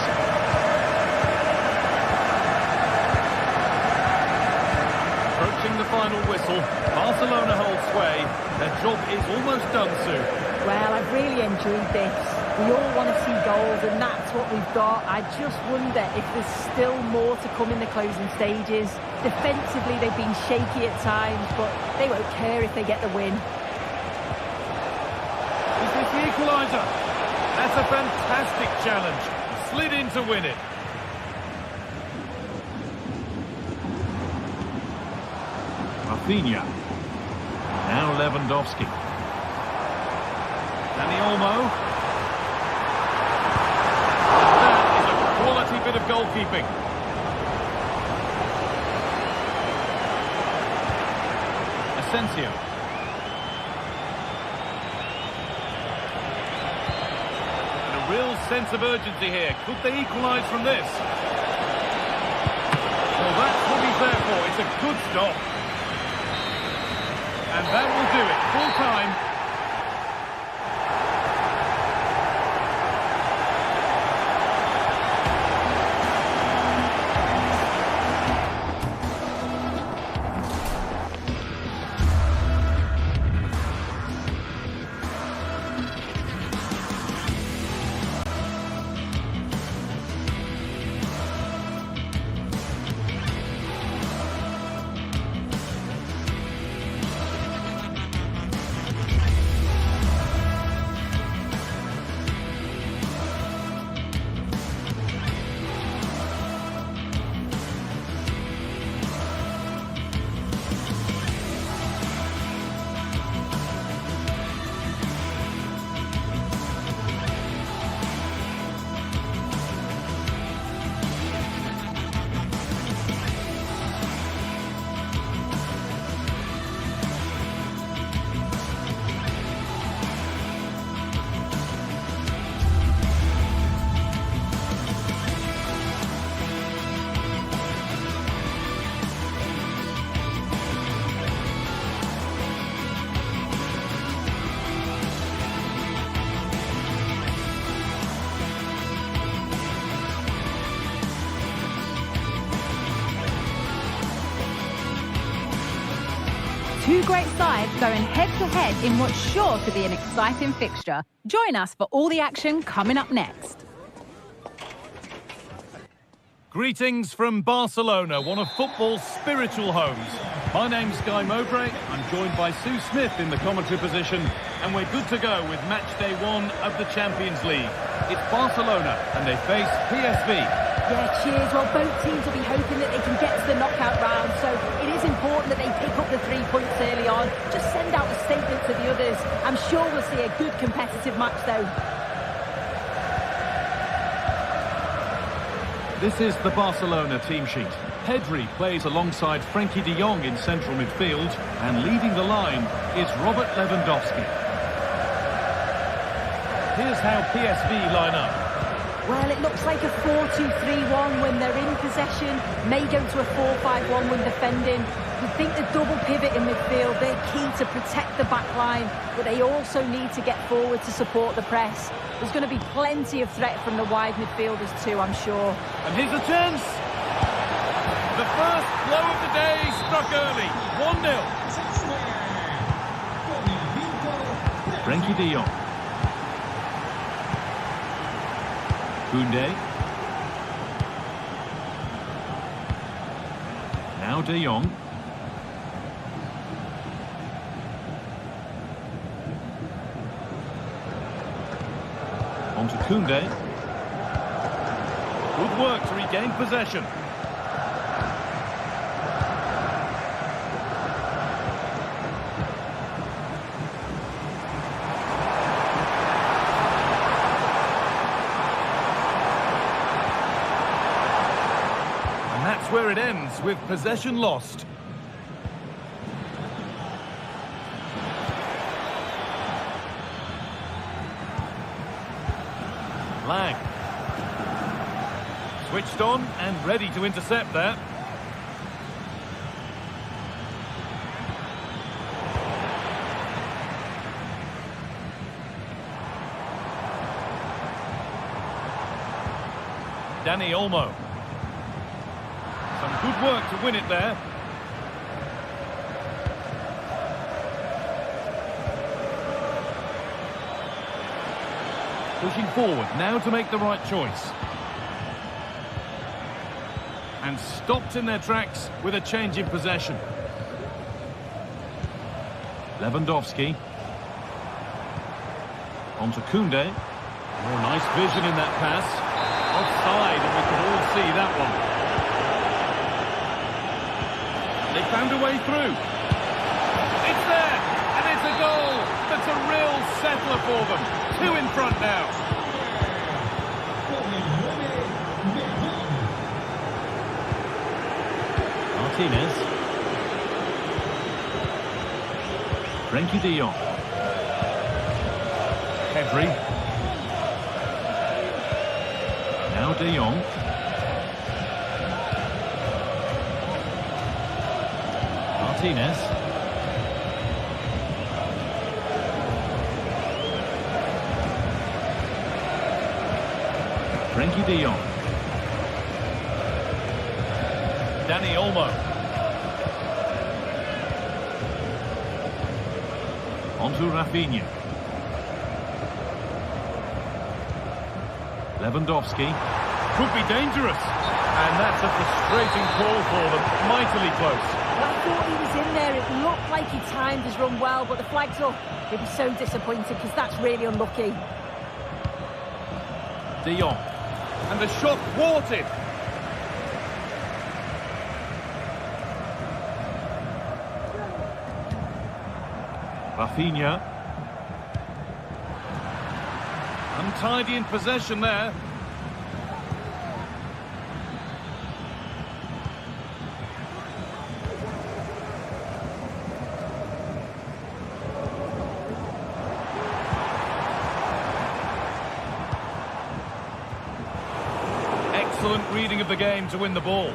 Approaching the final whistle. Barcelona hold sway. Their job is almost done, Sue. Well, I've really enjoyed this. We all want to see goals, and that's what we've got. I just wonder if there's still more to come in the closing stages. Defensively, they've been shaky at times, but they won't care if they get the win. Is this the equaliser? That's a fantastic challenge. Slid in to win it. Rafinha. Now Lewandowski. Dani Olmo. That is a quality bit of goalkeeping. Asensio. And a real sense of urgency here. Could they equalise from this? Well, that's what he's there for. It's a good stop. And that will do it. Full time. great sides going head-to-head in what's sure to be an exciting fixture. Join us for all the action coming up next. Greetings from Barcelona, one of football's spiritual homes. My name's Guy Mowbray. I'm joined by Sue Smith in the commentary position, and we're good to go with match day 1 of the Champions League. It's Barcelona, and they face PSV. Yeah, cheers. Well, both teams will be hoping that they can get to the knockout round, so it is important that they pick up the 3 points early on. Just send out a statement to the others. I'm sure we'll see a good competitive match, though. This is the Barcelona team sheet. Pedri plays alongside Frenkie de Jong in central midfield, and leading the line is Robert Lewandowski. Here's how PSV line up. Well, it looks like a 4-2-3-1 when they're in possession, may go to a 4-5-1 when defending. We think the double pivot in midfield, they're key to protect the back line, but they also need to get forward to support the press. There's going to be plenty of threat from the wide midfielders too, I'm sure. And here's a chance. The first blow of the day struck early. 1-0. Frenkie de Jong. Koundé. Now de Jong. On to Koundé. Good work to regain possession. And that's where it ends, with possession lost. Lang. Switched on and ready to intercept that. Dani Olmo. Some good work to win it there. Pushing forward, now to make the right choice. And stopped in their tracks with a change in possession. Lewandowski. On to Koundé. Oh, nice vision in that pass. Offside, and we can all see that one. They found a way through. It's there, and it's a goal. That's a real settler for them. 2 in front now. Martinez. Frenkie de Jong. Pedri. Now de Jong. Martinez. Frenkie de Jong. Dani Olmo. On to Rafinha. Lewandowski. Could be dangerous. And that's a frustrating call for them. Mightily close. Well, I thought he was in there. It looked like he timed his run well, but the flag's up. He'll be so disappointed because that's really unlucky. De Jong. And the shot thwarted. Rafinha. Untidy in possession there. Excellent reading of the game to win the ball.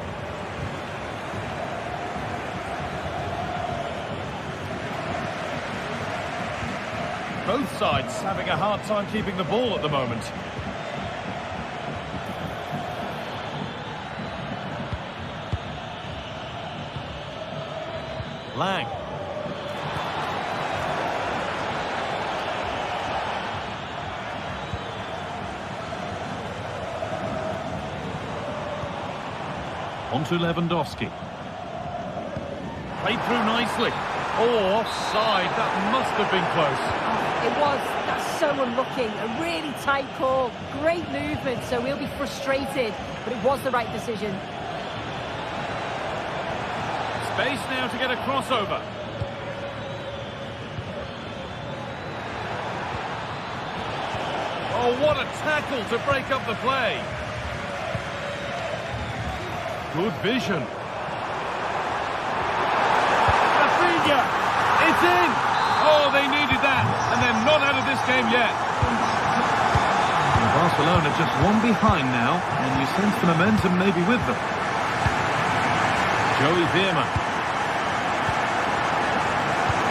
Both sides having a hard time keeping the ball at the moment. Lang. On to Lewandowski. Played through nicely. Oh, offside. That must have been close. It was. That's so unlucky. A really tight call. Great movement, so we'll be frustrated. But it was the right decision. Space now to get a crossover. Oh, what a tackle to break up the play. Good vision. Rafinha! It's in! Oh, they needed that, and they're not out of this game yet. Barcelona just one behind now, and you sense the momentum maybe with them. Joey Veerman.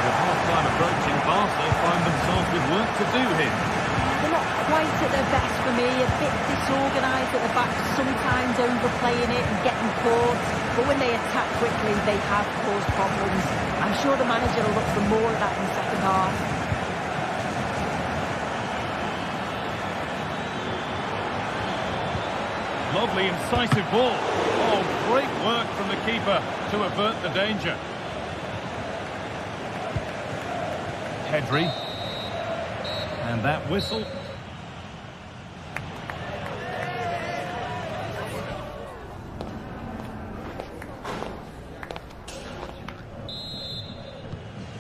With half-time approaching, Barca find themselves with work to do here. They're not quite at their best for me, a bit disorganised at the back, sometimes overplaying it and getting caught. But when they attack quickly, they have caused problems. I'm sure the manager will look for more of that in the second half. Lovely, incisive ball. Oh, great work from the keeper to avert the danger. Pedri. And that whistle.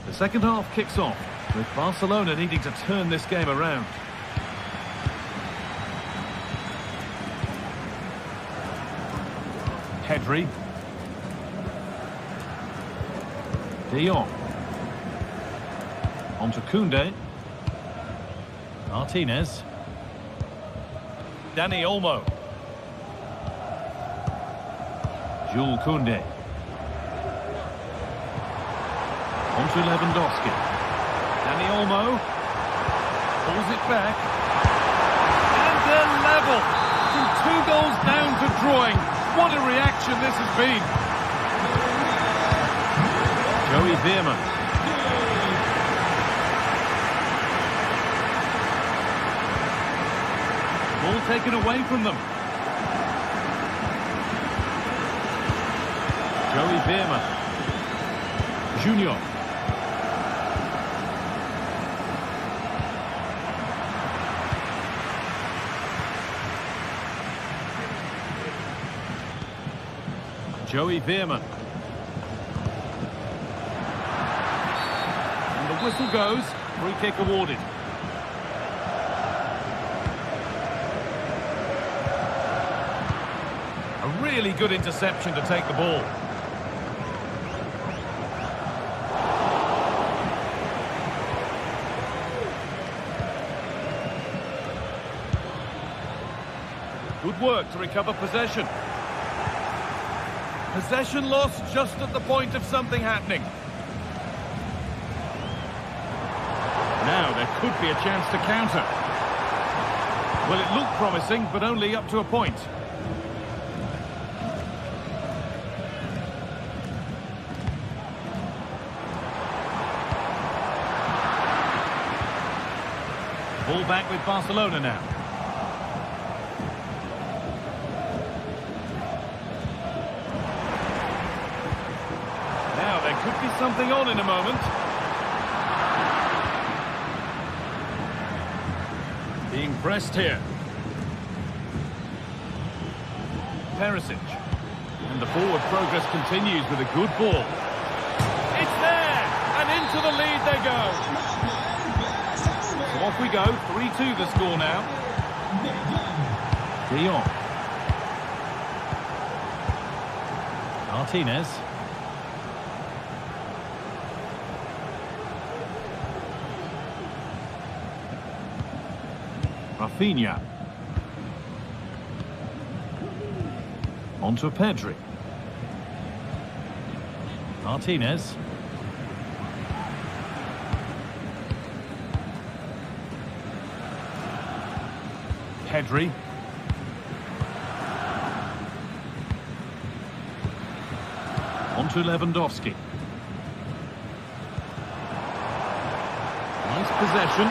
The second half kicks off, with Barcelona needing to turn this game around. Pedri. De Jong. On to Koundé. Martinez. Dani Olmo. Jules Koundé. On to Lewandowski. Dani Olmo. Pulls it back. And they're level. From 2 goals down to drawing. What a reaction this has been. Joey Veerman. Ball taken away from them. Joey Veerman. Junior. Joey Veerman. And the whistle goes. Free kick awarded. A really good interception to take the ball. Good work to recover possession. Possession lost just at the point of something happening. Now there could be a chance to counter. Well, it looked promising, but only up to a point. Ball back with Barcelona now. Could be something on in a moment. Being pressed here. Perisic. And the forward progress continues with a good ball. It's there! And into the lead they go. So off we go. 3-2 the score now. De Jong. Martinez. Rafinha. On to Pedri. Martinez. Pedri. On to Lewandowski. Nice possession.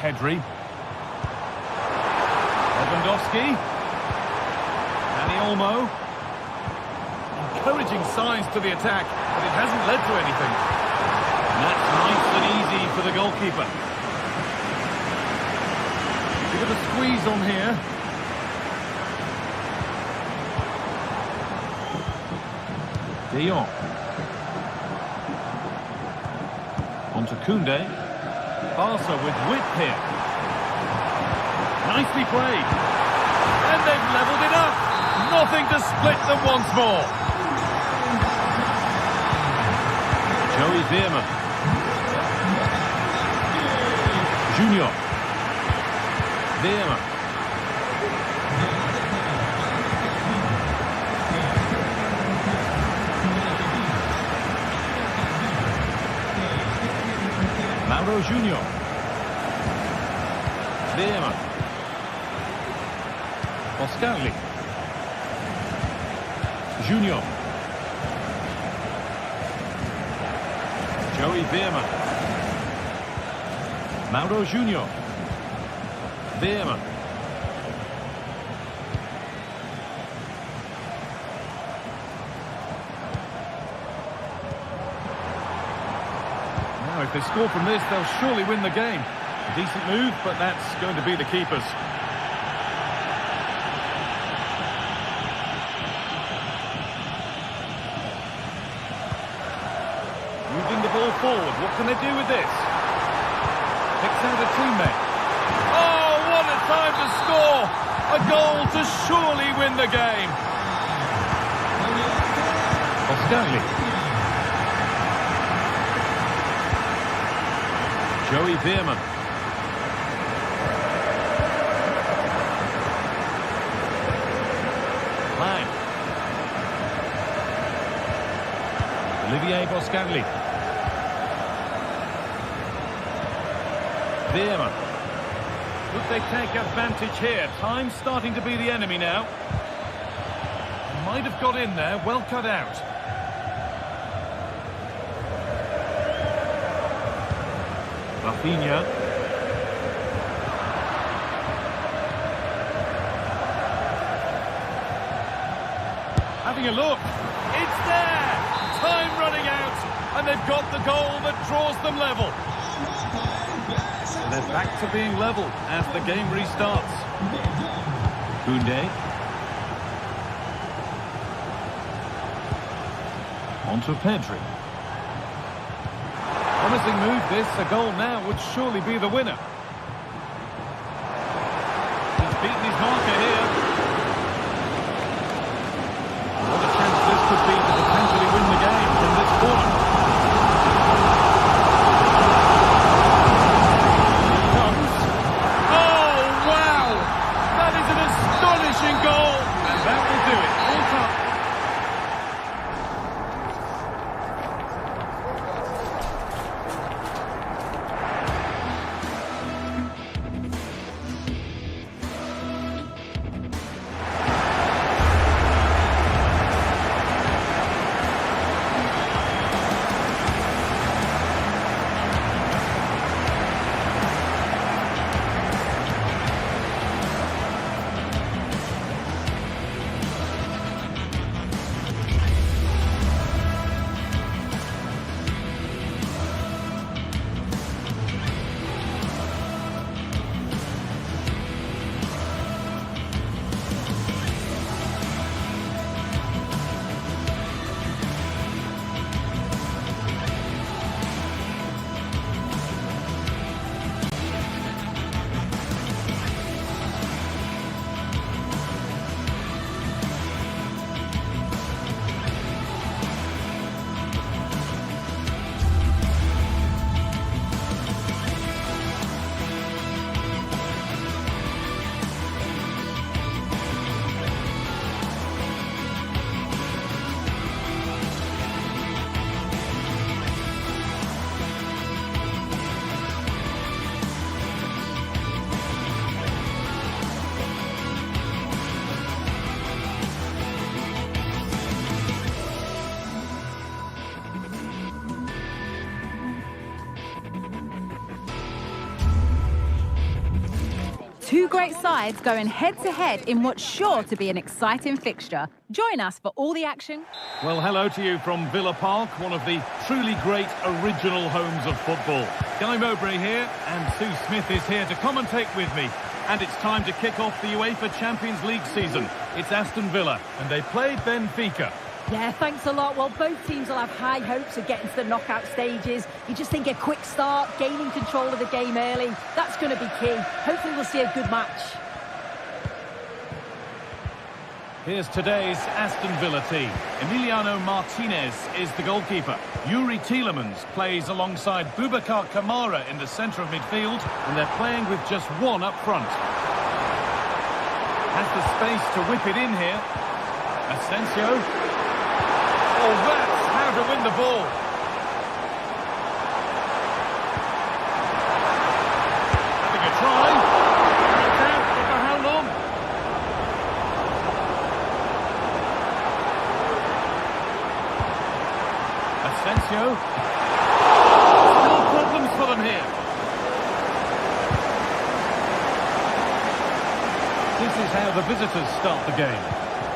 Pedri. Lewandowski. Danny Olmo. Encouraging signs to the attack, but it hasn't led to anything. And that's nice and easy for the goalkeeper. Bit of a squeeze on here. De Jong. On to Koundé. Barca with width here. Nicely played. And they've levelled it up. Nothing to split them once more. Joey Veerman. Junior. Veerman. Mauro Junior. Veerman. Boscagli. Junior. Joey Veerman. Mauro Junior. Veerman. Now, if they score from this, they'll surely win the game. A decent move, but that's going to be the keeper's. Moving the ball forward. What can they do with this? Picks out a teammate. Oh, what a time to score! A goal to surely win the game. Boscagli. Joey Veerman. Lang. Olivier Boscagli. Veerman. Could they take advantage here? Time's starting to be the enemy now. Might have got in there, well cut out. Rafinha. Having a look. It's there! Time running out, and they've got the goal that draws them level. They're back to being level as the game restarts. Koundé. On to Pedri. Promising move this. A goal now would surely be the winner. He's beaten his marker here. What a chance this could be to potentially win the game from this corner. Goal, and that will do it. All time. Two great sides going head-to-head in what's sure to be an exciting fixture. Join us for all the action. Well, hello to you from Villa Park, one of the truly great original homes of football. Guy Mowbray here, and Sue Smith is here to commentate with me. And it's time to kick off the UEFA Champions League season. It's Aston Villa, and they played Benfica. Yeah, thanks a lot. Well, both teams will have high hopes of getting to the knockout stages. You just think a quick start, gaining control of the game early, that's going to be key. Hopefully we'll see a good match. Here's today's Aston Villa team. Emiliano Martinez is the goalkeeper. Yuri Tielemans plays alongside Boubacar Kamara in the centre of midfield, and they're playing with just one up front. Has the space to whip it in here. Asensio. Oh, that's how to win the ball. Having a try. It's out, but for how long? Asensio. Still problems for them here. This is how the visitors start the game.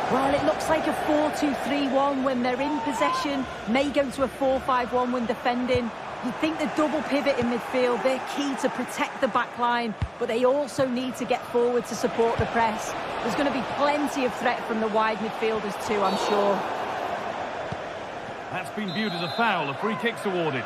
Well, it looks like a 4-2-3-1 when they're in possession, may go to a 4-5-1 when defending. You think the double pivot in midfield, they're key to protect the back line, but they also need to get forward to support the press. There's going to be plenty of threat from the wide midfielders too, I'm sure. That's been viewed as a foul, a free kick's awarded.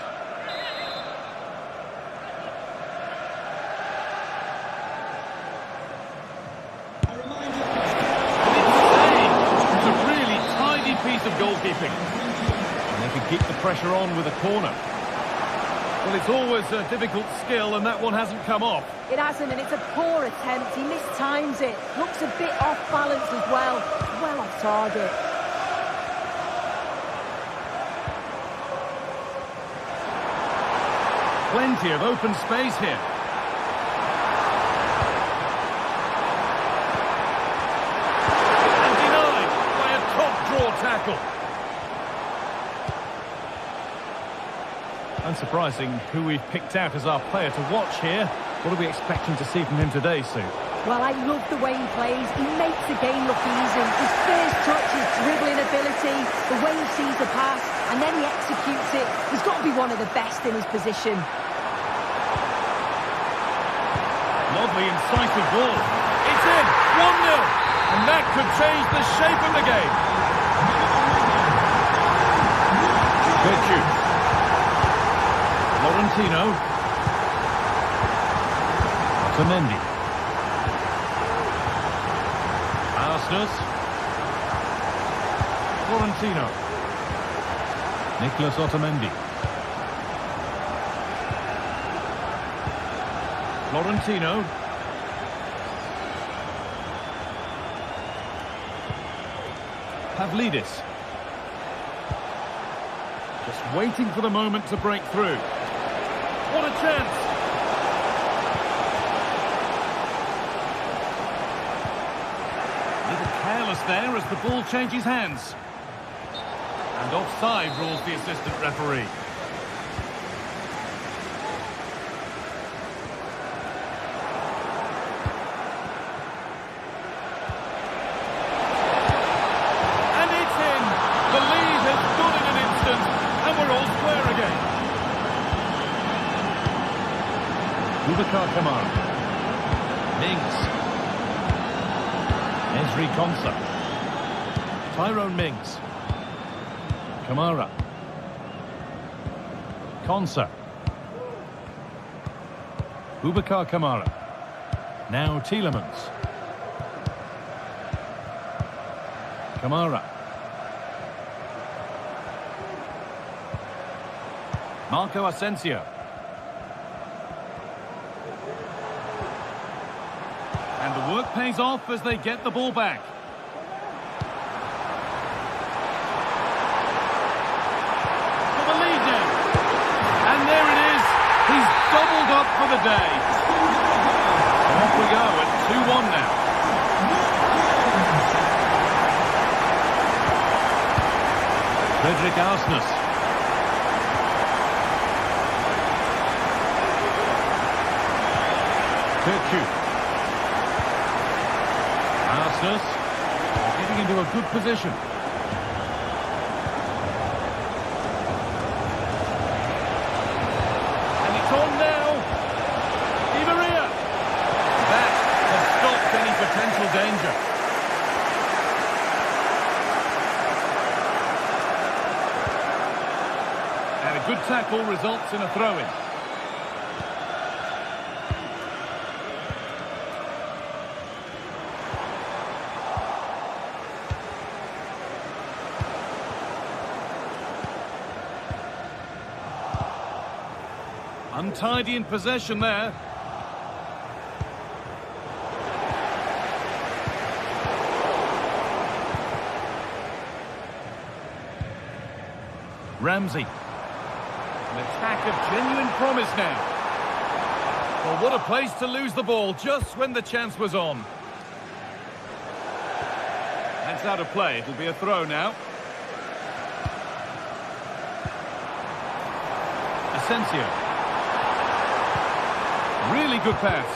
Of goalkeeping, and they can keep the pressure on with a corner. Well, it's always a difficult skill, and that one hasn't come off. It hasn't, and it's a poor attempt. He mistimes it. Looks a bit off balance as well. Well off target. Plenty of open space here. Tackle. Unsurprising who we've picked out as our player to watch here. What are we expecting to see from him today, Sue? Well, I love the way he plays. He makes the game look easy. His first touch, his dribbling ability, the way he sees the pass, and then he executes it. He's got to be one of the best in his position. Lovely, incisive ball. It's in! 1-0! And that could change the shape of the game. Florentino. Otamendi. Arsenal. Florentino. Nicolas Otamendi. Florentino. Pavlidis. Just waiting for the moment to break through. What a chance! A little careless there as the ball changes hands. And offside rules the assistant referee. And it's in! The lead has gone in an instant, and we're all square again. Boubacar Kamara. Mings. Ezri Konsa. Tyrone Mings. Kamara. Konsa. Boubacar Kamara. Now Tielemans. Kamara. Marco Asensio. And the work pays off as they get the ball back. For the lead now. And there it is. He's doubled up for the day. Off we go at 2-1 now. Frederick Arsnes. Turku. Jesus. Getting into a good position. And it's on now. Di Maria. That has stopped any potential danger. And a good tackle results in a throw-in. Untidy in possession there. Ramsey. An attack of genuine promise now. Well, what a place to lose the ball just when the chance was on. That's out of play. It'll be a throw now. Asensio. Really good pass.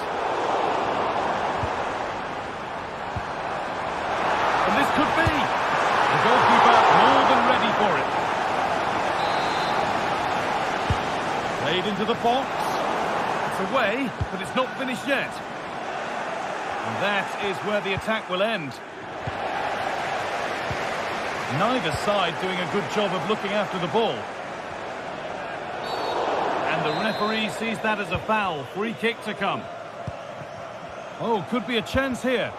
And this could be. The goalkeeper more than ready for it. Played into the box. It's away, but it's not finished yet. And that is where the attack will end. Neither side doing a good job of looking after the ball. The referee sees that as a foul. Free kick to come. Oh, could be a chance here.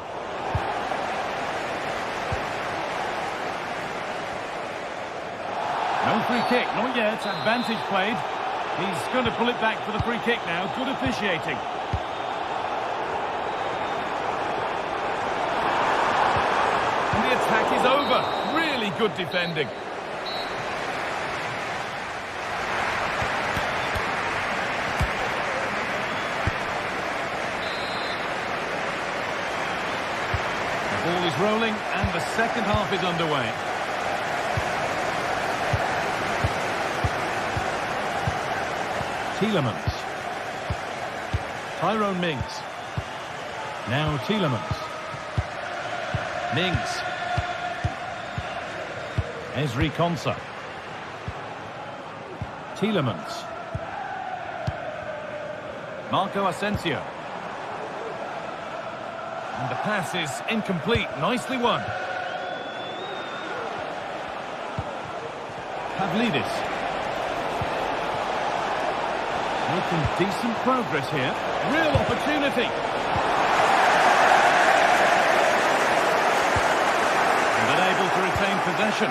No free kick, not yet. Advantage played. He's going to pull it back for the free kick now. Good officiating. And the attack is over. Really good defending. Ball is rolling and the second half is underway. Tielemans. Tyrone Mings. Now Tielemans. Mings. Ezri Konsa. Tielemans. Marco Asensio. And the pass is incomplete. Nicely won. Pavlidis. Making decent progress here. Real opportunity. And unable to retain possession.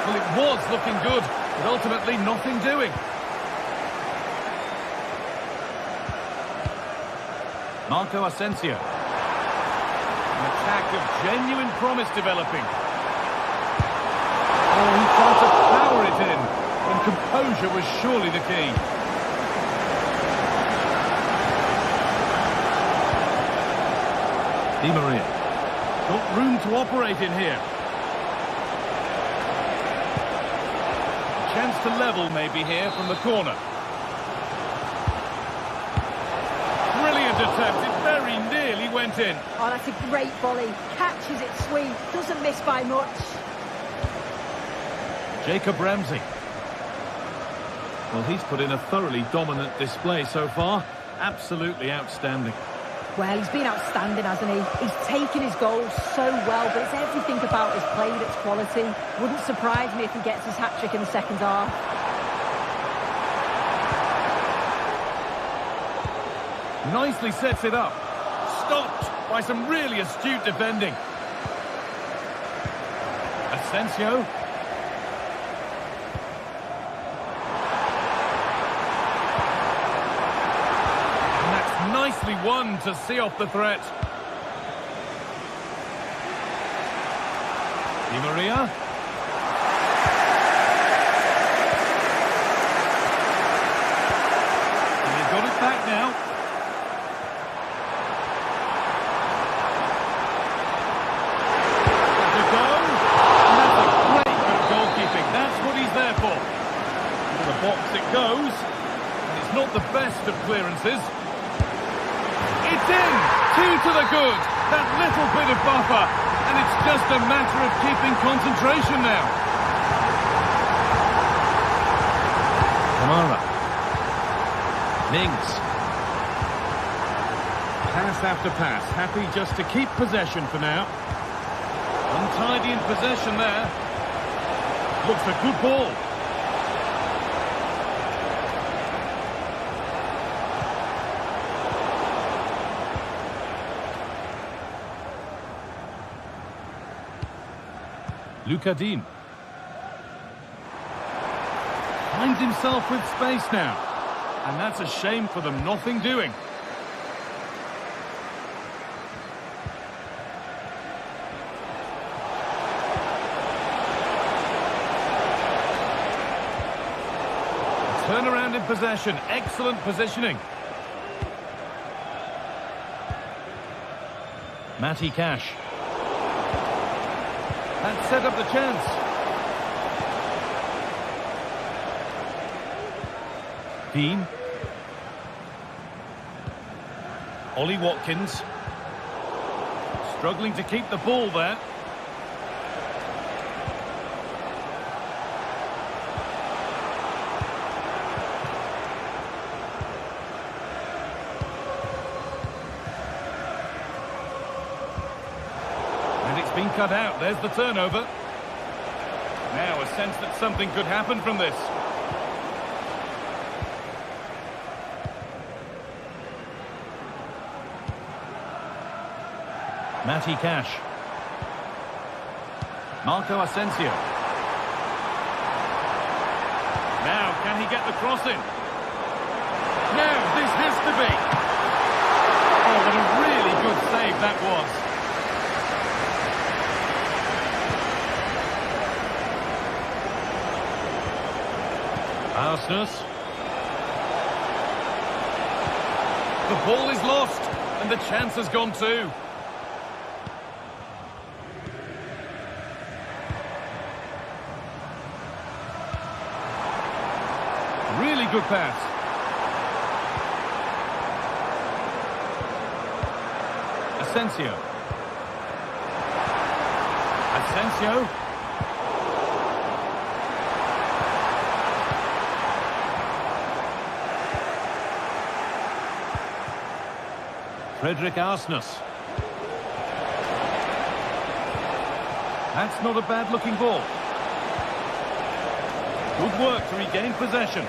Well, it was looking good, but ultimately nothing doing. Marco Asensio. An attack of genuine promise developing. Oh, he tried to power it in, and composure was surely the key. Di Maria. Got room to operate in here. A chance to level maybe here from the corner. Brilliant attempt, it very nearly went in. Oh, that's a great volley. Catches it sweet, doesn't miss by much. Jacob Ramsey. Well, he's put in a thoroughly dominant display so far. Absolutely outstanding. Well, he's been outstanding, hasn't he? He's taken his goals so well, but it's everything about his play that's quality. Wouldn't surprise me if he gets his hat-trick in the second half. Nicely sets it up. Stopped by some really astute defending. Asensio. And that's nicely won to see off the threat. Di Maria. And they've got it back now. Box it goes, and it's not the best of clearances. It's in! 2 to the good! That little bit of buffer, and it's just a matter of keeping concentration now. Kamara. Mings. Pass after pass, happy just to keep possession for now. Untidy in possession there. Looks a good ball. Lucadine. Finds himself with space now. And that's a shame for them, nothing doing. Turnaround in possession, excellent positioning. Matty Cash. That set up the chance. Dean. Ollie Watkins. Struggling to keep the ball there. Been cut out. There's the turnover. Now a sense that something could happen from this. Matty Cash. Marco Asensio. Now can he get the cross in? Now this has to be. Oh, what a really good save that was. Arsenal. The ball is lost, and the chance has gone too. Really good pass. Asensio. Asensio. Frederick Arsenis. That's not a bad-looking ball. Good work to regain possession.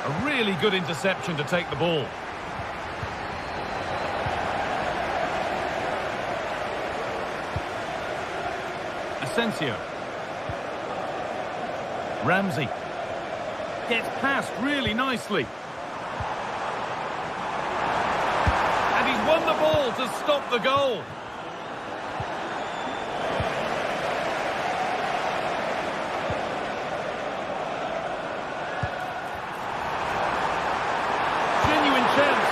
A really good interception to take the ball. Asensio. Ramsey. Gets past really nicely. And he's won the ball to stop the goal. Genuine chance.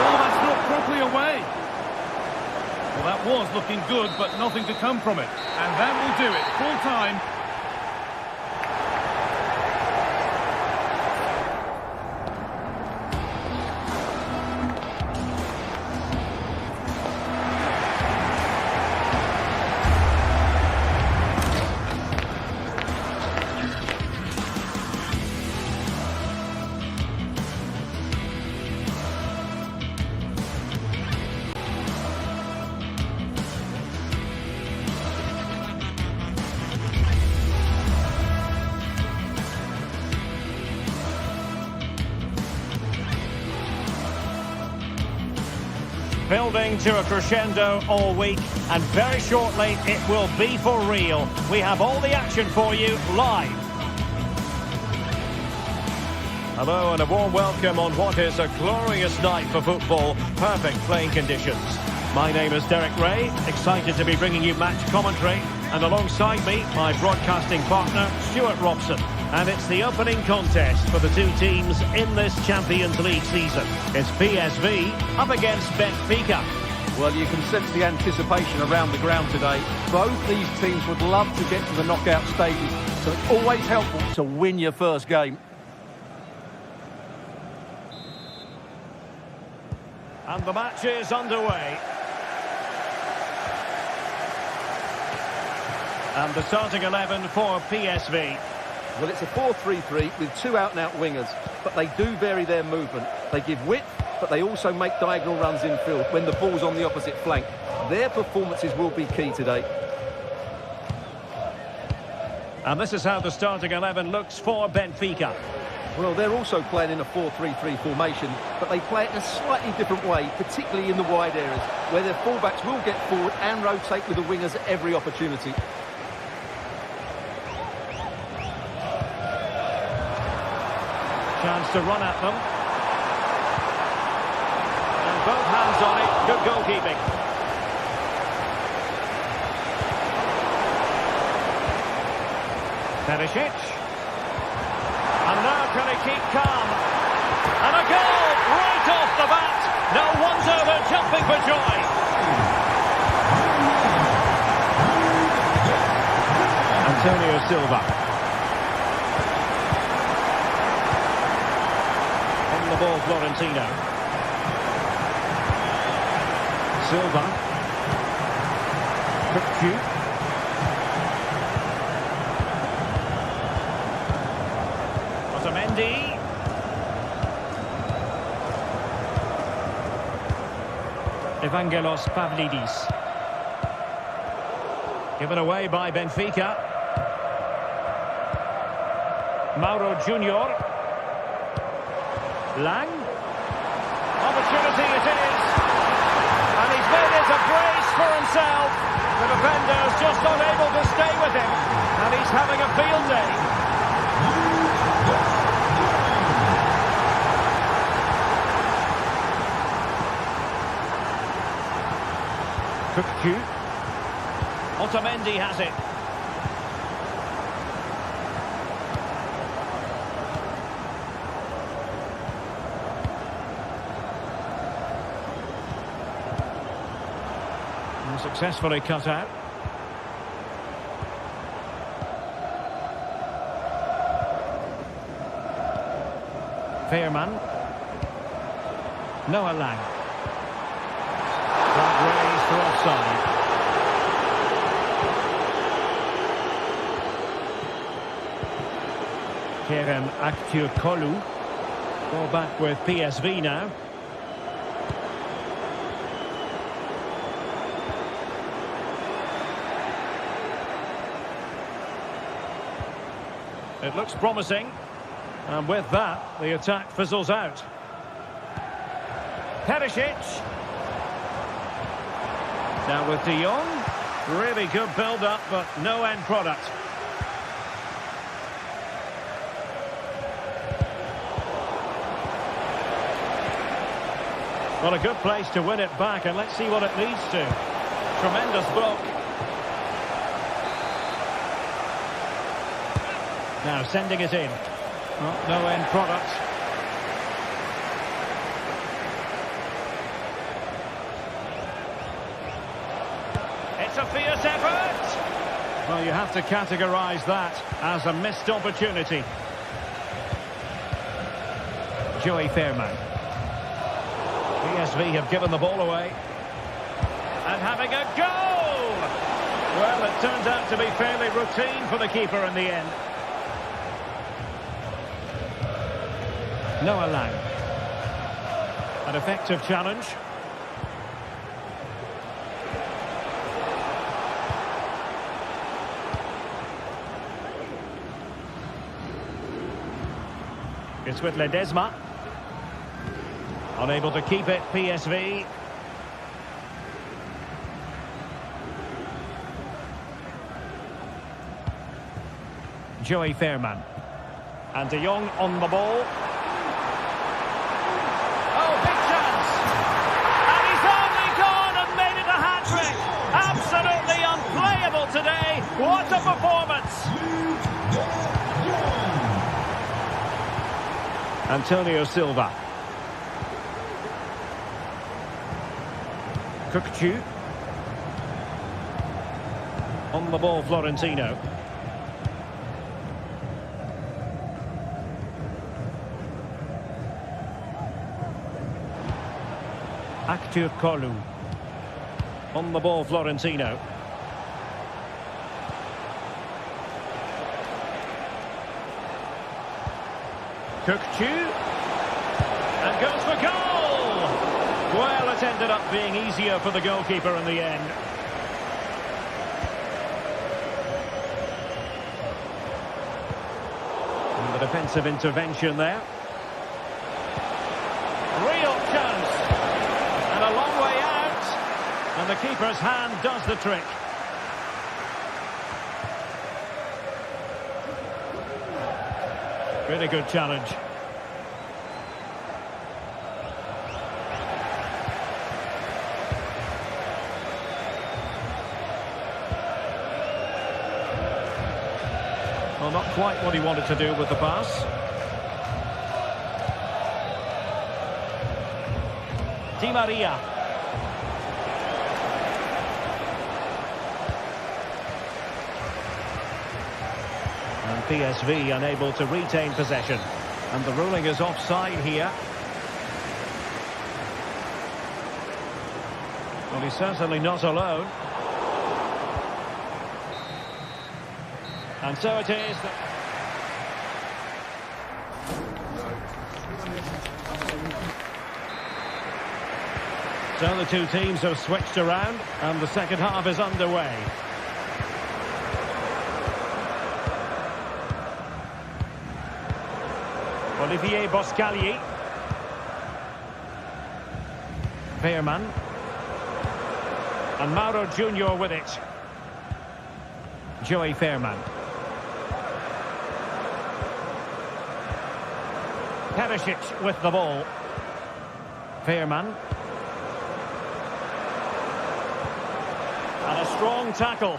Oh, that's not properly away. Well, that was looking good, but nothing to come from it. And that will do it. Full time. Building to a crescendo all week, and very shortly it will be for real. We have all the action for you live. Hello and a warm welcome on what is a glorious night for football. Perfect playing conditions. My name is Derek Ray, excited to be bringing you match commentary, and alongside me, my broadcasting partner, Stuart Robson. And it's the opening contest for the two teams in this Champions League season. It's PSV up against Benfica. Well, you can sense the anticipation around the ground today. Both these teams would love to get to the knockout stages, so it's always helpful to win your first game. And the match is underway. And the starting 11 for PSV. Well, it's a 4-3-3 with two out-and-out wingers, but they do vary their movement. They give width, but they also make diagonal runs infield when the ball's on the opposite flank. Their performances will be key today. And this is how the starting 11 looks for Benfica. Well, they're also playing in a 4-3-3 formation, but they play it in a slightly different way, particularly in the wide areas, where their fullbacks will get forward and rotate with the wingers at every opportunity. Chance to run at them. And both hands on it. Good goalkeeping. Perisic. And now can he keep calm? And a goal right off the bat. No one's over, jumping for joy. Antonio Silva. The ball, Florentino. Silva. Kickoff. Otamendi. Evangelos Pavlidis. Given away by Benfica. Mauro Junior. Lang. Opportunity it is. And he's made it a brace for himself. The defender's just unable to stay with him. And he's having a field day. Kickoff. Otamendi has it. Successfully cut out. Veerman. Noah Lang. Flag raised for offside. Kerem Aktürkoğlu. Ball back with PSV now. It looks promising, and with that, the attack fizzles out. Perisic. Now with De Jong, really good build-up, but no end product. Well, a good place to win it back, and let's see what it leads to. Tremendous block. Now sending it in. Well, no end product. It's a fierce effort. Well, you have to categorise that as a missed opportunity. Joey Veerman. PSV have given the ball away. And having a goal! Well, it turned out to be fairly routine for the keeper in the end. Noah Lang. An effective challenge. It's with Ledesma. Unable to keep it, PSV. Joey Veerman. And De Jong on the ball. Oh, big chance. And he's only gone and made it a hat-trick. Absolutely unplayable today. What a performance. Antonio Silva. Kukçu. On the ball, Florentino. Aktür Kolu. On the ball, Florentino. Kukçu. And goes for goal! Well, it ended up being easier for the goalkeeper in the end. And the defensive intervention there. Real chance. And a long way out. And the keeper's hand does the trick. Really good challenge. Well, not quite what he wanted to do with the pass. Di Maria. And PSV unable to retain possession. And the ruling is offside here. Well, he's certainly not alone. And so it is. So the two teams have switched around and the second half is underway. Olivier Boscagli. Veerman. And Mauro Junior with it. Joey Veerman. Perisic with the ball. Veerman. And a strong tackle.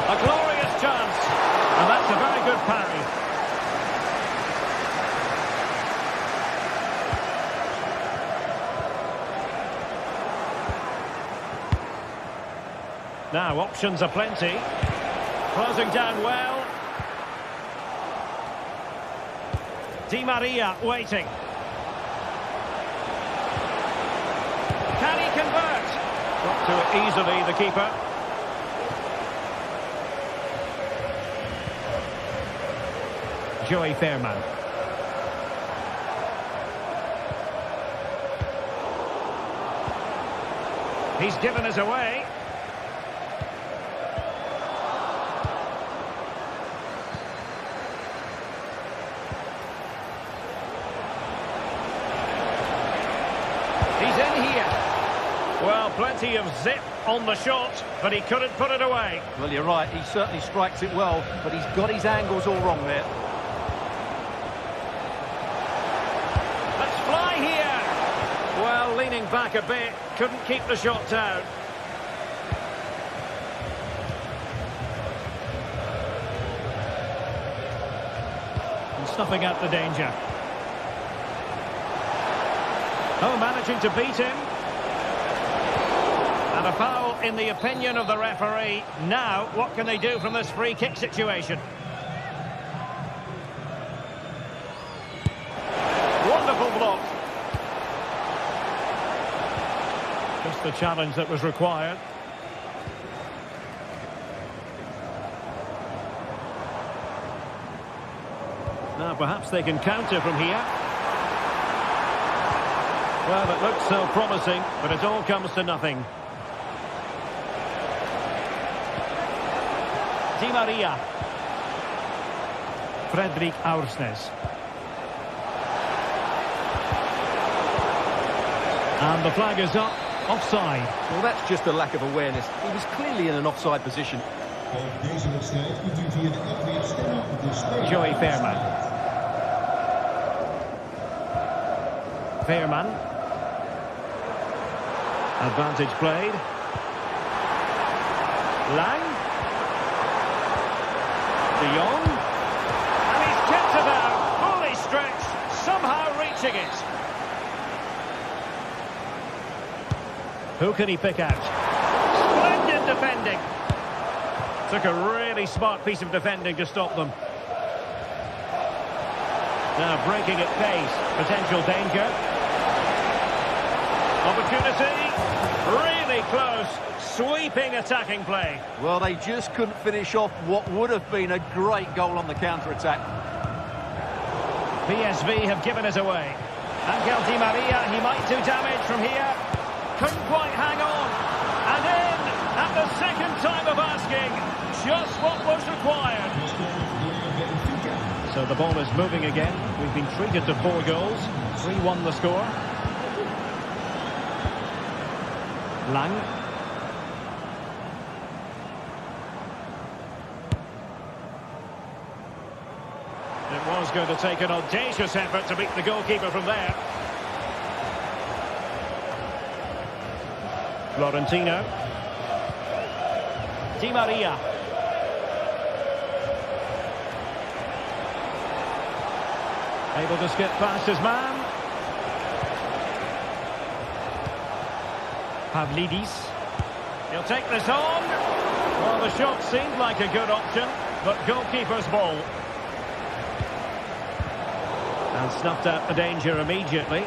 A glorious chance. And that's a very good parry. Now, options are plenty. Closing down well. Di Maria waiting. Can he convert? Got to it easily, the keeper. Joey Veerman. He's given us away. Well, plenty of zip on the shot, but he couldn't put it away. Well, you're right, he certainly strikes it well, but he's got his angles all wrong there. Let's fly here! Well, leaning back a bit, couldn't keep the shot down. And snuffing out the danger. Oh, managing to beat him. And a foul in the opinion of the referee. Now, what can they do from this free kick situation? Wonderful block. Just the challenge that was required. Now, perhaps they can counter from here. Well, it looks so promising, but it all comes to nothing. Di Maria. Fredrik Aursnes. And the flag is up. Offside. Well, that's just a lack of awareness. He was clearly in an offside position. Joey Veerman. Veerman. Advantage played. Lang. De Jong. And he's kept it out. Fully stretched. Somehow reaching it. Who can he pick out? Splendid defending. Took a really smart piece of defending to stop them. Now breaking at pace. Potential danger. Opportunity. Really close. Sweeping attacking play. Well, they just couldn't finish off what would have been a great goal on the counter-attack. PSV have given it away. Angel Di Maria, he might do damage from here. Couldn't quite hang on. And in at the second time of asking. Just what was required. So the ball is moving again. We've been treated to 4 goals. 3-1 the score. Lang. It was going to take an audacious effort to beat the goalkeeper from there. Florentino. Di Maria. Able to skip past his man. Pavlidis. He'll take this on. Well, the shot seemed like a good option, but goalkeeper's ball. And snuffed out the danger immediately.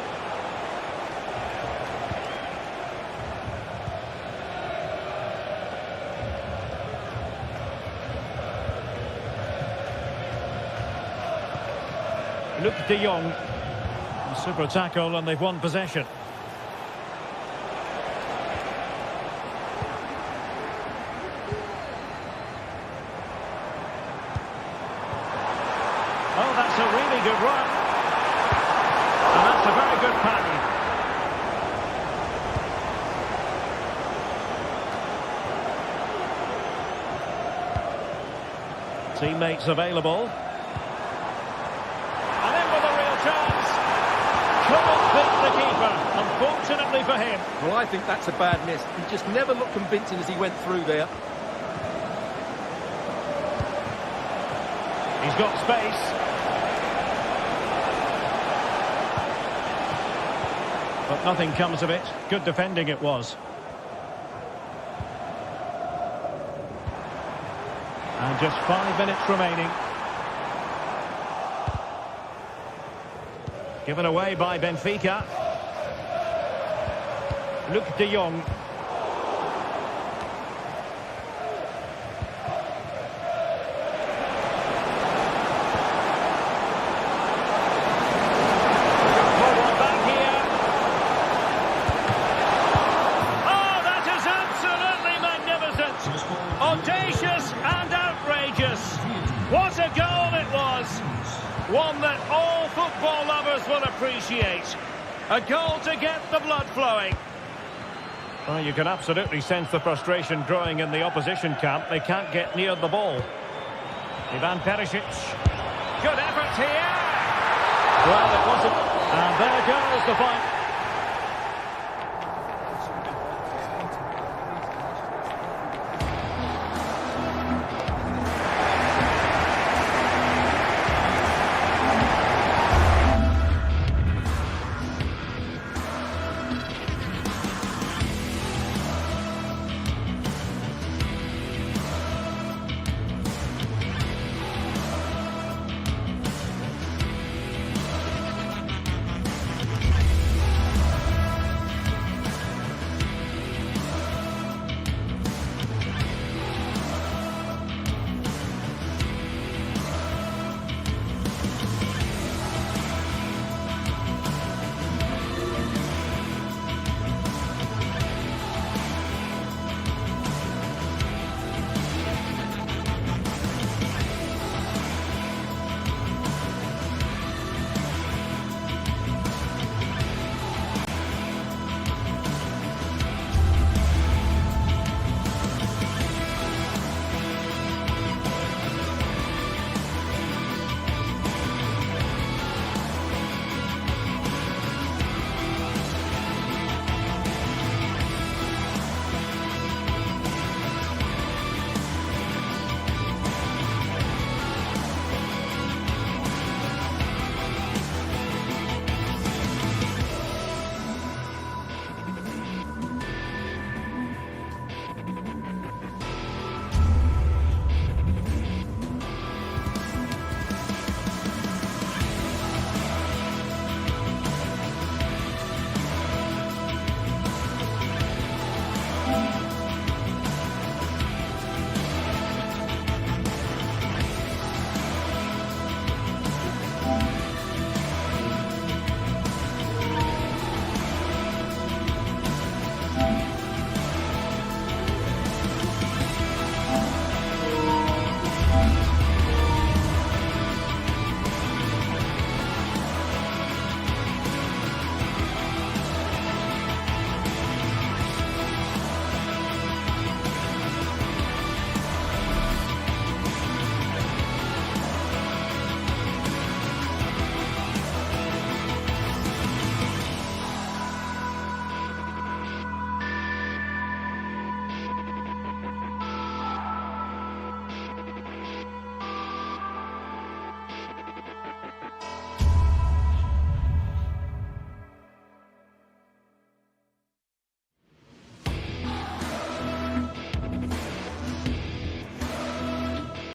Luc de Jong. Super tackle and they've won possession. Oh, that's a really good run. And that's a very good pass. Teammates available. And in with a real chance. Couldn't beat the keeper, unfortunately for him. Well, I think that's a bad miss. He just never looked convincing as he went through there. He's got space. But nothing comes of it. Good defending it was. And just 5 minutes remaining. Given away by Benfica. Luc de Jong. Forward back here. Oh, that is absolutely magnificent. Audacious and outrageous. What a goal it was. One that all football lovers will appreciate. A goal to get the blood flowing. Well, you can absolutely sense the frustration growing in the opposition camp. They can't get near the ball. Ivan Perisic. Good effort here. Well, it wasn't. And there goes the fight.